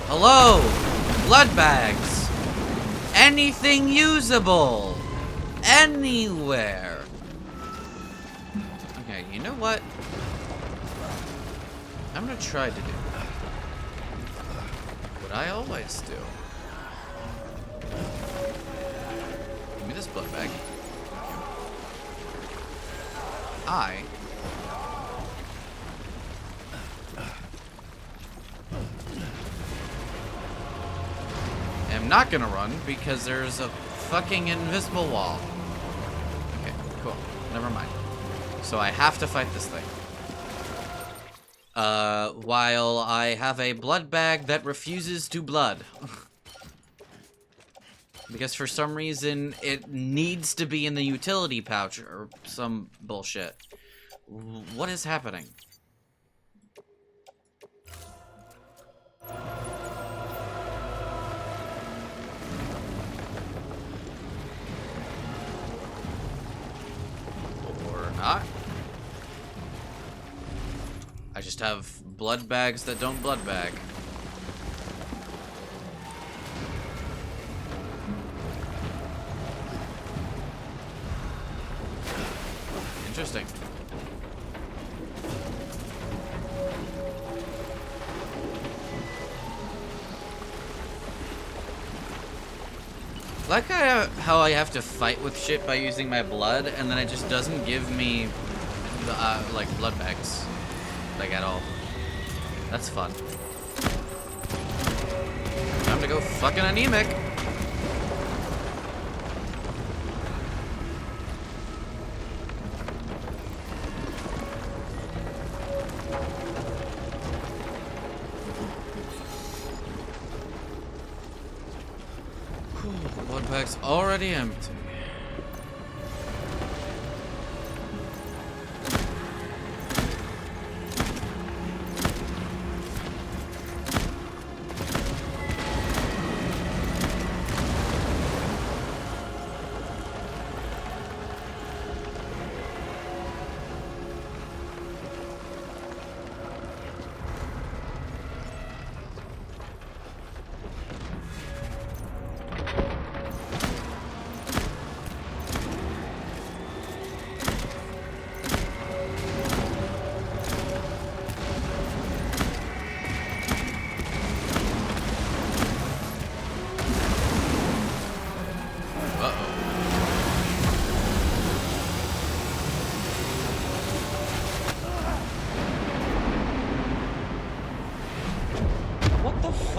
S1: Hello! Blood bags! Anything usable! Anywhere! Okay, you know what? I'm gonna try to do what I always do. Give me this blood bag. I am not gonna run because there's a fucking invisible wall. Okay, cool. Never mind. So I have to fight this thing. While I have a blood bag that refuses to blood. Because for some reason, it needs to be in the utility pouch or some bullshit. What is happening? Or not. I just have blood bags that don't blood bag. Interesting. Like how I have to fight with shit by using my blood, and then it just doesn't give me the, like blood bags, like at all. That's fun. Time to go fucking anemic. Blood bag's already empty.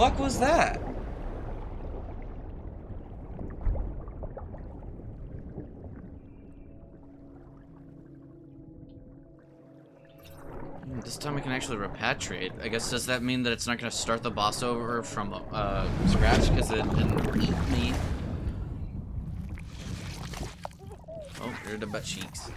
S1: fuck was that? This time we can actually repatriate. I guess, does that mean that it's not going to start the boss over from scratch because it didn't eat me? Oh, here are the butt cheeks.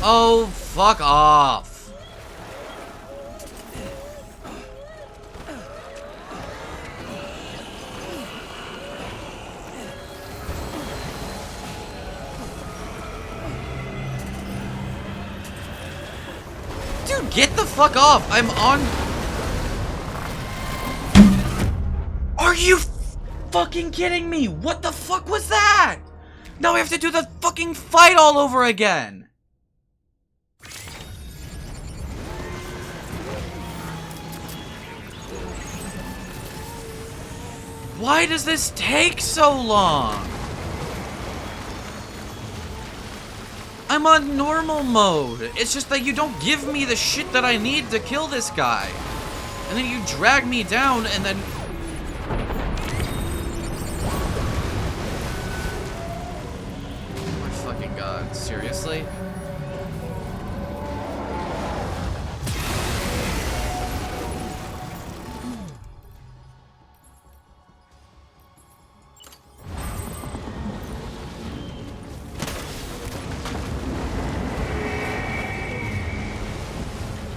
S1: Oh, fuck off. Dude, get the fuck off. I'm on... Are you fucking kidding me? What the fuck was that? Now we have to do the fucking fight all over again. Why does this take so long? I'm on normal mode. It's just that you don't give me the shit that I need to kill this guy. And then you drag me down and then... Oh my fucking god. Seriously?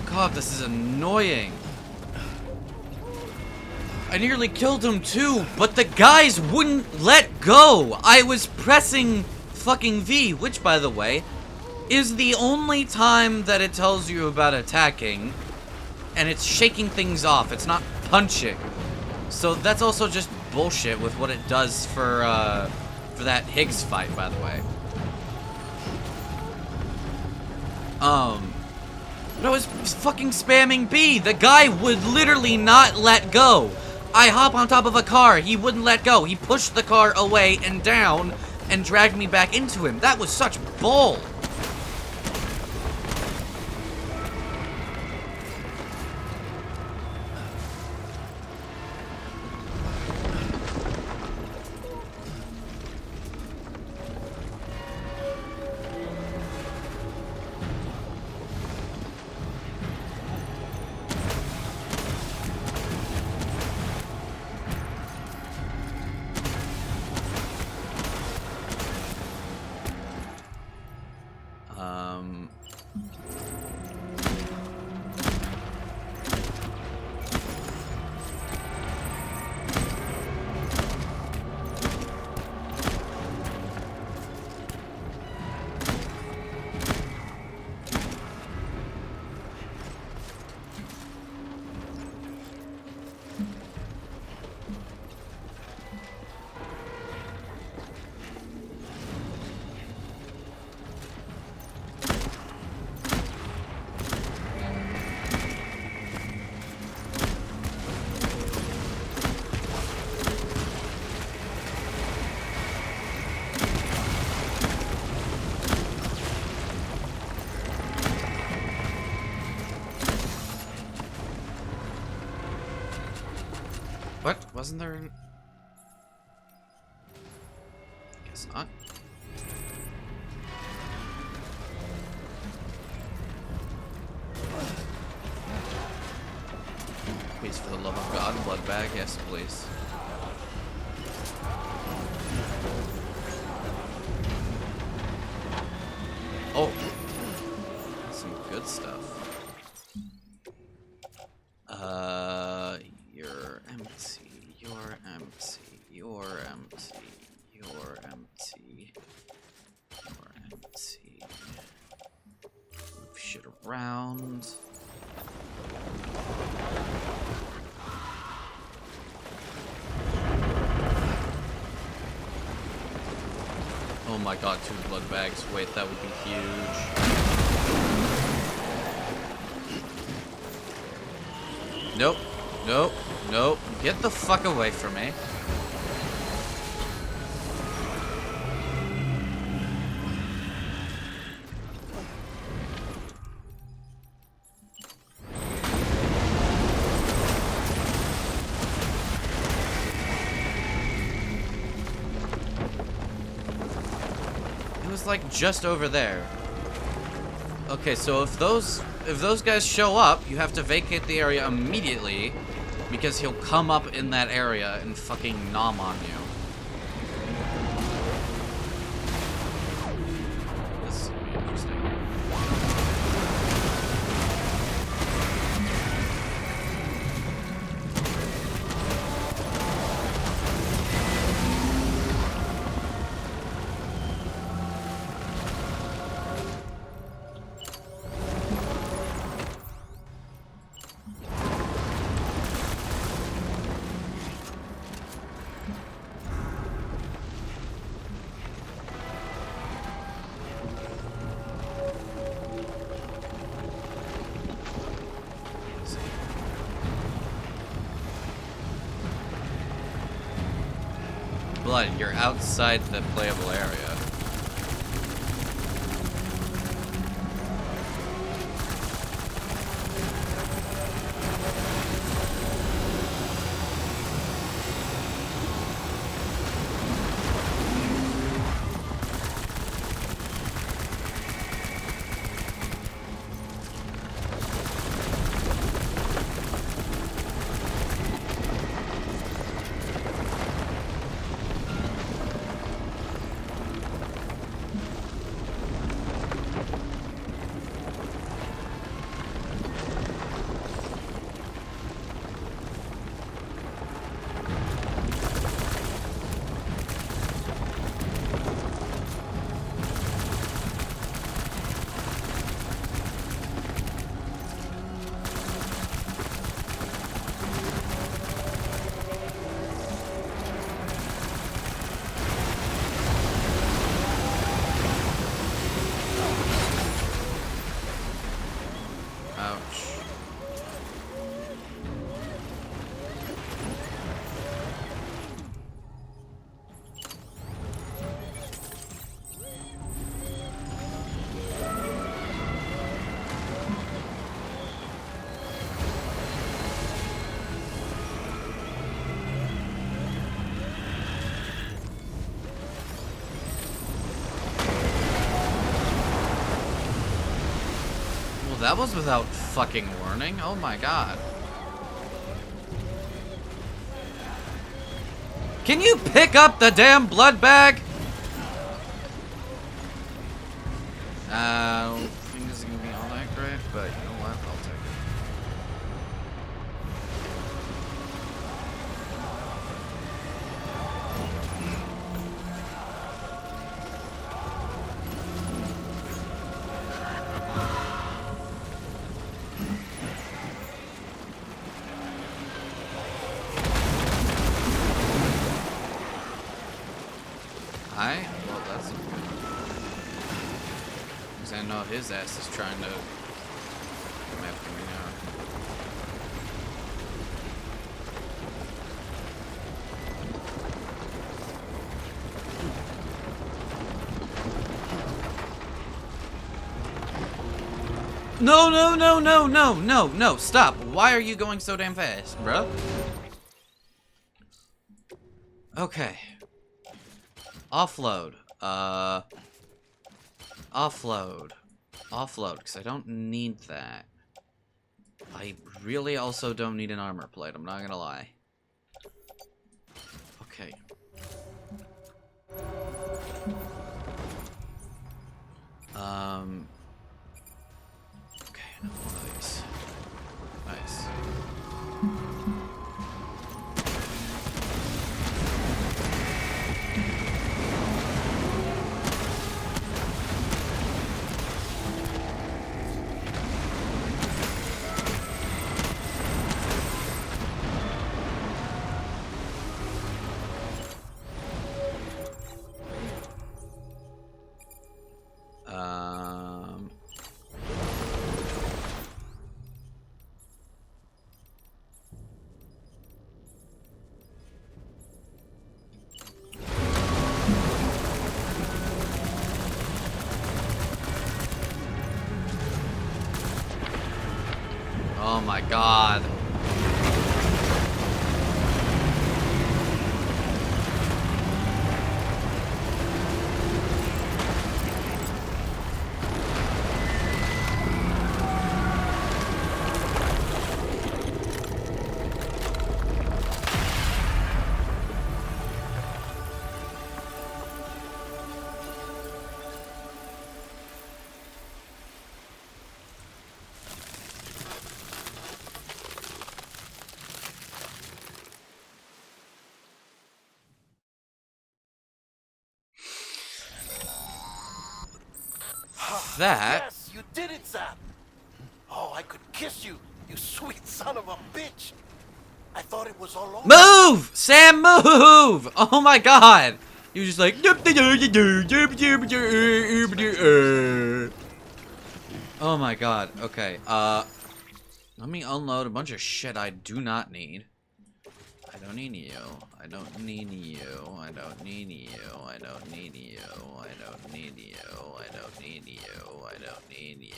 S1: God, this is annoying. I nearly killed him too, but the guys wouldn't let go. I was pressing fucking V, which, by the way, is the only time that it tells you about attacking, and it's shaking things off. It's not punching. So that's also just bullshit with what it does for that Higgs fight, by the way. But I was fucking spamming B. The guy would literally not let go. I hop on top of a car. He wouldn't let go. He pushed the car away and down and dragged me back into him. That was such bull. What? Wasn't there... Guess not. Please, for the love of God, blood bag. Yes, please. Oh. Some good stuff. You're empty. You're empty. You're empty. You're empty. You're empty. Move shit around. Oh my god, 2 blood bags. Wait, that would be huge. Nope. Nope. Nope. Get the fuck away from me. It was like just over there. Okay, so if those guys show up, you have to vacate the area immediately because he'll come up in that area and fucking nom on you. This is gonna be interesting. Blood, you're outside the playable area. That was without fucking warning. Oh my god. Can you pick up the damn blood bag? I don't think this is gonna be all that great, but you know what? I'll take it. Well, that's good. Because I know his ass is trying to come after me now. No, no, no, no, no, no, no, stop. Why are you going so damn fast, bro? Okay. Offload. Offload. Offload, because I don't need that. I really also don't need an armor plate, I'm not gonna lie. Okay. Okay, another one of these. Nice. my god. That.
S21: Yes, you did it, Sam. Oh, I could kiss you, you sweet son of a bitch. I thought it was all over.
S1: Move! Sam, move! Oh my god! You were just like. Oh my god. Okay. Let me unload a bunch of shit I do not need. I don't need you. I don't need you. I don't need you. I don't need you. I don't need you. I don't need you. I don't need you.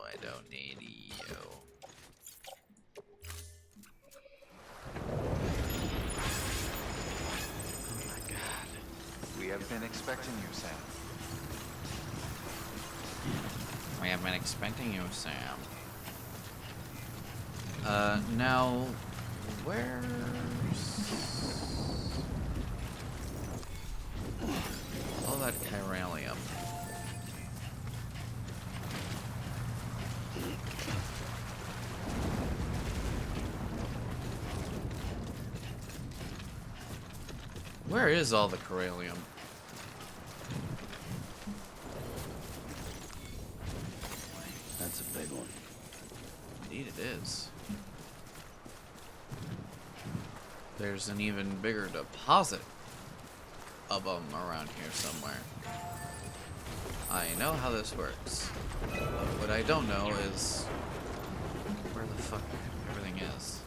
S1: I don't need you. Oh my god.
S16: We have been expecting you, Sam.
S1: We have been expecting you, Sam. Now, where's... all that chiralium? Where is all the chiralium?
S4: That's a big one.
S1: Indeed it is. There's an even bigger deposit of them around here somewhere. I know how this works. What I don't know is where the fuck everything is.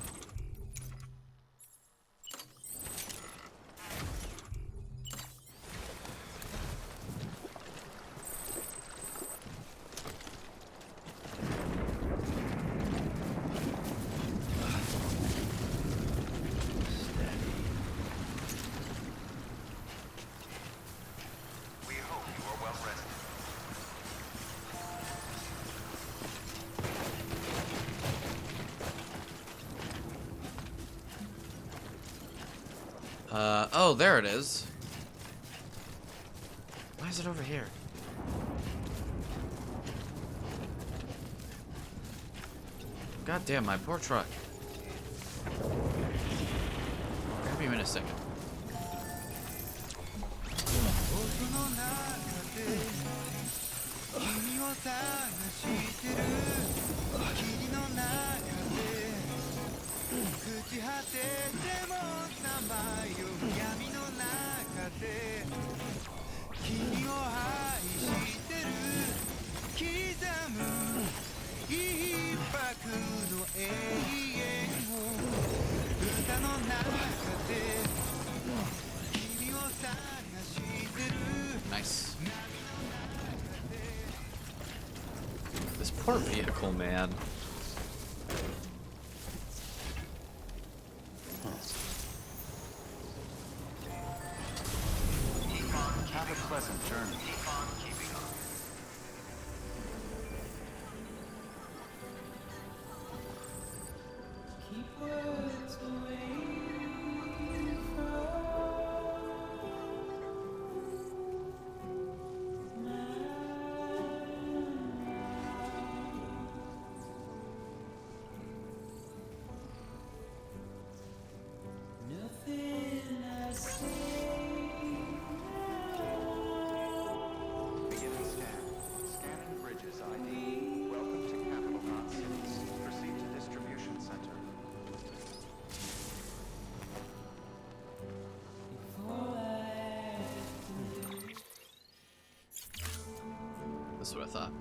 S16: We hope you are well rested.
S1: Oh, there it is. Why is it over here? God damn, my poor truck. Grab you in a second. Nice. This poor vehicle, man.
S16: Have a pleasant journey. Beginning scan. Scanning bridges ID. Welcome to Capital Knot Cities. Proceed to distribution center.
S1: That's what I thought.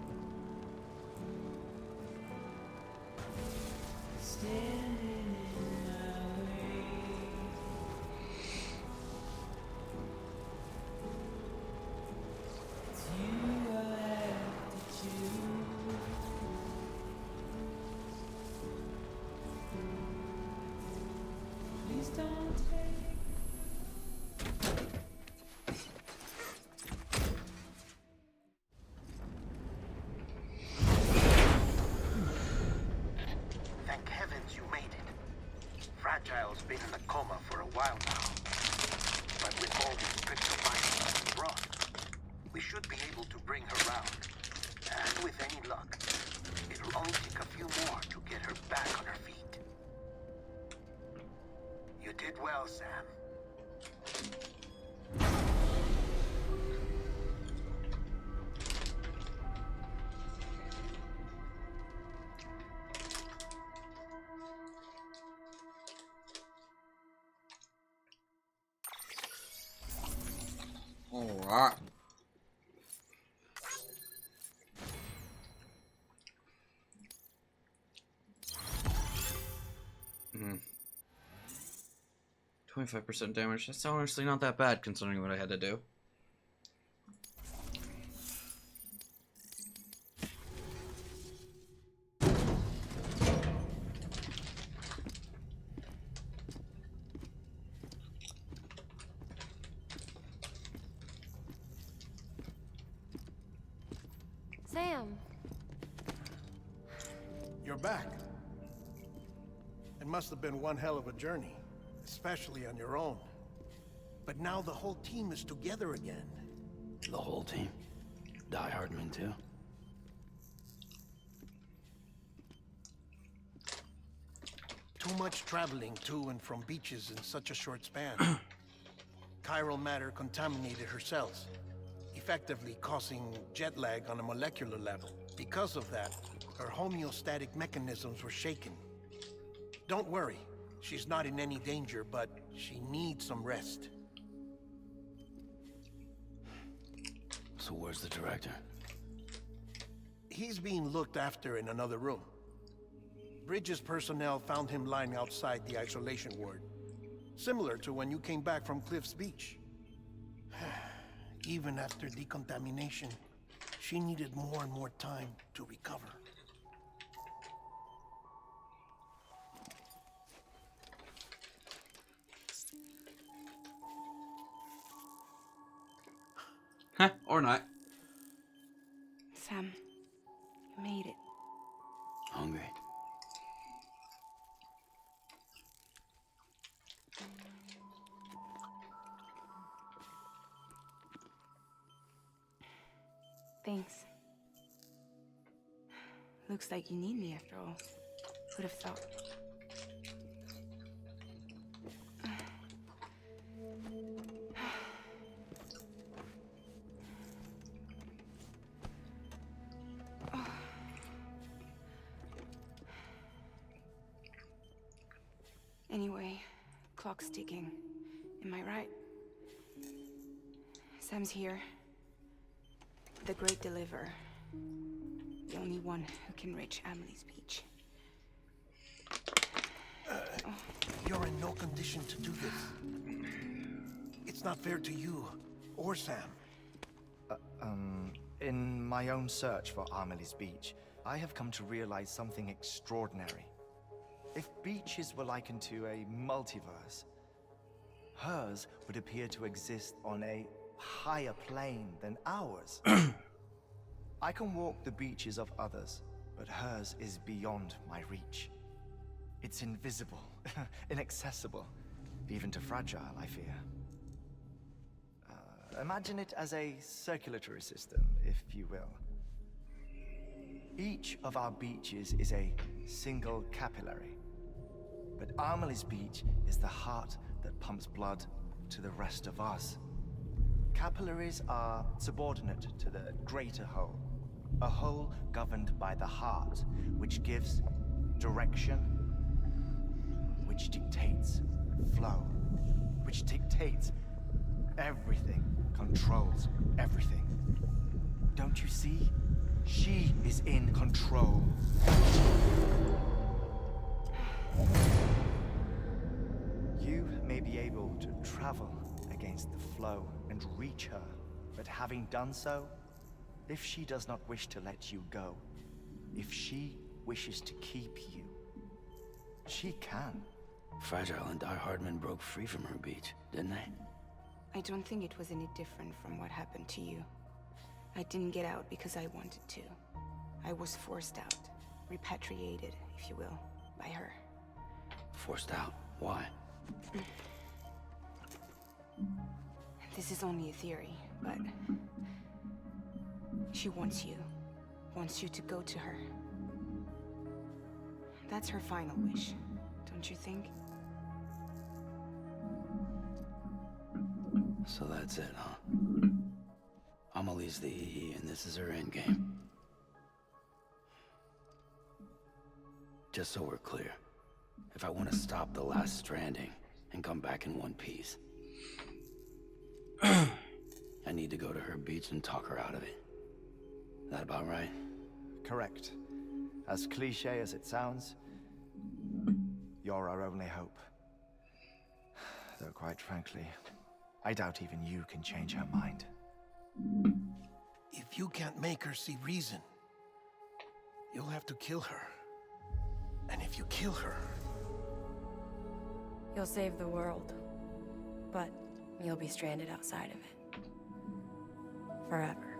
S21: Thank heavens you made it. Fragile's been in a coma for a while now. But with all these tricks of mine she brought, we should be able to bring her round. And with any luck, it'll only take a few more to get her back on her feet. You did well, Sam.
S1: Alright. Hmm. 25% damage. That's honestly not that bad considering what I had to do.
S7: Sam.
S9: You're back. It must have been one hell of a journey, especially on your own. But now the whole team is together again.
S4: The whole team? Die Hardman too?
S9: Too much traveling to and from beaches in such a short span. Chiral matter contaminated her cells, effectively causing jet lag on a molecular level. Because of that, her homeostatic mechanisms were shaken. Don't worry, she's not in any danger, but she needs some rest.
S4: So where's the director?
S9: He's being looked after in another room. Bridges personnel found him lying outside the isolation ward. Similar to when you came back from Cliff's Beach. Even after decontamination, she needed more and more time to recover.
S1: Huh, or not.
S18: Sam, you made it.
S4: Hungry?
S18: Thanks. Looks like you need me after all. Who'd have thought? Anyway, clock's ticking. Am I right? Sam's here. The Great Deliverer. The only one who can reach Amelie's Beach.
S9: You're in no condition to do this. It's not fair to you, or Sam.
S11: In my own search for Amelie's Beach, I have come to realize something extraordinary. If beaches were likened to a multiverse, hers would appear to exist on a higher plane than ours. I can walk the beaches of others, but hers is beyond my reach. It's invisible, inaccessible, even to Fragile, I fear. Imagine it as a circulatory system, if you will. Each of our beaches is a single capillary. But Amelie's Beach is the heart that pumps blood to the rest of us. Capillaries are subordinate to the greater whole. A whole governed by the heart, which gives direction, which dictates flow, which dictates everything, controls everything. Don't you see? She is in control. You may be able to travel against the flow and reach her, but having done so, if she does not wish to let you go, if she wishes to keep you, she can.
S4: Fragile and Die Hardman broke free from her beach, didn't they?
S18: I don't think it was any different from what happened to you. I didn't get out because I wanted to. I was forced out. Repatriated, if you will, by her.
S4: Forced out? Why?
S18: This is only a theory, but... she wants you. Wants you to go to her. That's her final wish, don't you think?
S4: So that's it, huh? Amelie's the EE, and this is her endgame. Just so we're clear, if I want to stop the last stranding and come back in one piece, I need to go to her beach and talk her out of it. That about right?
S11: Correct. As cliche as it sounds, you're our only hope. Though quite frankly, I doubt even you can change her mind.
S9: If you can't make her see reason, you'll have to kill her. And if you kill her...
S7: You'll save the world, but you'll be stranded outside of it. Forever.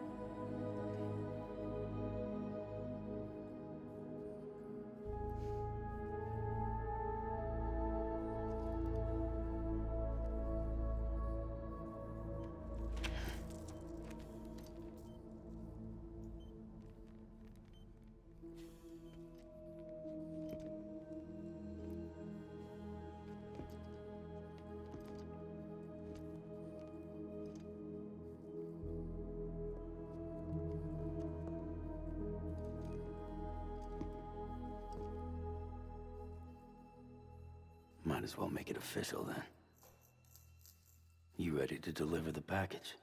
S4: Might as well make it official then. You ready to deliver the package?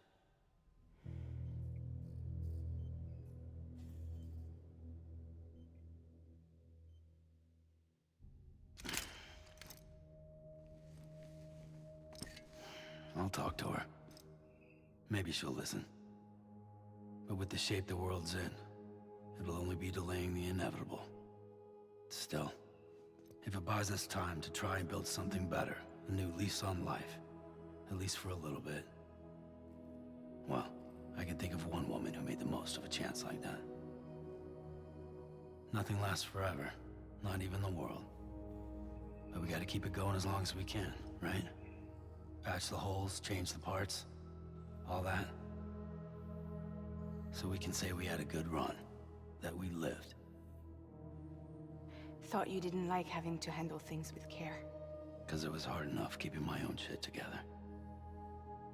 S4: I'll talk to her. Maybe she'll listen. But with the shape the world's in, it'll only be delaying the inevitable. Still, if it buys us time to try and build something better, a new lease on life, at least for a little bit, well, I can think of one woman who made the most of a chance like that. Nothing lasts forever, not even the world. But we gotta keep it going as long as we can, right? Patch the holes, change the parts, all that. So we can say we had a good run, that we lived.
S18: Thought you didn't like having to handle things with care.
S4: Because it was hard enough keeping my own shit together.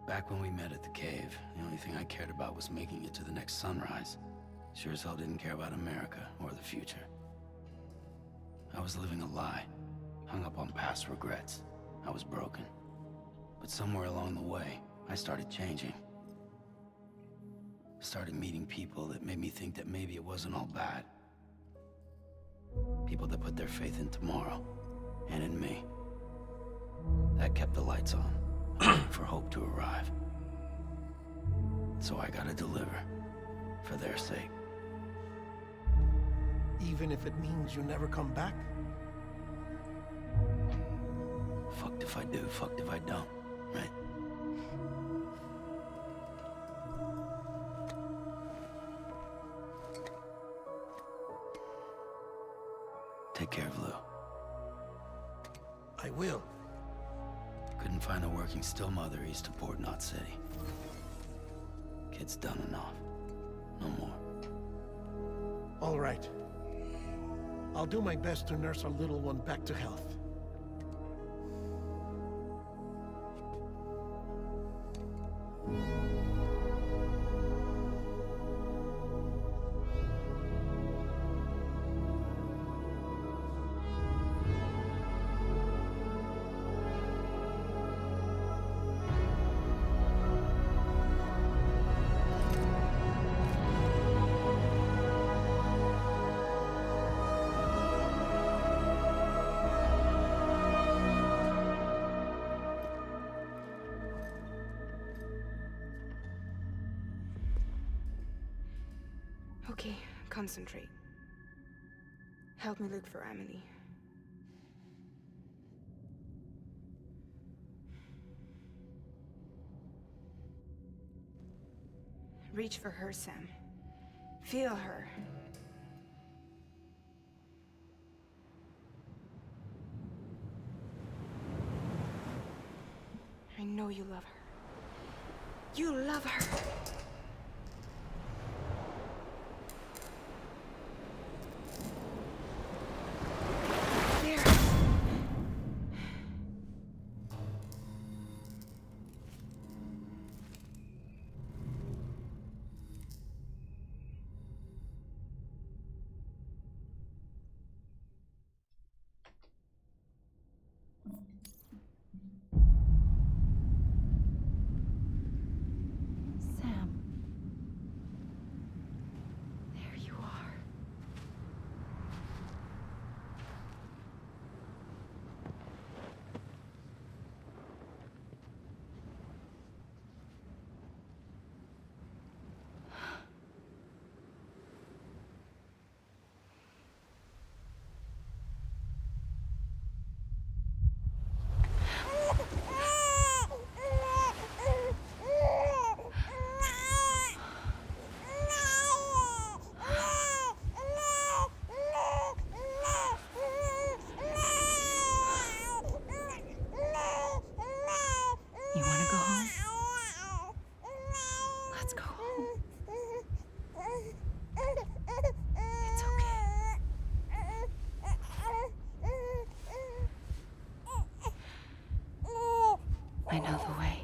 S4: Back when we met at the cave, the only thing I cared about was making it to the next sunrise. Sure as hell didn't care about America or the future. I was living a lie, hung up on past regrets. I was broken. But somewhere along the way, I started changing. Started meeting people that made me think that maybe it wasn't all bad. People that put their faith in tomorrow, and in me. That kept the lights on, waiting for hope to arrive. So I gotta deliver, for their sake.
S9: Even if it means you never come back?
S4: Fucked if I do, fucked if I don't, right? Take care of Lou.
S9: I will.
S4: Couldn't find a working still mother east of Port Knot City. Kid's done enough. No more.
S9: All right. I'll do my best to nurse our little one back to health.
S18: Okay, concentrate. Help me look for Emily. Reach for her, Sam. Feel her. I know you love her. You love her. There.
S12: Sam. There you are. You want to go home? Let's go home. It's okay. I know the way.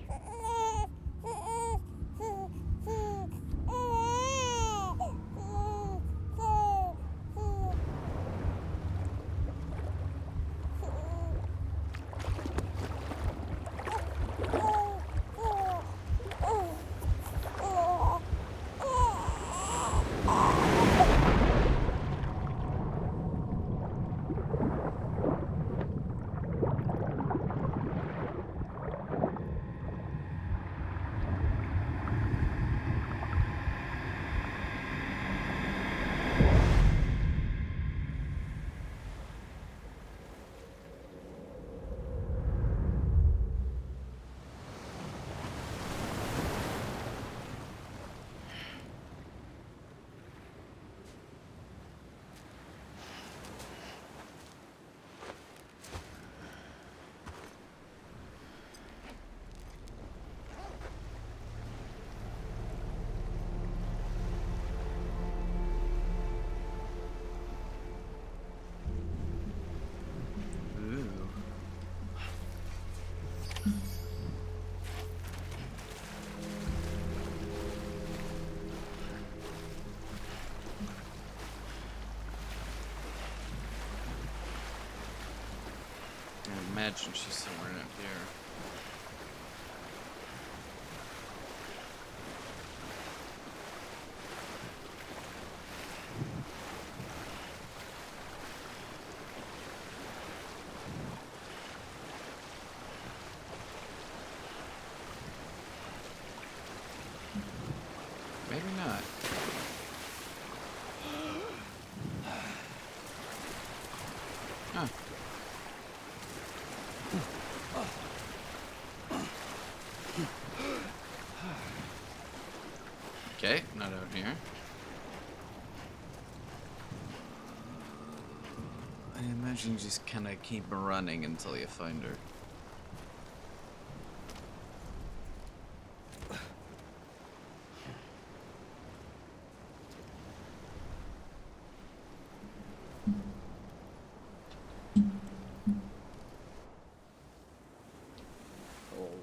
S1: I imagine she's somewhere up here. Maybe not. Huh. Okay, not out here. I imagine you just kind of keep running until you find her.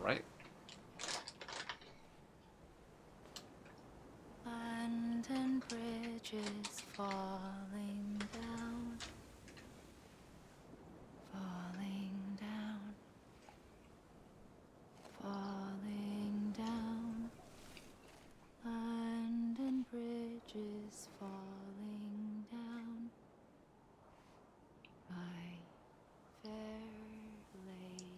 S1: Alright.
S12: London Bridge is falling down, falling down, falling down. London Bridge is falling down, my fair lady.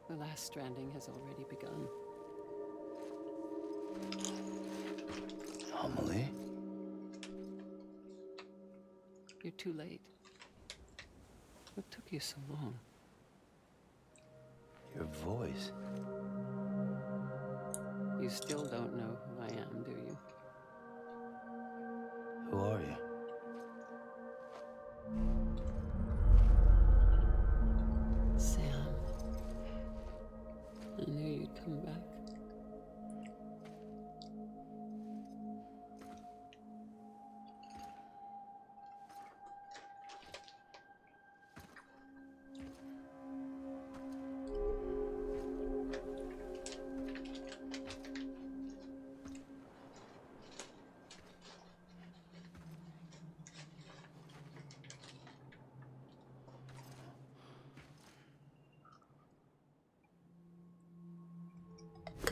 S15: The last stranding has already begun.
S4: Amelie?
S15: You're too late. What took you so long?
S4: Your voice.
S15: You still don't know who I am, do you?
S4: Who are you?
S15: Sam. I knew you'd come back.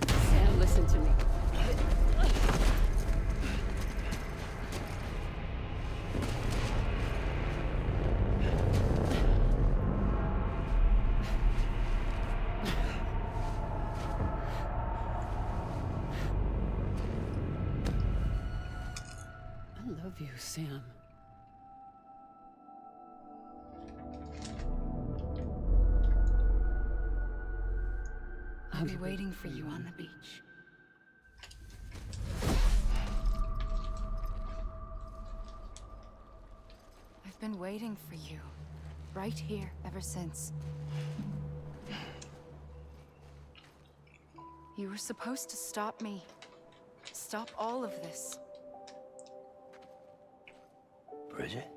S15: Sam, listen to me. I love you, Sam.
S12: I'll be waiting for you on the beach. I've been waiting for you, right here, ever since. You were supposed to stop me. Stop all of this.
S4: Bridget?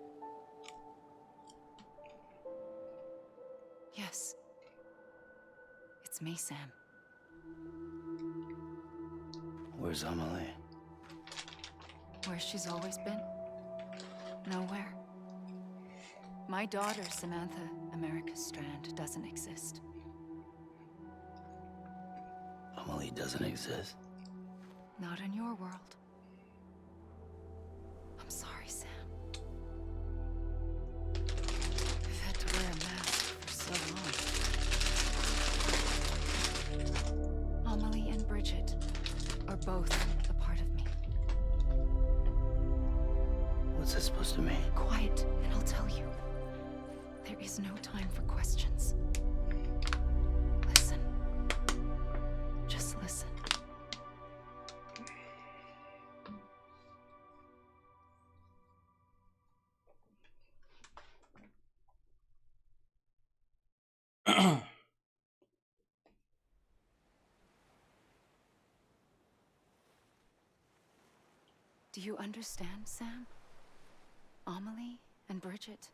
S12: Yes. It's me, Sam.
S4: Where's Amelie?
S12: Where she's always been. Nowhere. My daughter, Samantha America Strand, doesn't exist.
S4: Amelie doesn't exist?
S12: Not in your world. I'm sorry, Sam. I've had to wear a mask for so long. Amelie and Bridget are both a part of me.
S4: What's this supposed to mean?
S12: Quiet, and I'll tell you. There is no time for questions. Listen. Just listen. Do you understand, Sam? Amelie and Bridget.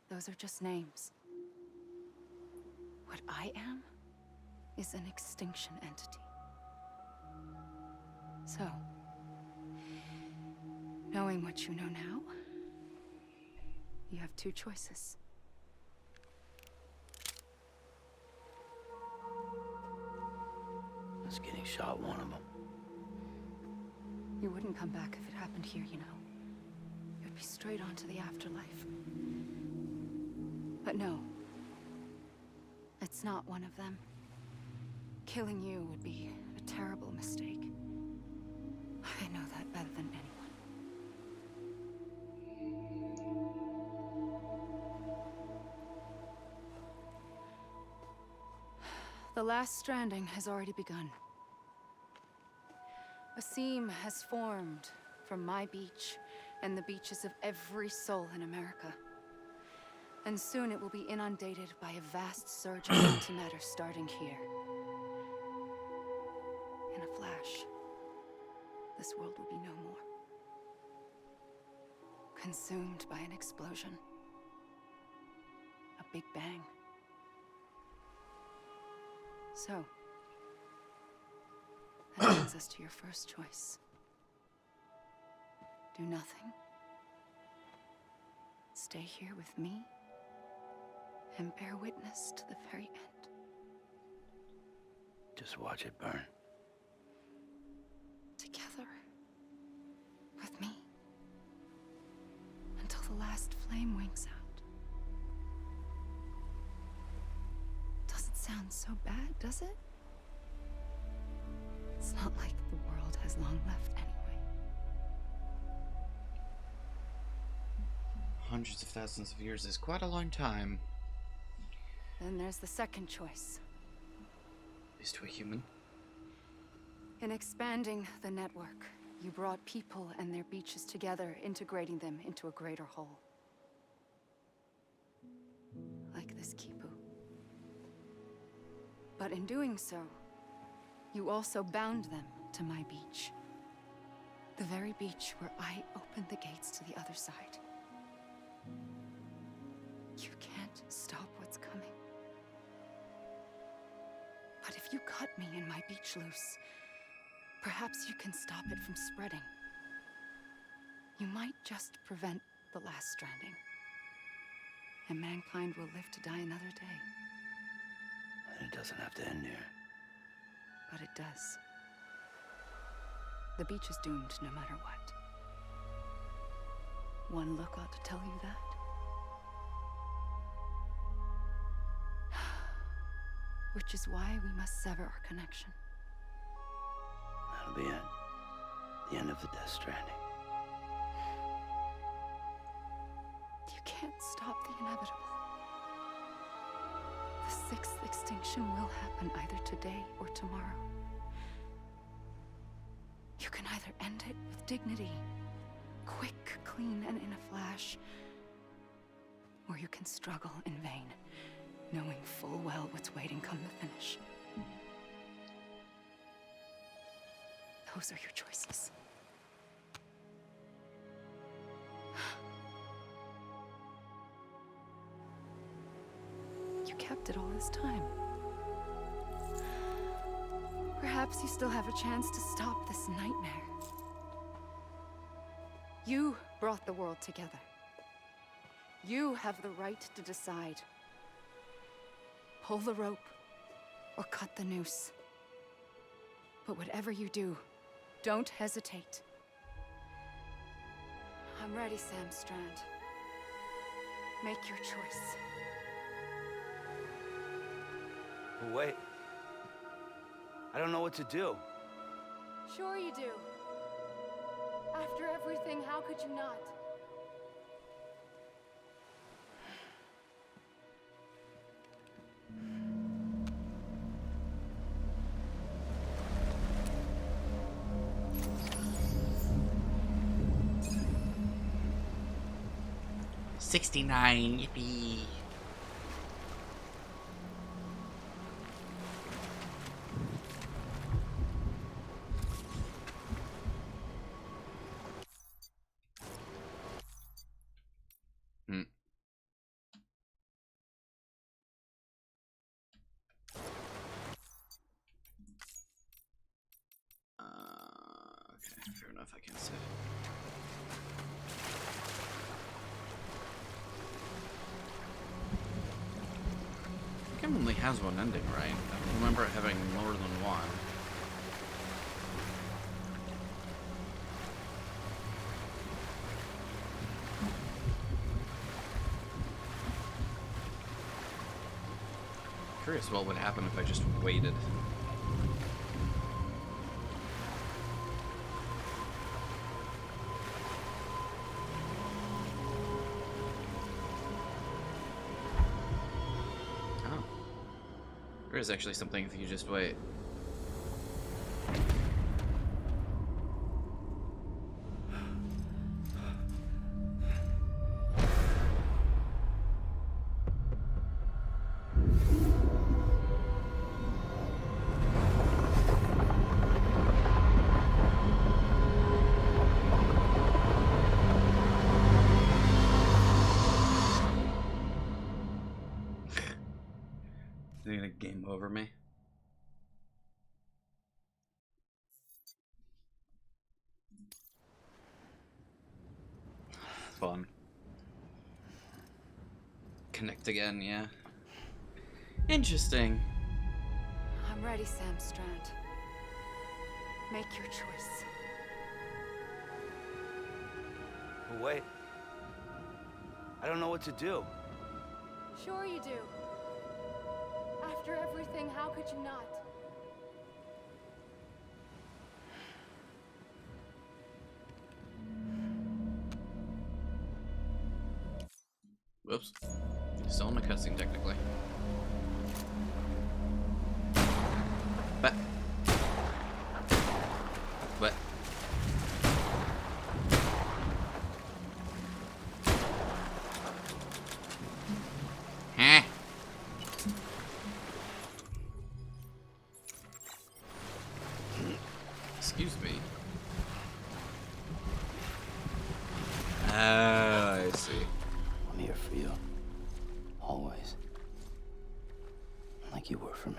S12: Those are just names. What I am is an extinction entity. So, knowing what you know now, you have two choices.
S4: Is getting shot one of them?
S12: You wouldn't come back if it happened here, you know. You'd be straight on to the afterlife. But no. It's not one of them. Killing you would be a terrible mistake. I know that better than anyone. The last stranding has already begun. A seam has formed from my beach and the beaches of every soul in America. And soon it will be inundated by a vast surge of antimatter starting here. In a flash, this world will be no more. Consumed by an explosion. A big bang. So, that brings us to your first choice. Do nothing. Stay here with me and bear witness to the very end.
S4: Just watch it burn.
S12: Together. With me. Until the last flame winks out. Doesn't sound so bad, does it? It's not like the world has long left anyway.
S1: Hundreds of thousands of years is quite a long time.
S12: Then there's the second choice.
S1: Is to a human.
S12: In expanding the network, you brought people and their beaches together, integrating them into a greater whole. Like this Kipu. But in doing so, you also bound them to my beach. The very beach where I opened the gates to the other side. You can't stop what's coming. But if you cut me and my beach loose, perhaps you can stop it from spreading. You might just prevent the last stranding. And mankind will live to die another day.
S4: And it doesn't have to end here.
S12: But it does. The beach is doomed no matter what. One look ought to tell you that. Which is why we must sever our connection.
S4: That'll be it. The end of the Death Stranding.
S12: You can't stop the inevitable. The sixth extinction will happen either today or tomorrow. You can either end it with dignity, quick, clean, and in a flash, or you can struggle in vain, knowing full well what's waiting come the finish. Those are your choices. You kept it all this time. Perhaps you still have a chance to stop this nightmare. You brought the world together. You have the right to decide. Pull the rope or cut the noose. But whatever you do, don't hesitate. I'm ready, Sam Strand. Make your choice.
S4: But wait. I don't know what to do.
S12: Sure you do. After everything, how could you not?
S1: $69, yippee. Okay, fair enough, I can say. The game only has one ending, right? I don't remember it having more than one. Curious what would happen if I just waited. Oh. There is actually something if you just wait. They're gonna game over me. Fun. Connect again, yeah. Interesting.
S12: I'm ready, Sam Strand. Make your choice.
S4: But wait. I don't know what to do.
S12: Sure you do. After everything, how could you not?
S1: Whoops. Still in a cutscene, technically. But. Heh. Excuse me. I see.
S4: I'm here for you. Always. Like you were for me.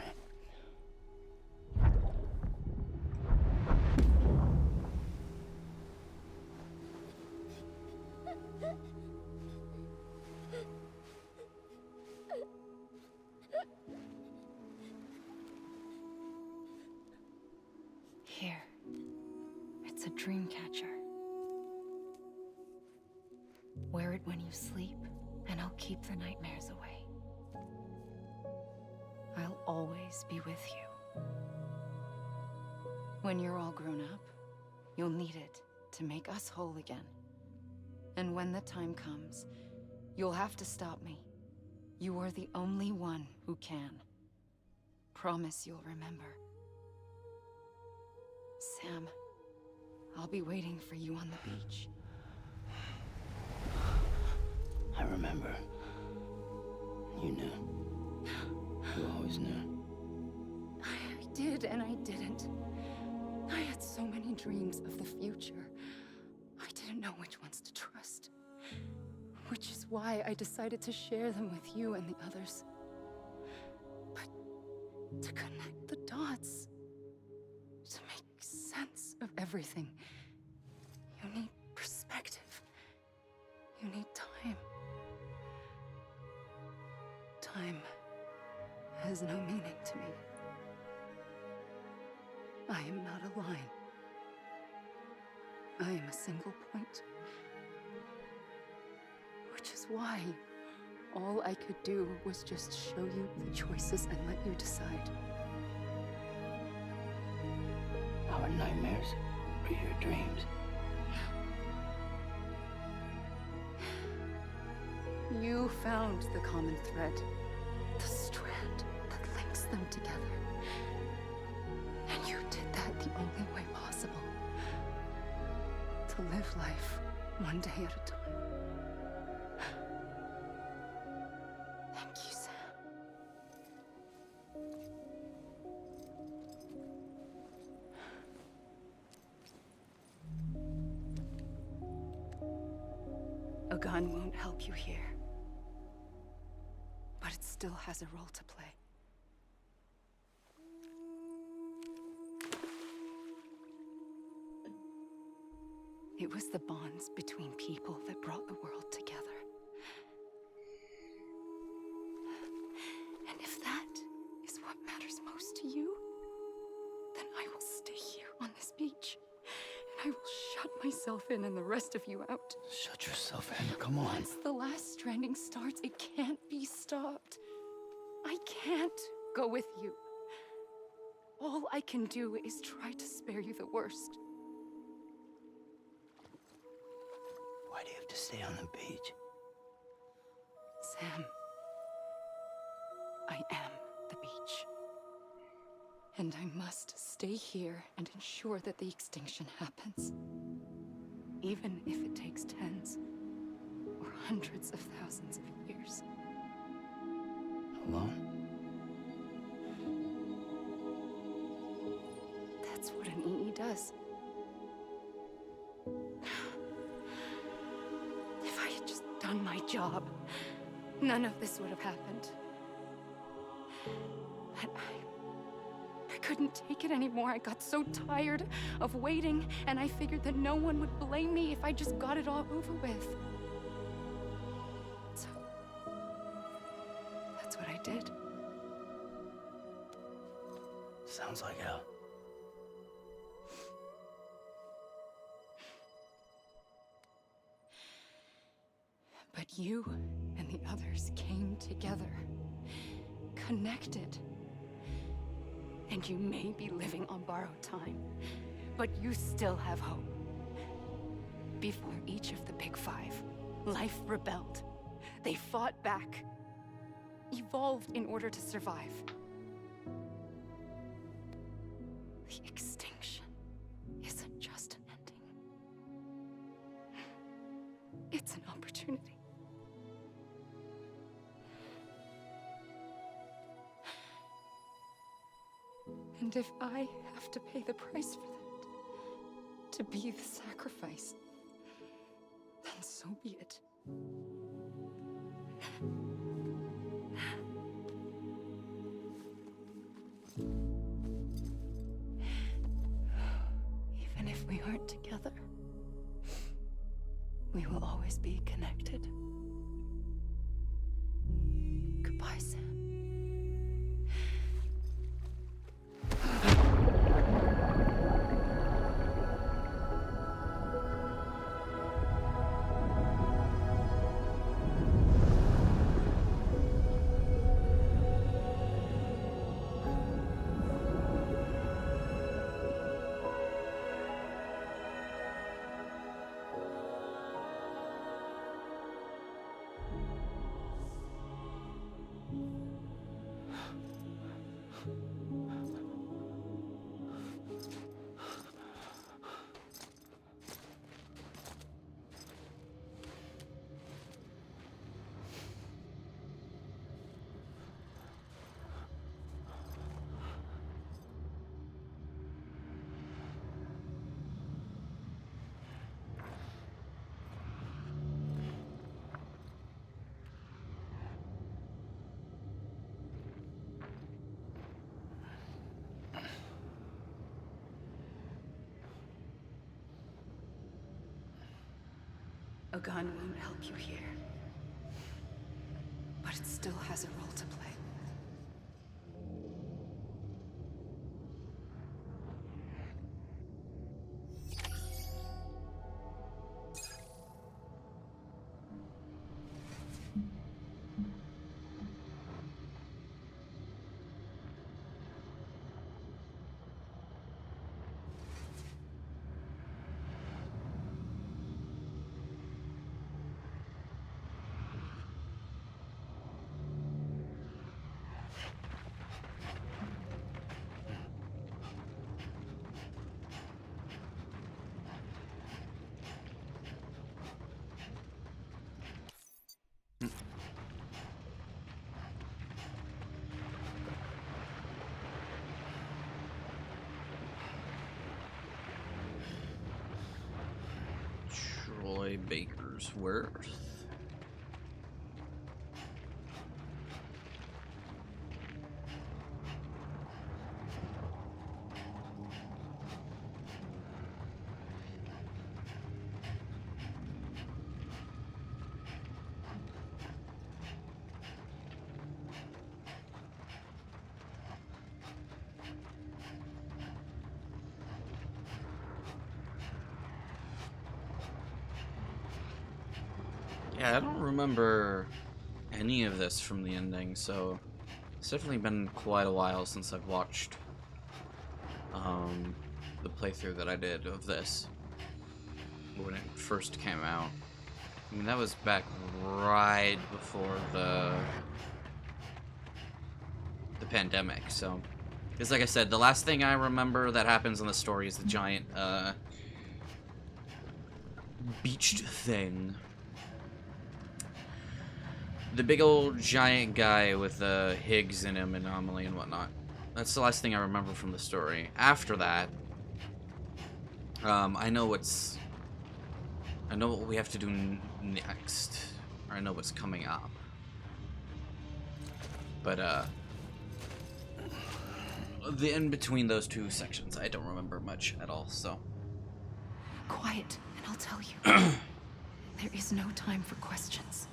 S12: Here. It's a dream catcher. Wear it when you sleep, and I'll keep the nightmares away. I'll always be with you. When you're all grown up, you'll need it to make us whole again. And when the time comes, you'll have to stop me. You are the only one who can. Promise you'll remember. Sam, I'll be waiting for you on the beach.
S4: I remember. You knew. You always knew.
S12: I did and I didn't. I had so many dreams of the future. I didn't know which ones to trust. Which is why I decided to share them with you and the others. But to connect the dots, to make sense of everything, you need perspective. You need time. Time has no meaning to me. I am not a line. I am a single point. Which is why all I could do was just show you the choices and let you decide.
S4: Our nightmares are your dreams.
S12: You found the common thread, the strand that links them together. And you did that the only way possible. To live life one day at a time. Thank you, Sam. A gun won't help you here. But it still has a role to play. It was the bonds between people that brought the world together. And if that is what matters most to you, then I will stay here on this beach. And I will shut myself in and the rest of you out.
S4: Shut yourself in, come on.
S12: Once the last stranding starts, it can't be stopped. I can't go with you. All I can do is try to spare you the worst.
S4: Why do you have to stay on the beach?
S12: Sam, I am the beach. And I must stay here and ensure that the extinction happens. Even if it takes tens or hundreds of thousands of years.
S4: Alone?
S12: That's what an EE does. If I had just done my job, none of this would have happened. But I couldn't take it anymore. I got so tired of waiting, and I figured that no one would blame me if I just got it all over with. So, that's what I did.
S4: Sounds like hell.
S12: But you and the others came together, connected. And you may be living on borrowed time, but you still have hope. Before each of the Big Five, life rebelled. They fought back, evolved in order to survive. The extinction isn't just an ending. It's an opportunity. And if I have to pay the price for that, to be the sacrifice, then so be it. Even if we aren't together, we will always be connected. Goodbye, Sam. A gun won't help you here, but it still has a role to play.
S1: Troy Baker's Worth. Yeah, I don't remember any of this from the ending, so it's definitely been quite a while since I've watched the playthrough that I did of this when it first came out. I mean, that was back right before the pandemic, so it's like I said, the last thing I remember that happens in the story is the giant beached thing. The big old giant guy with Higgs in him, anomaly and whatnot. That's the last thing I remember from the story. After that, I know what we have to do next. Or I know what's coming up. But the in between those two sections, I don't remember much at all. So
S12: Quiet, and I'll tell you. There is no time for questions.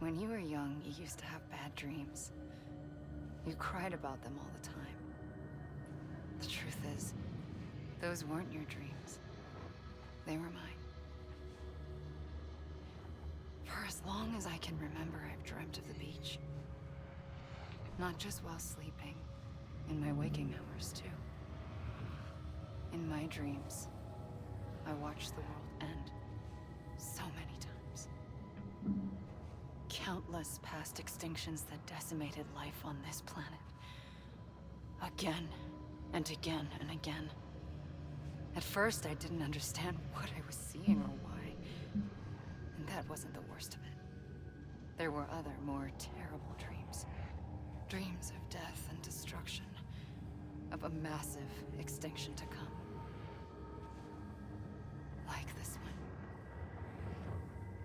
S12: When you were young, you used to have bad dreams. You cried about them all the time. The truth is, those weren't your dreams. They were mine. For as long as I can remember, I've dreamt of the beach. Not just while sleeping, in my waking hours too. In my dreams, I watched the world end so many times. countless past extinctions that decimated life on this planet. Again, and again, and again. At first, I didn't understand what I was seeing or why. And that wasn't the worst of it. There were other, more terrible dreams. Dreams of death and destruction. Of a massive extinction to come. Like this one.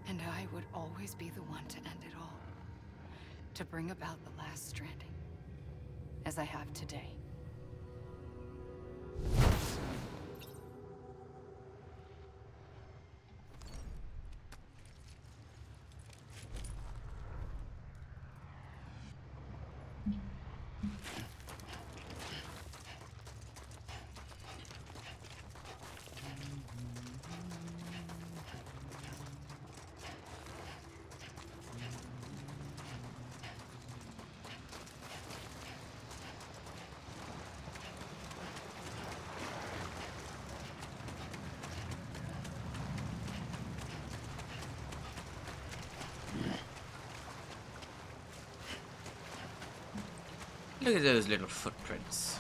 S12: And I would always be the one to end it all. To bring about the last stranding. As I have today.
S1: Look at those little footprints.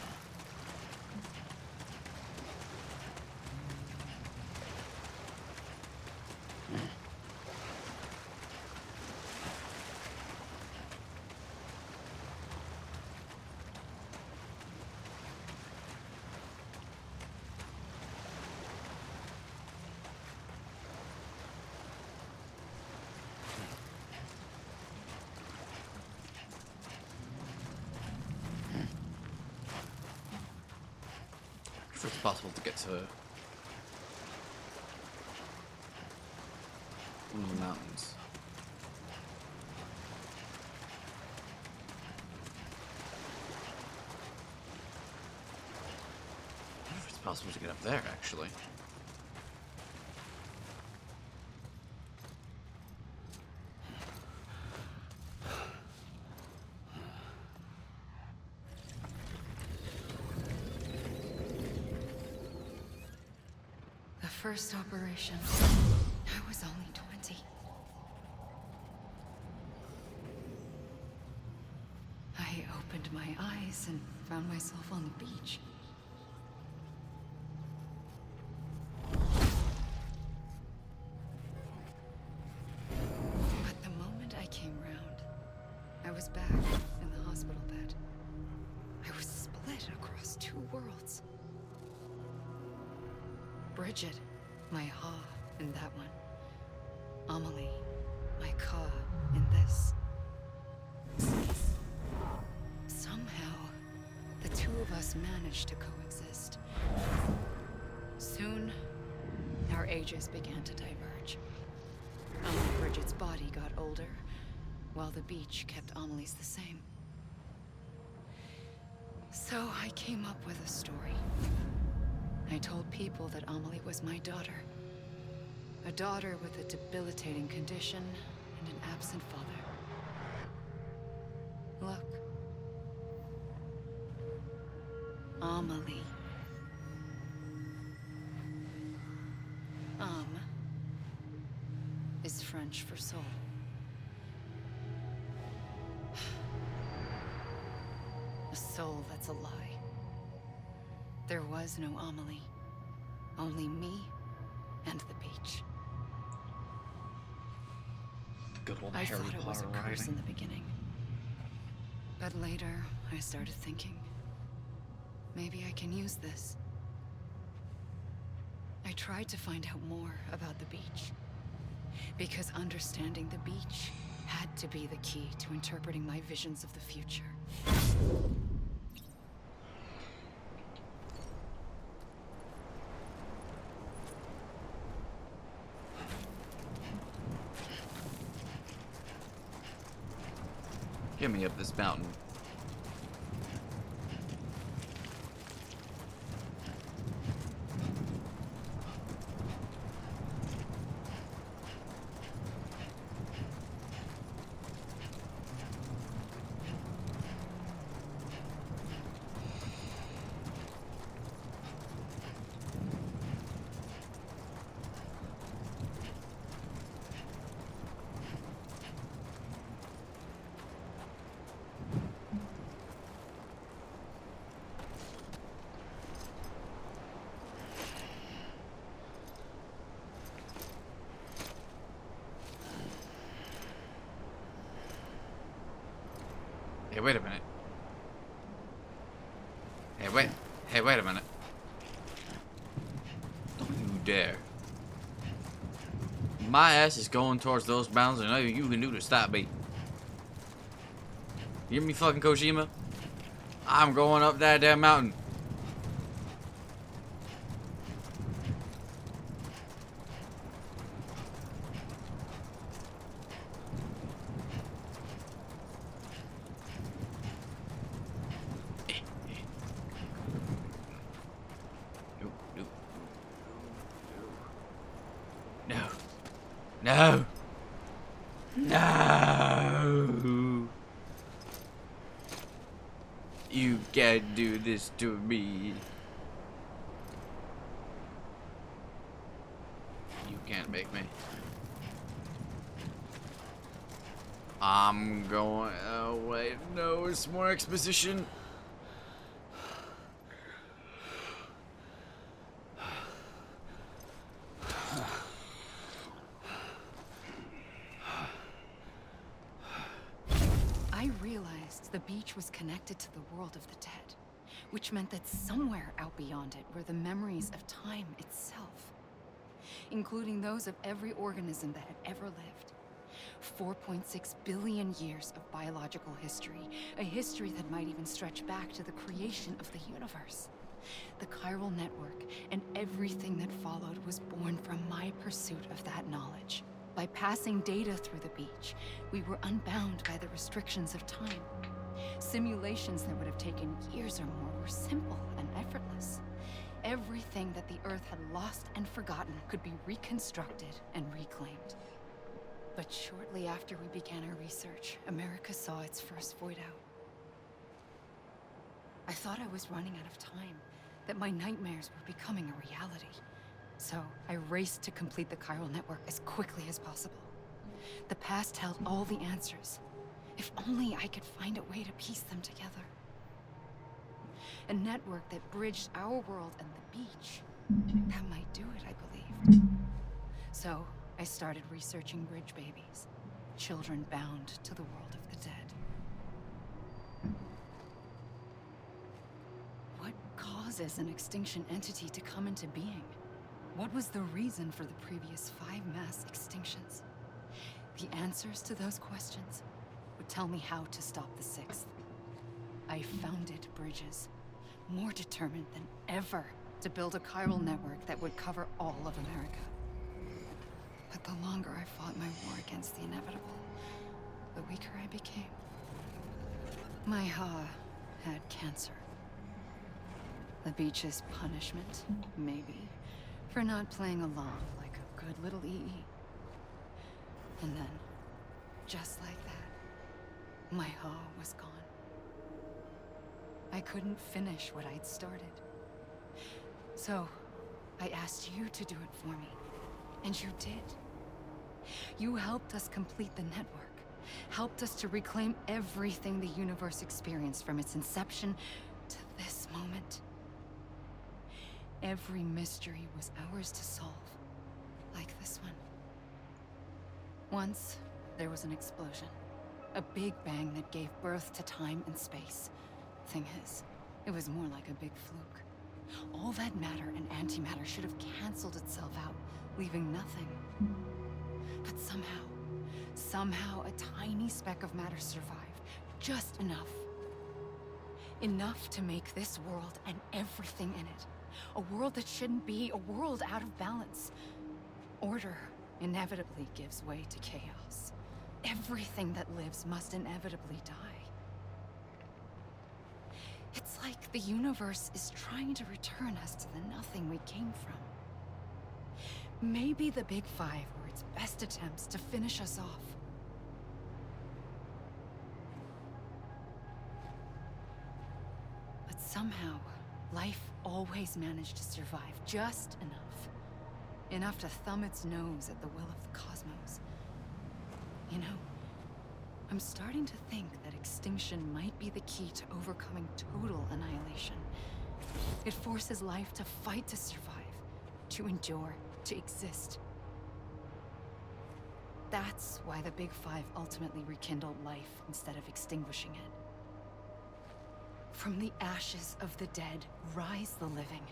S1: If it's possible to get to one of the mountains. I wonder if it's possible to get up there, actually.
S12: First operation. I was only 20. I opened my eyes and found myself on the beach. But the moment I came round, I was back in the hospital bed. I was split across two worlds. Bridget. My ha in that one. Amelie, my ka in this. Somehow, the two of us managed to coexist. Soon, our ages began to diverge. Only Bridget's body got older, while the beach kept Amelie's the same. So I came up with a story. I told people that Amelie was my daughter. A daughter with a debilitating condition and an absent father. Look. Amelie. Is French for soul. A soul that's a lie. There was no Amelie. Only me and the beach.
S1: Good old
S12: I
S1: Harry
S12: thought it was a
S1: Potter
S12: curse
S1: writing.
S12: in the beginning. But later, I started thinking, maybe I can use this. I tried to find out more about the beach. Because understanding the beach had to be the key to interpreting my visions of the future.
S1: Get me up this mountain. Hey, wait a minute. Hey, wait. Hey, wait a minute. Don't you dare. My ass is going towards those bounds, and nothing you can do to stop me. You hear me, fucking Kojima? I'm going up that damn mountain. No. No. You can't do this to me. You can't make me. I'm going. Oh, wait. No, it's more exposition.
S12: I realized the beach was connected to the world of the dead, which meant that somewhere out beyond it were the memories of time itself, including those of every organism that had ever lived. 4.6 billion years of biological history, a history that might even stretch back to the creation of the universe. The chiral network and everything that followed was born from my pursuit of that knowledge. By passing data through the beach, we were unbound by the restrictions of time. Simulations that would have taken years or more were simple and effortless. Everything that the Earth had lost and forgotten could be reconstructed and reclaimed. But shortly after we began our research, America saw its first void out. I thought I was running out of time, that my nightmares were becoming a reality. So I raced to complete the chiral network as quickly as possible. The past held all the answers. If only I could find a way to piece them together. A network that bridged our world and the beach. That might do it, I believed. So I started researching bridge babies, children bound to the world of the dead. What causes an extinction entity to come into being? What was the reason for the previous 5 mass extinctions? The answers to those questions would tell me how to stop the 6th. I founded Bridges, more determined than ever to build a chiral network that would cover all of America. But the longer I fought my war against the inevitable, the weaker I became. My Ha had cancer. The beach's punishment, maybe, for not playing along like a good little EE. And then, just like that, my Ha was gone. I couldn't finish what I'd started. So, I asked you to do it for me. And you did. You helped us complete the network. Helped us to reclaim everything the universe experienced from its inception to this moment. Every mystery was ours to solve. Like this one. Once, there was an explosion. A big bang that gave birth to time and space. Thing is, it was more like a big fluke. All that matter and antimatter should have canceled itself out, leaving nothing. But somehow a tiny speck of matter survived. Just enough. Enough to make this world and everything in it. A world that shouldn't be, a world out of balance. Order inevitably gives way to chaos. Everything that lives must inevitably die. It's like the universe is trying to return us to the nothing we came from. Maybe the Big Five were its best attempts to finish us off. But somehow, life always managed to survive just enough. Enough to thumb its nose at the will of the cosmos. You know, I'm starting to think that extinction might be the key to overcoming total annihilation. It forces life to fight to survive, to endure, to exist. That's why the Big Five ultimately rekindled life instead of extinguishing it. From the ashes of the dead rise the living.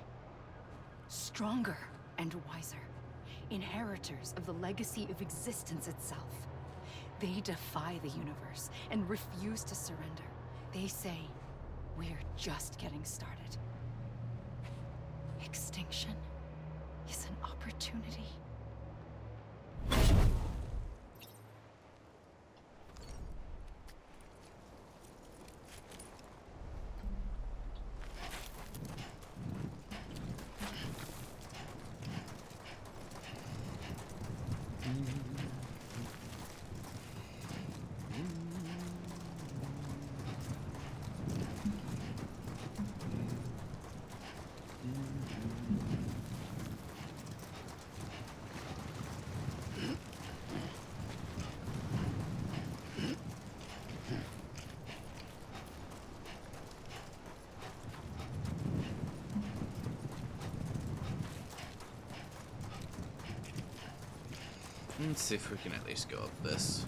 S12: Stronger and wiser. Inheritors of the legacy of existence itself. They defy the universe and refuse to surrender. They say, we're just getting started. Extinction is an opportunity.
S1: Let's see if we can at least go up this.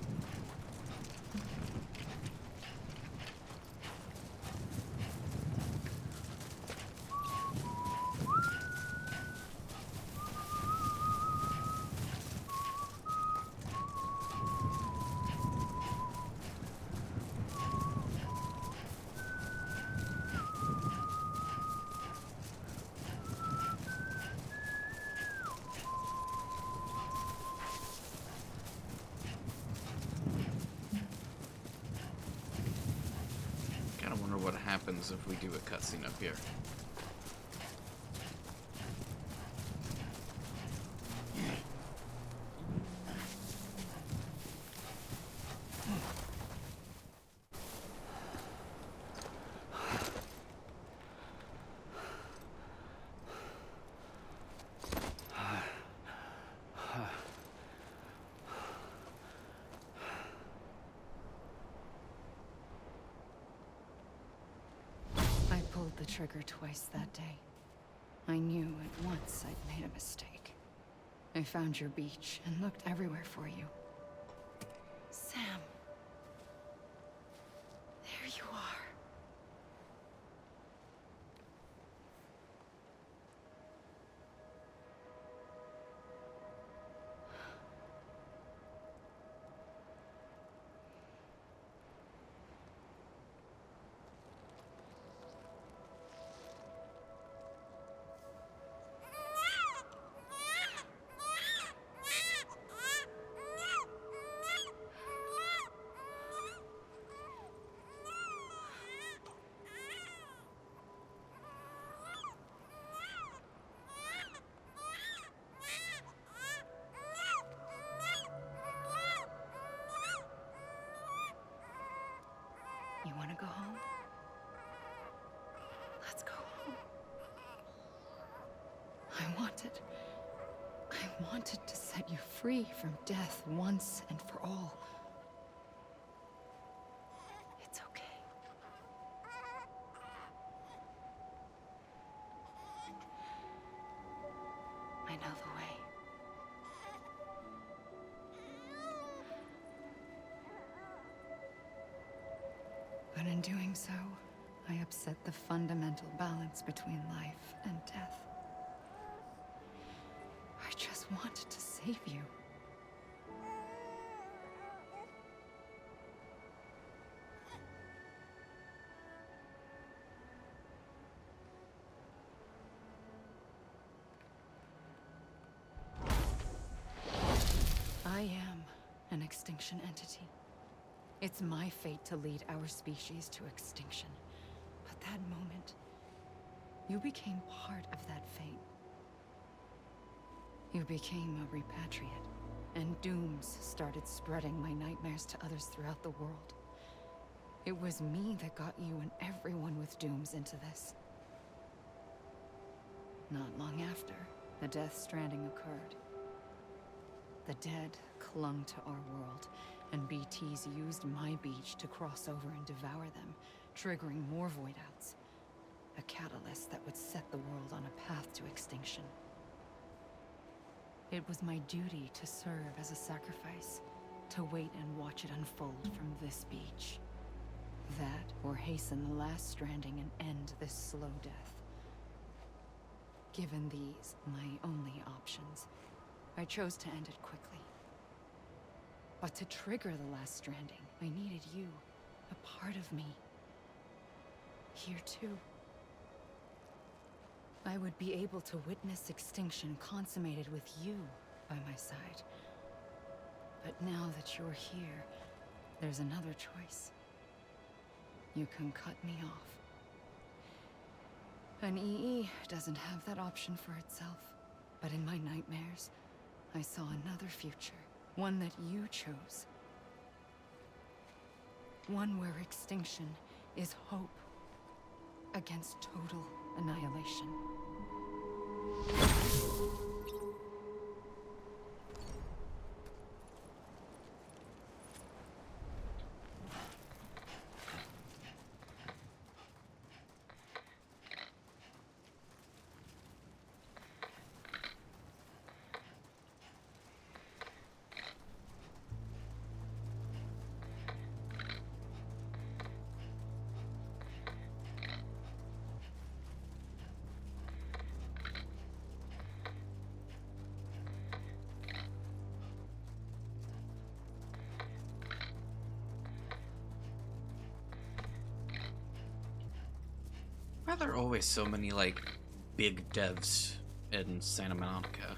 S1: Kinda wonder what happens if we do a cutscene up here.
S12: I pulled the trigger twice that day. I knew at once I'd made a mistake. I found your beach and looked everywhere for you. Sam. There you are. You want to go home? Let's go home. I wanted to set you free from death once and for all. It's okay. I know the way. But in doing so, I upset the fundamental balance between life and death. I just wanted to save you. I am an extinction entity. It's my fate to lead our species to extinction. But that moment, you became part of that fate. You became a repatriate, and dooms started spreading my nightmares to others throughout the world. It was me that got you and everyone with dooms into this. Not long after, the Death Stranding occurred. The dead clung to our world, and BTs used my beach to cross over and devour them, triggering more voidouts. A catalyst that would set the world on a path to extinction. It was my duty to serve as a sacrifice, to wait and watch it unfold from this beach. That, or hasten the last stranding and end this slow death. Given these, my only options, I chose to end it quickly. But to trigger the last stranding, I needed you, a part of me. Here too. I would be able to witness extinction consummated with you by my side. But now that you're here, there's another choice. You can cut me off. An EE doesn't have that option for itself. But in my nightmares, I saw another future. One that you chose. One where extinction is hope against total annihilation.
S1: Why are there always so many, like, big devs in Santa Monica?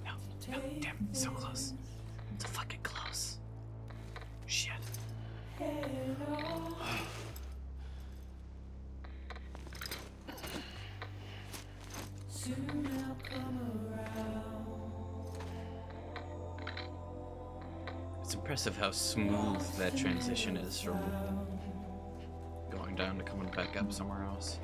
S1: No, damn, so close. So fucking close. Shit. It's impressive how smooth that transition is from going down to coming back up somewhere else.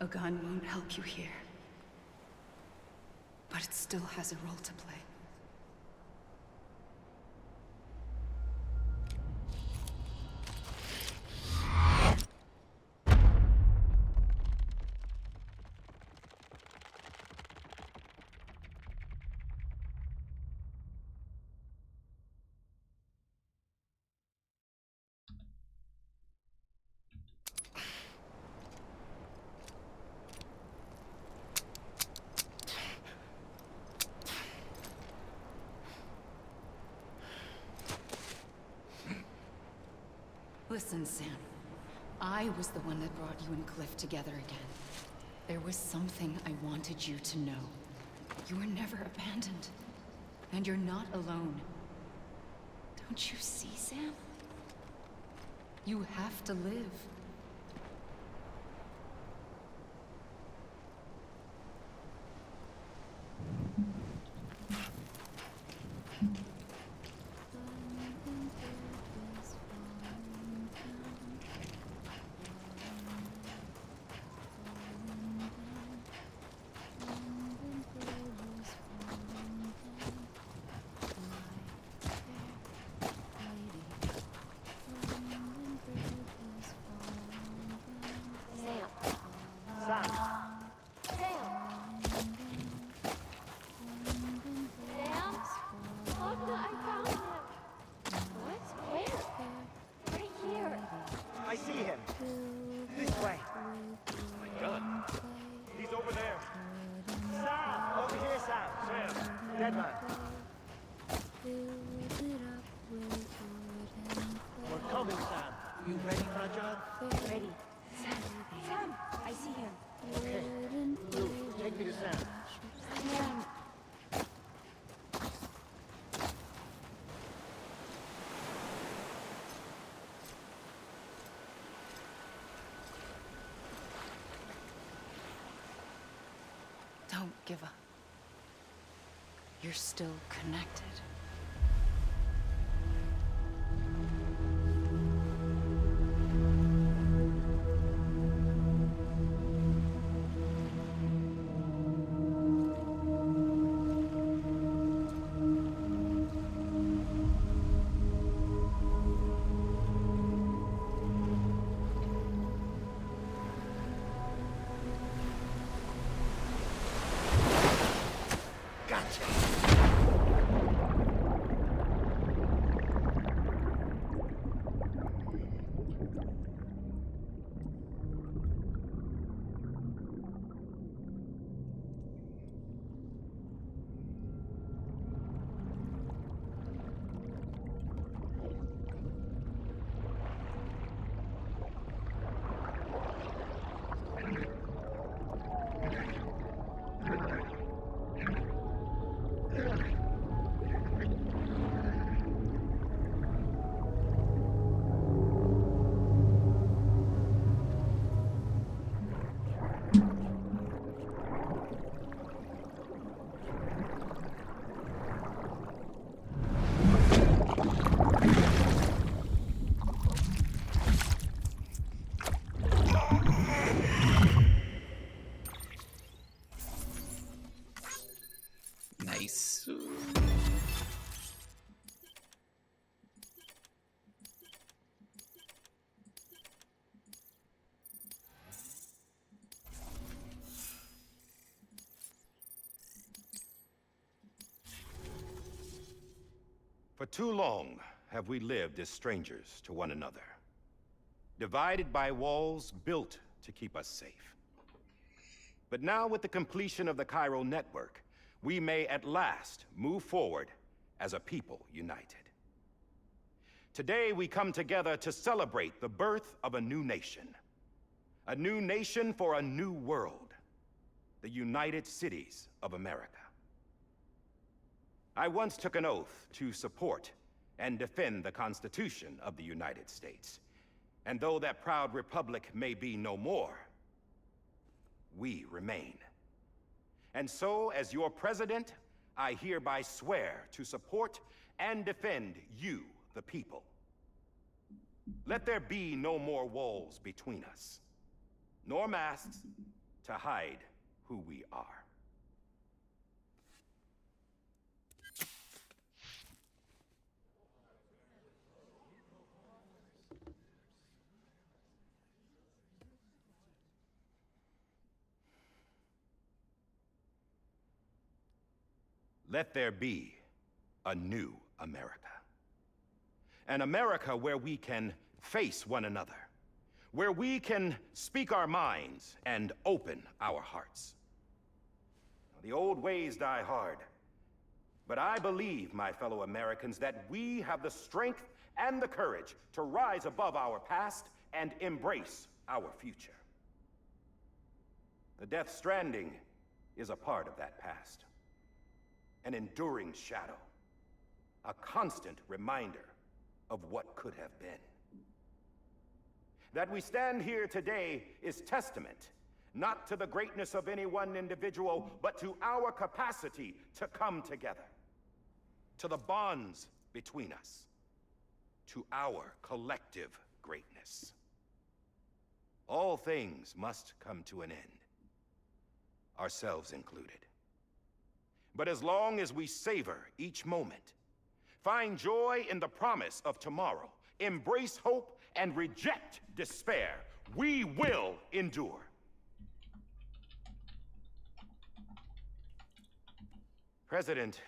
S12: A gun won't help you here. But it still has a role to play. Listen, Sam. I was the one that brought you and Cliff together again. There was something I wanted you to know. You were never abandoned. And you're not alone. Don't you see, Sam? You have to live.
S3: I see him. This way. My gun. He's over there. Sam! Over here, Sam. Sam. Dead man. We're coming, Sam. You ready, Fragile?
S14: Ready. Sam! Sam! I see him.
S3: Okay. Luke, take me to Sam.
S14: Sam!
S12: Don't give up. You're still connected.
S19: For too long have we lived as strangers to one another, divided by walls built to keep us safe. But now, with the completion of the chiral network, we may at last move forward as a people united. Today, we come together to celebrate the birth of a new nation. A new nation for a new world. The United Cities of America. I once took an oath to support and defend the Constitution of the United States. And though that proud republic may be no more, we remain. And so, as your president, I hereby swear to support and defend you, the people. Let there be no more walls between us, nor masks to hide who we are. Let there be a new America. An America where we can face one another, where we can speak our minds and open our hearts. The old ways die hard, but I believe, my fellow Americans, that we have the strength and the courage to rise above our past and embrace our future. The Death Stranding is a part of that past. An enduring shadow, a constant reminder of what could have been. That we stand here today is testament, not to the greatness of any one individual, but to our capacity to come together, to the bonds between us, to our collective greatness. All things must come to an end, ourselves included. But as long as we savor each moment, find joy in the promise of tomorrow, embrace hope, and reject despair, we will endure. President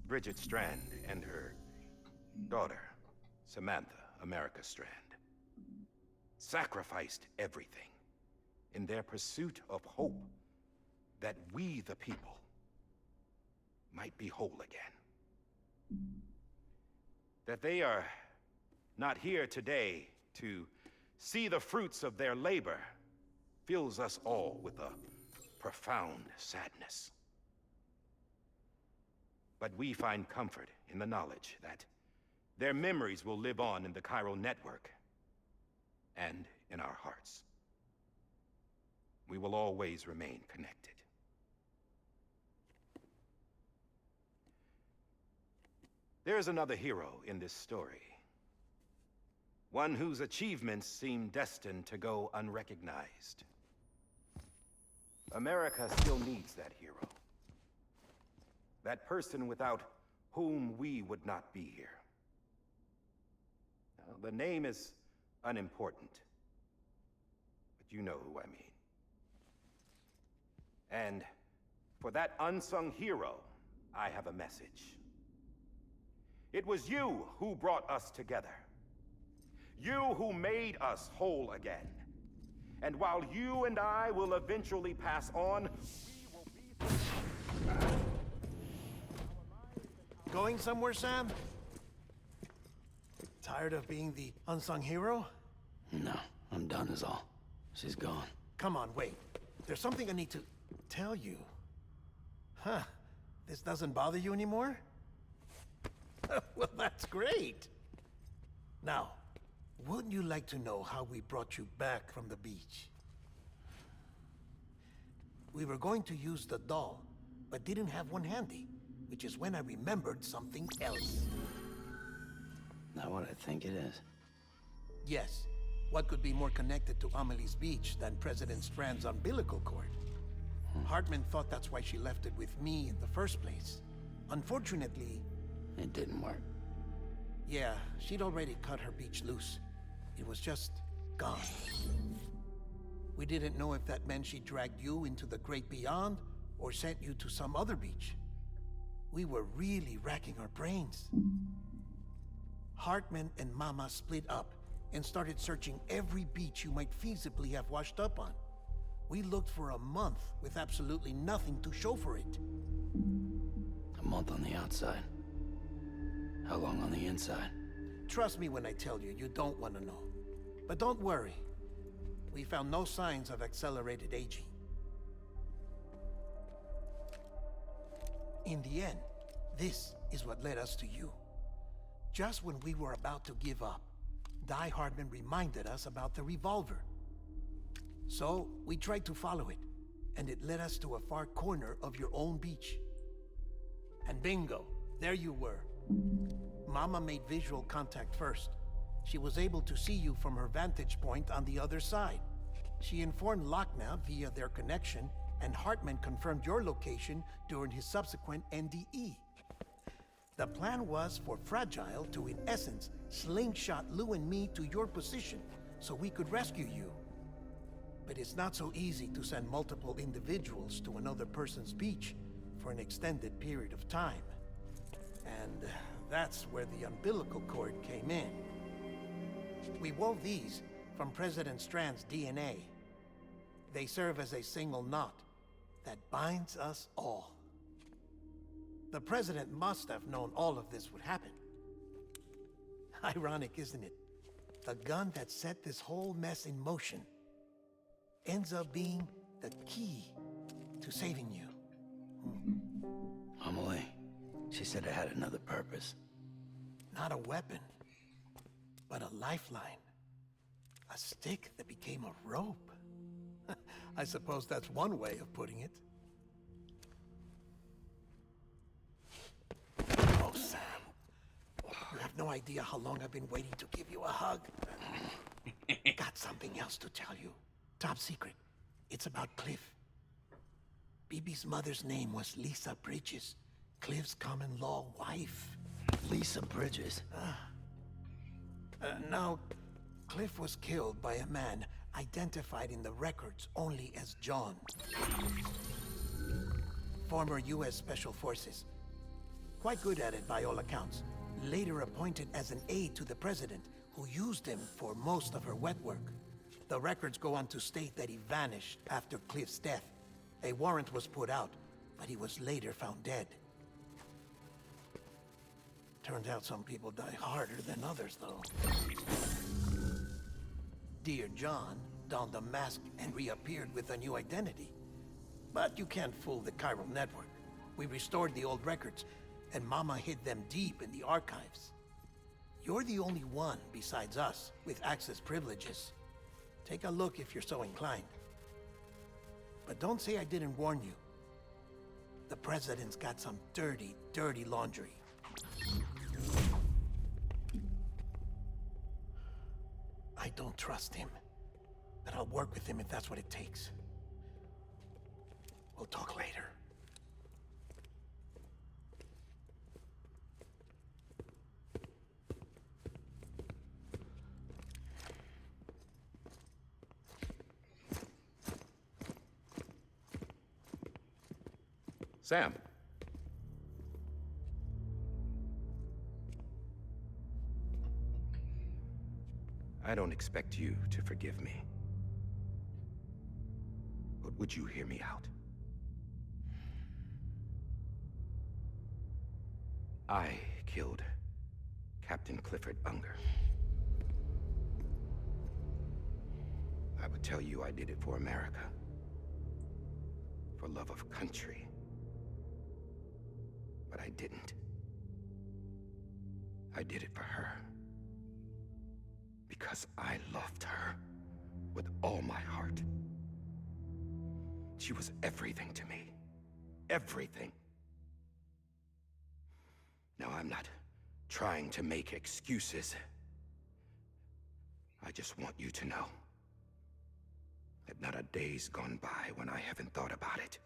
S19: Bridget Strand and her daughter, Samantha America Strand, sacrificed everything in their pursuit of hope that we, the people, might be whole again. That they are not here today to see the fruits of their labor fills us all with a profound sadness. But we find comfort in the knowledge that their memories will live on in the chiral network and in our hearts. We will always remain connected. There's another hero in this story. One whose achievements seem destined to go unrecognized. America still needs that hero. That person without whom we would not be here. Now, the name is unimportant, but you know who I mean. And for that unsung hero, I have a message. It was you who brought us together. You who made us whole again. And while you and I will eventually pass on,
S9: Going somewhere, Sam? Tired of being the unsung hero?
S4: No, I'm done is all. She's gone.
S9: Come on, wait. There's something I need to tell you. Huh. This doesn't bother you anymore? Well, that's great. Now, wouldn't you like to know how we brought you back from the beach? We were going to use the doll, but didn't have one handy, which is when I remembered something else.
S4: Not what I think it is.
S9: Yes. What could be more connected to Amelie's beach than President Strand's umbilical cord? Hartman thought that's why she left it with me in the first place. Unfortunately...
S4: It didn't work.
S9: Yeah, she'd already cut her beach loose. It was just gone. We didn't know if that meant she dragged you into the great beyond, or sent you to some other beach. We were really racking our brains. Hartman and Mama split up and started searching every beach you might feasibly have washed up on. We looked for a month with absolutely nothing to show for it.
S4: A month on the outside. How long on the inside?
S9: Trust me when I tell you, you don't want to know. But don't worry. We found no signs of accelerated aging. In the end, this is what led us to you. Just when we were about to give up, Die Hardman reminded us about the revolver. So, we tried to follow it, and it led us to a far corner of your own beach. And bingo, there you were. Mama made visual contact first. She was able to see you from her vantage point on the other side. She informed Lochna via their connection, and Hartman confirmed your location during his subsequent NDE. The plan was for Fragile to, in essence, slingshot Lou and me to your position so we could rescue you. But it's not so easy to send multiple individuals to another person's beach for an extended period of time. And that's where the umbilical cord came in. We wove these from President Strand's DNA. They serve as a single knot that binds us all. The President must have known all of this would happen. Ironic, isn't it? The gun that set this whole mess in motion ends up being the key to saving you.
S4: Amelie, she said it had another purpose.
S9: Not a weapon, but a lifeline. A stick that became a rope. I suppose that's one way of putting it. Oh, Sam. You have no idea how long I've been waiting to give you a hug. Got something else to tell you. Top secret. It's about Cliff. BB's mother's name was Lisa Bridges, Cliff's common-law wife.
S4: Lisa Bridges?
S9: Now, Cliff was killed by a man identified in the records only as John. Former U.S. Special Forces. Quite good at it by all accounts. Later appointed as an aide to the president, who used him for most of her wet work. The records go on to state that he vanished after Cliff's death. A warrant was put out, but he was later found dead. Turns out some people die harder than others, though. Dear John donned a mask and reappeared with a new identity. But you can't fool the chiral network. We restored the old records, and Mama hid them deep in the archives. You're the only one, besides us, with access privileges. Take a look if you're so inclined. But don't say I didn't warn you. The President's got some dirty, dirty laundry. I don't trust him, but I'll work with him if that's what it takes. We'll talk later.
S19: Sam. I don't expect you to forgive me. But would you hear me out? I killed Captain Clifford Unger. I would tell you I did it for America. For love of country. But I didn't. I did it for her. Because I loved her with all my heart. She was everything to me. Everything. Now, I'm not trying to make excuses. I just want you to know that not a day's gone by when I haven't thought about it.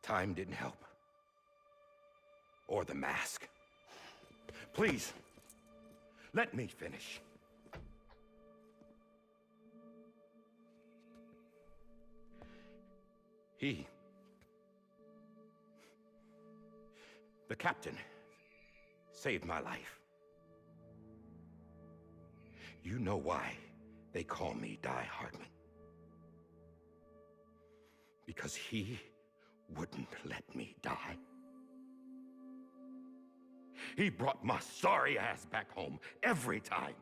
S19: Time didn't help. Or the mask. Please, let me finish. The captain saved my life. You know why they call me Die Hardman? Because he wouldn't let me die. He brought my sorry ass back home every time.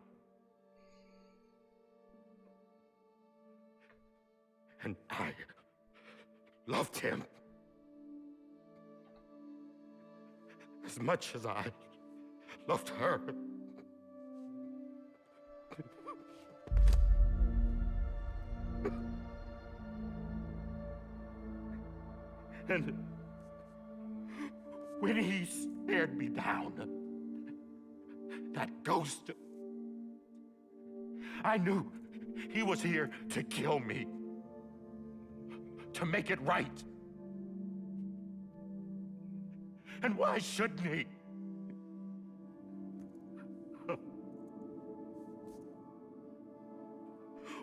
S19: And I loved him as much as I loved her. And when he stared me down, that ghost, I knew he was here to kill me, to make it right. And why shouldn't he?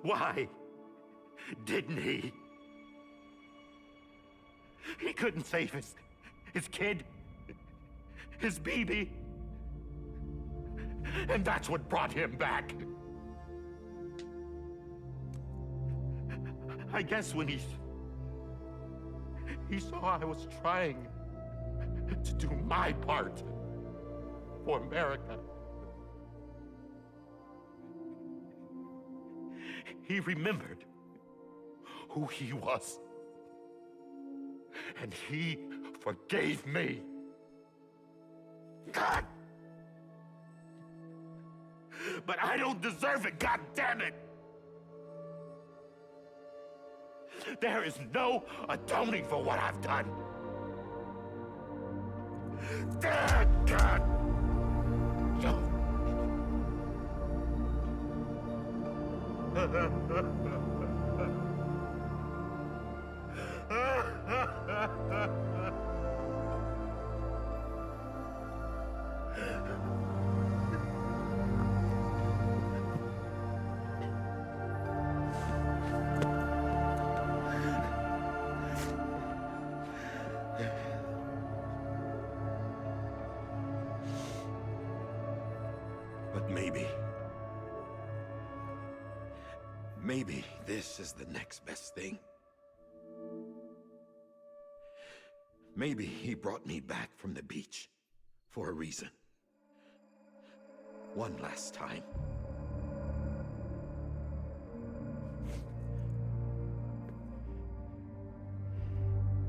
S19: Why didn't he? He couldn't save his kid, his baby. And that's what brought him back. I guess when he saw I was trying to do my part for America, he remembered who he was. And he forgave me. God! But I don't deserve it, God damn it! There is no atoning for what I've done. God! But maybe this is the next best thing. Maybe he brought me back from the beach for a reason. One last time.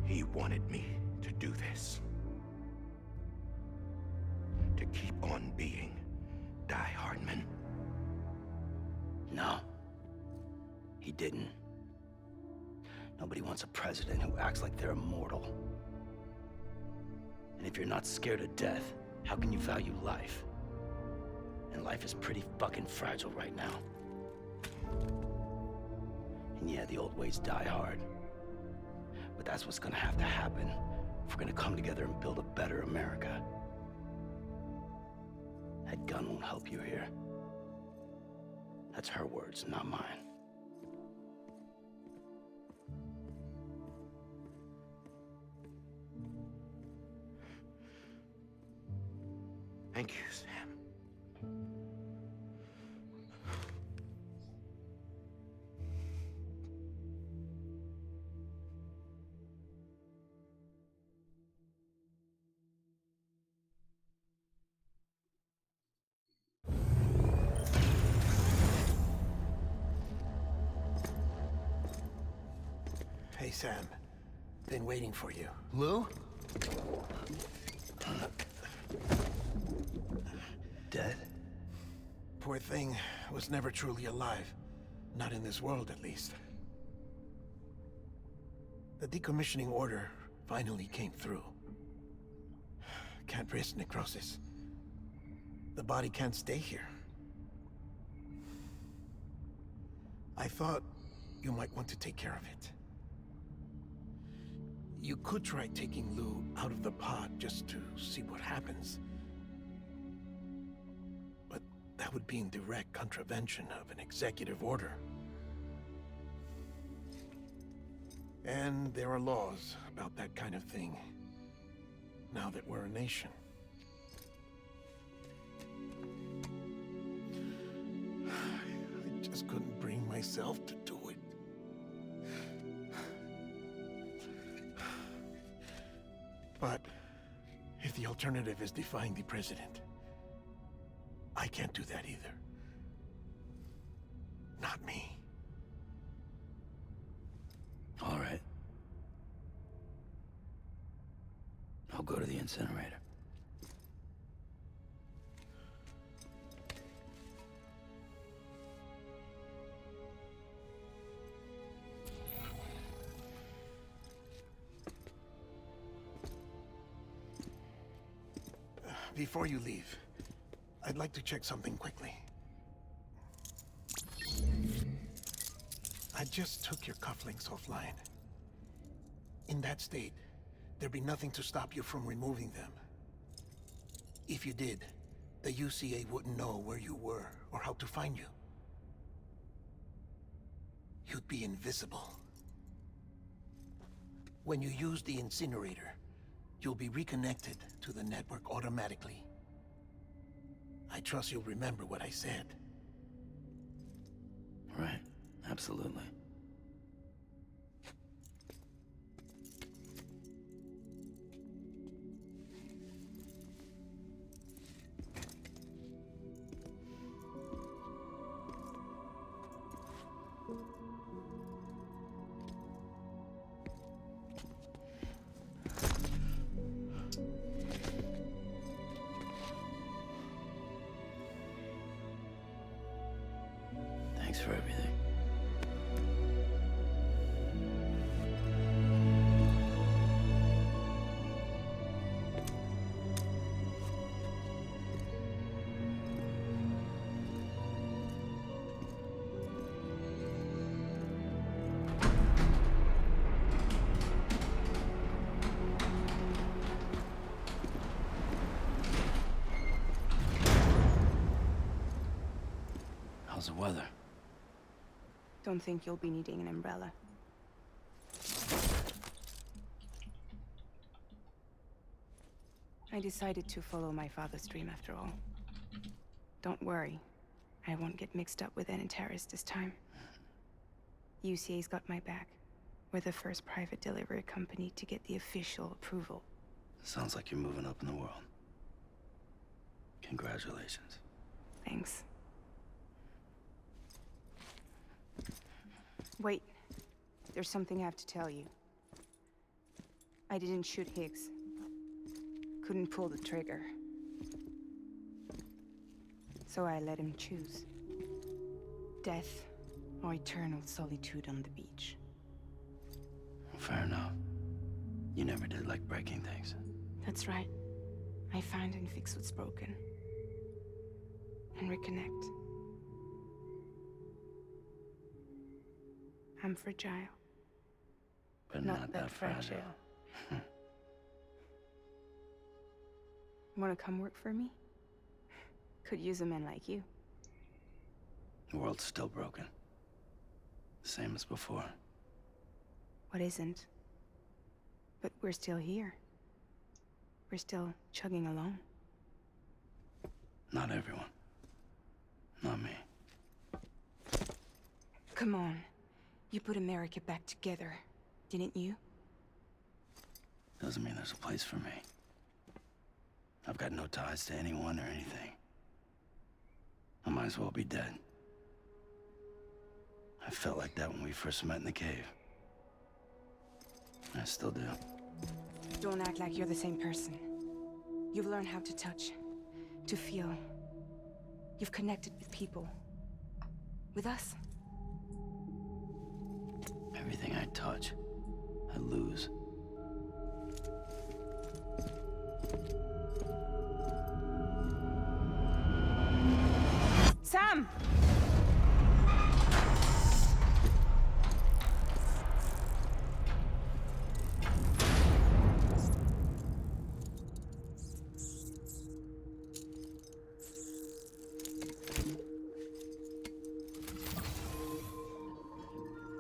S19: He wanted me to do this. To keep on being Die Hardman.
S4: No. He didn't. Nobody wants a president who acts like they're immortal. And if you're not scared of death, how can you value life? And life is pretty fucking fragile right now. And yeah, the old ways die hard. But that's what's gonna have to happen if we're gonna come together and build a better America. That gun won't help you here. That's her words, not mine.
S19: Thank you, Sam.
S9: Hey, Sam. Been waiting for you.
S4: Lou? Dead?
S9: Poor thing was never truly alive. Not in this world, at least. The decommissioning order finally came through. Can't risk necrosis. The body can't stay here. I thought you might want to take care of it. You could try taking Lou out of the pod just to see what happens. But that would be in direct contravention of an executive order. And there are laws about that kind of thing, now that we're a nation. just couldn't bring myself to do it. But if the alternative is defying the president, I can't do that either. Not me.
S4: All right. I'll go to the incinerator.
S9: Before you leave, I'd like to check something quickly. I just took your cufflinks offline. In that state, there'd be nothing to stop you from removing them. If you did, the UCA wouldn't know where you were or how to find you. You'd be invisible. When you use the incinerator, you'll be reconnected to the network automatically. I trust you'll remember what I said.
S4: Right. Absolutely. Thanks for everything. How's the weather?
S18: Don't think you'll be needing an umbrella. I decided to follow my father's dream after all. Don't worry, I won't get mixed up with any terrorists this time. UCA's got my back. We're the first private delivery company to get the official approval.
S4: Sounds like you're moving up in the world. Congratulations.
S18: Thanks. Wait, there's something I have to tell you. I didn't shoot Higgs. Couldn't pull the trigger. So I let him choose. Death or eternal solitude on the beach.
S4: Fair enough. You never did like breaking things.
S18: That's right. I find and fix what's broken. And reconnect. I'm fragile.
S4: But not that fragile.
S18: Wanna come work for me? Could use a man like you.
S4: The world's still broken. Same as before.
S18: What isn't? But we're still here. We're still chugging along.
S4: Not everyone. Not me.
S18: Come on. You put America back together, didn't you?
S4: Doesn't mean there's a place for me. I've got no ties to anyone or anything. I might as well be dead. I felt like that when we first met in the cave. I still do.
S18: Don't act like you're the same person. You've learned how to touch, to feel. You've connected with people. With us.
S4: Everything I touch, I lose.
S18: Sam!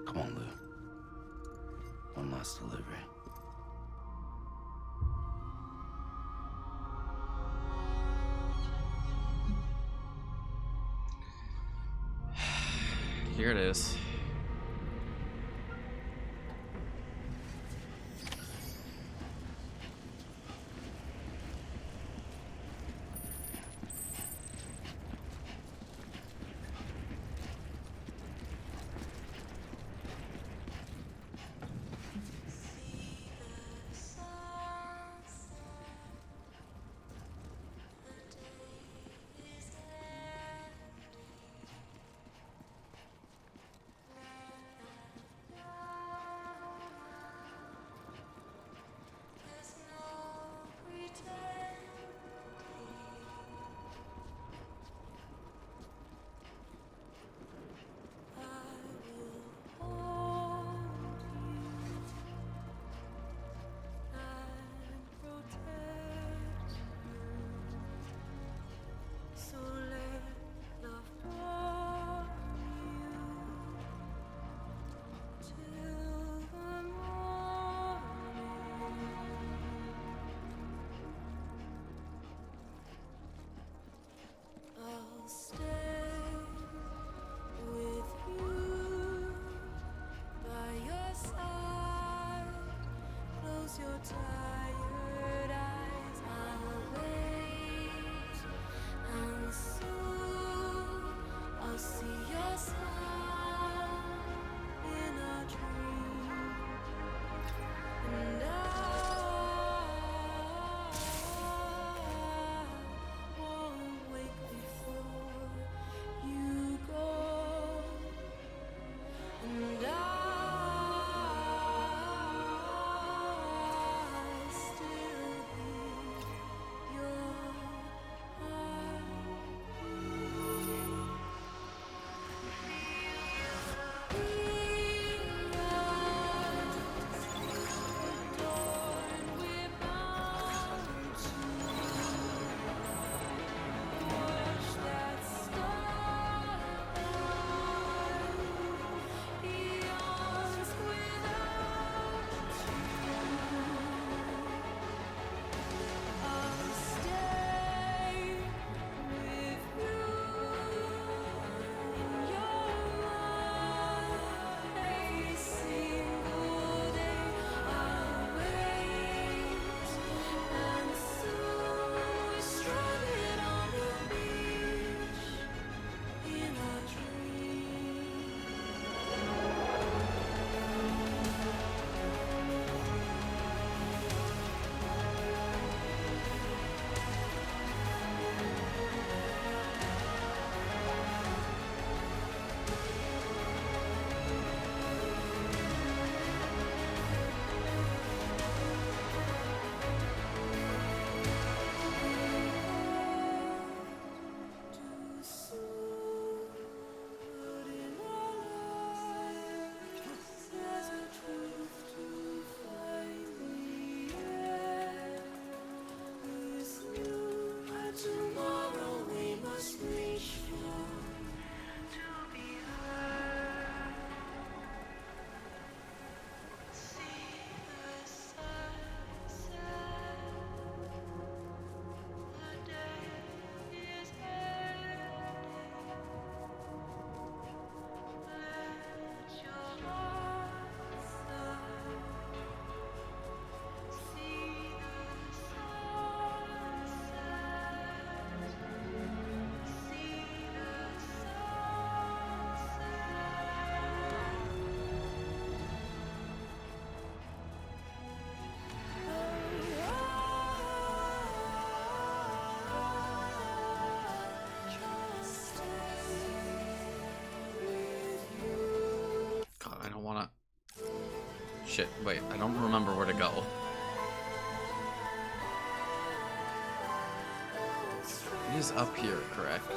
S4: Come on, Lou. One last delivery.
S1: here it is. Shit, wait, I don't remember where to go. It is up here, correct?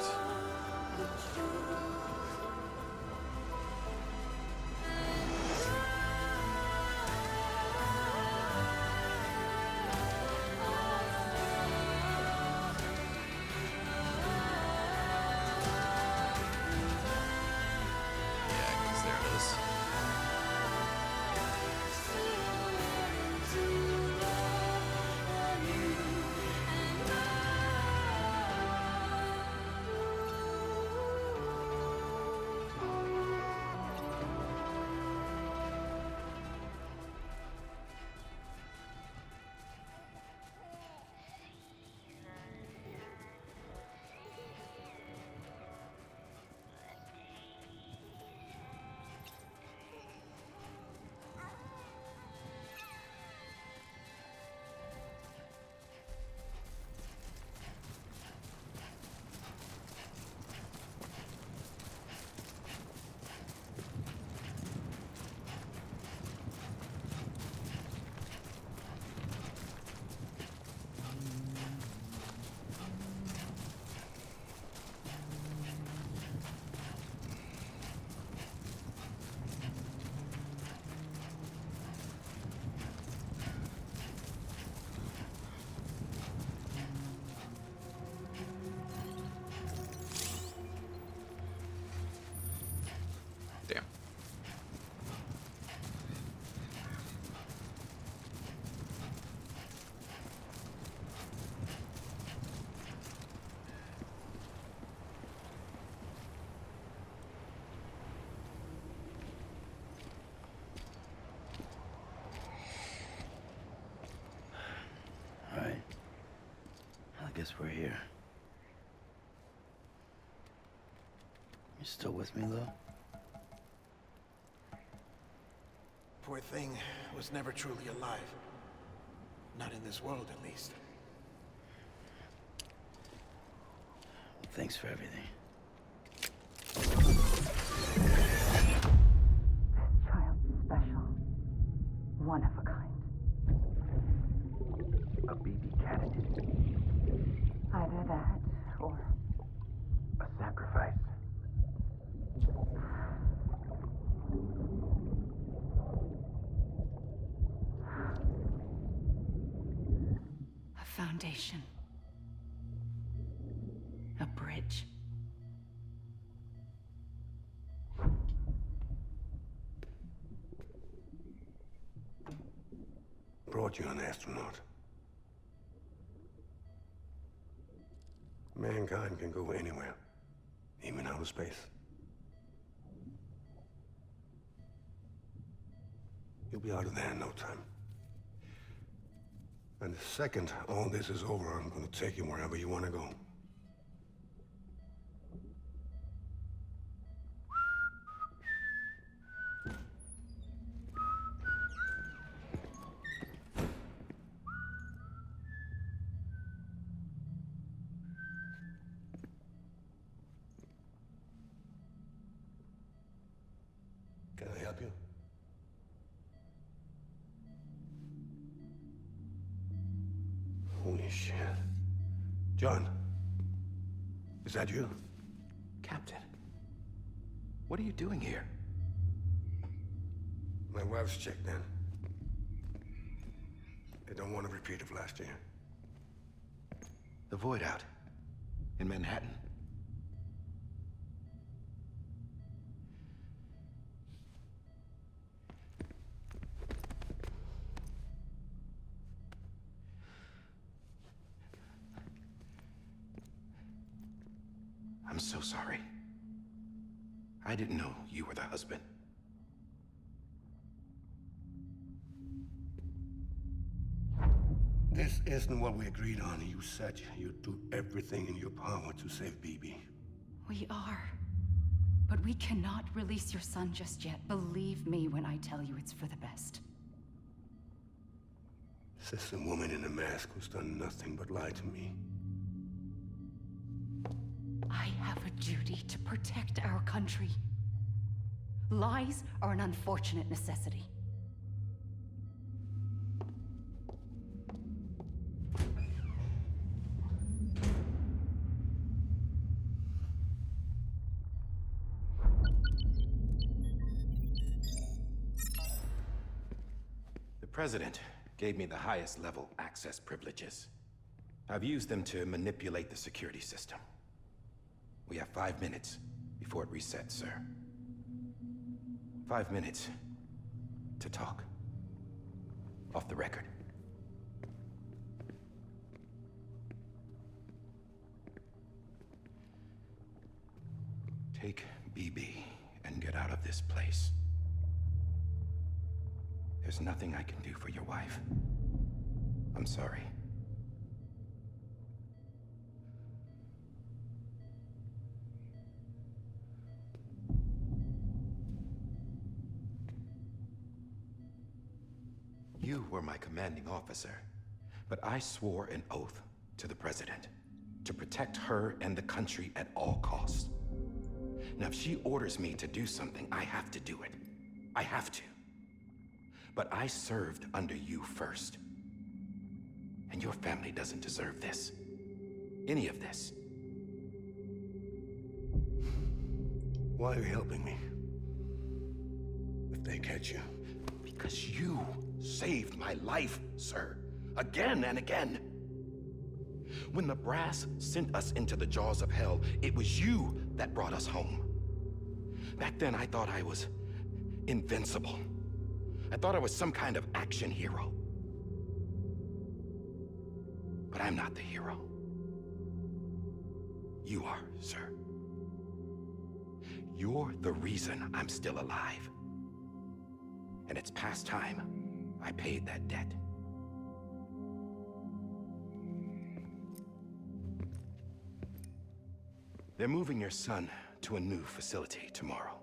S1: Damn.
S4: Alright. I guess we're here. You still with me, though?
S9: Poor thing was never truly alive. Not in this world, at least.
S4: Thanks for everything.
S14: Child's special. One of a kind.
S10: A BB candidate.
S14: Either that, or
S10: A sacrifice.
S12: A foundation. A bridge.
S13: Brought you an astronaut. Mankind can go anywhere, even outer space. You'll be out of there in no time. And the second all this is over, I'm gonna take you wherever you wanna go. Can I help you? Holy shit. John, is that you?
S19: Captain, what are you doing here?
S13: My wife's checked in. They don't want a repeat of last year.
S19: The void out in Manhattan. I'm so sorry. I didn't know you were the husband.
S13: This isn't what we agreed on. You said you'd do everything in your power to save BB.
S12: We are. But we cannot release your son just yet. Believe me when I tell you it's for the best.
S13: This is a woman in a mask who's done nothing but lie to me.
S12: I have a duty to protect our country. Lies are an unfortunate necessity.
S19: The President gave me the highest level access privileges. I've used them to manipulate the security system. We have 5 minutes before it resets, sir. 5 minutes to talk. Off the record. Take BB and get out of this place. There's nothing I can do for your wife. I'm sorry. You were my commanding officer, but I swore an oath to the President to protect her and the country at all costs. Now, if she orders me to do something, I have to do it. I have to. But I served under you first. And your family doesn't deserve this. Any of this.
S13: Why are you helping me? If they catch you.
S19: Because you saved my life, sir. Again and again. When the brass sent us into the jaws of hell, it was you that brought us home. Back then, I thought I was invincible. I thought I was some kind of action hero. But I'm not the hero. You are, sir. You're the reason I'm still alive. And it's past time I paid that debt. They're moving your son to a new facility tomorrow.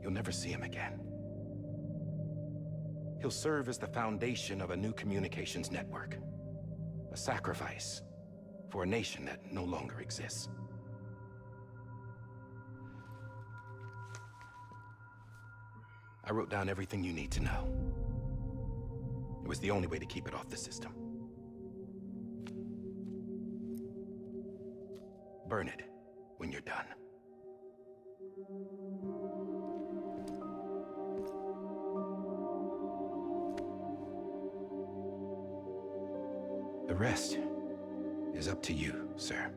S19: You'll never see him again. He'll serve as the foundation of a new communications network. A sacrifice for a nation that no longer exists. I wrote down everything you need to know. It was the only way to keep it off the system. Burn it when you're done. The rest is up to you, sir.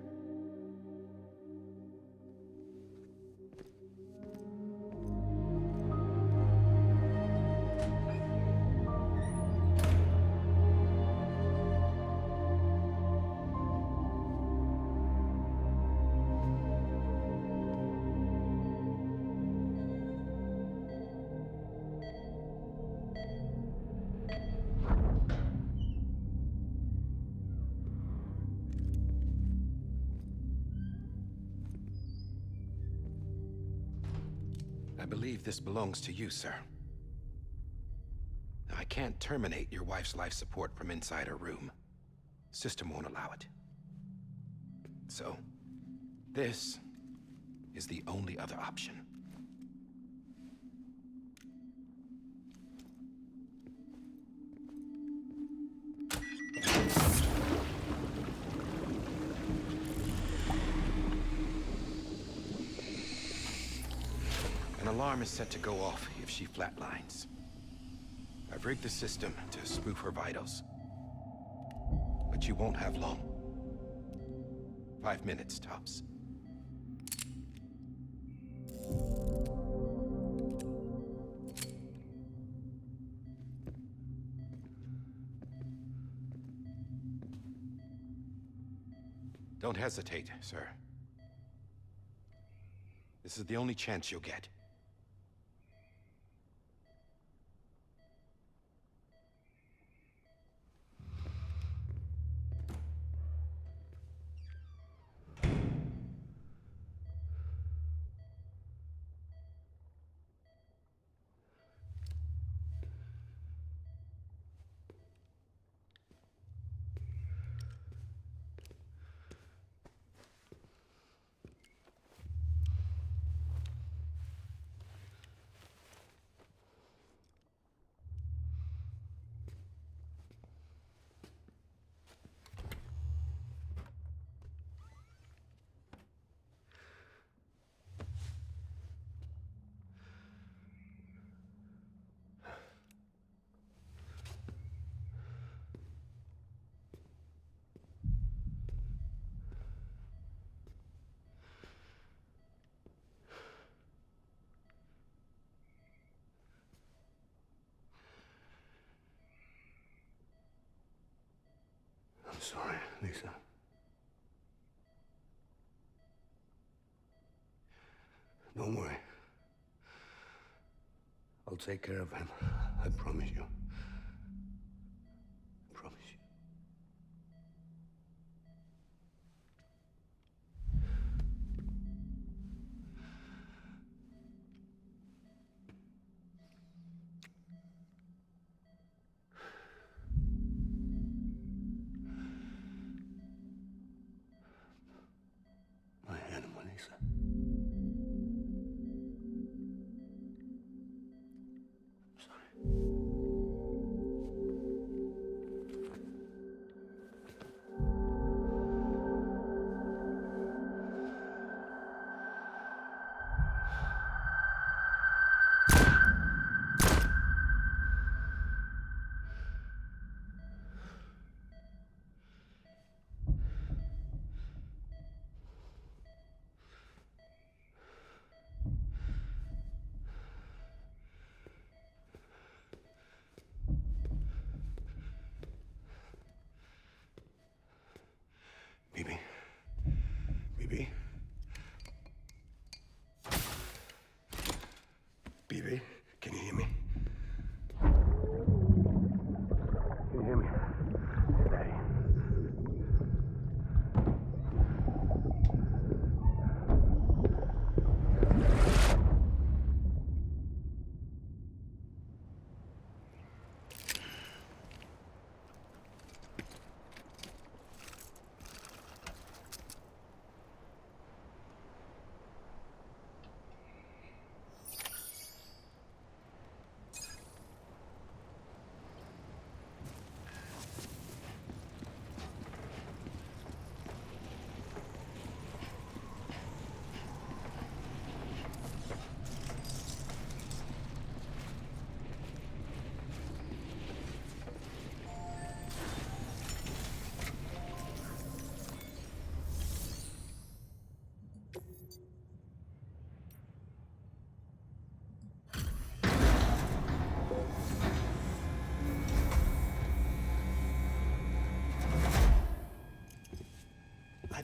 S19: I believe this belongs to you, sir. I can't terminate your wife's life support from inside her room. System won't allow it. So, this is the only other option. An alarm is set to go off if she flatlines. I've rigged the system to spoof her vitals. But you won't have long. 5 minutes, tops. Don't hesitate, sir. This is the only chance you'll get.
S4: I'm sorry, Lisa. Don't worry. I'll take care of him. I promise you. I promise you. My animal, Lisa. I'm sorry.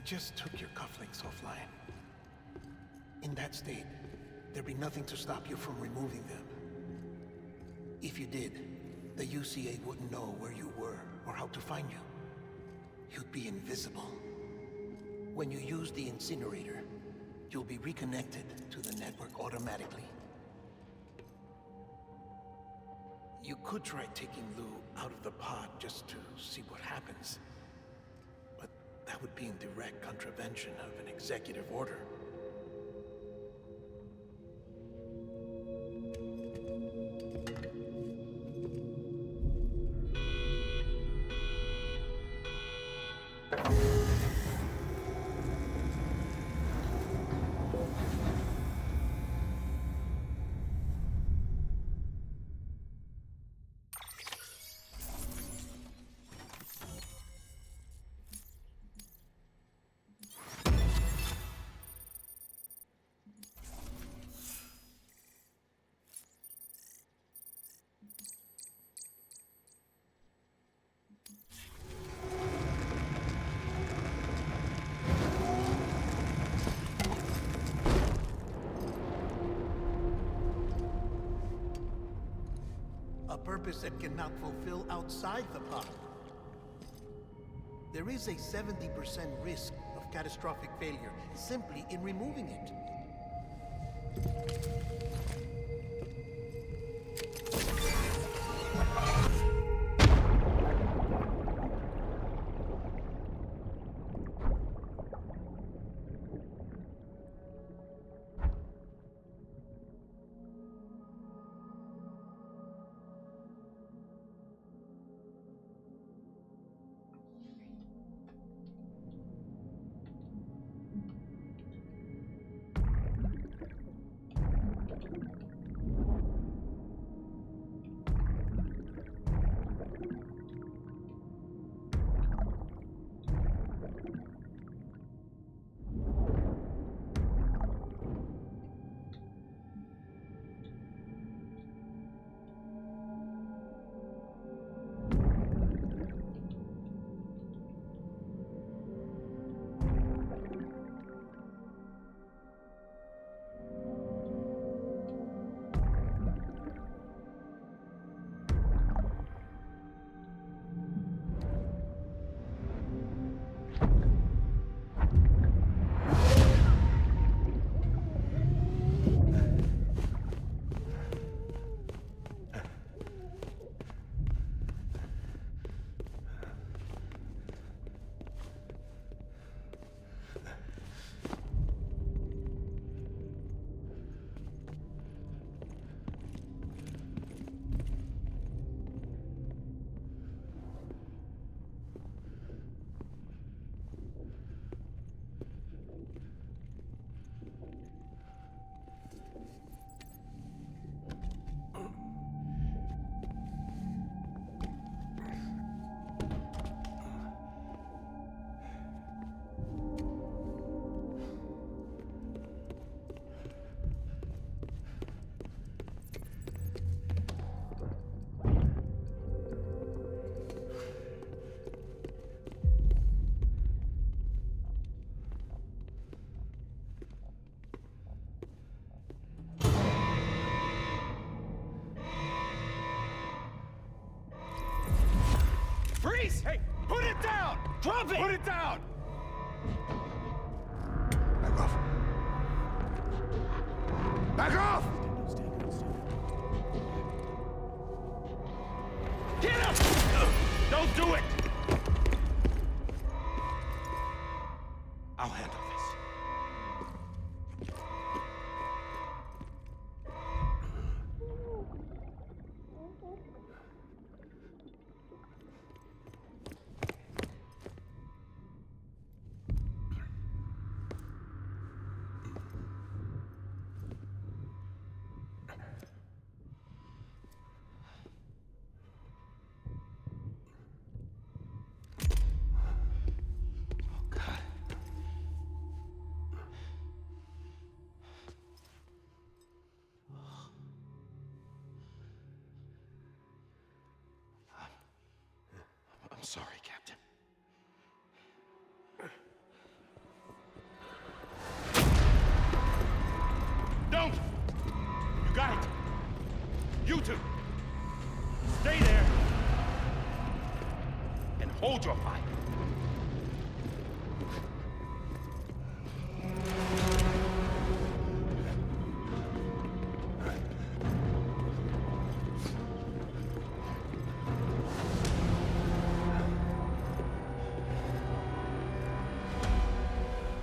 S9: just took your cufflinks offline. In that state, there'd be nothing to stop you from removing them. If you did, the UCA wouldn't know where you were or how to find you. You'd be invisible. When you use the incinerator, you'll be reconnected to the network automatically. You could try taking Lou out of the pod just to see what happens. But that would be in direct contravention of an executive order. A purpose that cannot fulfill outside the pod. There is a 70% risk of catastrophic failure simply in removing it.
S13: Freeze! Hey, put it down! Drop it! Put it down!
S9: Back off. Back off!
S13: Get him! Don't do it!
S9: I'll handle this.
S19: I'm sorry, Captain.
S17: You two! Stay there! And hold your fire.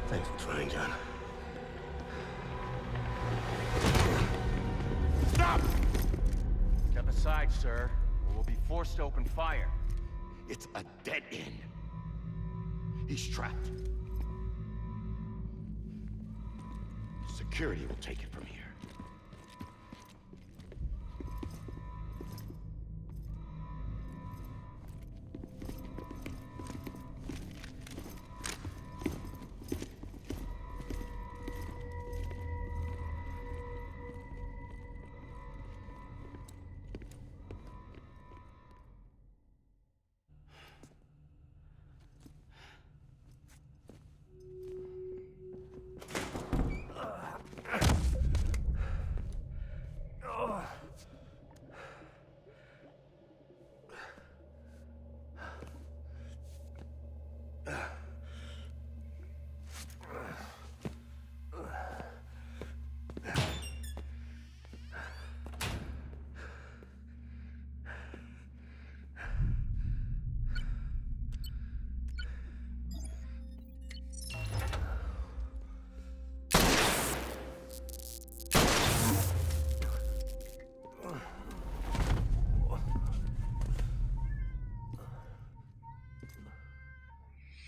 S4: Thanks for trying, John.
S17: Stop! Step aside, sir, or we'll be forced to open fire.
S19: It's a dead end. He's trapped. Security will take it from here.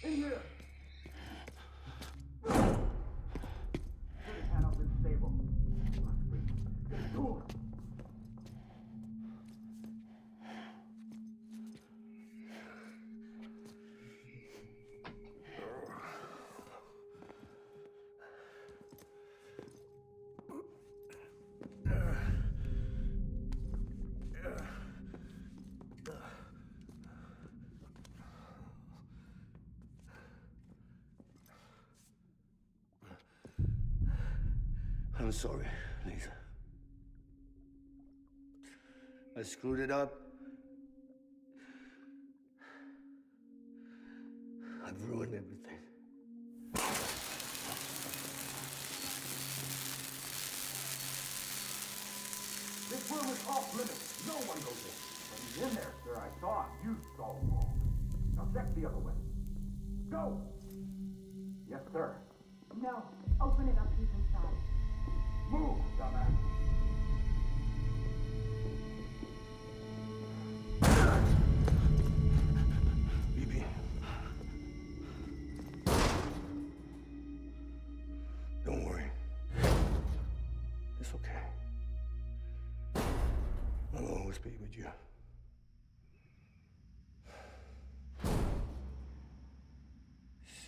S17: In here!
S4: I'm sorry, Lisa. I screwed it up. I've ruined everything.
S17: This room is off limits. No one goes in. But he's in there, sir. I saw him. You saw him wrong. Now check the other way. Go! Yes, sir.
S14: No. Open it up. He's inside.
S17: Move, dumbass.
S4: BB. Don't worry. It's okay. I'll always be with you.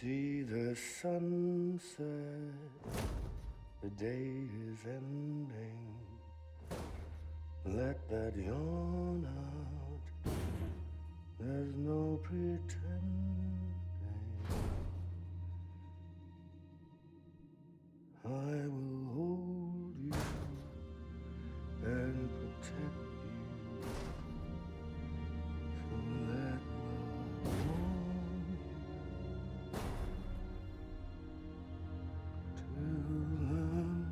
S4: See the sunset, the day is ending. Let that yawn out, there's no pretending. I will hold you and protect you. So let love warm you till the morning.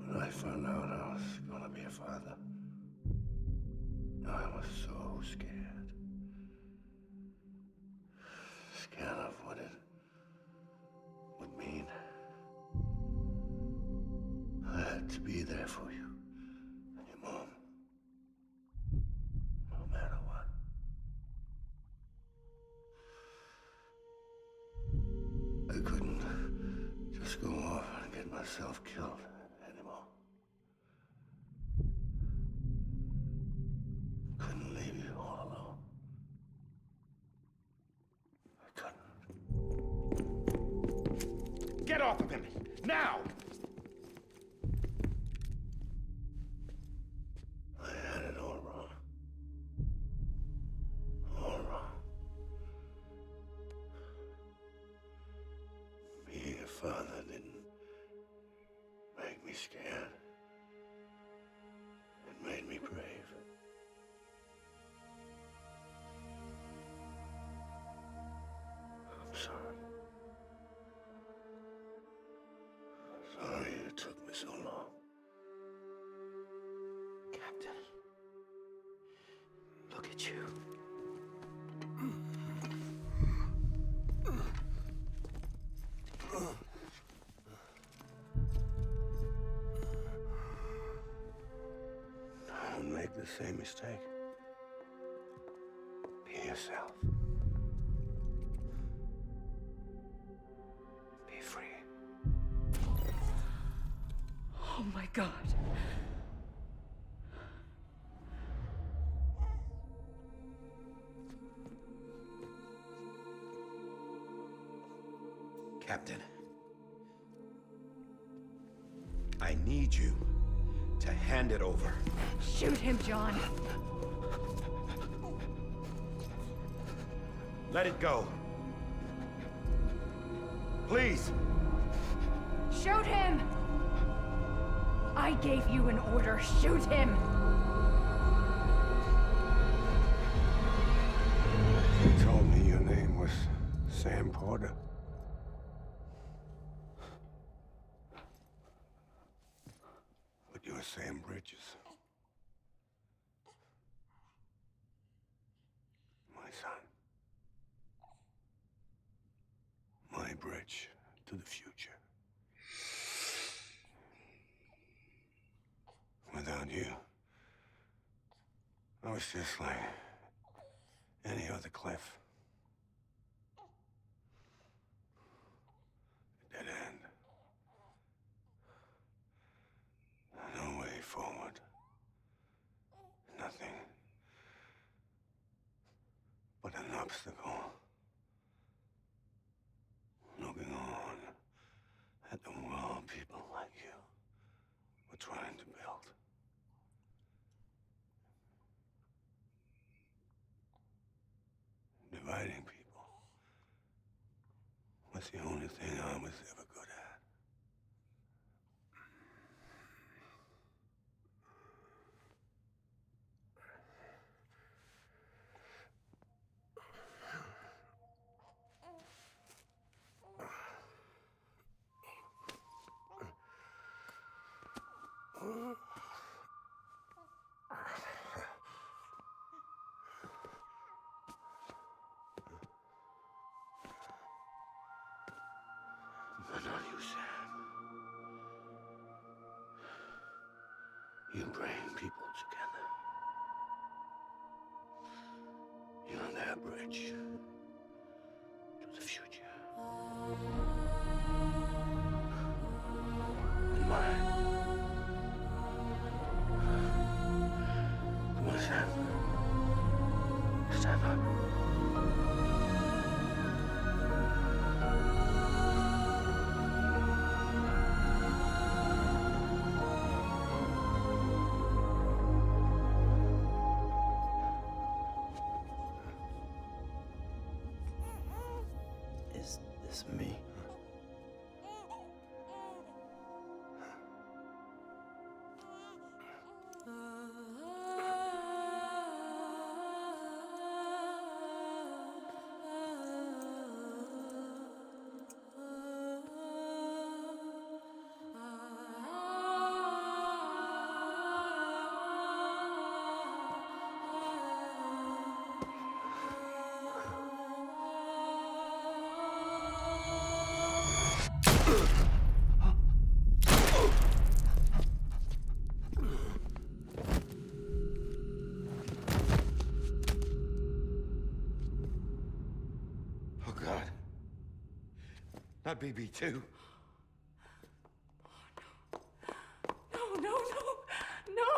S4: When I found out I was gonna be a father, I was so scared. Scared of what it would mean. I had to be there for you and your mom, no matter what. I couldn't just go off and get myself killed
S17: Get off of him! Now!
S8: I had it all wrong. All wrong. Being a father didn't make me scared. It made me brave. I'm sorry. Sorry it took me so long.
S10: Captain, look at you.
S8: Don't make the same mistake. Be yourself. Be free.
S12: Oh my God.
S19: Captain, I need you to hand it over.
S12: Shoot him, John.
S19: Let it go. Please.
S12: Shoot him! I gave you an order. Shoot him!
S8: You told me your name was Sam Porter. But you're Sam Bridges. My son. My bridge to the future. Without you, I was just like any other Cliff. A dead end. No way forward. Nothing but an obstacle. Looking on at the world people like you were trying to build. Dividing people was the only thing I was ever good at. But not you, Sam. You bring people together. You're their bridge to the future. And mine. Come on, Sam. Stand up.
S10: Is this me?
S19: Oh, God. Not BB2.
S14: No, no, no, no!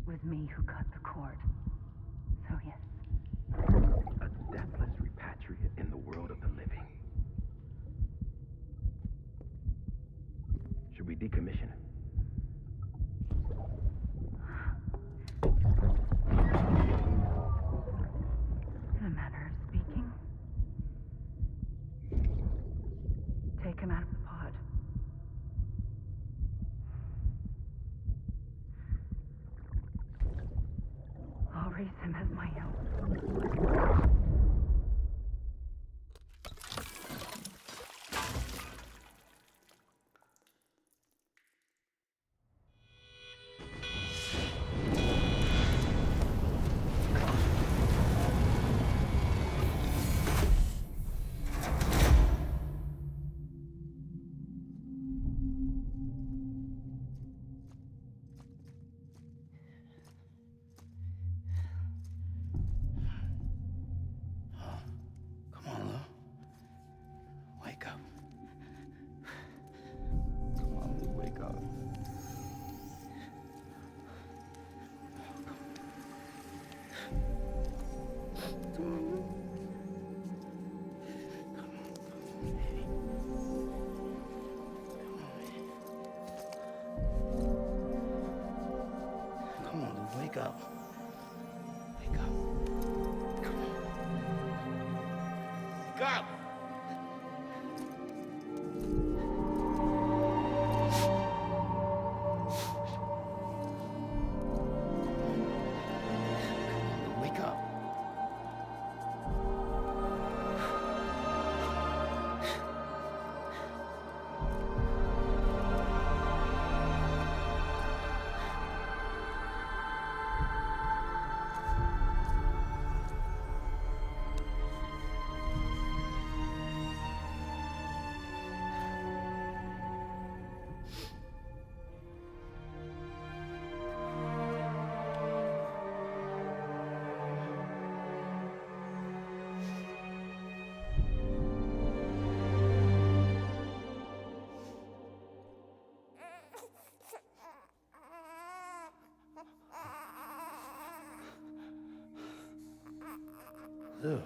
S12: was me who cut the cord. So yes.
S10: A deathless repatriate in the world of the living. Should we decommission it?
S12: In a manner of speaking. Take him out of the pod. I'll raise him as my own.
S4: Come on, Lou. Wake up. Come on, Lou, wake up. Come on, Lou. Come on, Lou, wake up. Wake up. Come on. Wake up! Wake up. Lou.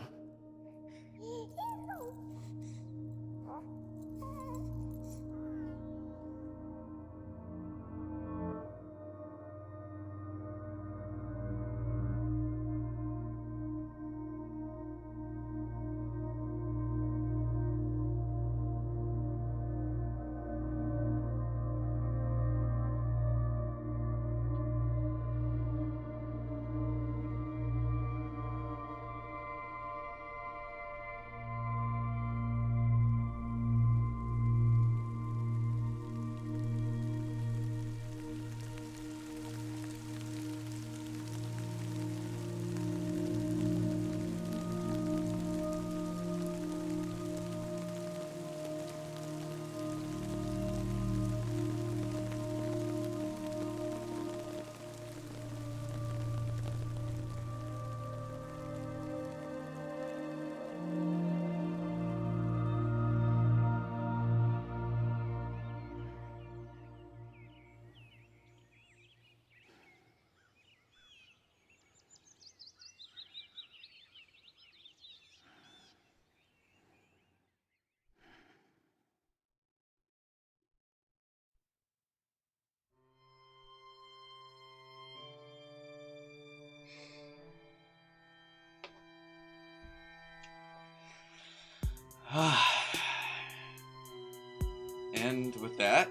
S1: And with that,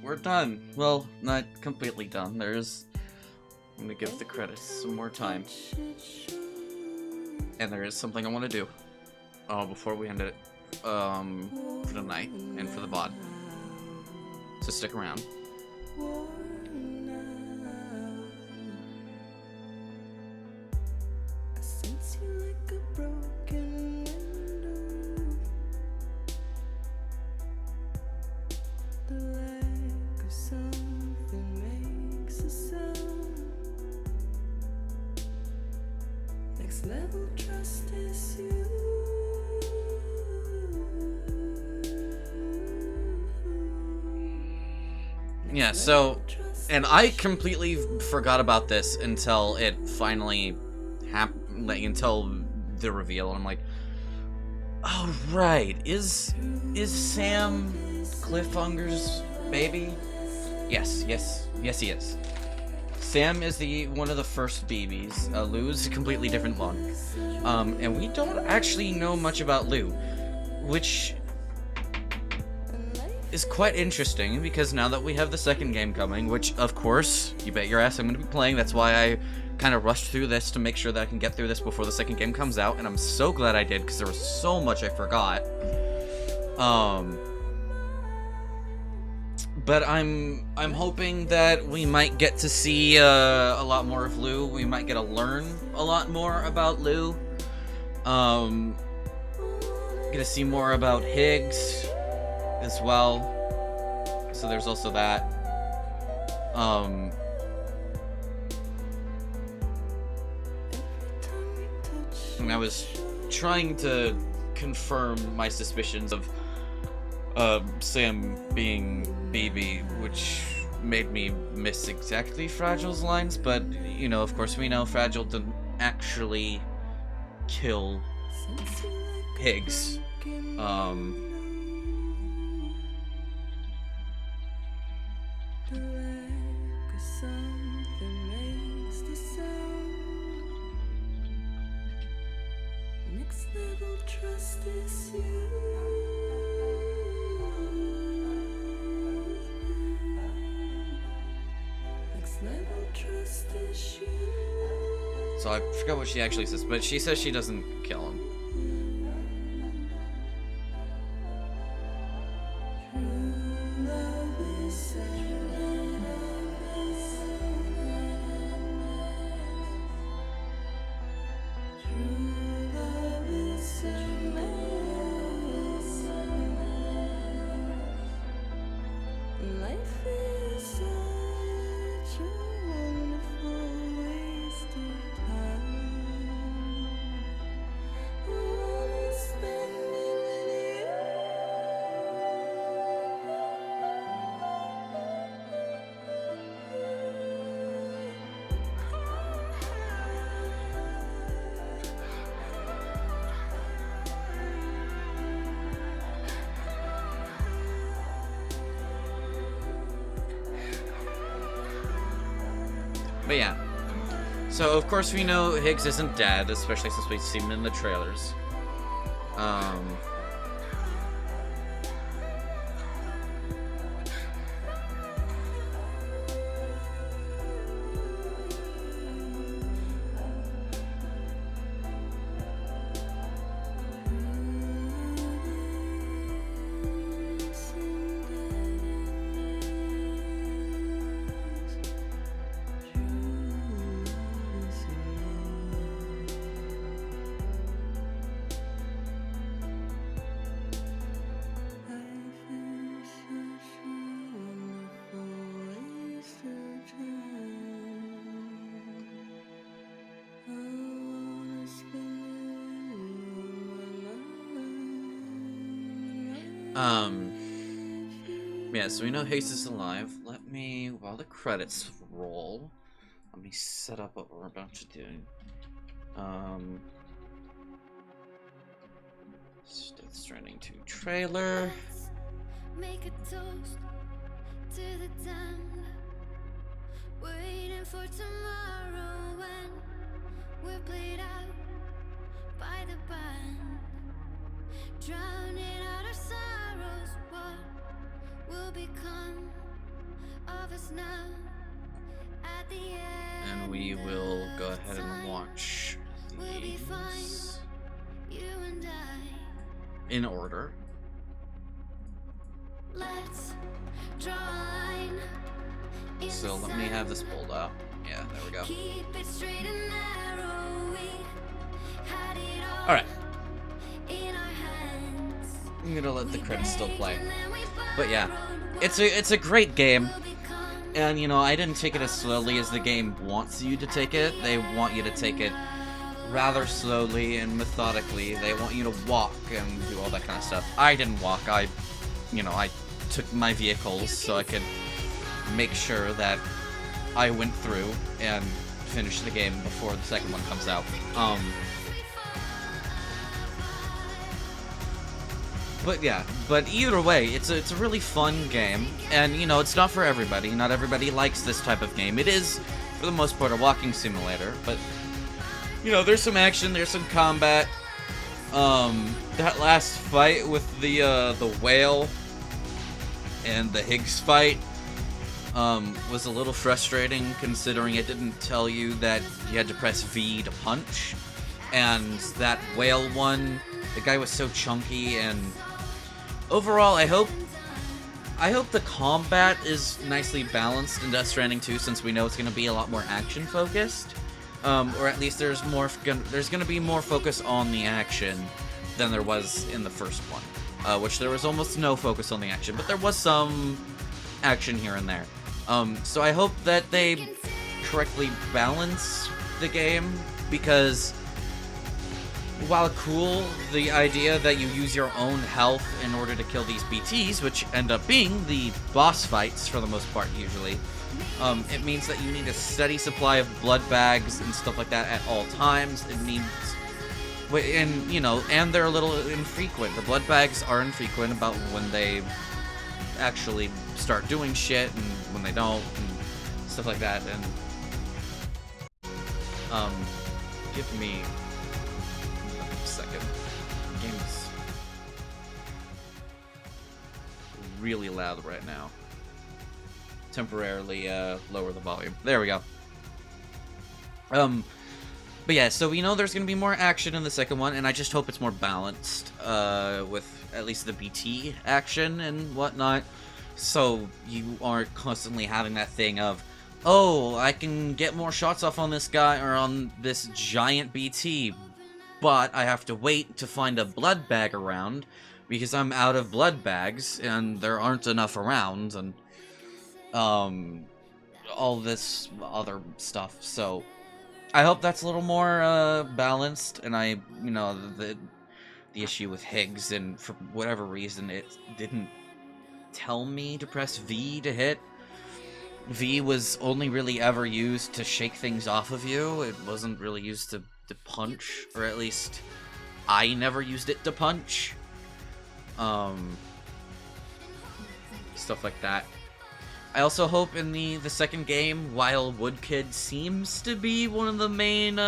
S1: we're done. Well, not completely done. I'm gonna give the credits some more time. And there is something I want to do before we end it for the night and for the VOD. So stick around.
S20: Level trust is you.
S1: Yeah, so And I completely forgot about this until it finally happened, like, until the reveal. And I'm like, oh, right. Is Sam Cliffhanger's baby? Yes, he is. Sam is one of the first babies. Lou's a completely different one. And we don't actually know much about Lou, which is quite interesting, because now that we have the second game coming, which, of course, you bet your ass I'm going to be playing. That's why I kind of rushed through this to make sure that I can get through this before the second game comes out, and I'm so glad I did, because there was so much I forgot. But I'm hoping that we might get to see a lot more of Lou. We might get to learn a lot more about Lou. Get to see more about Higgs as well. So there's also that. And I was trying to confirm my suspicions of Sam being BB, which made me miss exactly Fragile's lines, but, you know, of course we know Fragile didn't actually kill Higgs.
S20: Next level trust is you. Next level trust is you.
S1: So I forgot what she actually says, but she says she doesn't kill him.
S20: Life is such a wonderful wasted time. I wanna spend it with
S1: But yeah. So of course we know Higgs isn't dead, especially since we've seen him in the trailers. Yeah, so we know Higgs is alive. Let me, while the credits roll, let me set up what we're about to do. Death Stranding 2 trailer.
S20: make a toast to the damned. Waiting for tomorrow when we're played out by the band. Drowning out our sorrows, what will become of us now at the end?
S1: And we will go ahead and watch these in order.
S20: Let's draw a line.
S1: So let me have this pulled up. Yeah, there we go.
S20: Keep it straight and narrow. We had it all
S1: Alright.
S20: in our hands.
S1: I'm gonna let the credits still play. But yeah, it's a great game. And you know, I didn't take it as slowly as the game wants you to take it. They want you to take it rather slowly and methodically. They want you to walk and do all that kind of stuff. I didn't walk. I took my vehicles so I could make sure that I went through and finished the game before the second one comes out. But yeah, but either way, it's a really fun game, and you know, it's not for everybody. Not everybody likes this type of game. It is, for the most part, a walking simulator, but you know, there's some action, there's some combat. That last fight with the whale and the Higgs fight was a little frustrating, considering it didn't tell you that you had to press V to punch. And that whale one, the guy was so chunky, and overall, I hope the combat is nicely balanced in Death Stranding 2, since we know it's going to be a lot more action-focused. Or at least there's going to be more focus on the action than there was in the first one. Which there was almost no focus on the action, but there was some action here and there. So I hope that they correctly balance the game, because while cool, the idea that you use your own health in order to kill these BTs, which end up being the boss fights for the most part usually, it means that you need a steady supply of blood bags and stuff like that at all times. It means, and you know, and they're a little infrequent. The blood bags are infrequent about when they actually start doing shit and when they don't, and stuff like that. And give me a second. The game's really loud right now. Temporarily lower the volume. There we go. But yeah, so we know there's gonna be more action in the second one, and I just hope it's more balanced with at least the BT action and whatnot, so you aren't constantly having that thing of, oh, I can get more shots off on this guy or on this giant BT, but I have to wait to find a blood bag around because I'm out of blood bags and there aren't enough around, and all this other stuff. So I hope that's a little more balanced. And I, you know, the issue with Higgs, and for whatever reason it didn't tell me to press V to hit. V was only really ever used to shake things off of you. It wasn't really used to punch, or at least I never used it to punch. Stuff like that. I also hope in the second game, while Woodkid seems to be one of the main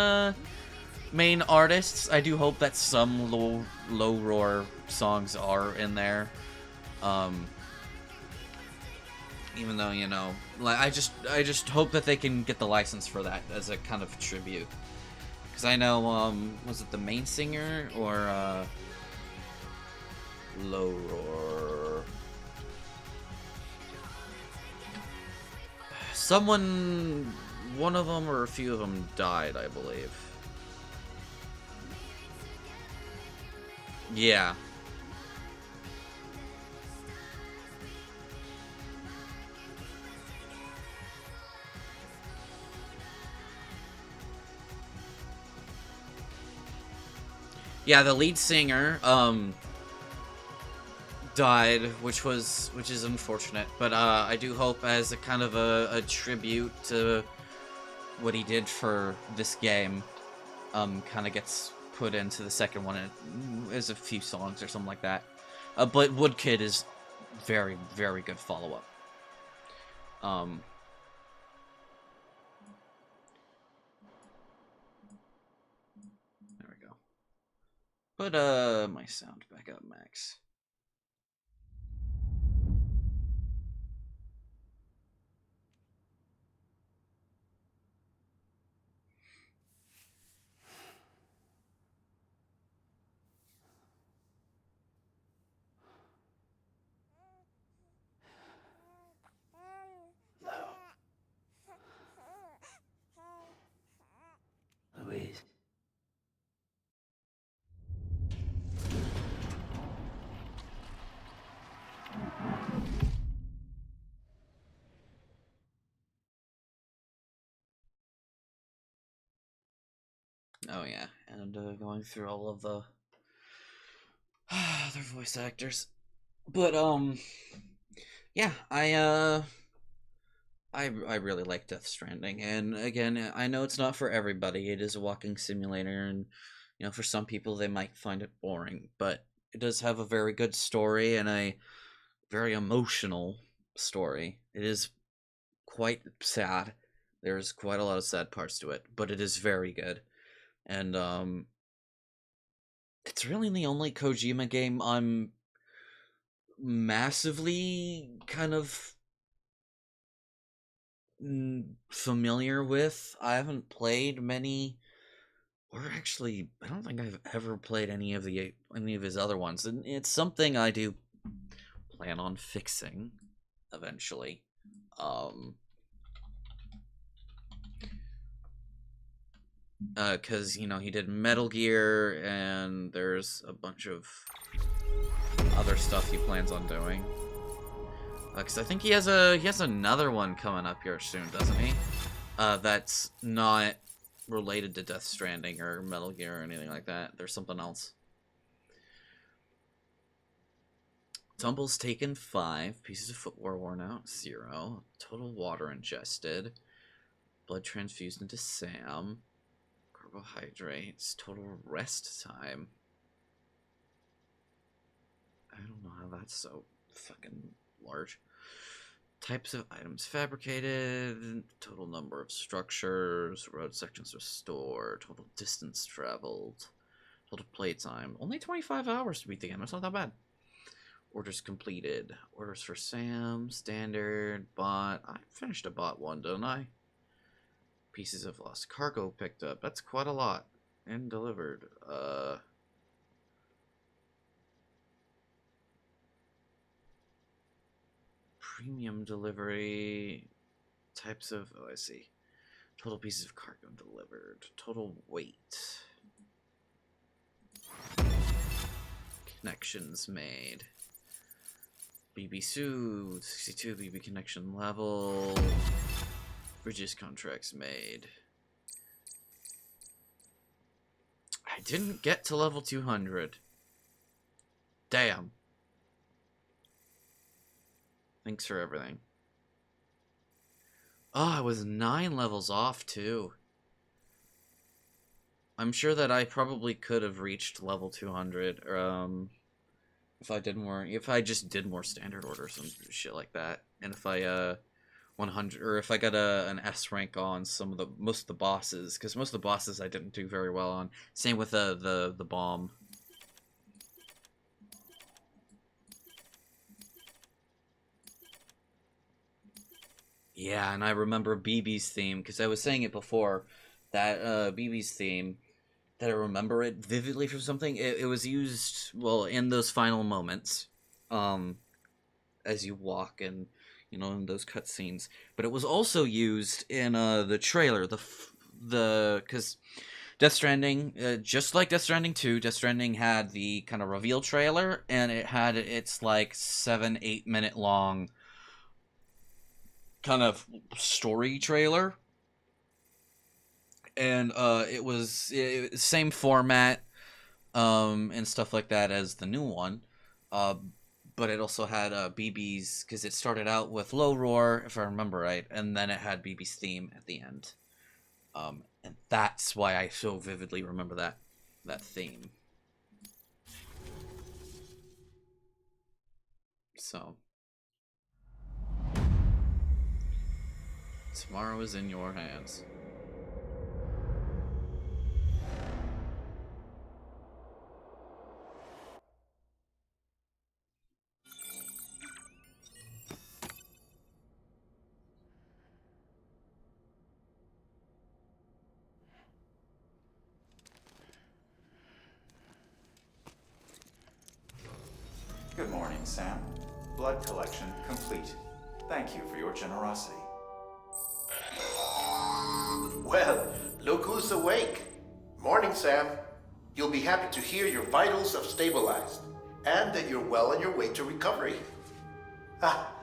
S1: artists, I do hope that some low roar songs are in there. Even though, you know, like I just hope that they can get the license for that as a kind of tribute. Because I know, was it the main singer or low roar? Someone, one of them or a few of them died, I believe. Yeah. Yeah, the lead singer, died, which is unfortunate, but I do hope as a kind of a tribute to what he did for this game, kind of gets put into the second one, and as a few songs or something like that. But Woodkid is very, very good follow-up. There we go. Put my sound back up, Max.
S4: Louise.
S1: Oh yeah, and going through all of the other voice actors. But yeah, I I really like Death Stranding, and again, I know it's not for everybody. It is a walking simulator, and for some people they might find it boring, but it does have a very good story and a very emotional story. It is quite sad. There's quite a lot of sad parts to it, but it is very good. And it's really the only Kojima game I'm massively kind of familiar with. I haven't played many, or actually, I don't think I've ever played any of his other ones, and it's something I do plan on fixing eventually. Because he did Metal Gear, and there's a bunch of other stuff he plans on doing. Because I think he has another one coming up here soon, doesn't he? That's not related to Death Stranding or Metal Gear or anything like that. There's something else. Tumbles taken 5. Pieces of footwear worn out 0. Total water ingested. Blood transfused into Sam. Carbohydrates. Total rest time. I don't know how that's so fucking large. Types of items fabricated. Total number of structures. Road sections restored. Total distance traveled. Total playtime. Only 25 hours to beat the game. That's not that bad. Orders completed. Orders for Sam. Standard. Bot. I finished a bot one, don't I? Pieces of lost cargo picked up. That's quite a lot. And delivered. Premium delivery. Types of... Oh, I see. Total pieces of cargo delivered. Total weight. Connections made. BB suit. 62 BB connection level. Bridges contracts made. I didn't get to level 200. Damn. Thanks for everything. Oh, I was 9 levels off, too. I'm sure that I probably could have reached level 200, if I just did more standard orders and shit like that. And if I, 100, or if I got an S rank on most of the bosses, because most of the bosses I didn't do very well on. Same with the bomb. Yeah, and I remember BB's theme, because I was saying it before, that BB's theme, that I remember it vividly from something. It was used, well, in those final moments, as you walk and, in those cutscenes. But it was also used in the trailer, because Death Stranding, just like Death Stranding 2, Death Stranding had the kind of reveal trailer, and it had its, 7-8 minute long kind of story trailer, and it was same format and stuff like that as the new one, but it also had BB's, because it started out with Low Roar, if I remember right, and then it had BB's theme at the end, and that's why I so vividly remember that theme. So tomorrow is in your hands.
S16: Good morning, Sam. Blood collection complete. Thank you for your generosity.
S21: Well, look who's awake. Morning, Sam. You'll be happy to hear your vitals have stabilized, and that you're well on your way to recovery. Not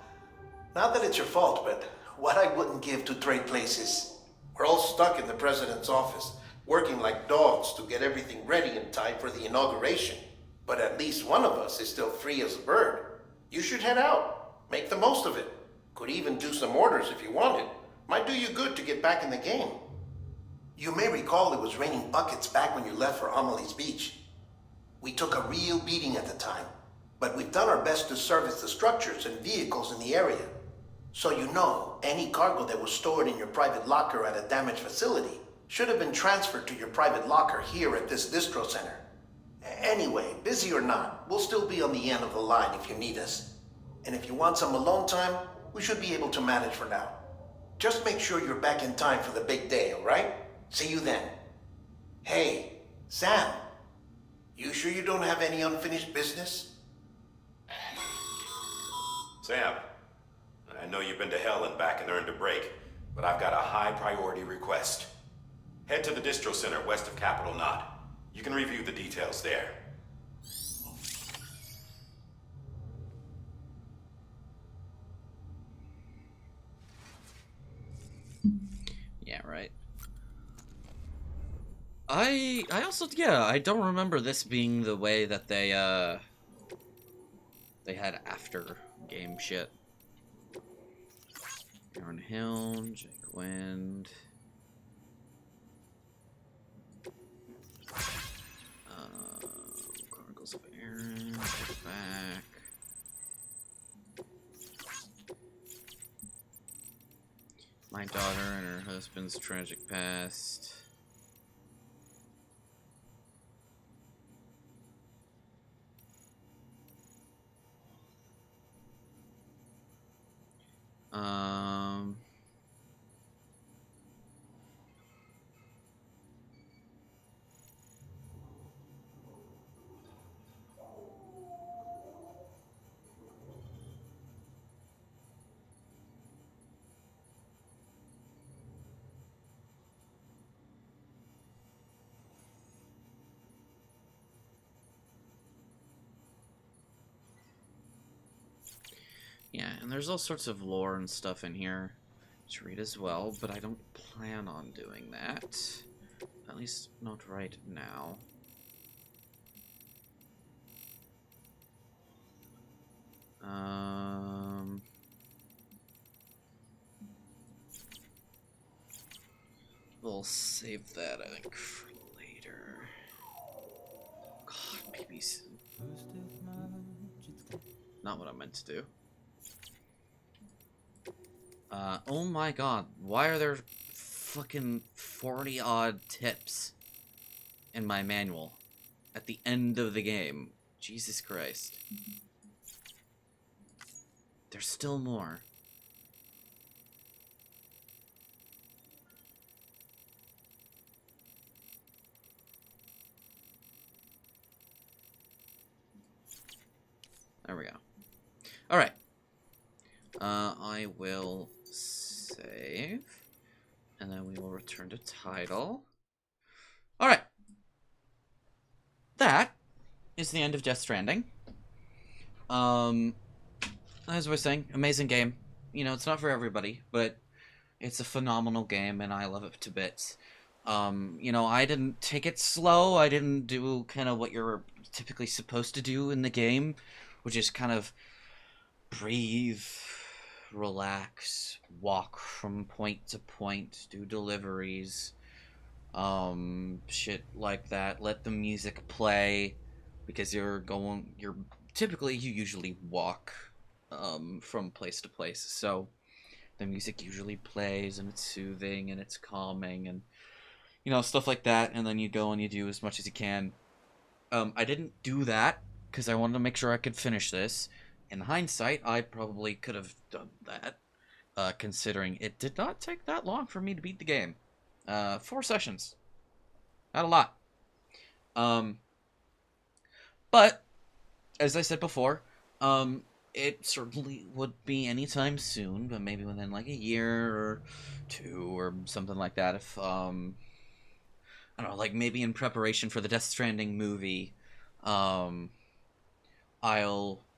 S21: that it's your fault, but what I wouldn't give to trade places. We're all stuck in the president's office, working like dogs to get everything ready in time for the inauguration. But at least one of us is still free as a bird. You should head out. Make the most of it. Could even do some orders if you wanted. Might do you good to get back in the game. You may recall it was raining buckets back when you left for Amelie's Beach. We took a real beating at the time, but we've done our best to service the structures and vehicles in the area. So you know, any cargo that was stored in your private locker at a damaged facility should have been transferred to your private locker here at this distro center. Anyway, busy or not, we'll still be on the end of the line if you need us. And if you want some alone time, we should be able to manage for now. Just make sure you're back in time for the big day, alright? See you then. Hey, Sam. You sure you don't have any unfinished business?
S19: Sam, I know you've been to hell and back and earned a break, but I've got a high priority request. Head to the distro center west of Capital Knot. You can review the details there.
S1: Yeah, right. I also, yeah, I don't remember this being the way that they had after game shit. Aaron Hill, Jake Wind. Chronicles of Aaron, get back. My daughter and her husband's tragic past. Yeah, and there's all sorts of lore and stuff in here to read as well, but I don't plan on doing that. At least not right now. We'll save that, I think, for later. God, babies. Not what I meant to do. Oh my god, why are there fucking 40-odd tips in my manual at the end of the game? Jesus Christ. There's still more. There we go. Alright. I will save. And then we will return to title. Alright. That is the end of Death Stranding. As I was saying, amazing game. You know, it's not for everybody, but it's a phenomenal game, and I love it to bits. You know, I didn't take it slow. I didn't do kind of what you're typically supposed to do in the game, which is kind of breathe, relax, walk from point to point, do deliveries, shit like that. Let the music play, because you usually walk, from place to place, so the music usually plays, and it's soothing, and it's calming, and, you know, stuff like that, and then you go and you do as much as you can. I didn't do that, because I wanted to make sure I could finish this. In hindsight, I probably could have done that, considering it did not take that long for me to beat the game. 4 sessions. Not a lot. But, as I said before, it certainly would be anytime soon, but maybe within like a year or 2 or something like that. If, I don't know, like maybe in preparation for the Death Stranding movie, I'll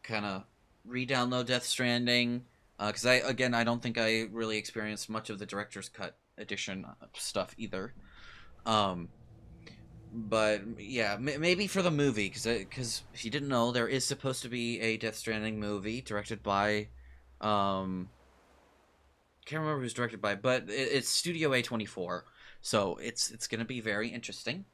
S1: kind of re-download Death Stranding, because I don't think I really experienced much of the director's cut edition stuff either. But yeah, maybe for the movie, because if you didn't know, there is supposed to be a Death Stranding movie directed by can't remember who's directed by, but it's Studio A24, so it's gonna be very interesting.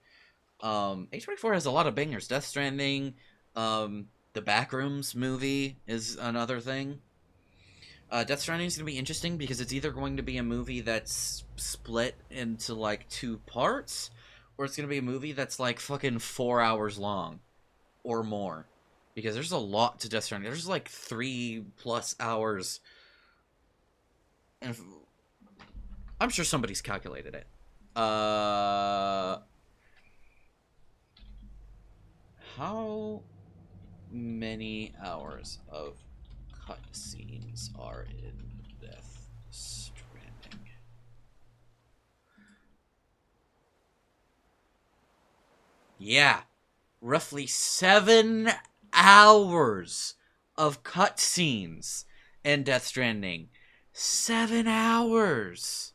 S1: A24 has a lot of bangers. Death Stranding, the Backrooms movie is another thing. Death Stranding is going to be interesting because it's either going to be a movie that's split into like two parts, or it's going to be a movie that's like fucking 4 hours long or more. Because there's a lot to Death Stranding. There's like 3+ hours. And I'm sure somebody's calculated it. How many hours of cutscenes are in Death Stranding? Yeah, roughly 7 hours of cutscenes in Death Stranding. 7 hours.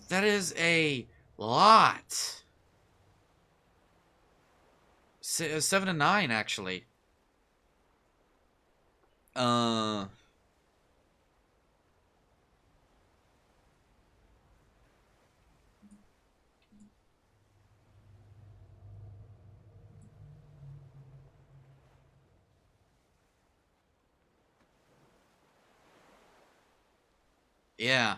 S1: That is a lot. 7 to 9, actually. Yeah.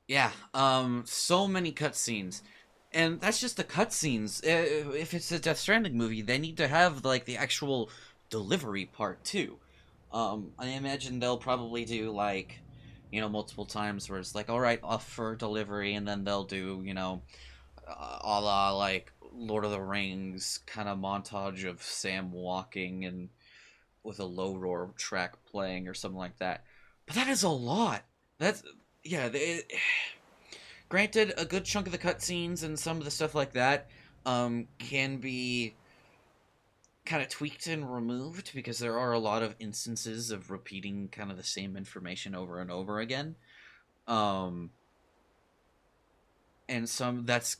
S1: Yeah, so many cutscenes. And that's just the cutscenes. If it's a Death Stranding movie, they need to have like the actual delivery part too. I imagine they'll probably do like, multiple times where it's like, all right, off for delivery, and then they'll do, a la like Lord of the Rings kind of montage of Sam walking and with a low roar track playing or something like that. But that is a lot. That's yeah. Granted, a good chunk of the cutscenes and some of the stuff like that can be kind of tweaked and removed because there are a lot of instances of repeating kind of the same information over and over again. Um, and that's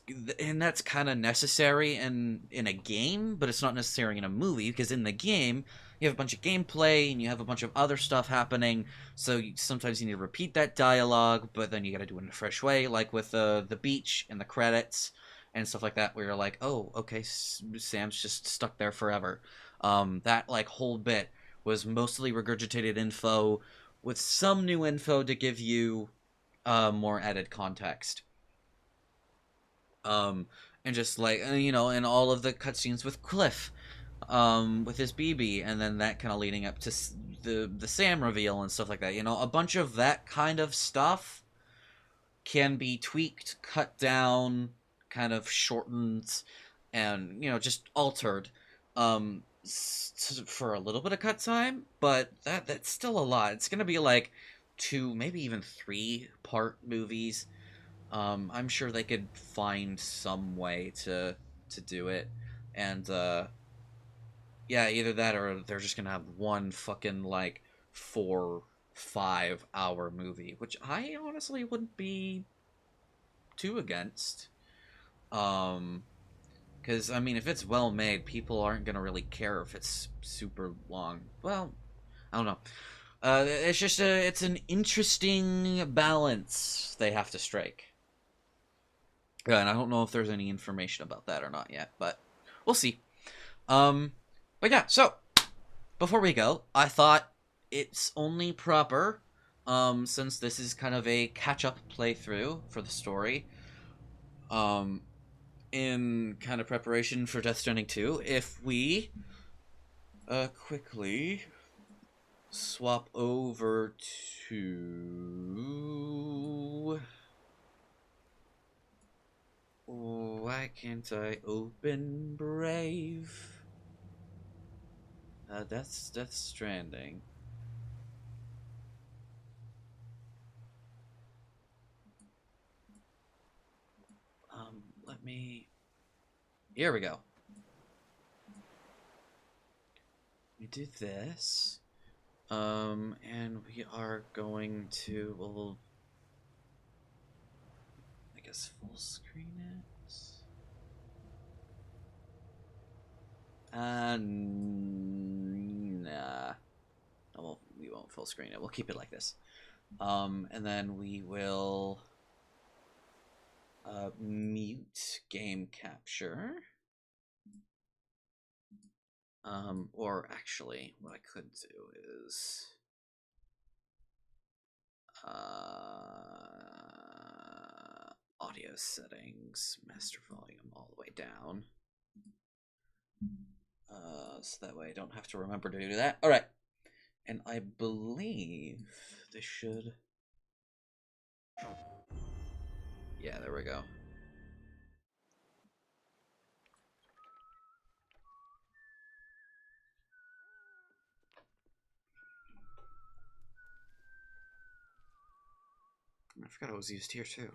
S1: kind of necessary in a game, but it's not necessary in a movie because in the game you have a bunch of gameplay and you have a bunch of other stuff happening, so sometimes you need to repeat that dialogue, but then you got to do it in a fresh way, like with the beach and the credits and stuff like that, where you're like, oh, okay, Sam's just stuck there forever. That like whole bit was mostly regurgitated info with some new info to give you more added context. um and just like and all of the cutscenes with Cliff, with his BB, and then that kind of leading up to the Sam reveal and stuff like that. A bunch of that kind of stuff can be tweaked, cut down, kind of shortened, and just altered, for a little bit of cut time. But that's still a lot. It's gonna be like 2, maybe even 3-part movies. I'm sure they could find some way to do it, and yeah, either that or they're just gonna have one fucking like 4-5 hour movie, which I honestly wouldn't be too against. Because I mean, if it's well made, people aren't gonna really care if it's super long. Well, I don't know. It's just it's an interesting balance they have to strike. Yeah, and I don't know if there's any information about that or not yet, but we'll see. But yeah, so before we go, I thought it's only proper, since this is kind of a catch-up playthrough for the story, in kind of preparation for Death Stranding 2, if we quickly swap over to... Why can't I open Brave? That's Death Stranding. let me... Here we go. We do this. And we are going to... Well, I guess full screen it. Nah. No, we won't full screen it. We'll keep it like this. And then we will mute game capture. Or actually, what I could do is audio settings, master volume all the way down. So that way I don't have to remember to do that. All right. And I believe this should... Yeah, there we go. I forgot it was used here too.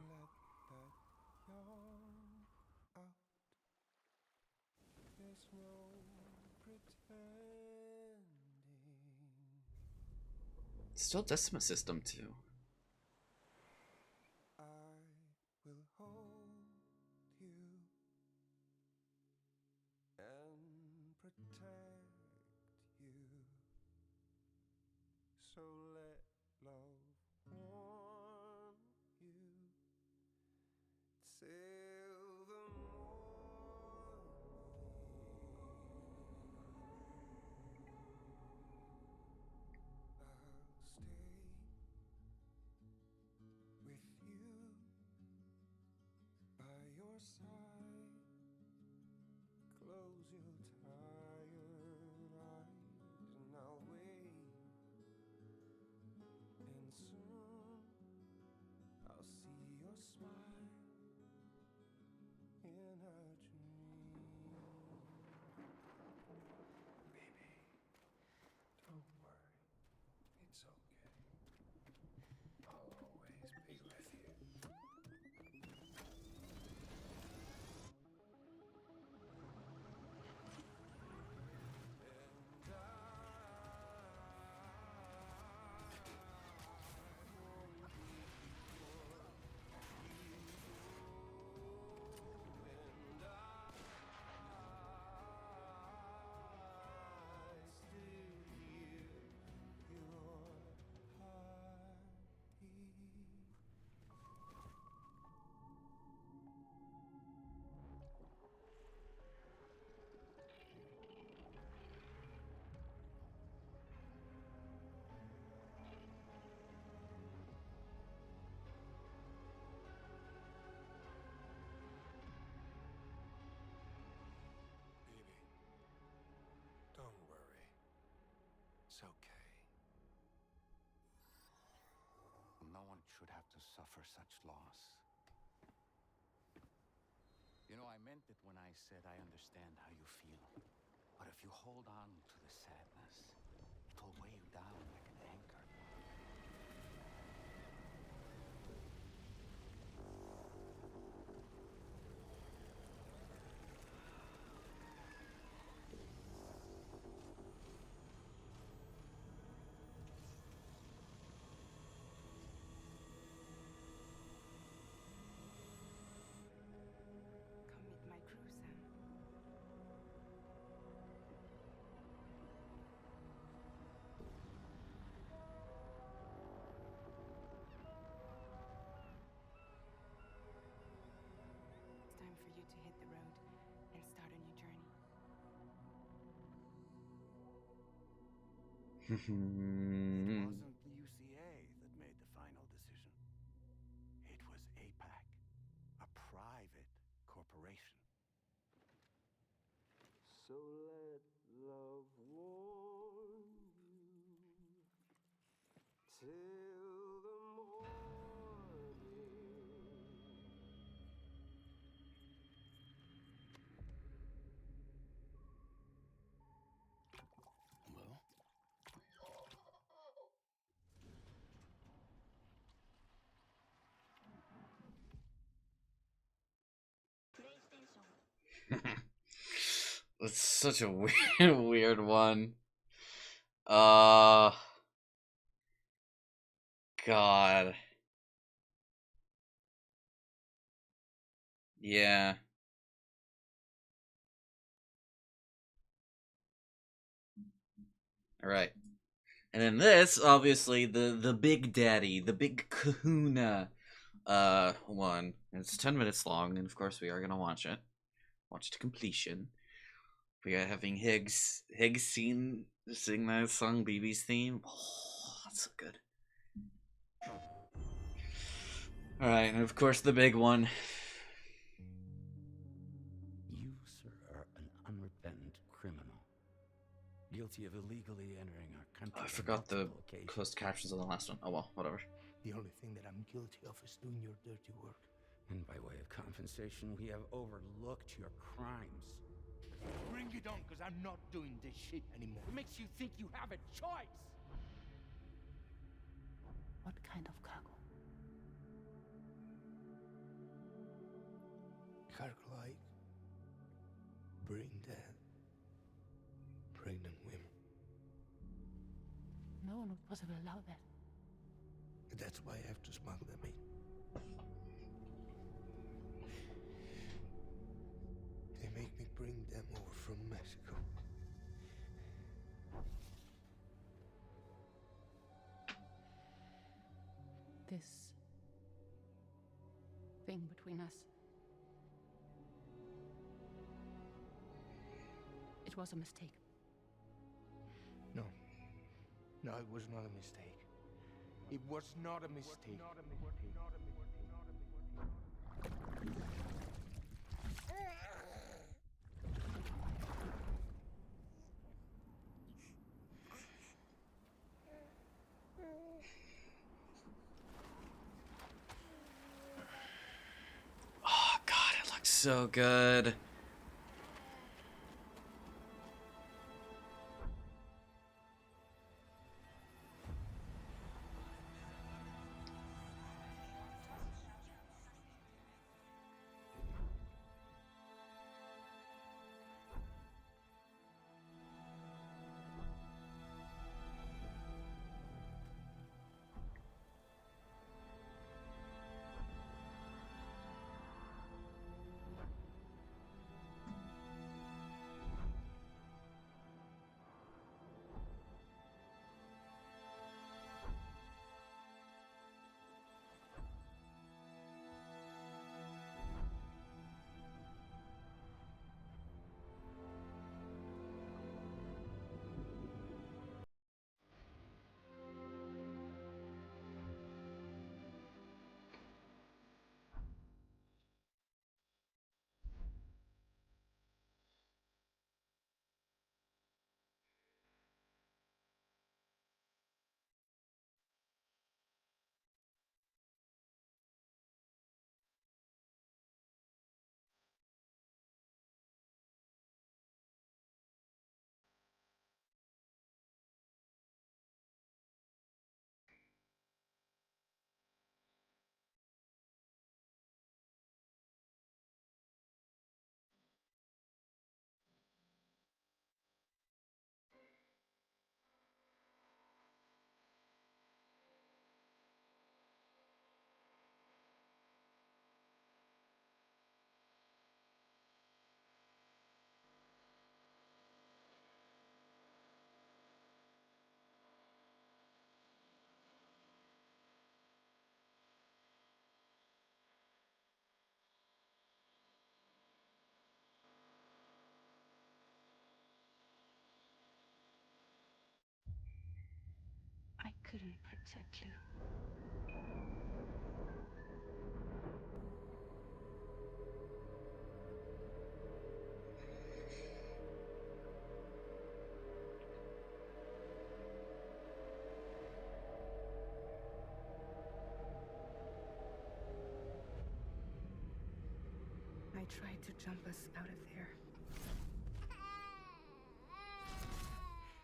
S1: Still Decima System too.
S13: Will hold you and protect you. So let love warm you till the morning. I'll stay with you by your side. Close your tired eyes and I'll wait. And soon I'll see your smile in a dream. Baby, don't worry. It's okay. I'll always be with you. Don't worry. It's okay.
S17: No one should have to suffer such loss. You know, I meant it when I said I understand how you feel. But if you hold on to the sadness, it'll weigh you down like an anchor.
S18: Come meet my crew, Sam. It's time for you to hit the road and start a new journey.
S17: It wasn't the UCA that made the final decision. It was APAC, a private corporation.
S13: So let love warm you till the morning.
S4: Well?
S1: It's such a weird, weird one. Uh, God. Yeah. All right. And then this, obviously, the big daddy, the big kahuna one. It's 10 minutes long, and of course we are gonna watch it. Watch it to completion. We are having Higgs sing that song, BB's theme. Oh, that's so good. Alright, and of course the big one.
S4: You, sir, are an unrepentant criminal. Guilty of illegally entering our country.
S1: Oh, I
S4: on
S1: forgot the
S4: multiple occasions.
S1: closed captions on the last one. Oh well, whatever.
S4: The only thing that I'm guilty of is doing your dirty work. And by way of compensation, we have overlooked your crimes.
S17: Bring it on, because I'm not doing this shit anymore. What makes you think you have a choice?
S15: What kind of cargo?
S8: Cargo like brain dead, pregnant women.
S15: No one would possibly allow that.
S8: That's why I have to smuggle them in. They make me bring them over from Mexico.
S15: This thing between us. It was a mistake.
S17: No. No, it was not a mistake. It was not a mistake.
S1: Oh god, it looks so good.
S15: I couldn't protect you.
S18: I tried to jump us out of there.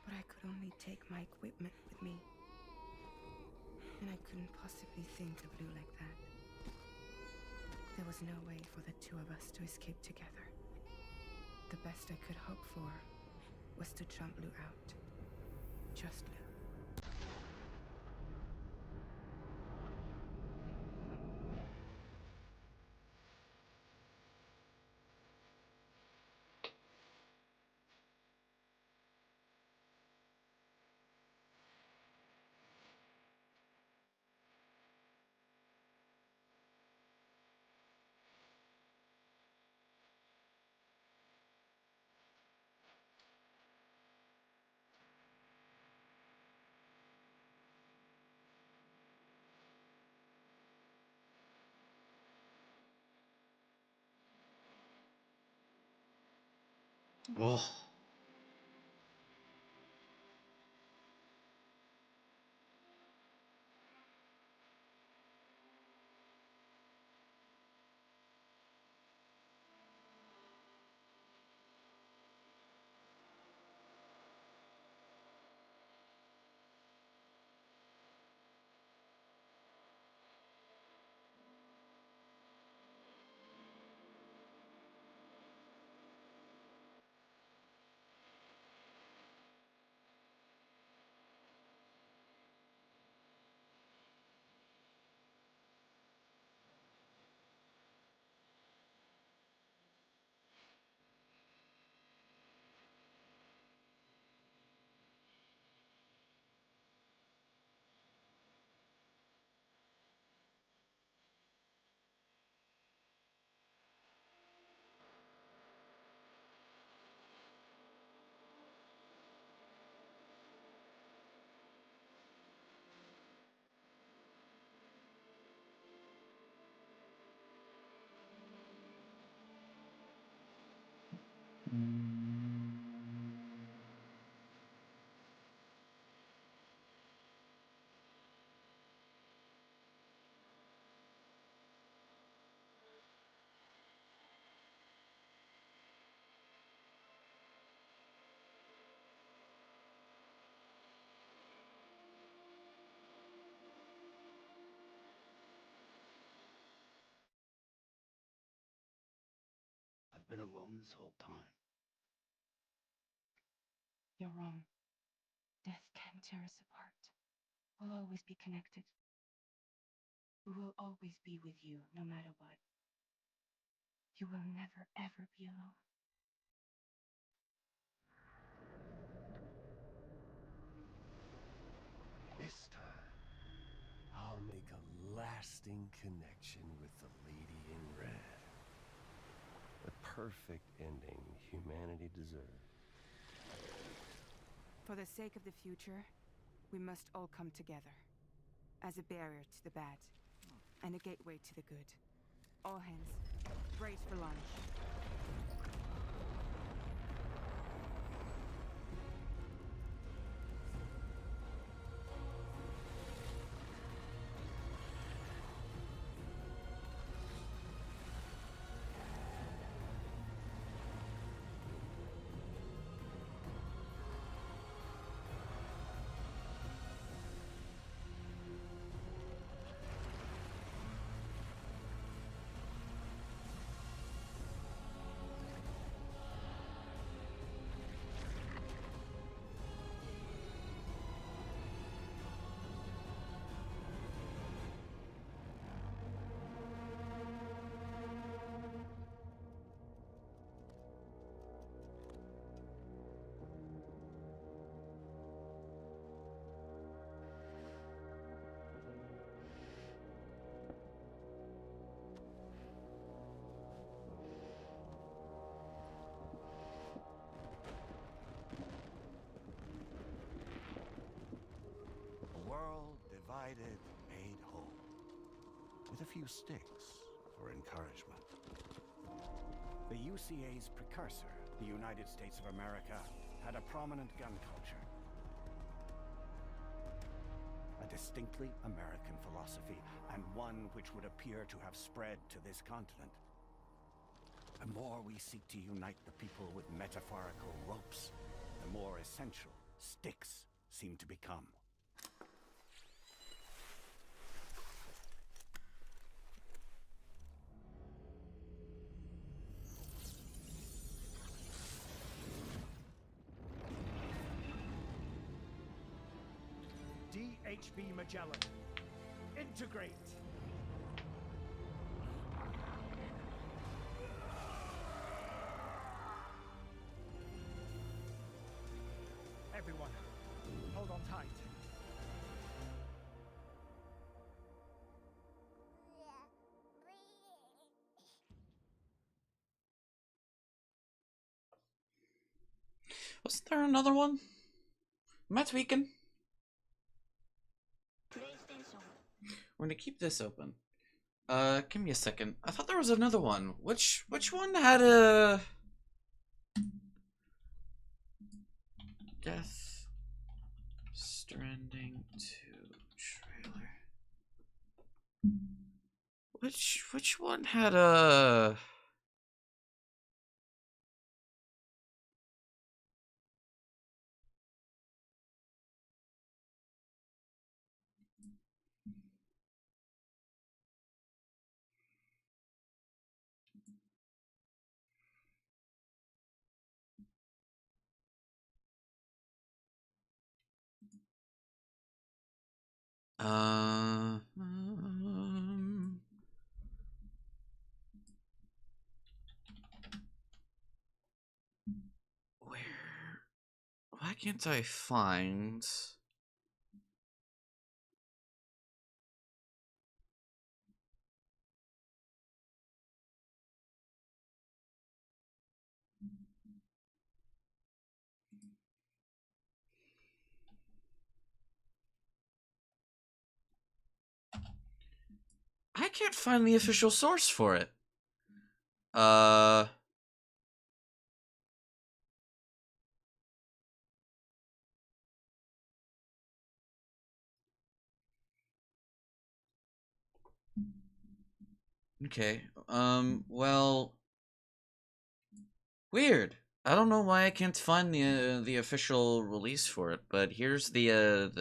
S18: But I could only take my equipment with me. And I couldn't possibly think of Lou like that. There was no way for the two of us to escape together. The best I could hope for was to jump Lou out. Just Lou.
S1: Oh.
S4: I've been alone this whole time.
S18: You're wrong. Death can't tear us apart. We'll always be connected. We will always be with you, no matter what. You will never, ever be alone.
S13: This time, I'll make a lasting connection with the lady in red. The perfect ending humanity deserves.
S18: For the sake of the future, we must all come together. As a barrier to the bad, and a gateway to the good. All hands, brace for launch.
S8: A world divided made whole, with a few sticks for encouragement.
S17: The UCA's precursor, the United States of America, had a prominent gun culture. A distinctly American philosophy, and one which would appear to have spread to this continent. The more we seek to unite the people with metaphorical ropes, the more essential sticks seem to become.
S11: GHB Magellan. Integrate. Everyone, hold on tight.
S1: Wasn't there another one? Am I tweaking? We're gonna keep this open. Give me a second. I thought there was another one. Which one had a Death Stranding 2 trailer? Which one had a where? Why can't I find? I can't find the official source for it. Okay. Well, weird. I don't know why I can't find the official release for it, but here's the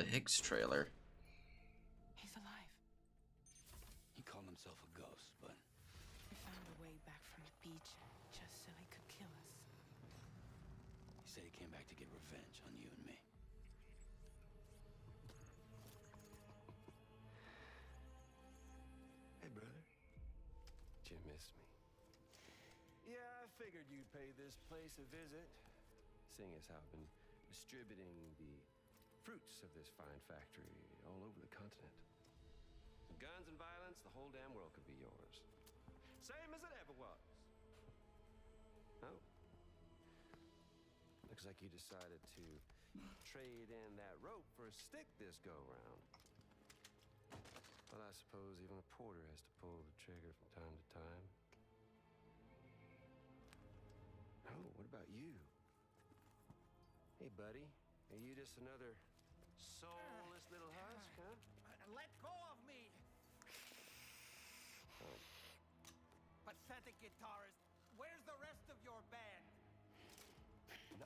S1: Higgs trailer.
S18: He's alive.
S4: He called himself a ghost, but
S18: We found a way back from the beach just so he could kill us.
S4: he said he came back to get revenge on you and me.
S13: Hey, brother. Did you miss me? Yeah, I figured you'd pay this place a visit, seeing as how I've been distributing the fruits of this fine factory all over the continent. With guns and violence, the whole damn world could be yours. Same as it ever was. Oh. Looks like you decided to trade in that rope for a stick this go-round. Well, I suppose even a porter has to pull the trigger from time to time. Oh, what about you? Hey, buddy. Are you just another soulless little husk, huh?
S21: Let go of me!
S13: Oh.
S21: Pathetic guitarist. Where's the rest of your band?
S13: Well,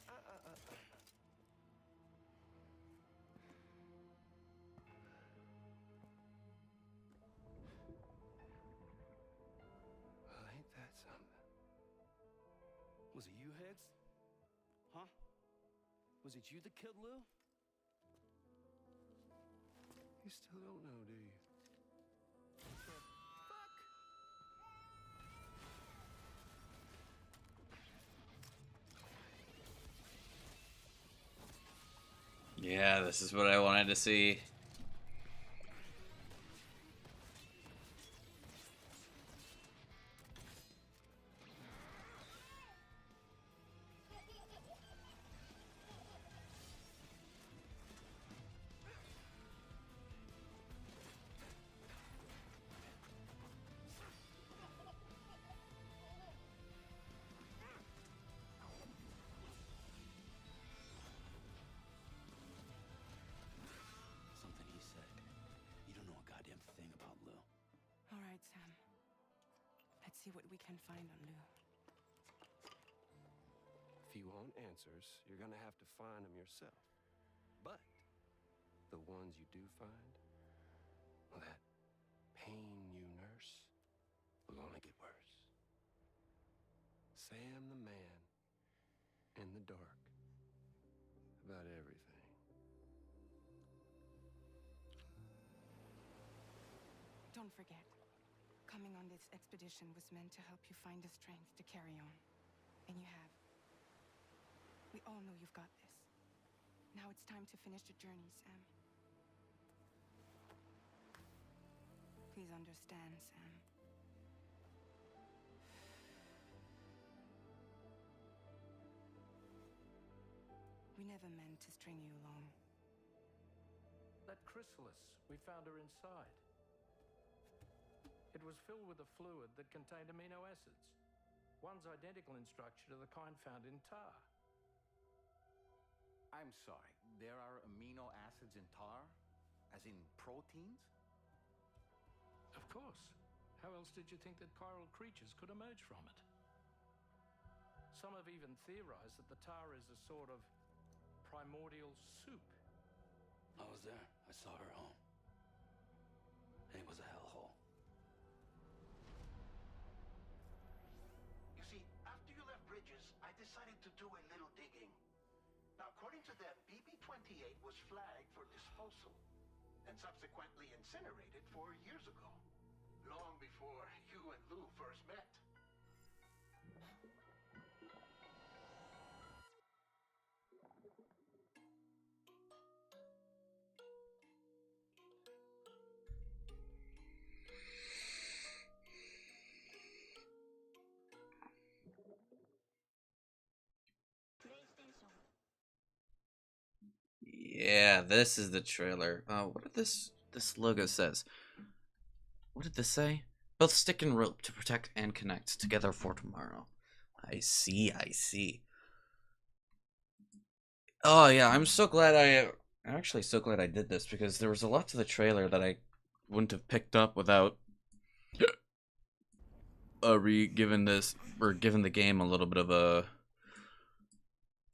S13: ain't that something?
S4: Was it you, Higgs? Huh? Was it you that killed Lou?
S13: You still don't know, do you?
S1: Yeah, this is what I wanted to see.
S4: Something he said. You don't know a goddamn thing about Lou.
S18: All right, Sam. Let's see what we can find on Lou.
S13: If you want answers, you're gonna have to find them yourself. But the ones you do find, well, that pain you nurse will only get worse. Sam the man in the dark about everything.
S18: Don't forget, coming on this expedition was meant to help you find the strength to carry on. And you have. We all know you've got this. Now it's time to finish the journey, Sam. Please understand, Sam. We never meant to string you along.
S5: That chrysalis, we found her inside. It was filled with a fluid that contained amino acids. One's identical in structure to the kind found in tar.
S16: I'm sorry, there are amino acids in tar? As in proteins?
S5: Of course. How else did you think that chiral creatures could emerge from it? Some have even theorized that the tar is a sort of primordial soup.
S4: I was there. I saw her home. And it was a hellhole.
S21: You see, after you left Bridges, I decided to do a little digging. Now, according to them, BB-28 was flagged for disposal and subsequently incinerated 4 years ago, long before you and Lou first met.
S1: Yeah, this is the trailer. What did this logo says? What did this say? Both stick and rope to protect and connect together for tomorrow. I see, I see. Oh yeah, I'm actually so glad I did this because there was a lot to the trailer that I wouldn't have picked up without given the game a little bit of a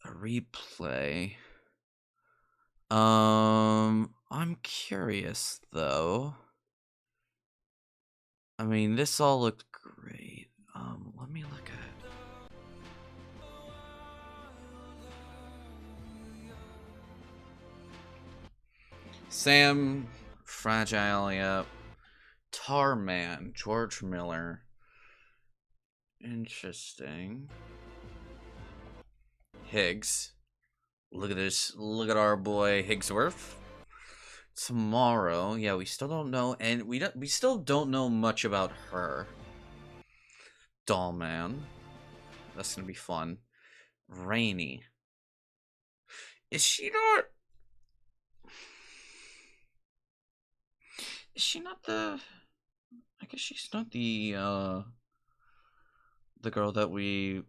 S1: replay. I'm curious though. I mean, this all looked great. Let me look at. Sam, Fragile, yep. Tarman, George Miller. Interesting. Higgs. Look at this. Look at our boy Higgsworth. Tomorrow, yeah, we still don't know, and we still don't know much about her. Dollman. That's gonna be fun. Rainy. Is she not? Is she not the? I guess she's not the girl that we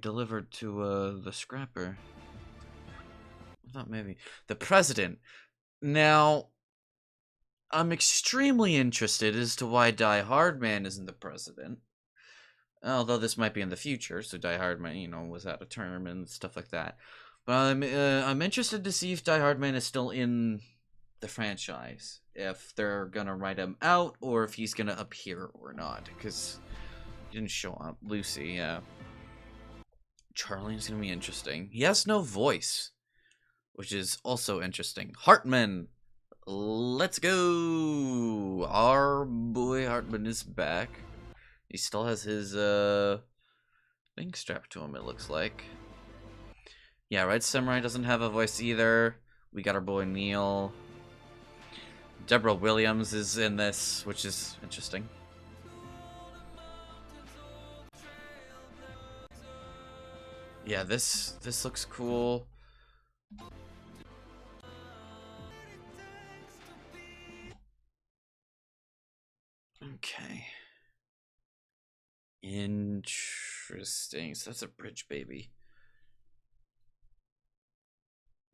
S1: delivered to the scrapper. I thought maybe the president. Now, I'm extremely interested as to why Die Hard Man isn't the president. Although this might be in the future, so Die Hard Man, was out of term and stuff like that. But I'm interested to see if Die Hard Man is still in the franchise. If they're gonna write him out, or if he's gonna appear or not. Because he didn't show up. Lucy, yeah. Charlie's gonna be interesting. He has no voice, which is also interesting. Hartman! Let's go! Our boy Hartman is back. He still has his thing strapped to him, it looks like. Yeah, Red Samurai doesn't have a voice either. We got our boy Neil. Deborah Williams is in this, which is interesting. Yeah, this looks cool. Okay. Interesting. So that's a bridge baby.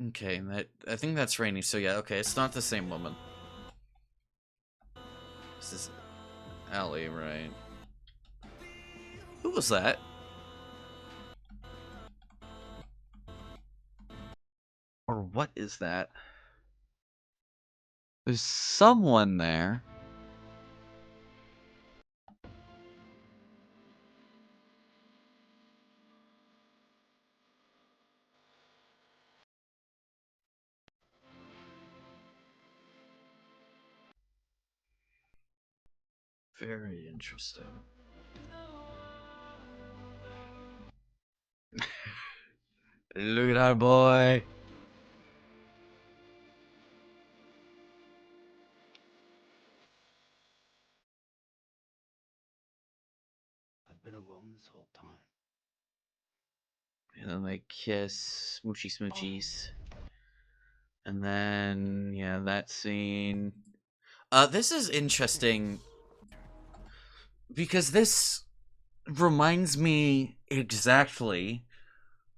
S1: Okay, I think that's Rainy. So yeah, okay, it's not the same woman. This is Ellie, right? Who was that? Or what is that? There's someone there. Very interesting. Look at our boy.
S4: I've been alone this whole time.
S1: And then they kiss, smoochy smoochies. And then, yeah, that scene. This is interesting because this reminds me exactly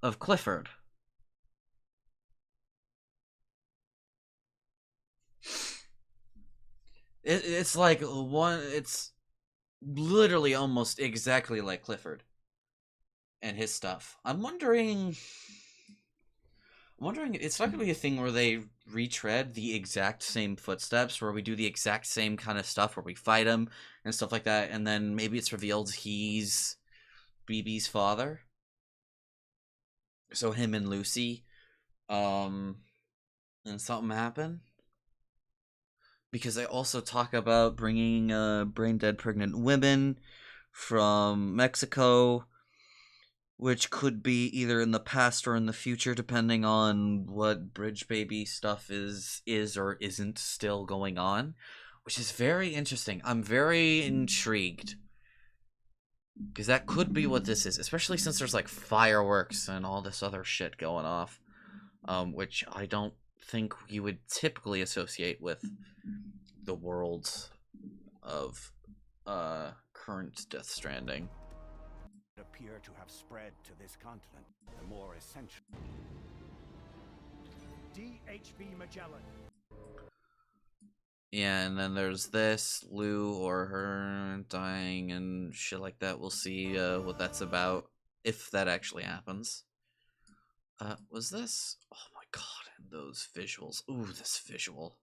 S1: of Clifford. It's like one. It's literally almost exactly like Clifford and his stuff. I'm wondering. It's not gonna be a thing where they retread the exact same footsteps, where we do the exact same kind of stuff, where we fight him and stuff like that, and then maybe it's revealed he's BB's father. So him and Lucy, and something happened. Because they also talk about bringing brain dead pregnant women from Mexico, which could be either in the past or in the future, depending on what Bridge Baby stuff is or isn't still going on, which is very interesting. I'm very intrigued because that could be what this is, especially since there's like fireworks and all this other shit going off, which I don't think you would typically associate with the world of current Death Stranding.
S17: Appear to have spread to this continent. The more essential.
S11: DHB Magellan.
S1: Yeah, and then there's this, Lou or her dying and shit like that. We'll see what that's about, if that actually happens. Was this? Oh my god, and those visuals. Ooh, this visual.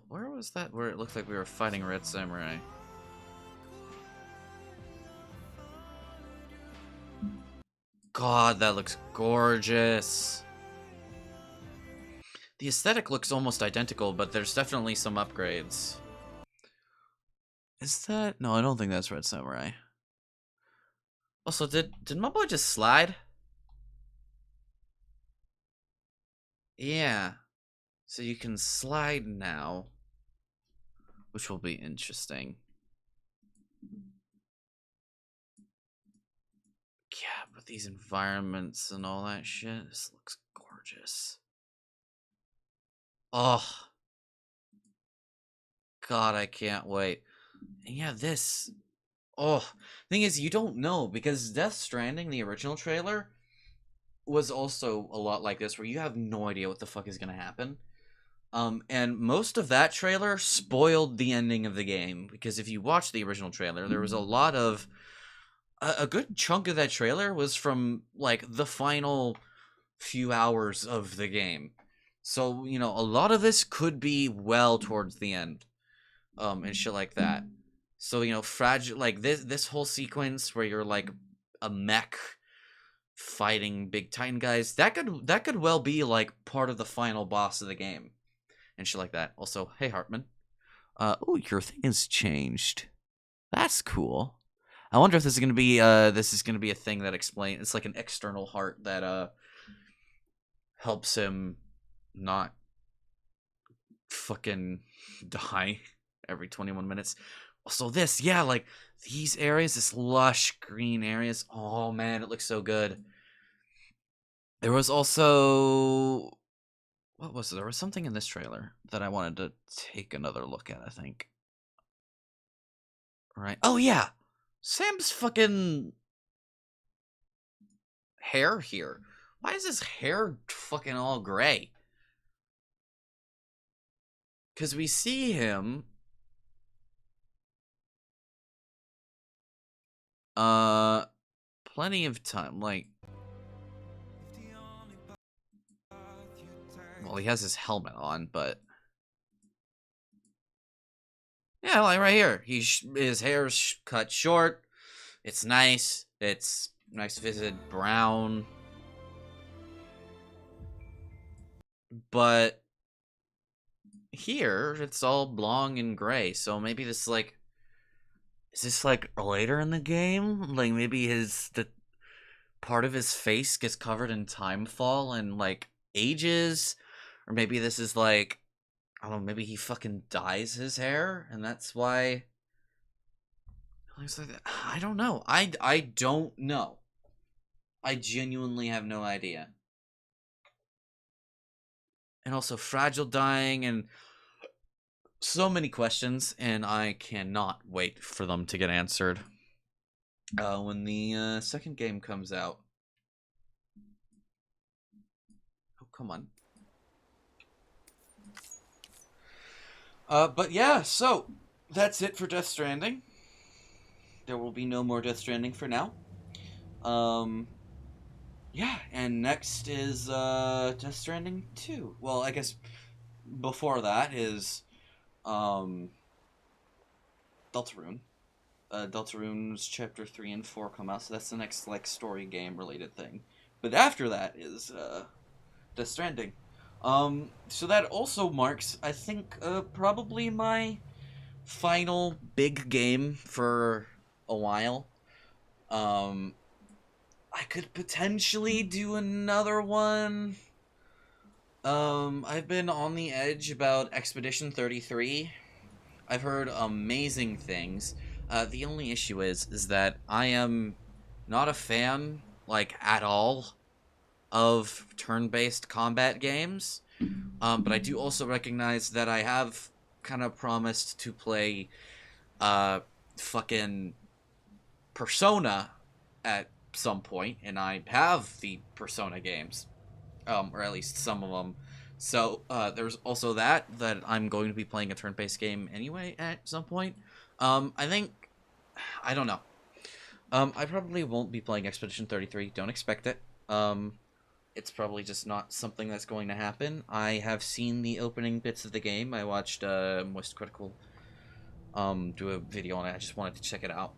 S1: Where was that? Where it looked like we were fighting Red Samurai. God, that looks gorgeous. The aesthetic looks almost identical, but there's definitely some upgrades. Is that? No, I don't think that's Red Samurai. Also, did my boy just slide? Yeah. So you can slide now, which will be interesting. Yeah, but these environments and all that shit, this looks gorgeous. Oh. God, I can't wait. And yeah, this. Oh. Thing is, you don't know, because Death Stranding, the original trailer, was also a lot like this, where you have no idea what the fuck is gonna happen. And most of that trailer spoiled the ending of the game, because if you watch the original trailer, there was a lot of a good chunk of that trailer was from like the final few hours of the game. So, you know, a lot of this could be well towards the end. And shit like that. So, you know, fragile like this whole sequence where you're like a mech fighting big titan guys, that could well be like part of the final boss of the game. And shit like that. Also, hey Hartman. Oh, your thing has changed. That's cool. I wonder if this is gonna be a thing that explains. It's like an external heart that helps him not fucking die every 21 minutes. Also, this, yeah, like these areas, this lush green areas. Oh man, it looks so good. There was also what was it? There was something in this trailer that I wanted to take another look at, I think. Right. Oh yeah. Sam's fucking hair here. Why is his hair fucking all gray? Cuz we see him plenty of time, like, well, he has his helmet on, but yeah, like right here, his hair's cut short. It's nice. It's nice, vivid brown. But here it's all long and gray, so maybe this is like, is this like later in the game? Like maybe the part of his face gets covered in timefall and like ages, or maybe this is like, I don't know, maybe he fucking dyes his hair and that's why it looks like that. I don't know. I don't know. I genuinely have no idea. And also fragile dying and so many questions, and I cannot wait for them to get answered when the second game comes out. Oh, come on. But yeah, so that's it for Death Stranding. There will be no more Death Stranding for now. Yeah, and next is Death Stranding 2. Well, I guess before that is Deltarune. Deltarune's chapter 3 and 4 come out, so that's the next like story game related thing. But after that is Death Stranding. So that also marks, I think, probably my final big game for a while. I could potentially do another one. I've been on the edge about Expedition 33. I've heard amazing things. The only issue is that I am not a fan, like, at all, of turn-based combat games. But I do also recognize that I have kind of promised to play, fucking Persona at some point, and I have the Persona games, or at least some of them. So there's also that I'm going to be playing a turn-based game anyway at some point. I think, I don't know. I probably won't be playing Expedition 33. Don't expect it. It's probably just not something that's going to happen. I have seen the opening bits of the game. I watched Moist Critical do a video on it. I just wanted to check it out.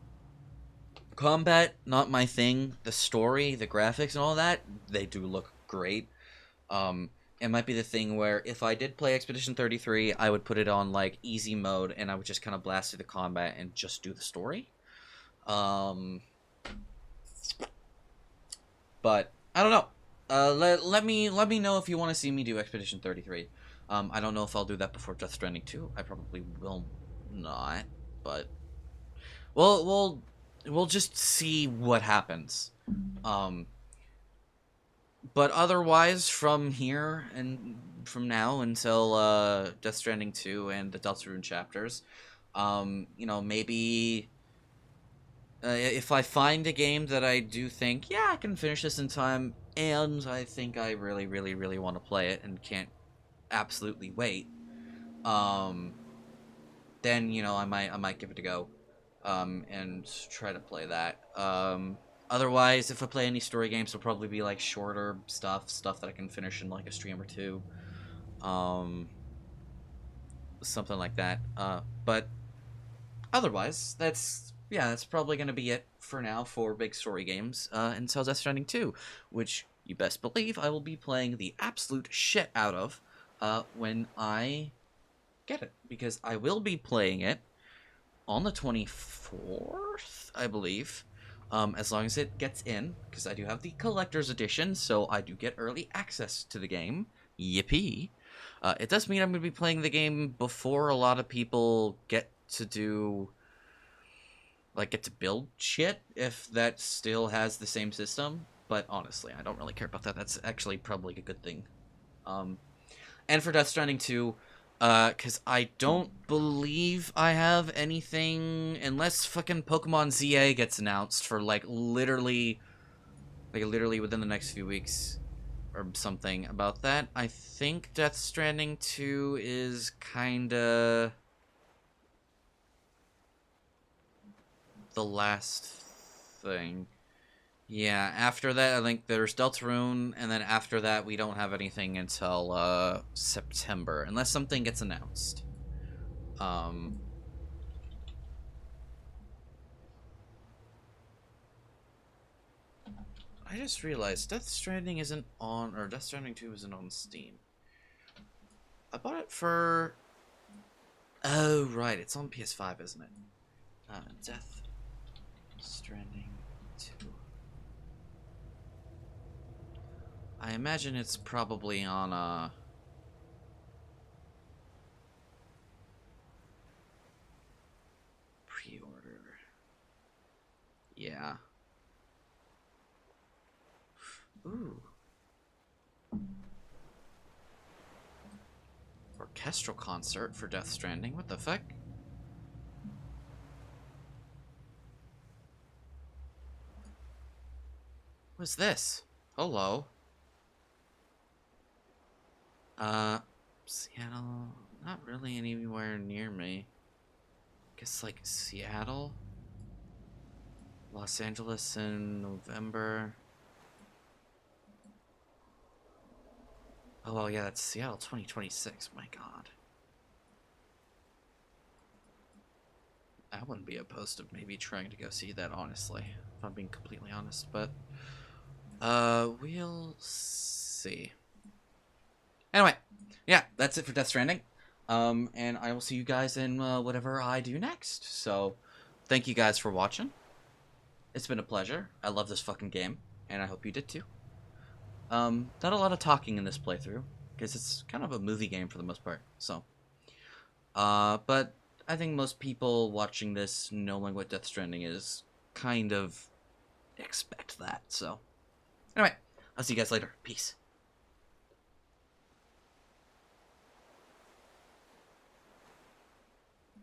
S1: Combat, not my thing. The story, the graphics, and all that, they do look great. It might be the thing where if I did play Expedition 33, I would put it on like easy mode and I would just kind of blast through the combat and just do the story. But I don't know. Let me know if you want to see me do Expedition 33. I don't know if I'll do that before Death Stranding 2. I probably will not, but we'll just see what happens. But otherwise, from here and from now until Death Stranding 2 and the Deltarune chapters, maybe if I find a game that I do think, yeah, I can finish this in time, and I think I really, really, really want to play it and can't absolutely wait, then I might give it a go, and try to play that. Otherwise, if I play any story games, it'll probably be like shorter stuff that I can finish in like a stream or two, something like that. But otherwise, that's probably gonna be it for now for big story games until Death Stranding 2, which you best believe I will be playing the absolute shit out of when I get it, because I will be playing it on the 24th, I believe. As long as it gets in, because I do have the collector's edition, so I do get early access to the game. Yippee. It does mean I'm going to be playing the game before a lot of people get to build shit, if that still has the same system. But honestly, I don't really care about that. That's actually probably a good thing. And for Death Stranding 2, because I don't believe I have anything, unless fucking Pokemon ZA gets announced for, literally within the next few weeks, or something about that. I think Death Stranding 2 is kinda the last thing. Yeah, after that, I think there's Deltarune, and then after that, we don't have anything until, September, unless something gets announced. I just realized Death Stranding isn't on, or Death Stranding 2 isn't on Steam. I bought it for Oh, right. It's on PS5, isn't it? Death Stranding 2. I imagine it's probably on, pre-order. Yeah. Ooh. Orchestral concert for Death Stranding? What the fuck? What's this? Hello. Seattle. Not really anywhere near me. Guess like Seattle? Los Angeles in November. Oh, well, yeah, that's Seattle 2026. My God. I wouldn't be opposed to maybe trying to go see that, honestly. If I'm being completely honest, but... we'll see. Anyway, yeah, that's it for Death Stranding. And I will see you guys in whatever I do next. So, thank you guys for watching. It's been a pleasure. I love this fucking game, and I hope you did too. Not a lot of talking in this playthrough, because it's kind of a movie game for the most part, so. But I think most people watching this, knowing what Death Stranding is, kind of expect that, so. Anyway, I'll see you guys later. Peace.